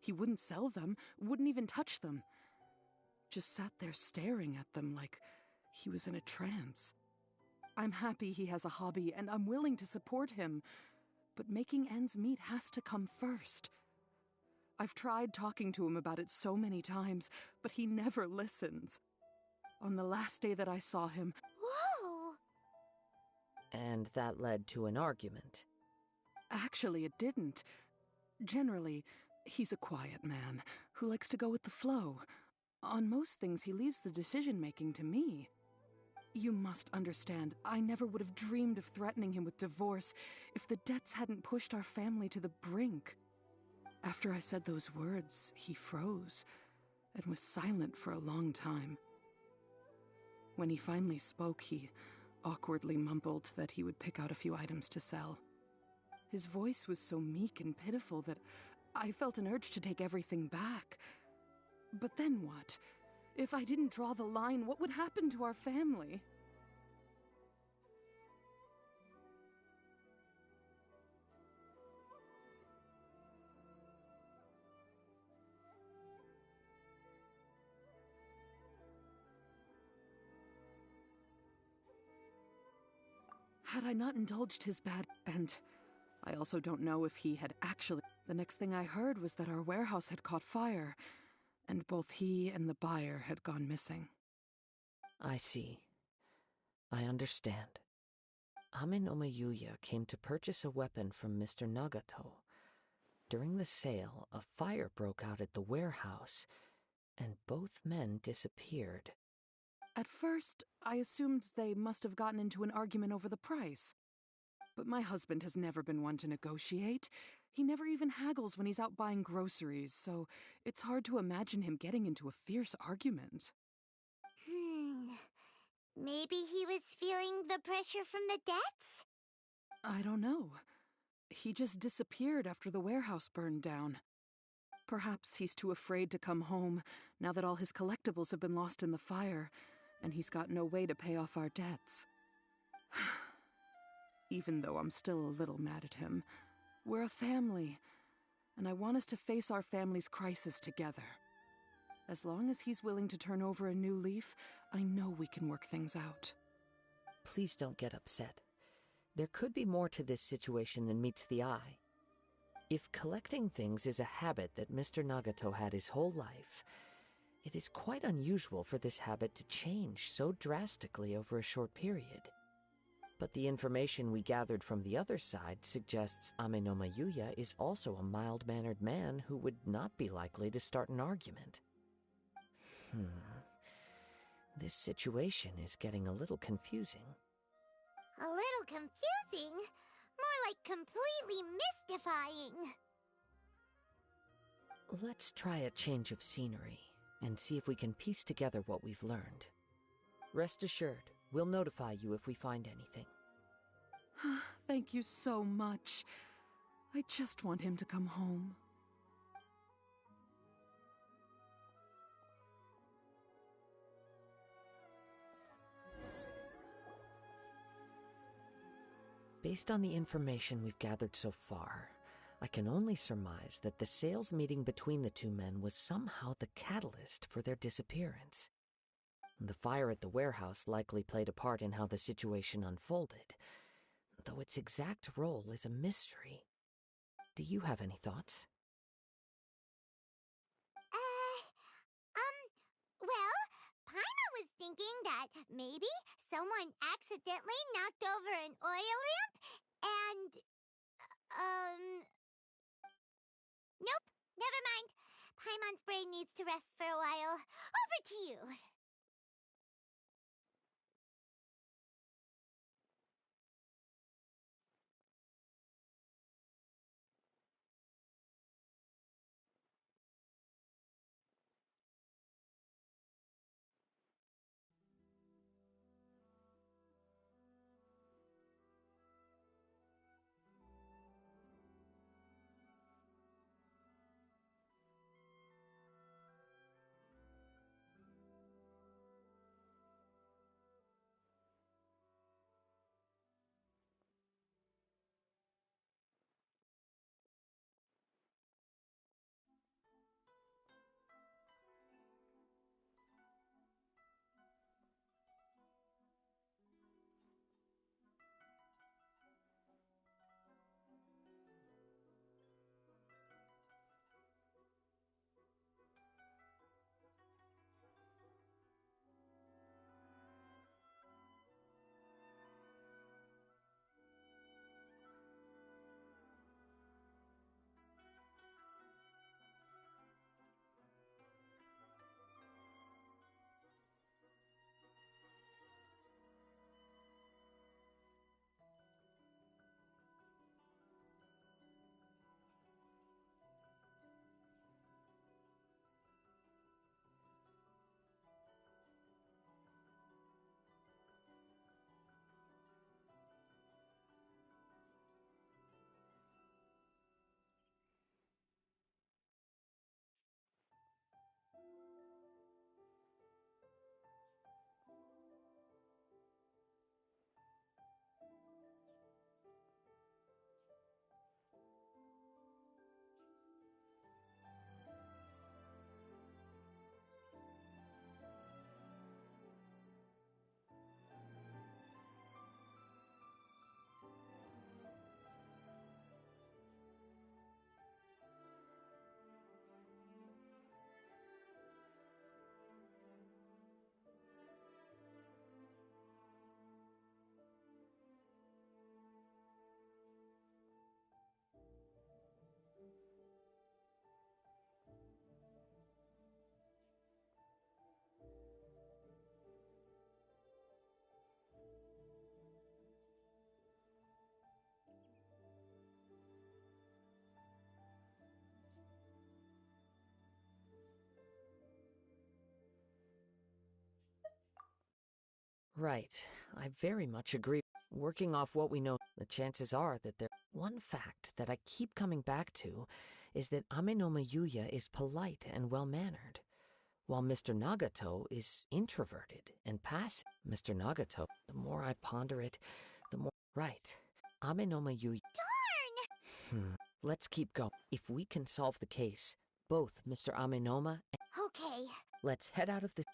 [SPEAKER 3] He wouldn't sell them, wouldn't even touch them. Just sat there staring at them like he was in a trance. I'm happy he has a hobby, and I'm willing to support him. But making ends meet has to come first. I've tried talking to him about it so many times, but he never listens. On the last day that I saw him...
[SPEAKER 1] Whoa!
[SPEAKER 20] And that led to an argument.
[SPEAKER 3] Actually, it didn't. Generally, he's a quiet man who likes to go with the flow. On most things, he leaves the decision-making to me. You must understand, I never would have dreamed of threatening him with divorce if the debts hadn't pushed our family to the brink. After I said those words, he froze and was silent for a long time. When he finally spoke, he awkwardly mumbled that he would pick out a few items to sell. His voice was so meek and pitiful that I felt an urge to take everything back. But then what? If I didn't draw the line, what would happen to our family? Had I not indulged his bad... And I also don't know if he had actually... The next thing I heard was that our warehouse had caught fire, and both he and the buyer had gone missing.
[SPEAKER 20] I see. I understand. Ame no Yuya came to purchase a weapon from Mr. Nagato. During the sale, a fire broke out at the warehouse, and both men disappeared.
[SPEAKER 3] At first, I assumed they must have gotten into an argument over the price. But my husband has never been one to negotiate. He never even haggles when he's out buying groceries, so it's hard to imagine him getting into a fierce argument.
[SPEAKER 1] Maybe he was feeling the pressure from the debts?
[SPEAKER 3] I don't know. He just disappeared after the warehouse burned down. Perhaps he's too afraid to come home now that all his collectibles have been lost in the fire, and he's got no way to pay off our debts. Even though I'm still a little mad at him, we're a family, and I want us to face our family's crisis together. As long as he's willing to turn over a new leaf, I know we can work things out.
[SPEAKER 20] Please don't get upset. There could be more to this situation than meets the eye. If collecting things is a habit that Mr. Nagato had his whole life, it is quite unusual for this habit to change so drastically over a short period. But the information we gathered from the other side suggests Ame no Yuya is also a mild-mannered man who would not be likely to start an argument. This situation is getting a little confusing.
[SPEAKER 1] A little confusing? More like completely mystifying.
[SPEAKER 20] Let's try a change of scenery and see if we can piece together what we've learned. Rest assured, we'll notify you if we find anything.
[SPEAKER 3] Thank you so much. I just want him to come home.
[SPEAKER 20] Based on the information we've gathered so far, I can only surmise that the sales meeting between the two men was somehow the catalyst for their disappearance. The fire at the warehouse likely played a part in how the situation unfolded, though its exact role is a mystery. Do you have any thoughts?
[SPEAKER 1] Well, Paima was thinking that maybe someone accidentally knocked over an oil lamp and, nope, never mind. Paimon's brain needs to rest for a while. Over to you.
[SPEAKER 20] Right. I very much agree. Working off what we know, the chances are that there... One fact that I keep coming back to is that Amenoma Yuya is polite and well-mannered, while Mr. Nagato is introverted and passive. Mr. Nagato, the more I ponder it, the more... Right. Amenoma Yuya...
[SPEAKER 1] Darn!
[SPEAKER 20] Let's keep going. If we can solve the case, both Mr. Amenoma and...
[SPEAKER 1] Okay.
[SPEAKER 20] Let's head out of the...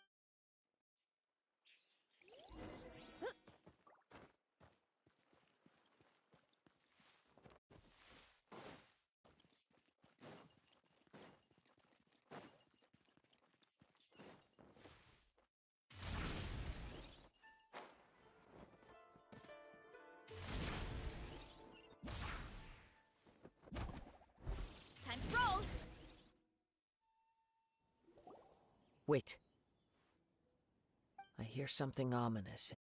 [SPEAKER 4] Time to roll!
[SPEAKER 20] Wait. I hear something ominous.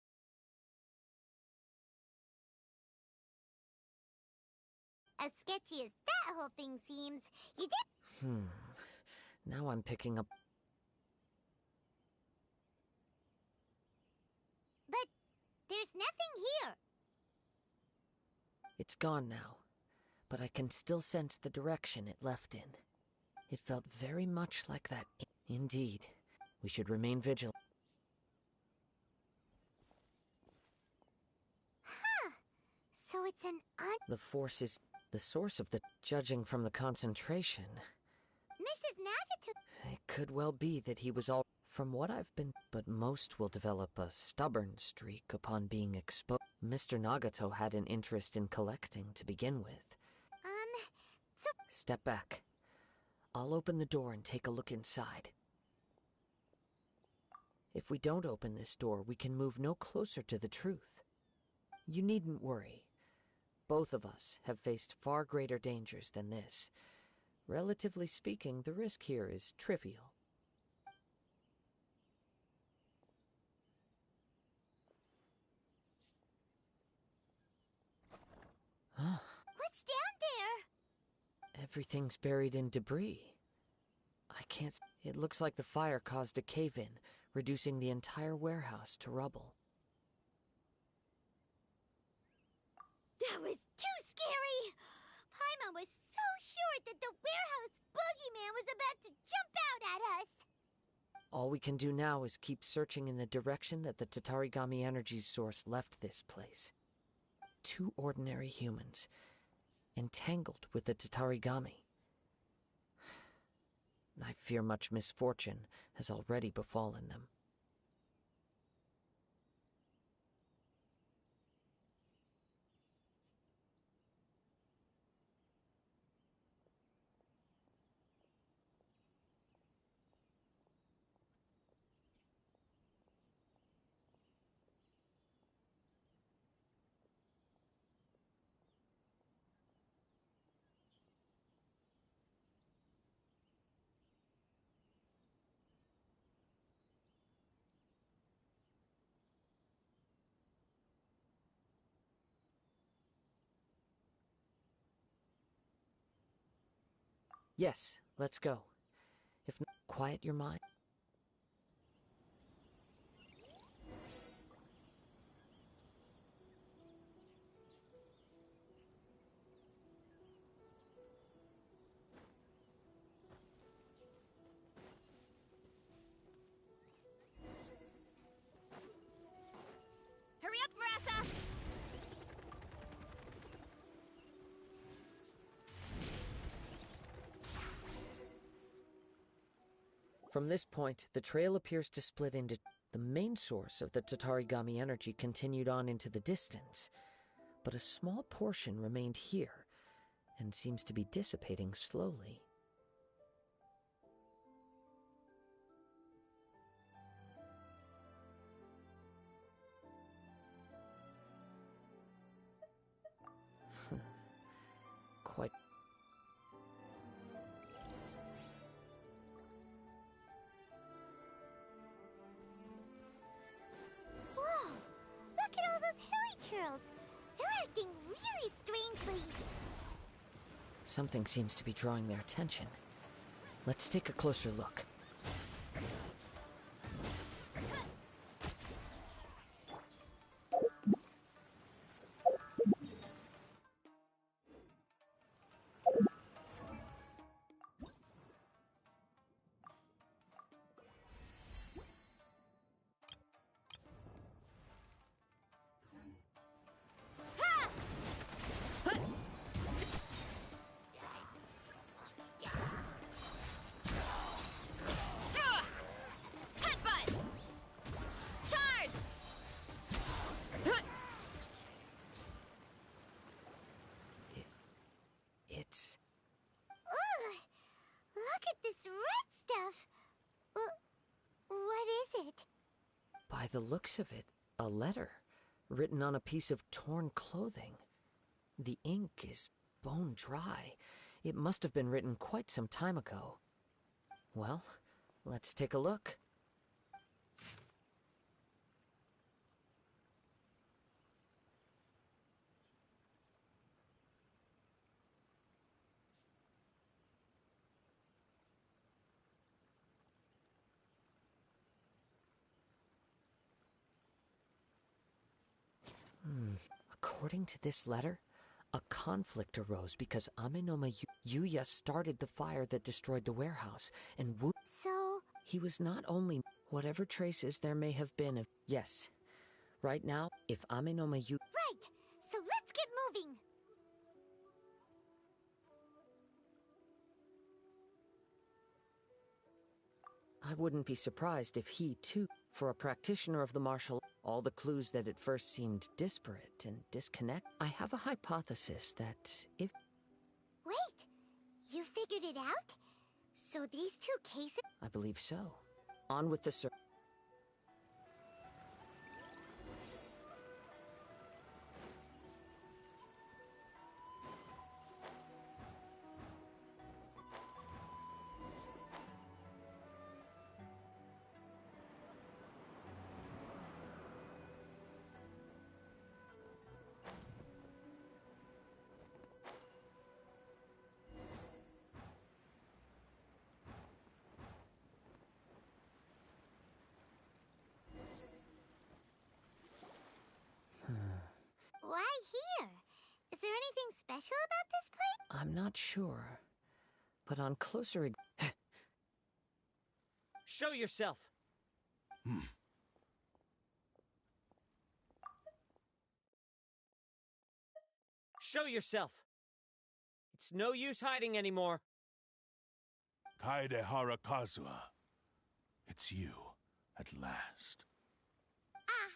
[SPEAKER 1] As sketchy as that whole thing seems, you did...
[SPEAKER 20] Now I'm picking up...
[SPEAKER 1] But there's nothing here.
[SPEAKER 20] It's gone now, but I can still sense the direction it left in. It felt very much like that. Indeed. We should remain vigilant.
[SPEAKER 1] Huh. So it's an
[SPEAKER 20] The force is the source of the... Judging from the concentration...
[SPEAKER 1] Mrs. Nagato...
[SPEAKER 20] It could well be that he was all... From what I've been... But most will develop a stubborn streak upon being exposed. Mr. Nagato had an interest in collecting to begin with.
[SPEAKER 1] So...
[SPEAKER 20] Step back. I'll open the door and take a look inside. If we don't open this door, we can move no closer to the truth. You needn't worry. Both of us have faced far greater dangers than this. Relatively speaking, the risk here is trivial.
[SPEAKER 1] What's down there?
[SPEAKER 20] Everything's buried in debris. I can't... It looks like the fire caused a cave-in, reducing the entire warehouse to rubble.
[SPEAKER 1] That was too scary! Paimon was so sure that the warehouse boogeyman was about to jump out at us!
[SPEAKER 20] All we can do now is keep searching in the direction that the Tatarigami energy source left this place. 2 ordinary humans, entangled with the Tatarigami. I fear much misfortune has already befallen them. Yes, let's go. If not, quiet your mind.
[SPEAKER 4] Hurry up, Verasa!
[SPEAKER 20] From this point, the trail appears to split into... The main source of the Tatarigami energy continued on into the distance, but a small portion remained here, and seems to be dissipating slowly. Quite...
[SPEAKER 1] Whoa! Look at all those hilly churls! They're acting really strangely!
[SPEAKER 20] Something seems to be drawing their attention. Let's take a closer look. the looks of it, a letter, written on a piece of torn clothing. The ink is bone dry. It must have been written quite some time ago. Well, let's take a look. According to this letter, a conflict arose because Amenoma Yuya started the fire that destroyed the warehouse, and
[SPEAKER 1] So?
[SPEAKER 20] He was not only whatever traces there may have been of... Yes. Right now, if Amenoma Yuya...
[SPEAKER 1] Right! So let's get moving!
[SPEAKER 20] I wouldn't be surprised if he, too, for a practitioner of the martial... All the clues that at first seemed disparate and disconnect... I have a hypothesis that if...
[SPEAKER 1] Wait! You figured it out? So these two cases...
[SPEAKER 20] I believe so. On with the search.
[SPEAKER 1] Why here? Is there anything special about this place?
[SPEAKER 20] I'm not sure. But on closer... Show yourself! Show yourself! It's no use hiding anymore.
[SPEAKER 14] Kaedehara Kazuha. It's you, at last.
[SPEAKER 1] Aha!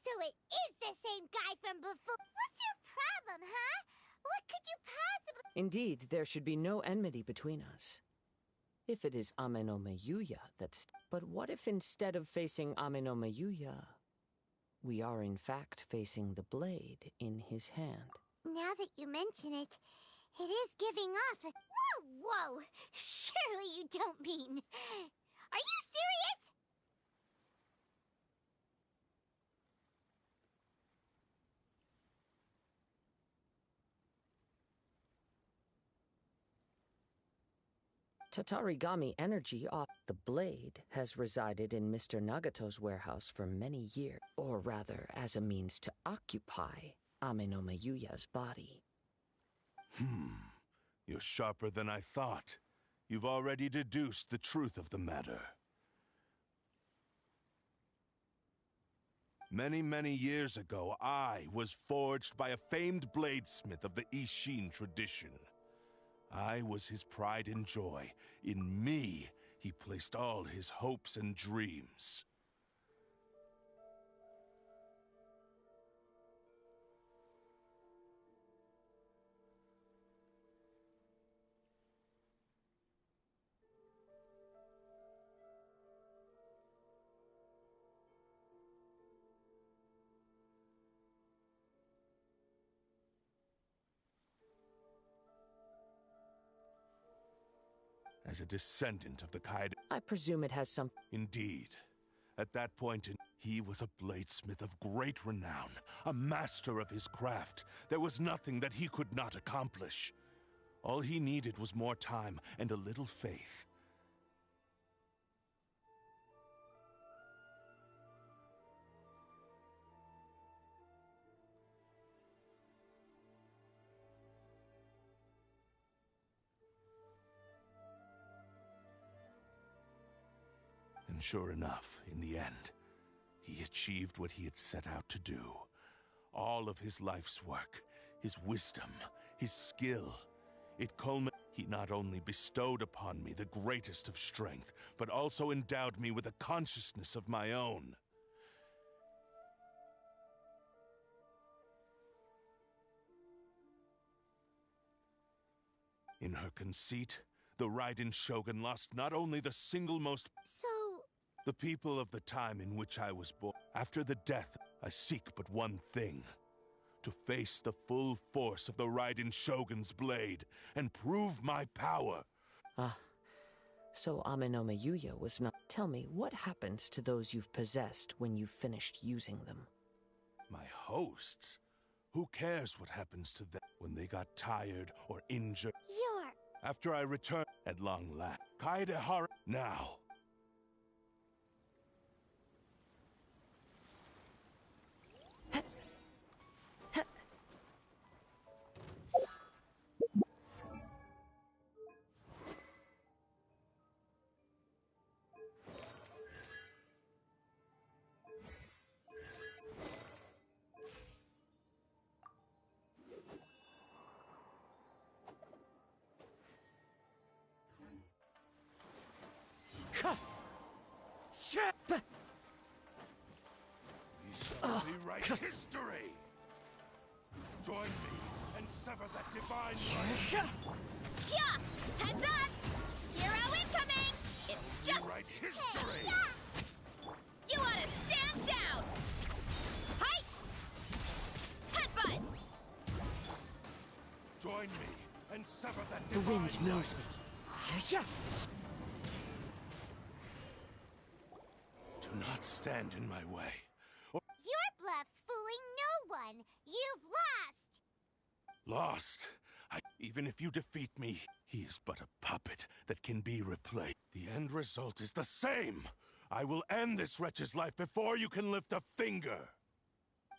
[SPEAKER 1] So it is the same guy from before. What's your problem, huh? What could you possibly...
[SPEAKER 20] Indeed, there should be no enmity between us. If it is Amenoma Yuya that's... But what if instead of facing Amenoma Yuya, we are in fact facing the blade in his hand?
[SPEAKER 1] Now that you mention it, it is giving off a... Whoa! Surely you don't mean... Are you serious?
[SPEAKER 20] Tatarigami energy off the blade has resided in Mr. Nagato's warehouse for many years, or rather as a means to occupy Amenoma Yuya's body.
[SPEAKER 14] You're sharper than I thought. You've already deduced the truth of the matter. Many, many years ago, I was forged by a famed bladesmith of the Ishin tradition. I was his pride and joy. In me, he placed all his hopes and dreams. As a descendant of the Kaede...
[SPEAKER 20] I presume it has some...
[SPEAKER 14] Indeed. At that point, he was a bladesmith of great renown, a master of his craft. There was nothing that he could not accomplish. All he needed was more time and a little faith. And sure enough, in the end, he achieved what he had set out to do. All of his life's work, his wisdom, his skill, it culminated. He not only bestowed upon me the greatest of strength, but also endowed me with a consciousness of my own. In her conceit, the Raiden Shogun lost not only the single most...
[SPEAKER 1] So,
[SPEAKER 14] The people of the time in which I was born. After the death, I seek but one thing. To face the full force of the Raiden Shogun's blade and prove my power.
[SPEAKER 20] Ah, so Amenome Yuya was not... Tell me, what happens to those you've possessed when you've finished using them?
[SPEAKER 14] My hosts? Who cares what happens to them when they got tired or injured? After I return at long last. Kaedehara now. We shall rewrite history! Join me and sever that divine line!
[SPEAKER 4] Yeah! Heads up! Hero incoming! It's just...
[SPEAKER 14] Rewrite history!
[SPEAKER 4] You ought to stand down! Hi! Headbutt!
[SPEAKER 14] Join me and sever that
[SPEAKER 20] The
[SPEAKER 14] divine
[SPEAKER 20] wind knows me.
[SPEAKER 14] Do not stand in my way.
[SPEAKER 1] Your bluff's fooling no one. You've lost.
[SPEAKER 14] Lost? Even if you defeat me, he is but a puppet that can be replaced. The end result is the same. I will end this wretch's life before you can lift a finger.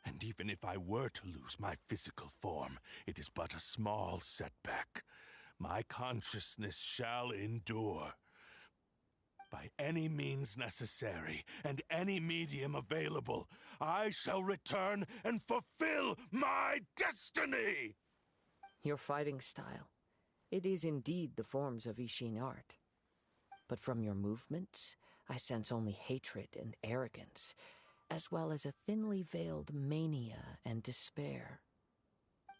[SPEAKER 14] And even if I were to lose my physical form, it is but a small setback. My consciousness shall endure. By any means necessary, and any medium available, I shall return and fulfill my destiny!
[SPEAKER 20] Your fighting style. It is indeed the forms of Ishin art. But from your movements, I sense only hatred and arrogance, as well as a thinly veiled mania and despair.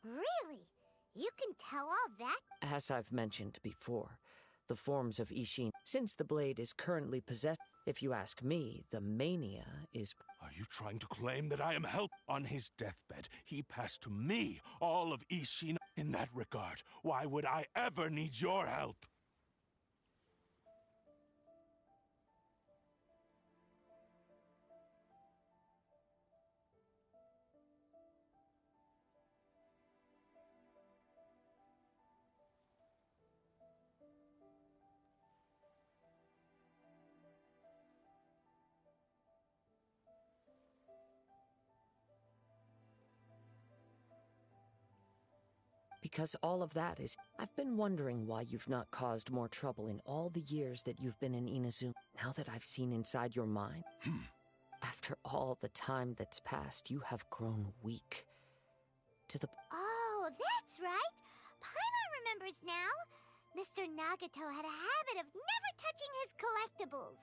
[SPEAKER 1] Really? You can tell all that?
[SPEAKER 20] As I've mentioned before, the forms of Ishin, since the blade is currently possessed, if you ask me, the mania is...
[SPEAKER 14] Are you trying to claim that I am help? On his deathbed, he passed to me all of Ishin. In that regard, why would I ever need your help?
[SPEAKER 20] Because all of that is... I've been wondering why you've not caused more trouble in all the years that you've been in Inazuma. Now that I've seen inside your mind, after all the time that's passed, you have grown weak. To the...
[SPEAKER 1] Oh, that's right. Paimon remembers now. Mr. Nagato had a habit of never touching his collectibles.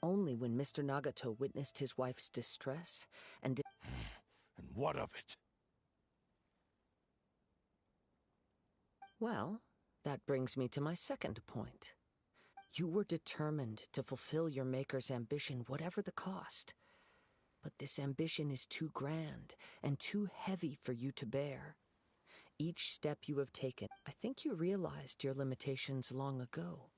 [SPEAKER 20] Only when Mr. Nagato witnessed his wife's distress and...
[SPEAKER 14] And what of it?
[SPEAKER 20] Well, that brings me to my second point. You were determined to fulfill your maker's ambition, whatever the cost. But this ambition is too grand and too heavy for you to bear. Each step you have taken, I think you realized your limitations long ago.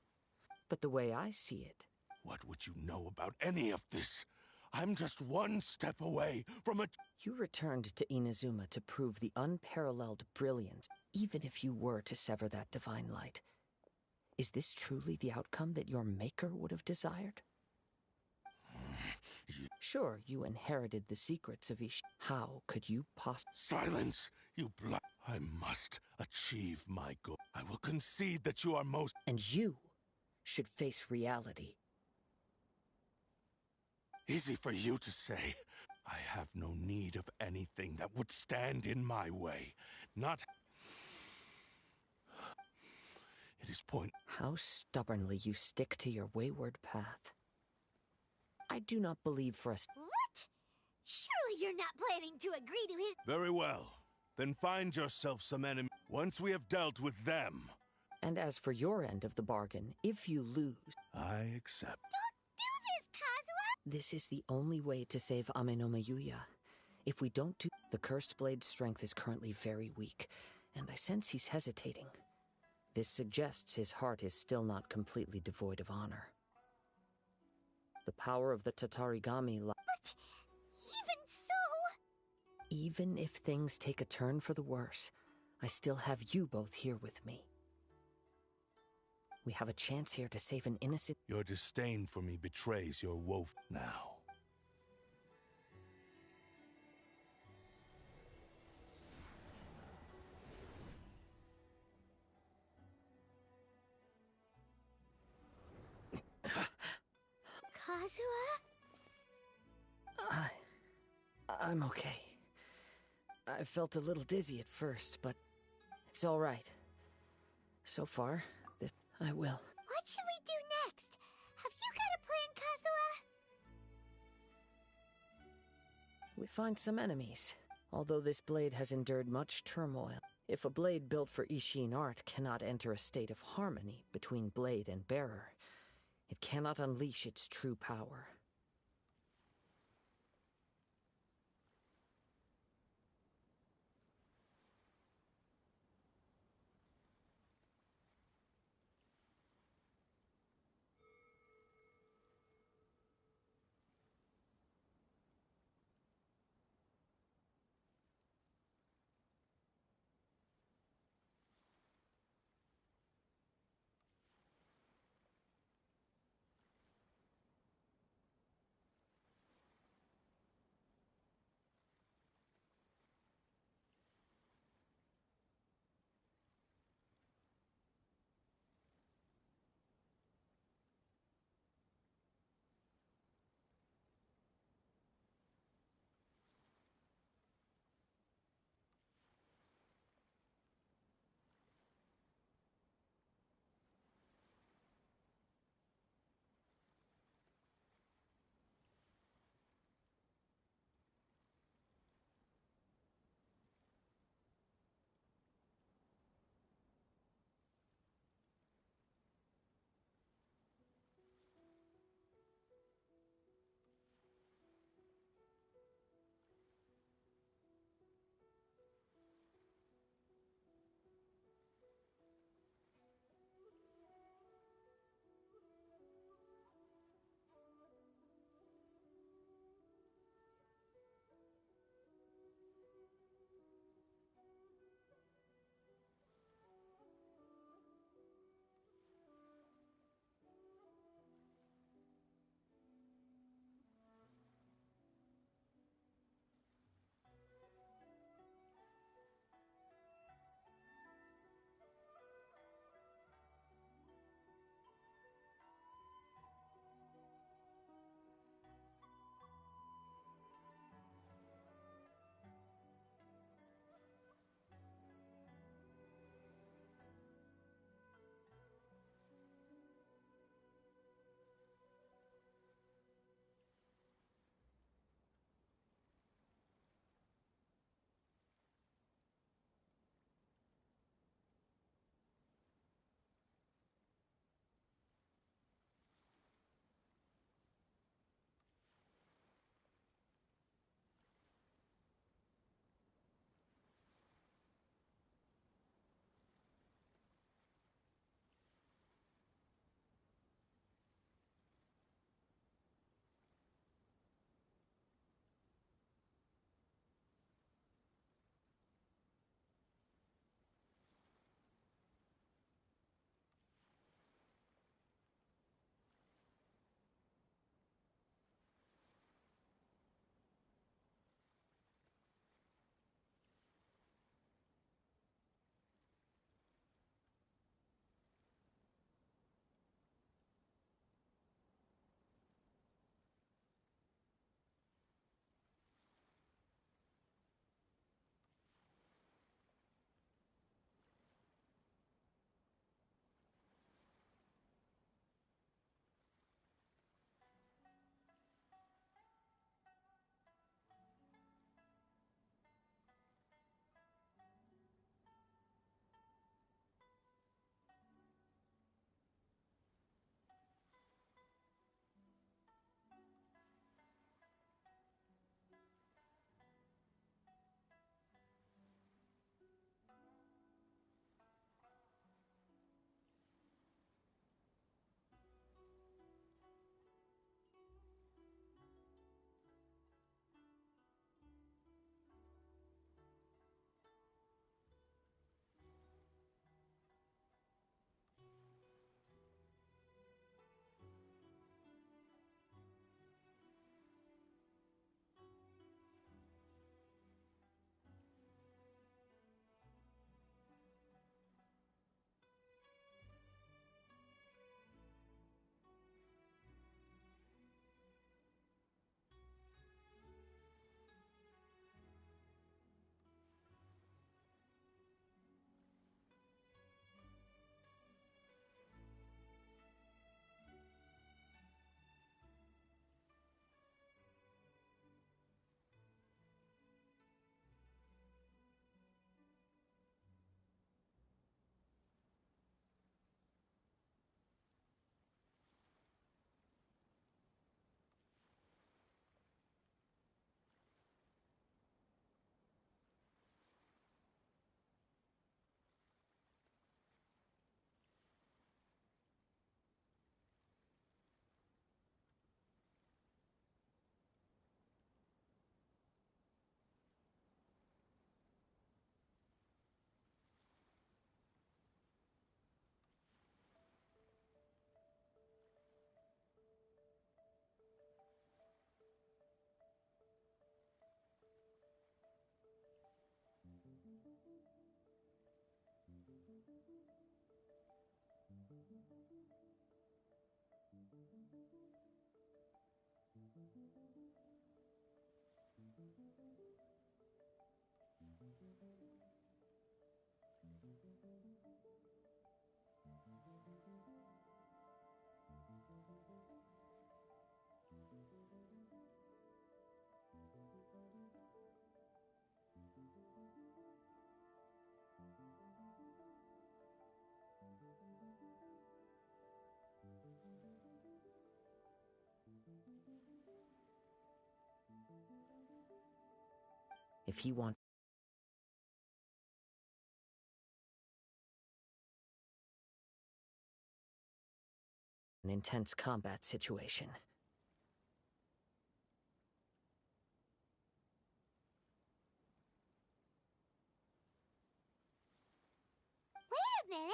[SPEAKER 20] But the way I see it...
[SPEAKER 14] What would you know about any of this? I'm just one step away from a...
[SPEAKER 20] You returned to Inazuma to prove the unparalleled brilliance, even if you were to sever that divine light. Is this truly the outcome that your maker would have desired? Sure, you inherited the secrets of Ish. How could you
[SPEAKER 14] Silence, you I must achieve my goal. I will concede that you are most...
[SPEAKER 20] And you should face reality.
[SPEAKER 14] Easy for you to say. I have no need of anything that would stand in my way. Not... It is point...
[SPEAKER 20] How stubbornly you stick to your wayward path. I do not believe for us...
[SPEAKER 1] What? Surely you're not planning to agree to his...
[SPEAKER 14] Very well. Then find yourself some enemy once we have dealt with them.
[SPEAKER 20] And as for your end of the bargain, if you lose...
[SPEAKER 14] I accept.
[SPEAKER 1] Don't do this,
[SPEAKER 20] This is the only way to save Ame no Yuya. If we don't do... The Cursed Blade's strength is currently very weak, and I sense he's hesitating. This suggests his heart is still not completely devoid of honor. The power of the Tatarigami
[SPEAKER 1] But even so...
[SPEAKER 20] Even if things take a turn for the worse, I still have you both here with me. We have a chance here to save an innocent...
[SPEAKER 14] Your disdain for me betrays your woe now.
[SPEAKER 1] Kazuha?
[SPEAKER 20] I'm okay. I felt a little dizzy at first, but it's all right. So far, I will.
[SPEAKER 1] What should we do next? Have you got a plan, Kazuha?
[SPEAKER 20] We find some enemies. Although this blade has endured much turmoil, if a blade built for Ishin art cannot enter a state of harmony between blade and bearer, it cannot unleash its true power. If he wants an intense combat situation.
[SPEAKER 1] Wait a minute!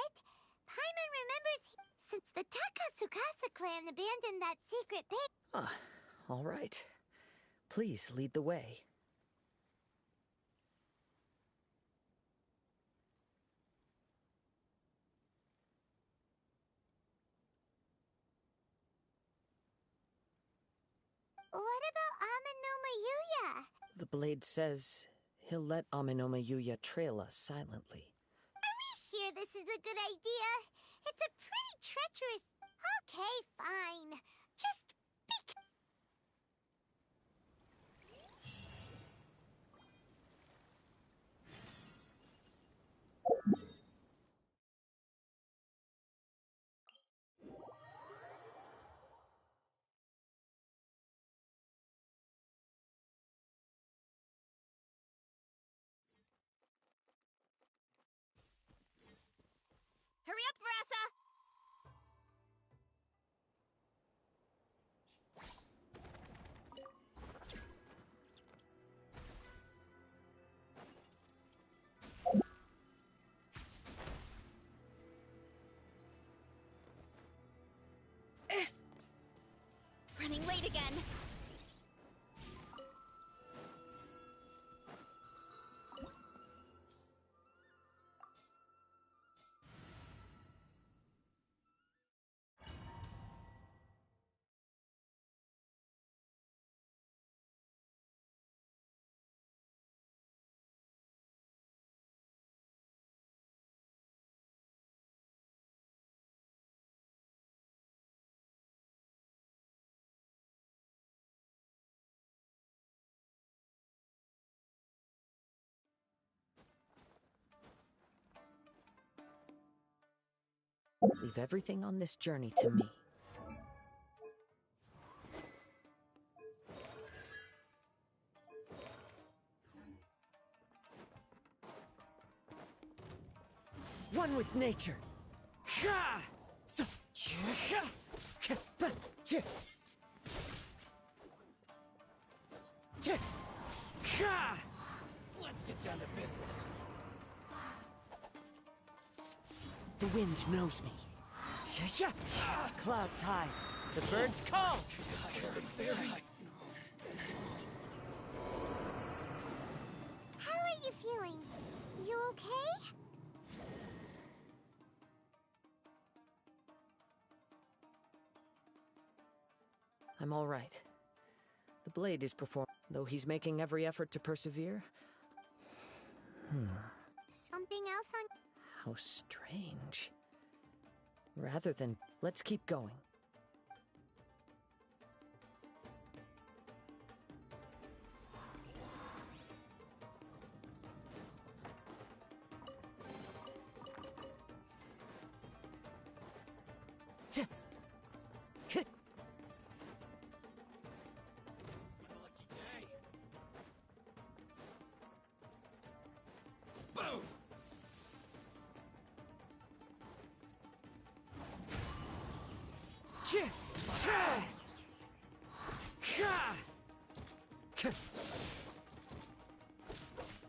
[SPEAKER 1] Paimon remembers since the Takasukasa clan abandoned that secret base.
[SPEAKER 20] Ah, all right. Please lead the way.
[SPEAKER 1] What about Amanoma Yuya?
[SPEAKER 20] The blade says he'll let Amenoma Yuya trail us silently.
[SPEAKER 1] Are we sure this is a good idea? It's a pretty treacherous... Okay, fine. Just be...
[SPEAKER 4] Hurry up, Verasa! Running late again.
[SPEAKER 20] Leave everything on this journey to me. One with nature.
[SPEAKER 9] Let's get down to business.
[SPEAKER 20] The wind knows me. Clouds high. The birds call.
[SPEAKER 1] How are you feeling? You okay?
[SPEAKER 20] I'm all right. The blade is performing, though he's making every effort to persevere.
[SPEAKER 1] Something else on...
[SPEAKER 20] How strange. Rather than, let's keep going.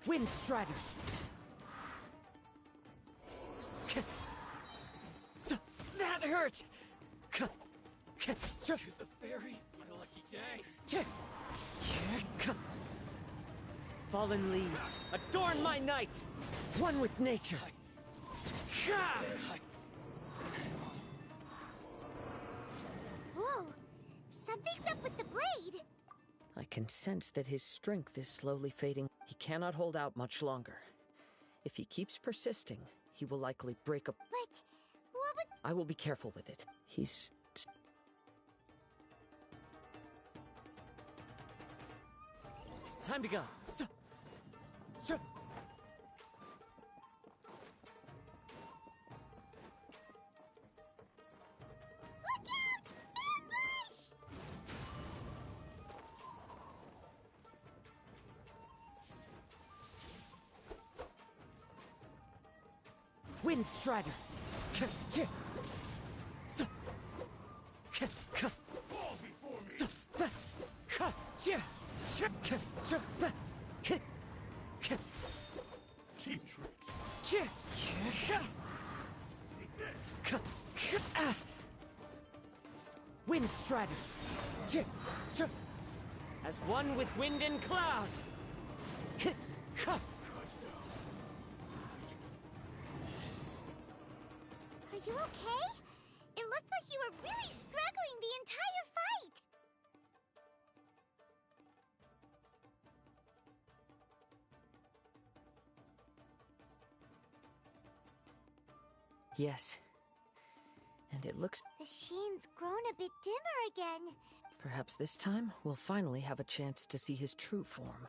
[SPEAKER 20] Wind Strider. That hurt.
[SPEAKER 9] The fairy, it's my lucky day.
[SPEAKER 20] Fallen leaves, adorn my night. One with nature.
[SPEAKER 1] Something's up with the blade.
[SPEAKER 20] I can sense that his strength is slowly fading. He cannot hold out much longer. If he keeps persisting, he will likely break up.
[SPEAKER 1] But what would...
[SPEAKER 20] I will be careful with it. He's... Time to go. Wind Strider.
[SPEAKER 14] Cheap tricks.
[SPEAKER 20] Wind Strider. As one with wind and cloud.
[SPEAKER 1] Are you okay? It looked like you were really struggling the entire fight.
[SPEAKER 20] Yes. And it looks...
[SPEAKER 1] The sheen's grown a bit dimmer again.
[SPEAKER 20] Perhaps this time, we'll finally have a chance to see his true form.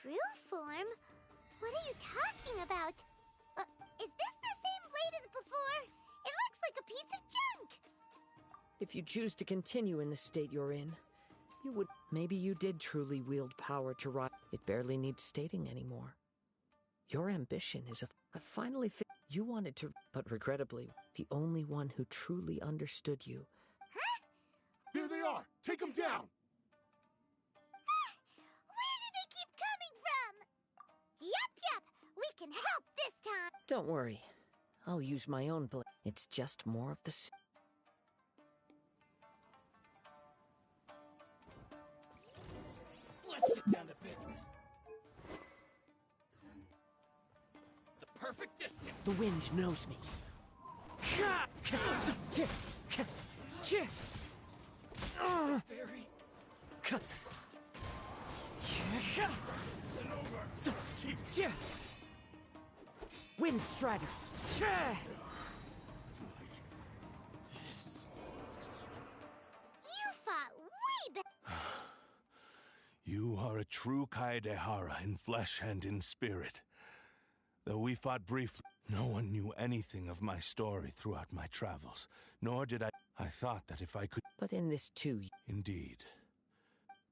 [SPEAKER 1] True form? What are you talking about? Is this the same blade as before? It looks like a piece of junk!
[SPEAKER 20] If you choose to continue in the state you're in, you would... Maybe you did truly wield power to rise. It barely needs stating anymore. Your ambition is I finally you wanted to... But regrettably, the only one who truly understood you...
[SPEAKER 1] Huh?
[SPEAKER 14] There they are! Take them down!
[SPEAKER 1] Where do they keep coming from? Yup, we can help this time!
[SPEAKER 20] Don't worry. I'll use my own blade. It's just more of the...
[SPEAKER 9] Let's get down to business. The perfect distance.
[SPEAKER 20] The wind knows me. Wind Strider.
[SPEAKER 1] You fought way better.
[SPEAKER 14] You are a true Kaedehara in flesh and in spirit. Though we fought briefly, no one knew anything of my story throughout my travels, nor did I... I thought that if I could...
[SPEAKER 20] But in this too...
[SPEAKER 14] Indeed.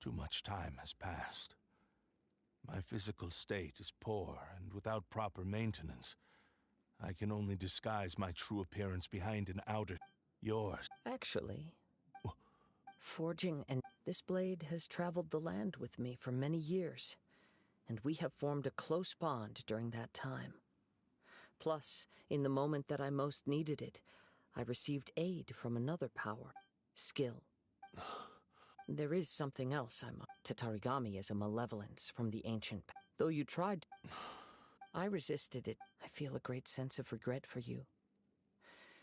[SPEAKER 14] Too much time has passed. My physical state is poor, and without proper maintenance, I can only disguise my true appearance behind an outer... Yours.
[SPEAKER 20] Actually... Forging and... This blade has traveled the land with me for many years, and we have formed a close bond during that time. Plus, in the moment that I most needed it, I received aid from another power. Skill. There is something else Tatarigami is a malevolence from the ancient... Though you tried... I resisted it. I feel a great sense of regret for you.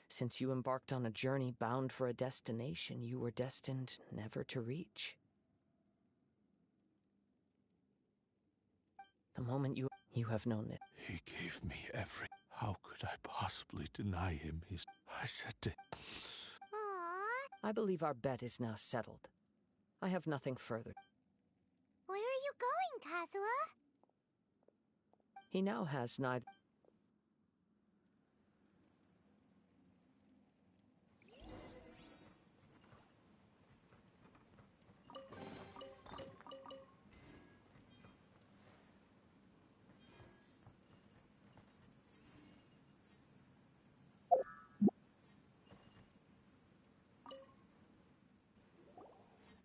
[SPEAKER 20] Since you embarked on a journey bound for a destination you were destined never to reach. The moment you have known it.
[SPEAKER 14] He gave me every... How could I possibly deny him his... I said to...
[SPEAKER 1] Aww.
[SPEAKER 20] I believe our bet is now settled. I have nothing further.
[SPEAKER 1] Where are you going, Kazuha?
[SPEAKER 20] He now has neither...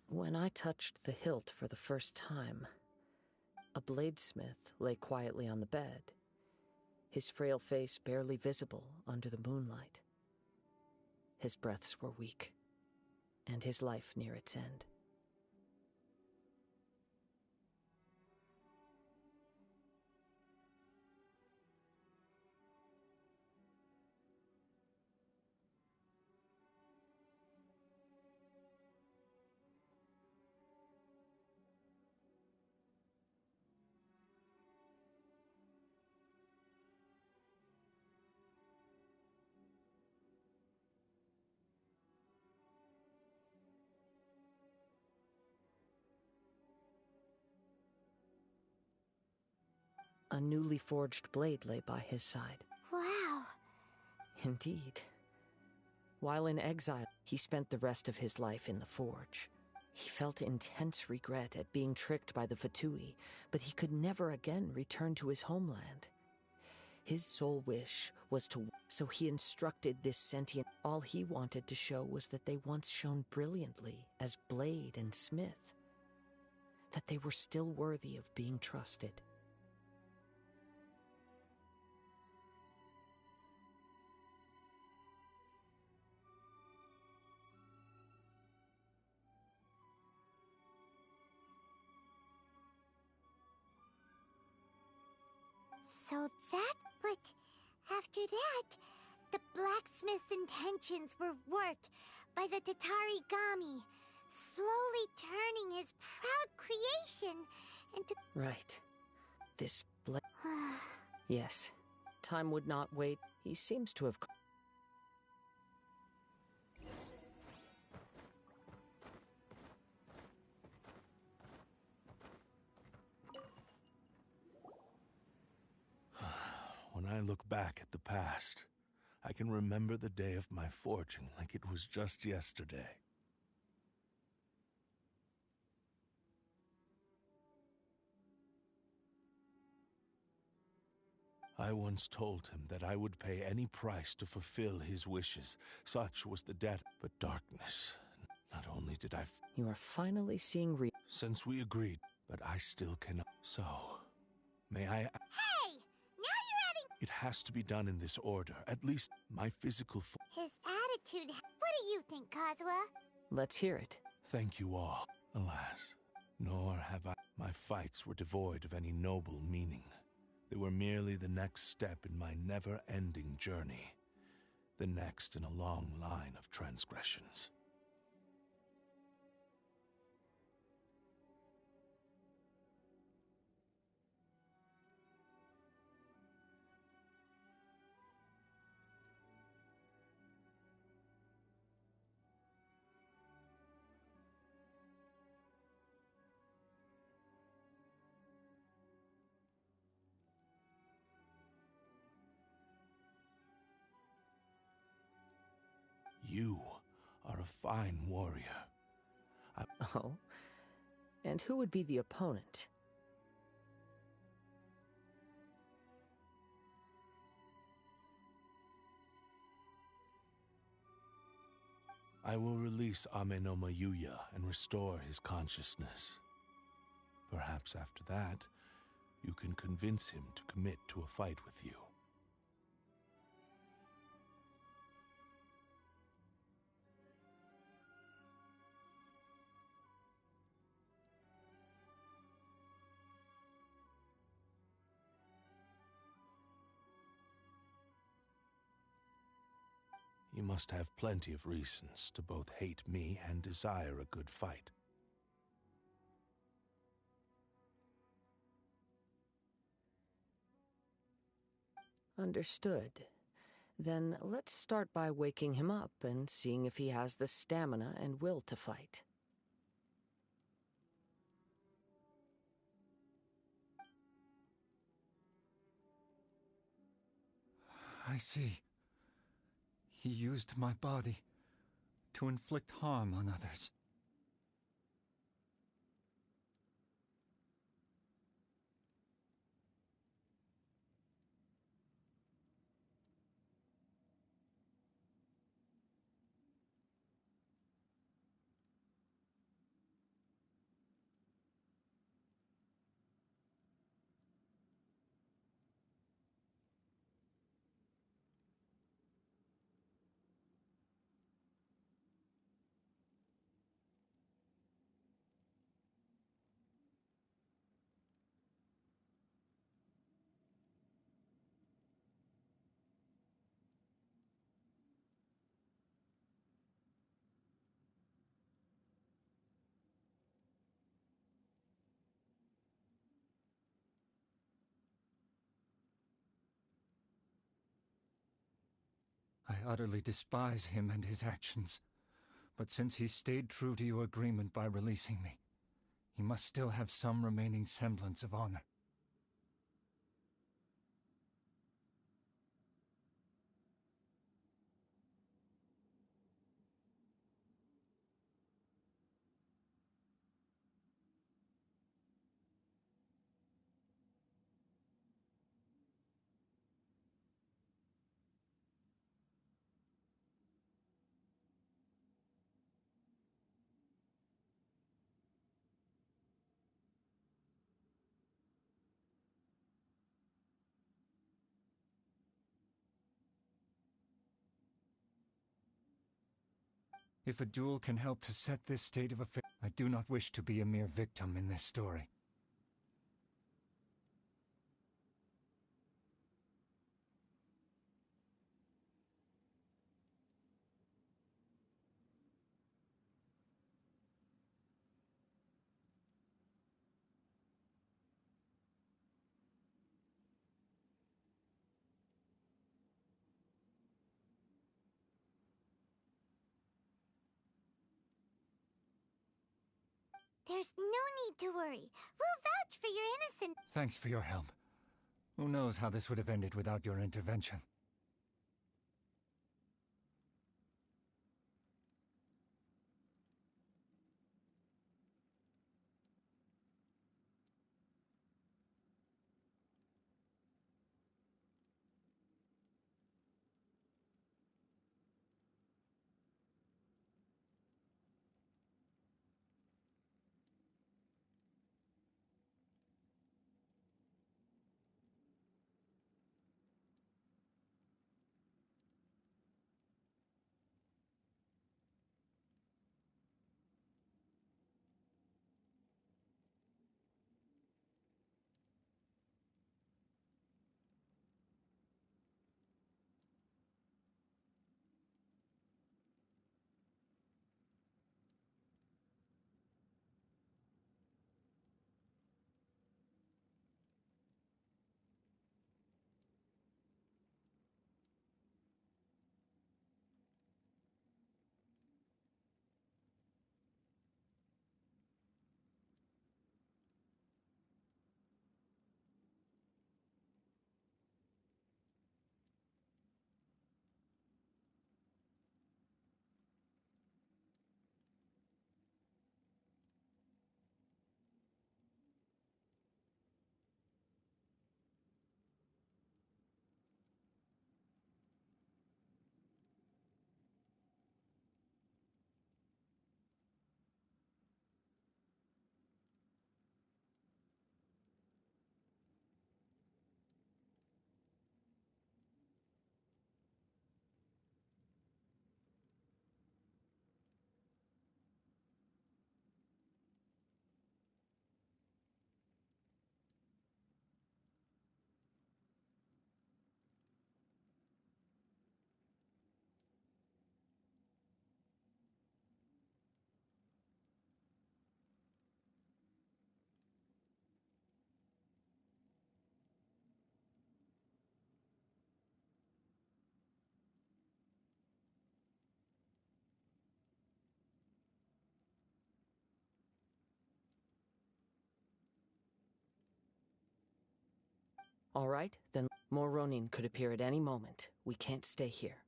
[SPEAKER 20] When I touched the hilt for the first time, a bladesmith lay quietly on the bed, his frail face barely visible under the moonlight. His breaths were weak, and his life near its end. A newly forged blade lay by his side.
[SPEAKER 1] Wow.
[SPEAKER 20] Indeed. While in exile, he spent the rest of his life in the forge. He felt intense regret at being tricked by the Fatui, but he could never again return to his homeland. His sole wish was to... So he instructed this sentient... All he wanted to show was that they once shone brilliantly as blade and smith. That they were still worthy of being trusted.
[SPEAKER 1] So but after that, the blacksmith's intentions were worked by the Tatari Gami, slowly turning his proud creation into...
[SPEAKER 20] Right. This Yes. Time would not wait. He seems to have...
[SPEAKER 14] When I look back at the past, I can remember the day of my forging like it was just yesterday. I once told him that I would pay any price to fulfill his wishes. Such was the debt. But darkness, not only did I...
[SPEAKER 20] You are finally seeing
[SPEAKER 14] Since we agreed, but I still cannot. So, may I...
[SPEAKER 1] Hey! Now you're adding...
[SPEAKER 14] It has to be done in this order. At least my physical...
[SPEAKER 1] His attitude... What do you think, Kazuha?
[SPEAKER 20] Let's hear it.
[SPEAKER 14] Thank you all. Alas, nor have I... My fights were devoid of any noble meaning. They were merely the next step in my never-ending journey. The next in a long line of transgressions. You are a fine warrior.
[SPEAKER 20] Oh? And who would be the opponent?
[SPEAKER 14] I will release Amenoma Yuya and restore his consciousness. Perhaps after that, you can convince him to commit to a fight with you. You must have plenty of reasons to both hate me and desire a good fight.
[SPEAKER 20] Understood. Then let's start by waking him up and seeing if he has the stamina and will to fight.
[SPEAKER 6] I see. He used my body to inflict harm on others. I utterly despise him and his actions. But since he stayed true to your agreement by releasing me, he must still have some remaining semblance of honor.
[SPEAKER 18] If a duel can help to set this state of affairs, I do not wish to be a mere victim in this story.
[SPEAKER 1] There's no need to worry. We'll vouch for your innocence.
[SPEAKER 18] Thanks for your help. Who knows how this would have ended without your intervention?
[SPEAKER 20] All right, then more Ronin could appear at any moment. We can't stay here.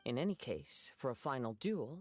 [SPEAKER 20] In any case, for a final duel,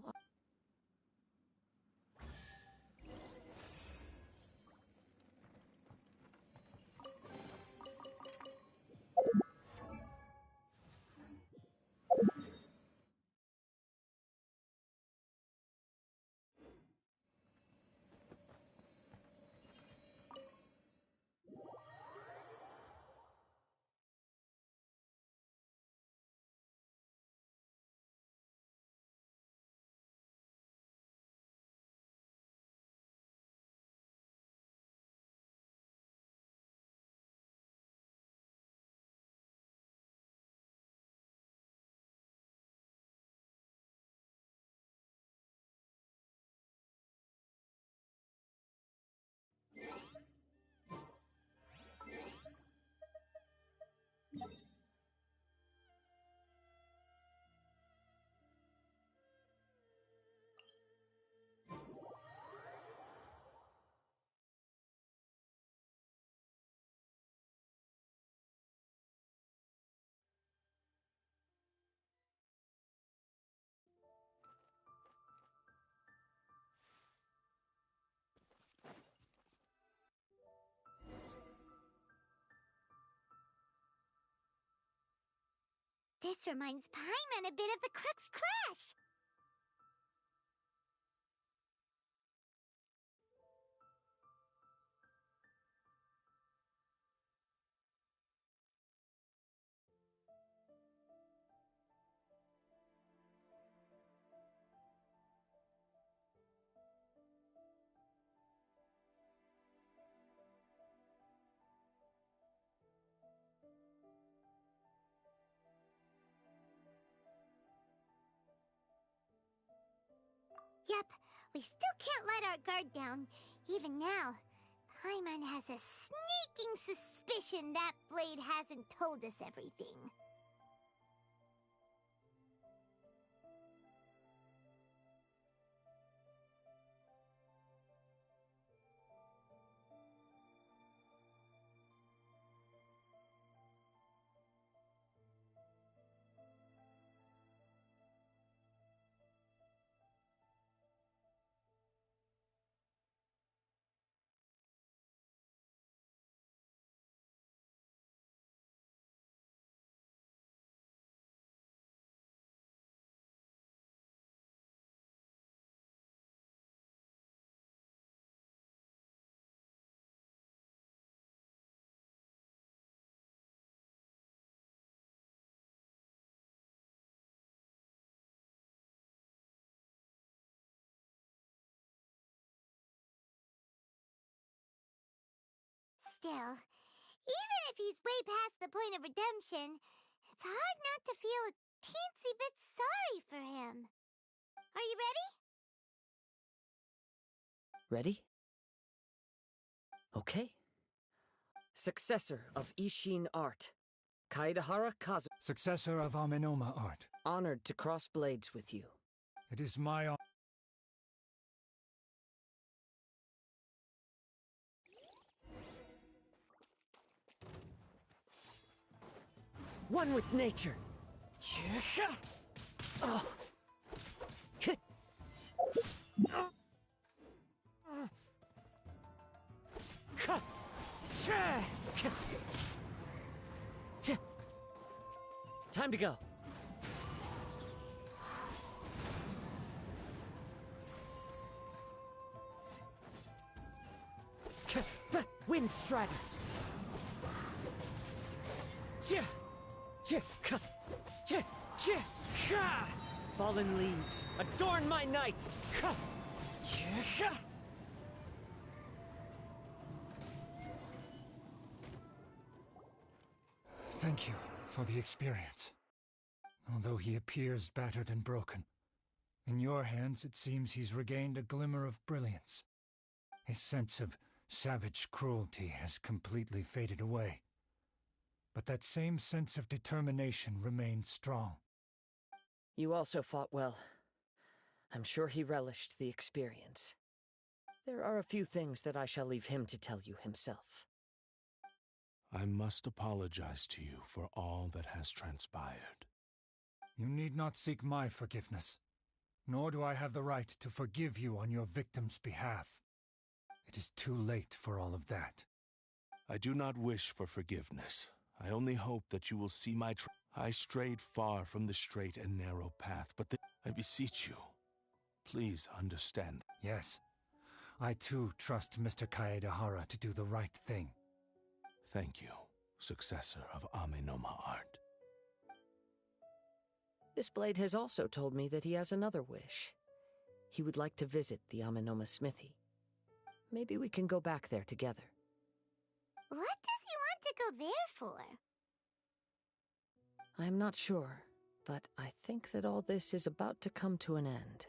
[SPEAKER 1] This reminds Paimon a bit of the Crux Clash. Yep, we still can't let our guard down. Even now, Paimon has a sneaking suspicion that Blade hasn't told us everything. Still, even if he's way past the point of redemption, it's hard not to feel a teensy bit sorry for him. Are you ready?
[SPEAKER 20] Ready? Okay. Successor of Ishin art, Kaedahara Kazu.
[SPEAKER 18] Successor of Amenoma art.
[SPEAKER 20] Honored to cross blades with you.
[SPEAKER 18] It is my honor.
[SPEAKER 20] One with nature. Oh. Time to go. Wind Strider. Fallen leaves, adorn my night!
[SPEAKER 18] Thank you for the experience. Although he appears battered and broken, in your hands it seems he's regained a glimmer of brilliance. His sense of savage cruelty has completely faded away. But that same sense of determination remains strong.
[SPEAKER 20] You also fought well. I'm sure he relished the experience. There are a few things that I shall leave him to tell you himself.
[SPEAKER 14] I must apologize to you for all that has transpired.
[SPEAKER 18] You need not seek my forgiveness, nor do I have the right to forgive you on your victim's behalf. It is too late for all of that.
[SPEAKER 14] I do not wish for forgiveness. I only hope that you will see my I strayed far from the straight and narrow path, but I beseech you, please understand.
[SPEAKER 18] Yes, I too trust Mr. Kaedahara to do the right thing.
[SPEAKER 14] Thank you, successor of Amenoma art.
[SPEAKER 20] This blade has also told me that he has another wish. He would like to visit the Amenoma smithy. Maybe we can go back there together.
[SPEAKER 1] What does he want to go there for?
[SPEAKER 20] I'm not sure, but I think that all this is about to come to an end.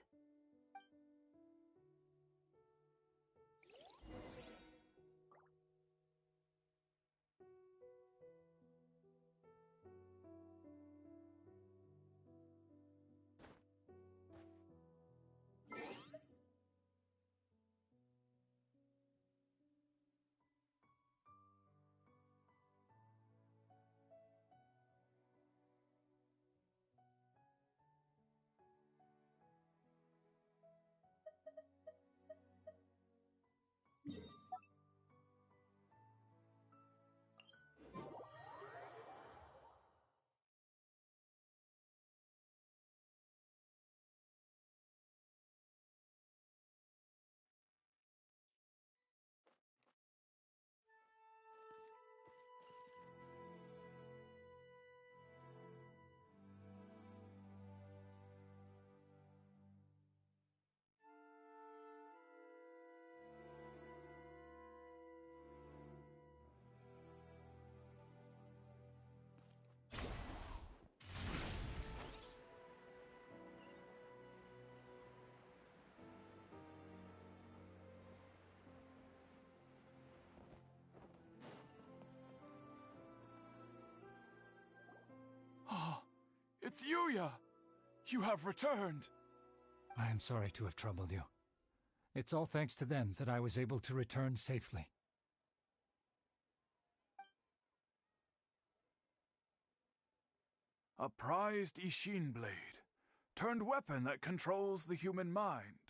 [SPEAKER 15] It's Yuya! You have returned!
[SPEAKER 18] I am sorry to have troubled you. It's all thanks to them that I was able to return safely.
[SPEAKER 15] A prized Ishin blade, turned weapon that controls the human mind.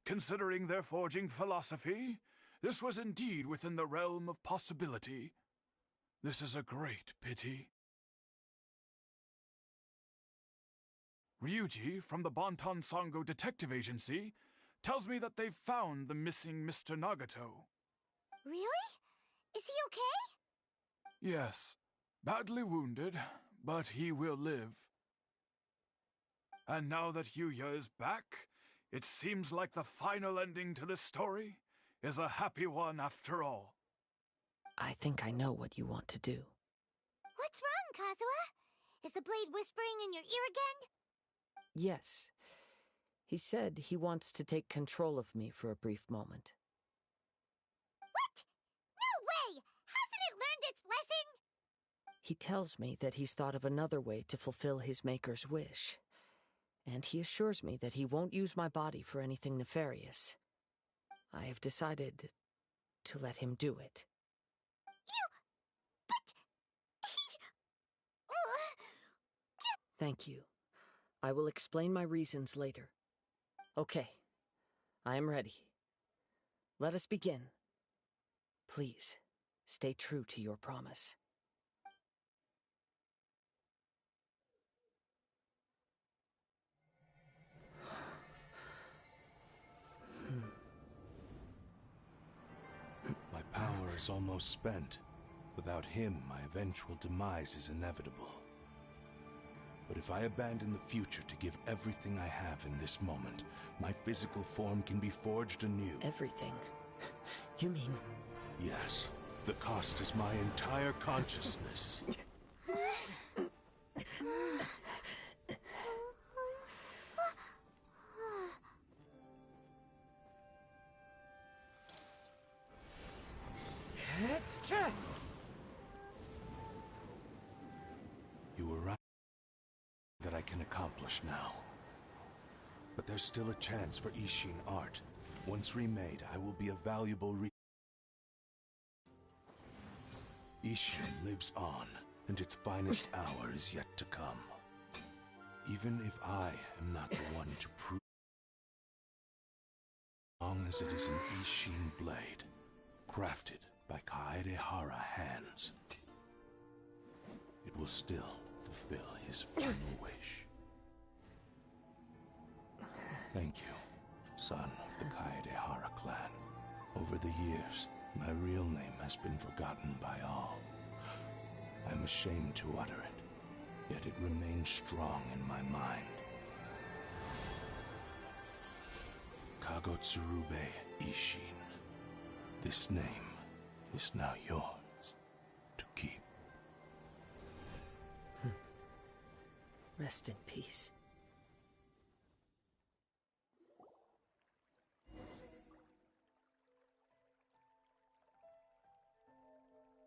[SPEAKER 15] Considering their forging philosophy, this was indeed within the realm of possibility. This is a great pity. Ryuji, from the Bonton Sango Detective Agency, tells me that they've found the missing Mr. Nagato.
[SPEAKER 1] Really? Is he okay?
[SPEAKER 15] Yes, badly wounded, but he will live. And now that Yuya is back, it seems like the final ending to this story is a happy one after all.
[SPEAKER 20] I think I know what you want to do.
[SPEAKER 1] What's wrong, Kazuha? Is the blade whispering in your ear again?
[SPEAKER 20] Yes. He said he wants to take control of me for a brief moment.
[SPEAKER 1] What? No way! Hasn't it learned its lesson?
[SPEAKER 20] He tells me that he's thought of another way to fulfill his maker's wish. And he assures me that he won't use my body for anything nefarious. I have decided to let him do it.
[SPEAKER 1] But...
[SPEAKER 20] Thank you. I will explain my reasons later. Okay, I am ready. Let us begin. Please, stay true to your promise.
[SPEAKER 14] My power is almost spent. Without him, my eventual demise is inevitable. But if I abandon the future to give everything I have in this moment, my physical form can be forged anew.
[SPEAKER 20] Everything? You mean...
[SPEAKER 14] Yes. The cost is my entire consciousness. You were right that I can accomplish now. But there's still a chance for Ishin art. Once remade, I will be a valuable Ishin lives on, and its finest hour is yet to come. Even if I am not the one to prove, as long as it is an Ishin blade, crafted by Kaedehara hands, it will still fulfill his final wish. Thank you, son of the Kaedehara clan. Over the years, my real name has been forgotten by all. I'm ashamed to utter it, yet it remains strong in my mind. Kagotsurube Ishin. This name is now yours to keep.
[SPEAKER 20] Rest in peace.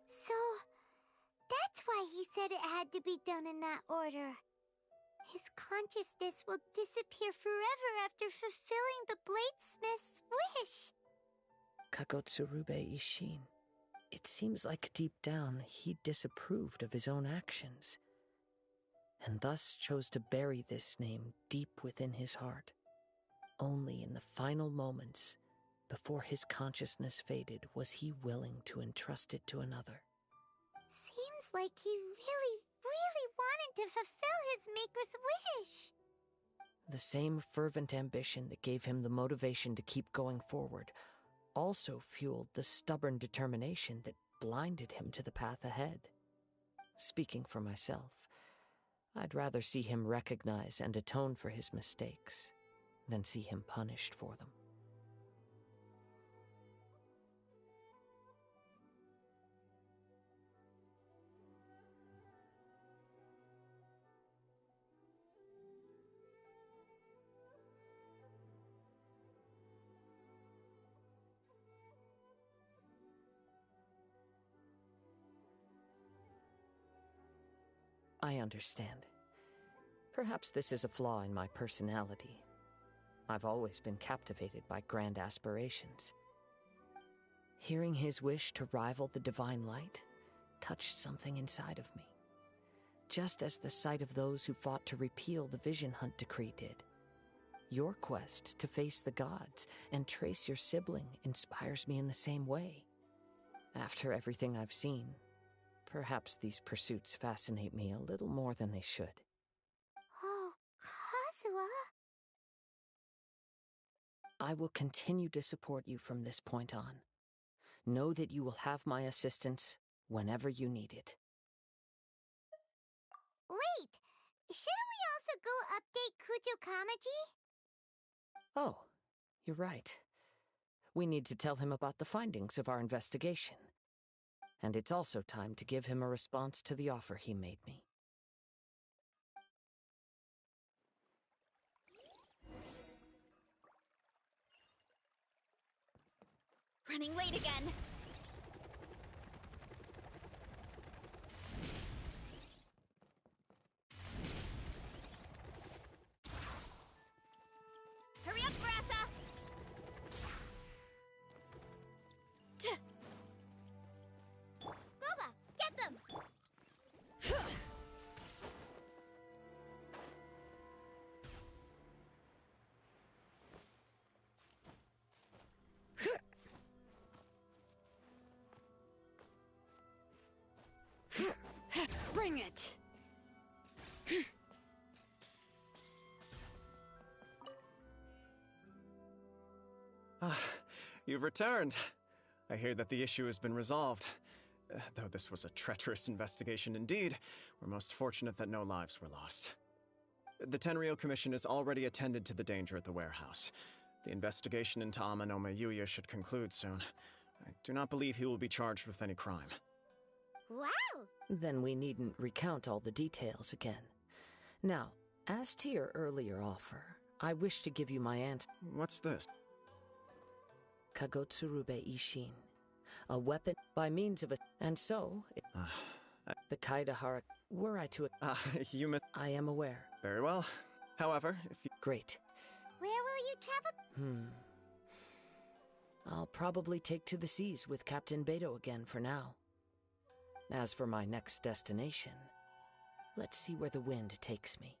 [SPEAKER 1] So, that's why he said it had to be done in that order. His consciousness will disappear forever after fulfilling the bladesmith's wish.
[SPEAKER 20] Kagotsurube Ishin. It seems like deep down he disapproved of his own actions, and thus chose to bury this name deep within his heart. Only in the final moments, before his consciousness faded, was he willing to entrust it to another.
[SPEAKER 1] Seems like he really wanted to fulfill his maker's wish.
[SPEAKER 20] The same fervent ambition that gave him the motivation to keep going forward also fueled the stubborn determination that blinded him to the path ahead. Speaking for myself, I'd rather see him recognize and atone for his mistakes than see him punished for them. I understand. Perhaps this is a flaw in my personality. I've always been captivated by grand aspirations. Hearing his wish to rival the divine light touched something inside of me, just as the sight of those who fought to repeal the Vision Hunt decree did. Your quest to face the gods and trace your sibling inspires me in the same way. After everything I've seen, perhaps these pursuits fascinate me a little more than they should.
[SPEAKER 1] Oh, Kazuha.
[SPEAKER 20] I will continue to support you from this point on. Know that you will have my assistance whenever you need it.
[SPEAKER 1] Wait! Shouldn't we also go update Kujo Kamaji?
[SPEAKER 20] Oh, you're right. We need to tell him about the findings of our investigation. And it's also time to give him a response to the offer he made me.
[SPEAKER 4] Running late again. Hurry up, Grassa! Boba, get them!
[SPEAKER 12] Ah, you've returned. I hear that the issue has been resolved. Though this was a treacherous investigation indeed, we're most fortunate that no lives were lost. The Tenryou Commission has already attended to the danger at the warehouse. The investigation into Amanome Yuya should conclude soon. I do not believe he will be charged with any crime.
[SPEAKER 1] Wow!
[SPEAKER 20] Then we needn't recount all the details again. Now, as to your earlier offer, I wish to give you my answer.
[SPEAKER 12] What's this?
[SPEAKER 20] Kagotsurube Ishin. A weapon by means of a... And so... the Kaidahara... Were I to...
[SPEAKER 12] You
[SPEAKER 20] I am aware.
[SPEAKER 12] Very well. However, if you...
[SPEAKER 20] Great.
[SPEAKER 1] Where will you travel?
[SPEAKER 20] I'll probably take to the seas with Captain Beto again for now. As for my next destination, let's see where the wind takes me.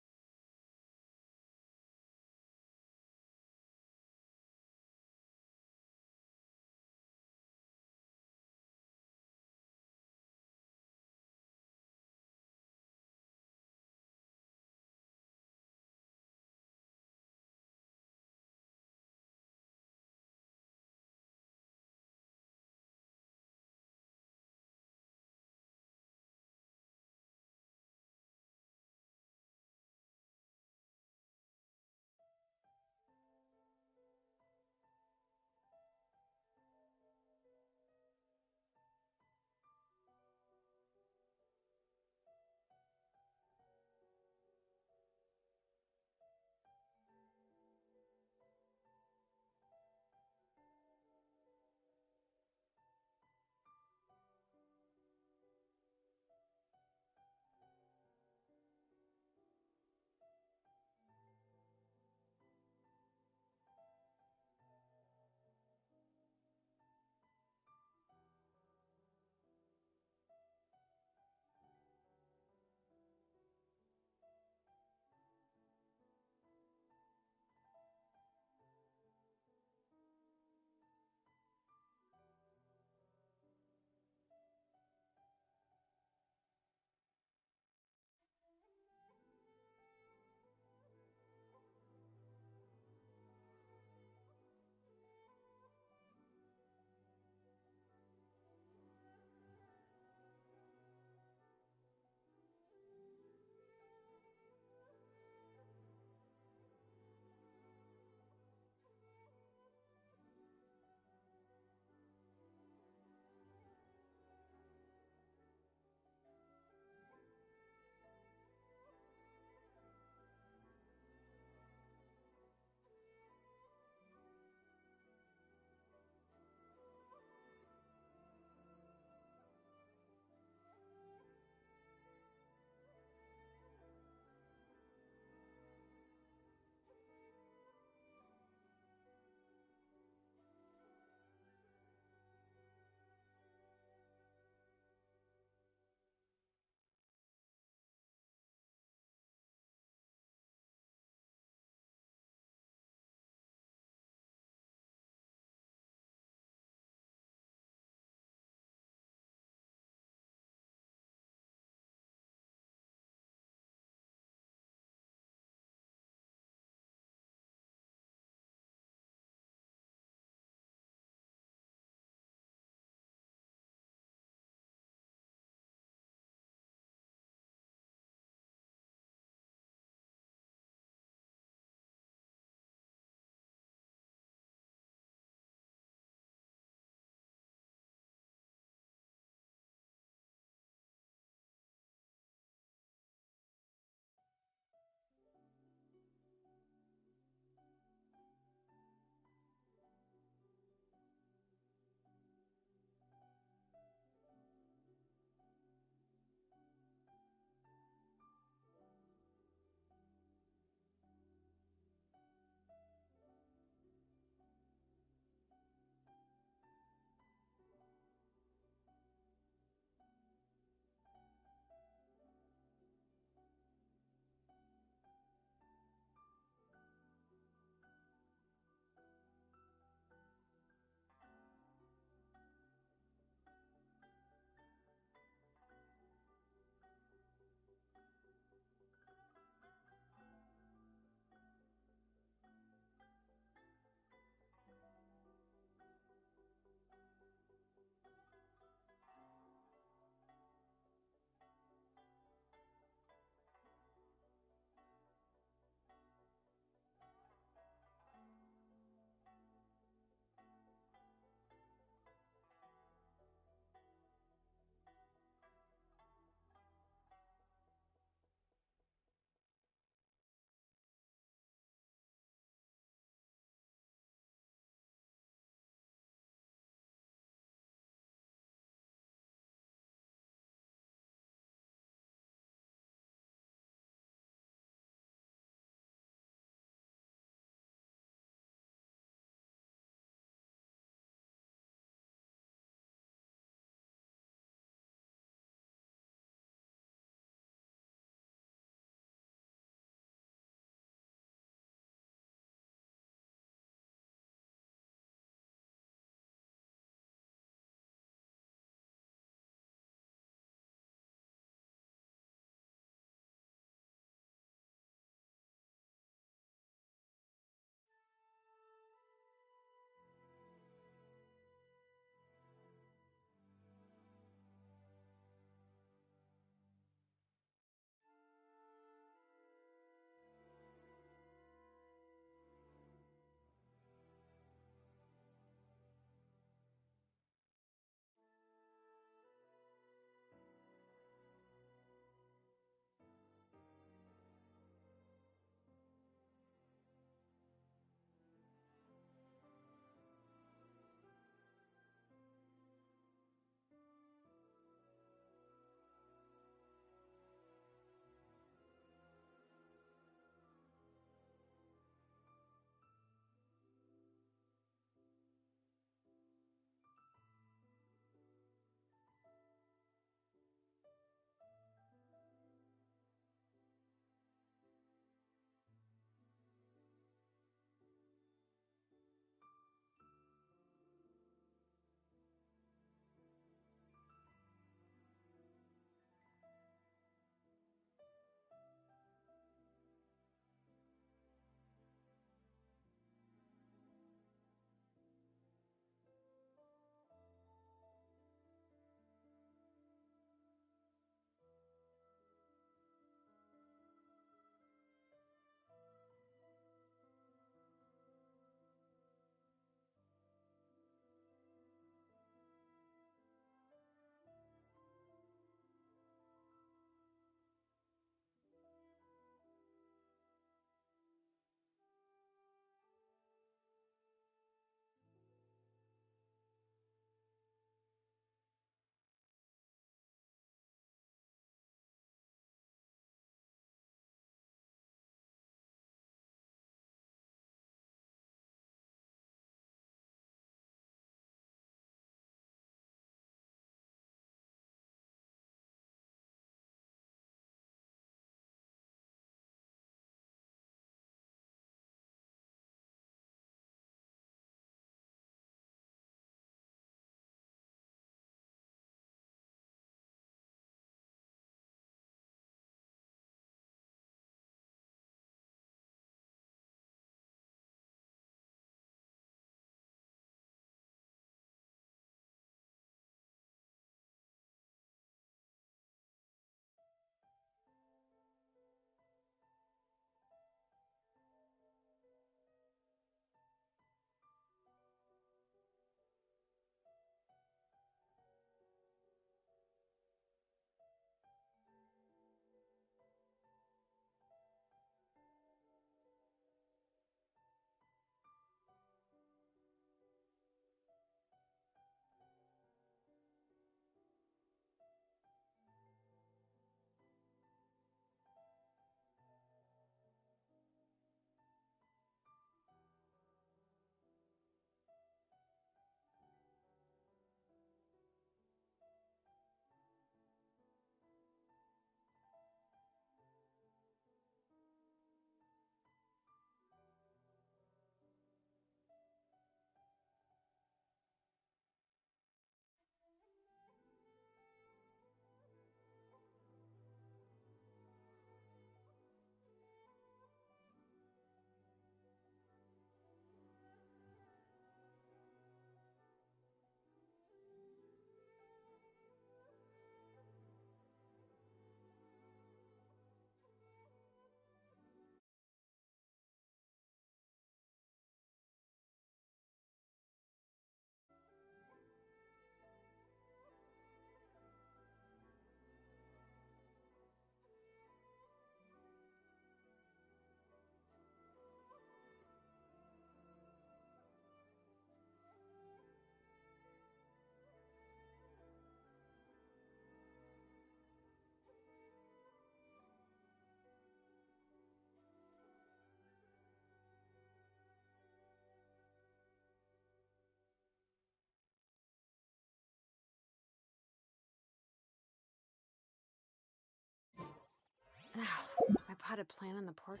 [SPEAKER 5] My potted plant on the porch.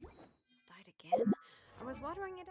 [SPEAKER 5] It's died again. I was watering it.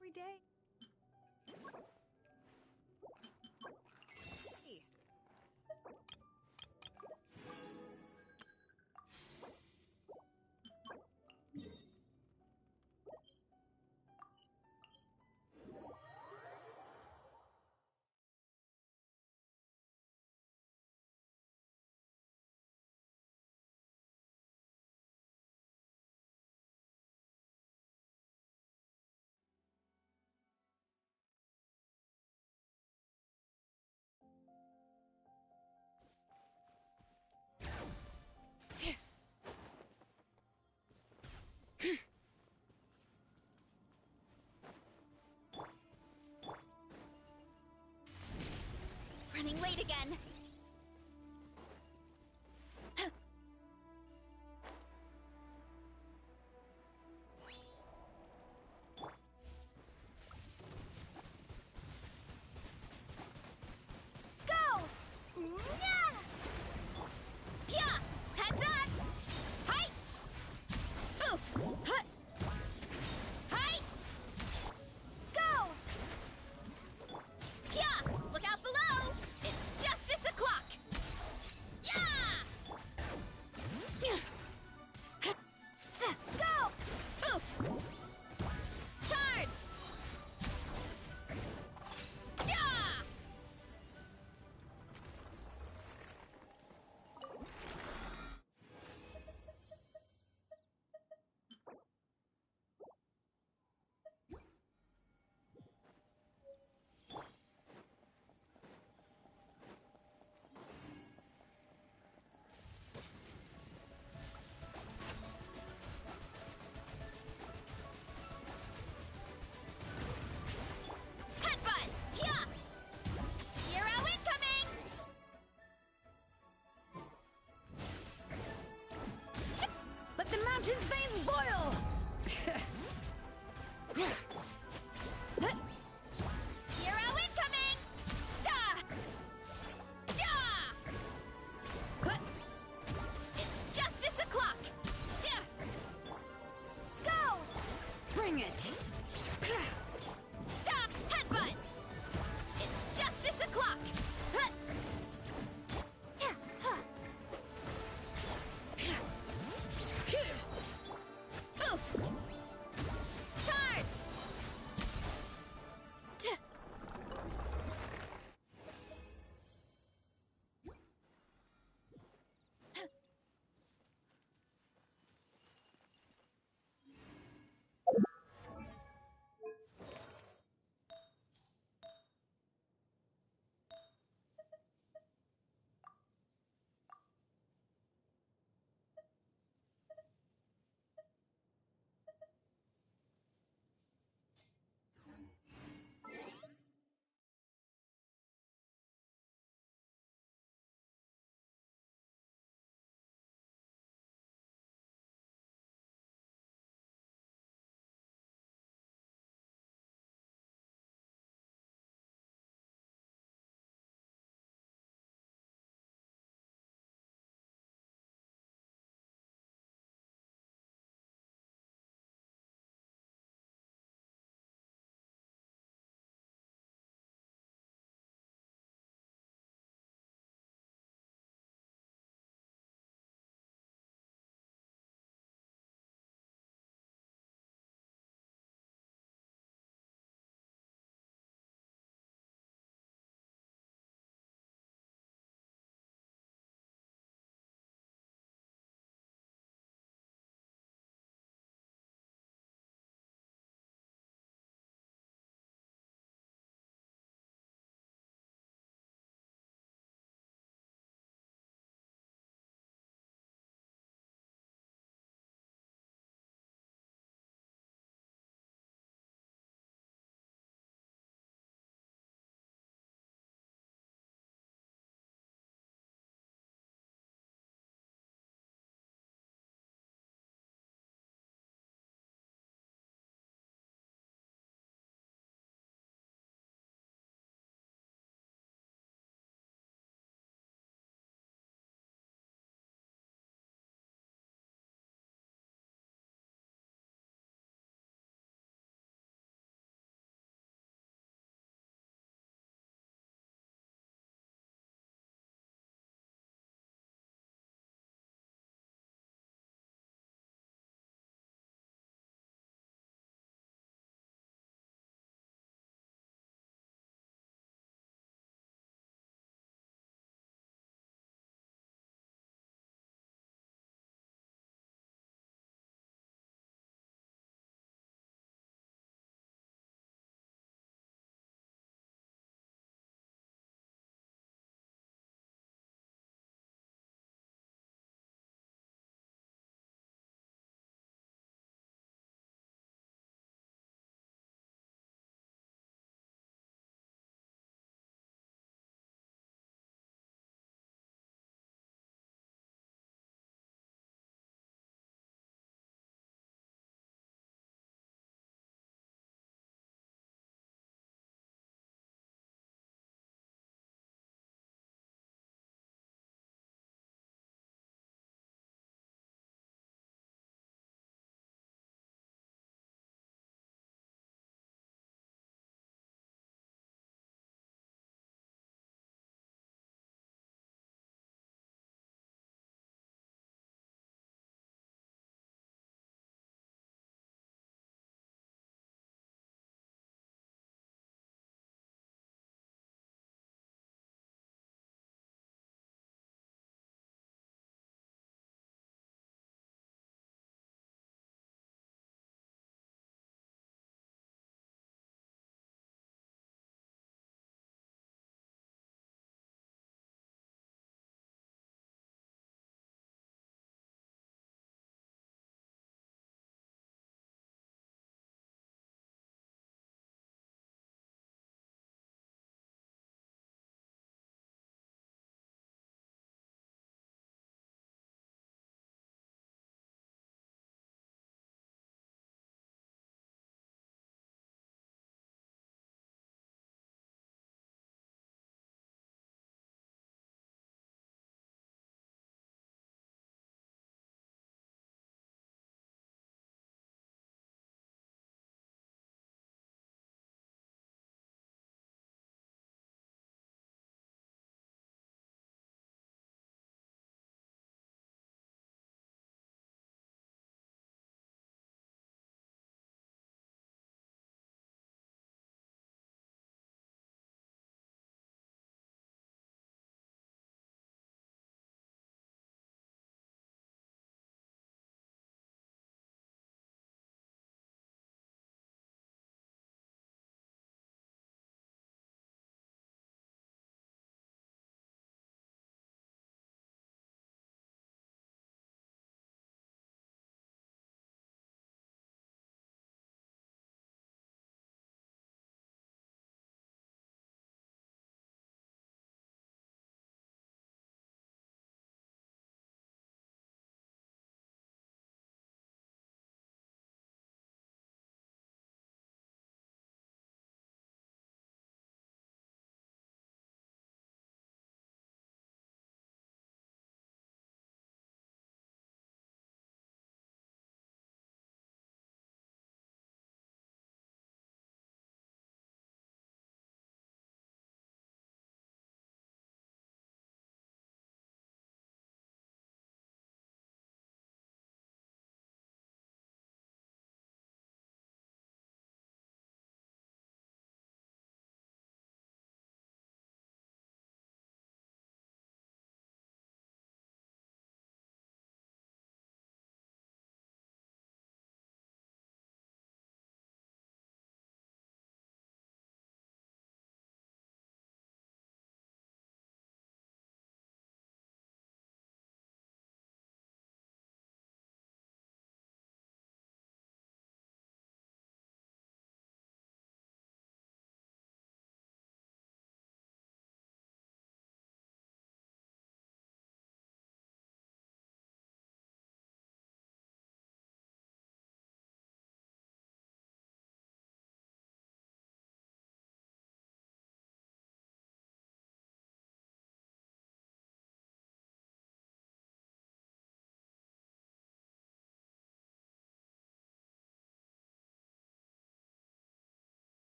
[SPEAKER 5] Every day. Hey.
[SPEAKER 4] Running late again. Go! Yeah! Yeah! Heads up! Hi! Oof! Hut! Hi! Go! Yeah! Look out below! It's justice o'clock! Yeah! Go! Oof! Charge! Yeah! Headbutt! Yeah! Hero incoming!
[SPEAKER 5] Let the mountain's veins boil!
[SPEAKER 4] Hero incoming! Da! Yeah! It's justice o'clock! Go!
[SPEAKER 5] Bring it!
[SPEAKER 4] Da! Headbutt! It's justice o'clock!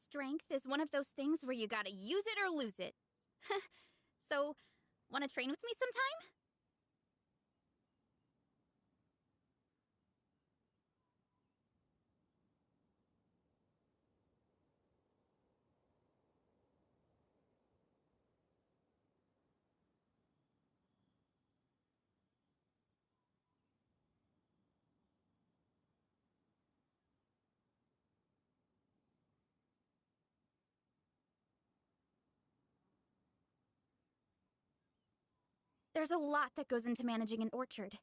[SPEAKER 4] Strength is one of those things where you gotta use it or lose it. So, wanna train with me sometime? There's a lot that goes into managing an orchard.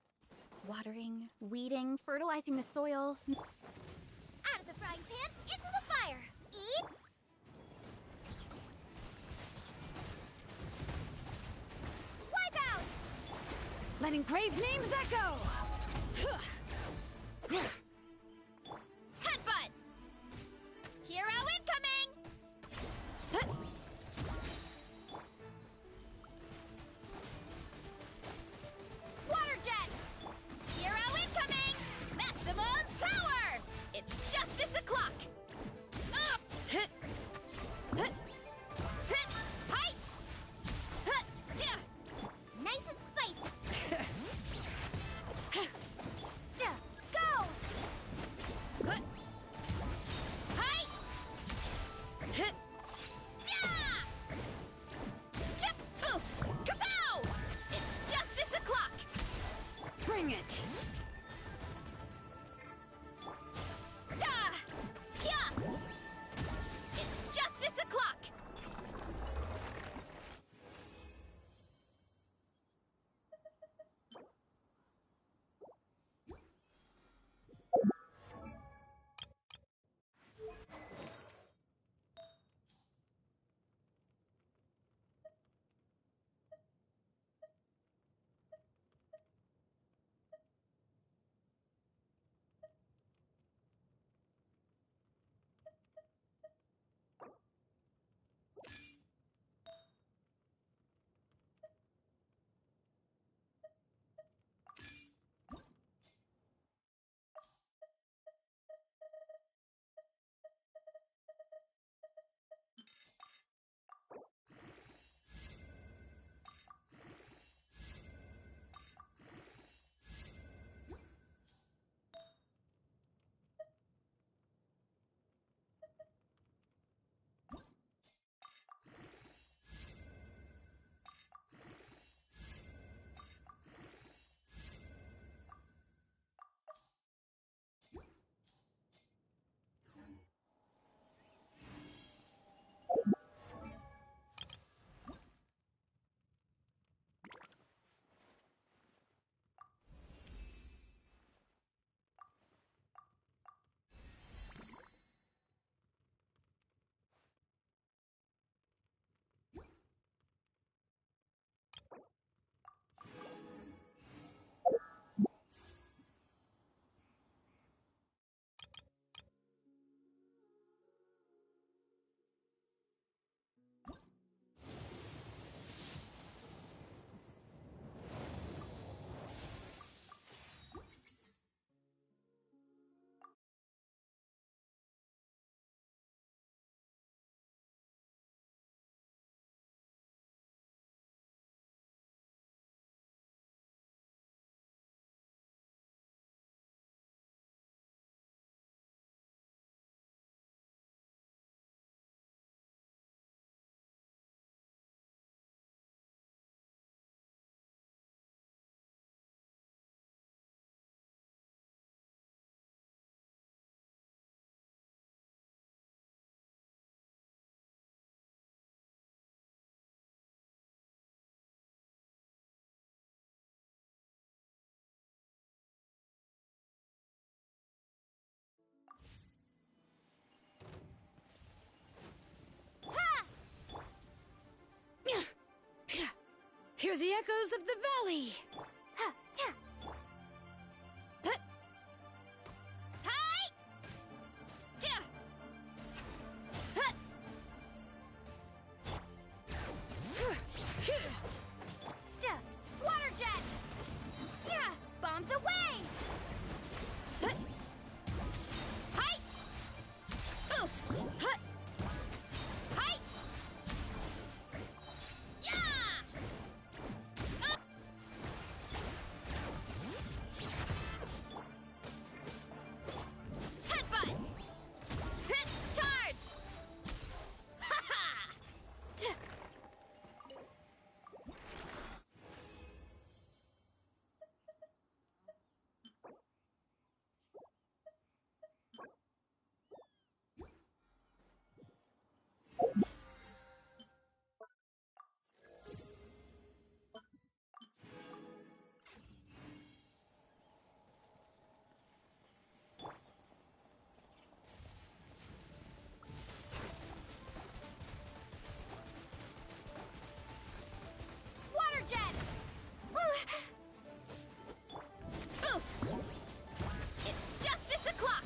[SPEAKER 4] Watering, weeding, fertilizing the soil.
[SPEAKER 1] Out of the frying pan, into the fire! Eat! Wipe out!
[SPEAKER 5] Letting brave names echo!
[SPEAKER 4] Headbutt! Hero incoming! Water jet! Hero incoming! Maximum power! It's justice o'clock! Pipe!
[SPEAKER 1] Nice and spicy! Go!
[SPEAKER 13] Hear the echoes of the valley!
[SPEAKER 4] Water jet! Yeah! Bombs away! Hi! Oof! Hi! Yeah! Headbutt! Hit! Charge! Ha ha! Water jet! Oof! It's justice o'clock!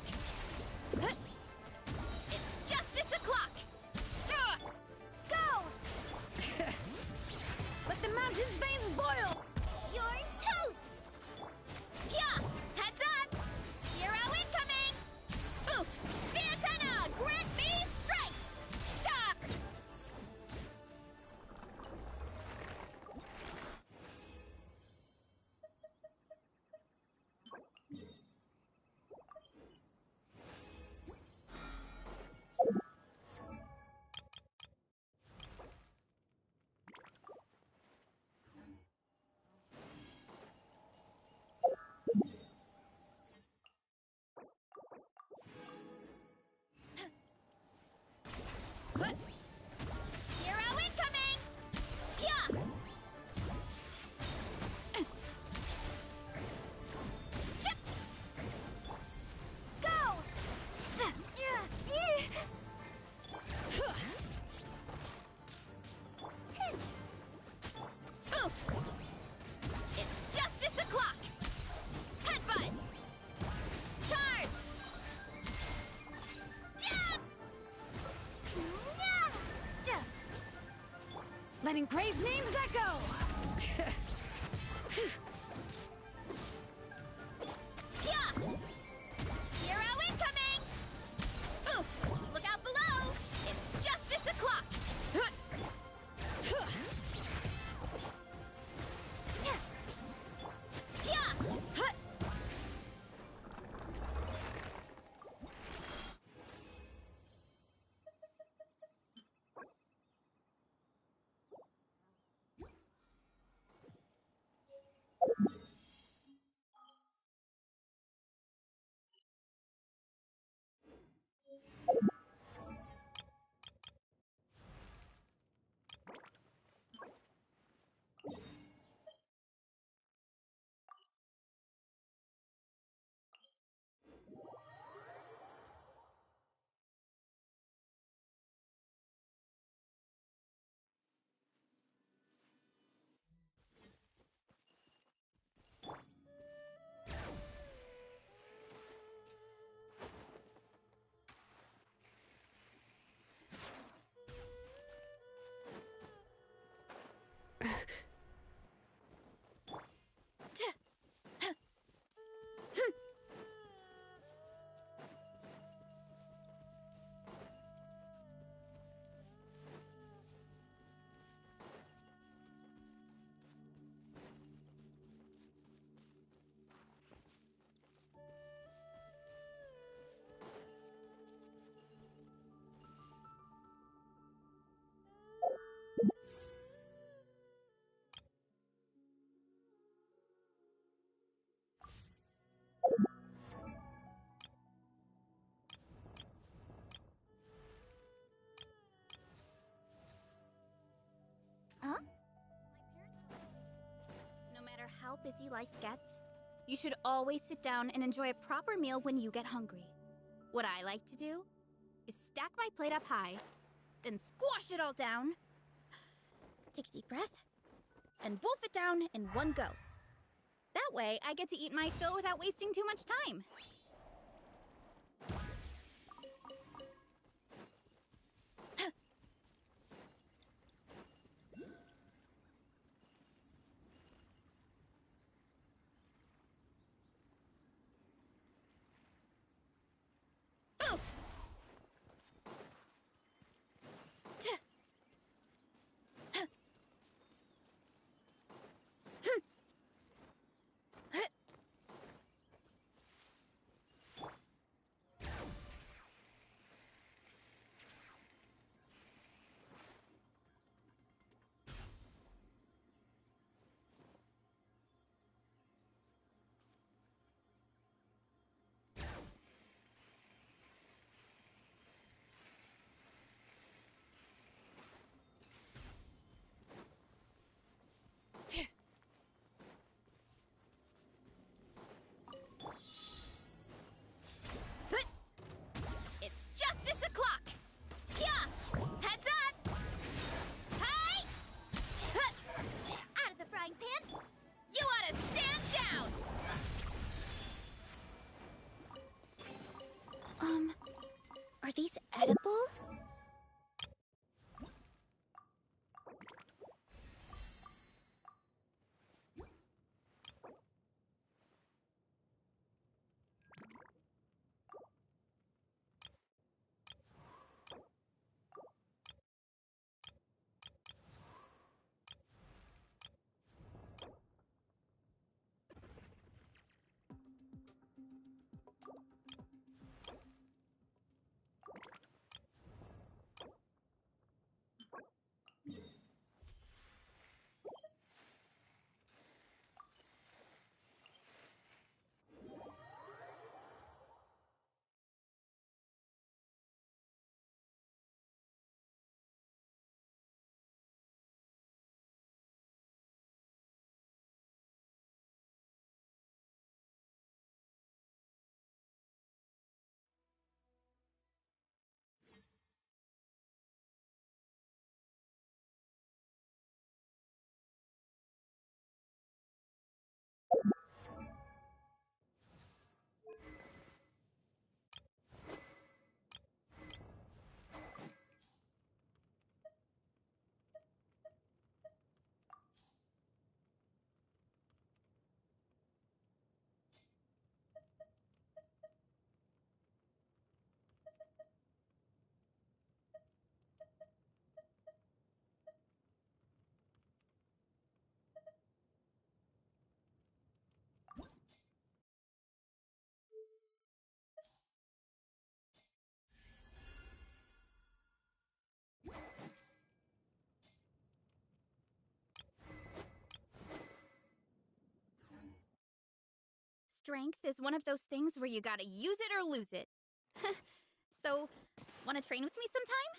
[SPEAKER 4] It's justice o'clock! Go!
[SPEAKER 13] Let the mountain's veins boil!
[SPEAKER 4] You're toast! Yeah! Heads up! Hero incoming! Oof! Fiatena! Grant me strike! Da! Hero incoming! Yeah! Go! Oof! It's justice o'clock! Headbutt! Charge! Yeah! Yeah!
[SPEAKER 13] Letting grave names echo!
[SPEAKER 4] Yeah! Hero incoming! Oof! Look out below! It's justice o'clock! Yeah! Huh? No matter how busy life gets, you should always sit down and enjoy a proper meal when you get hungry. What I like to do is stack my plate up high, then squash it all down. Take a deep breath. and wolf it down in one go. That way, I get to eat my fill without wasting too much time. Oof! It's justice o'clock! Yeah! Heads up! Hi! Out of the frying pan! You ought to stand down! Are these edible? Strength is one of those things where you gotta use it or lose it. So, wanna train with me sometime?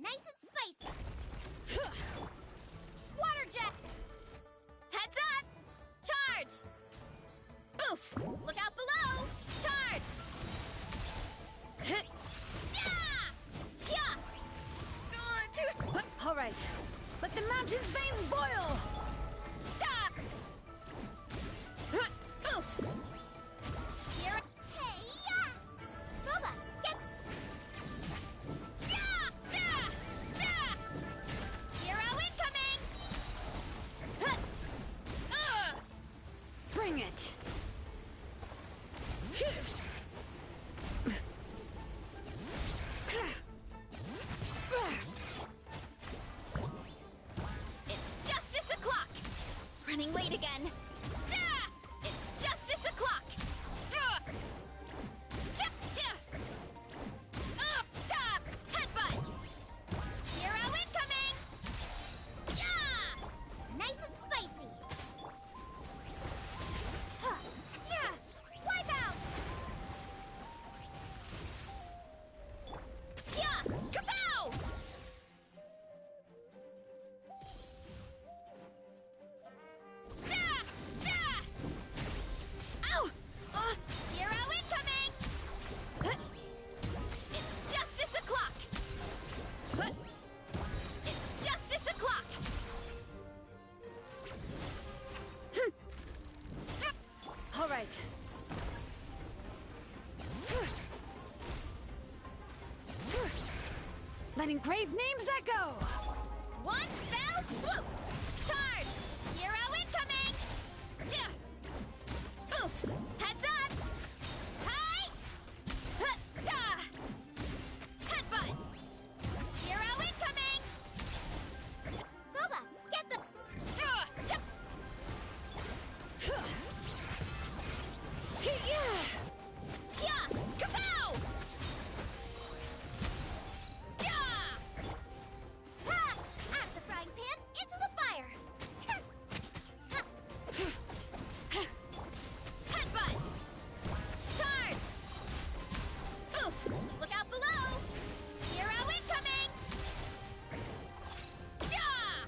[SPEAKER 4] Nice and spicy! Water jet! Heads up! Charge! Oof! Look out below! Charge!
[SPEAKER 5] All right, let the mountain's veins boil!
[SPEAKER 4] Oof! Here! Hey, yeah! Booba, get! Hero incoming!
[SPEAKER 5] Bring it! Letting grave names echo!
[SPEAKER 4] One fell swoop! Charge! Hero incoming! Oof! Heads up! Hi! Headbutt! Hero incoming!
[SPEAKER 1] Gooba, get the...
[SPEAKER 4] Yeah! Kapow!
[SPEAKER 1] Ha! Out of the frying pan, into the fire!
[SPEAKER 4] Headbutt! Charge! Oof! Look out below! Hero incoming! Yeah!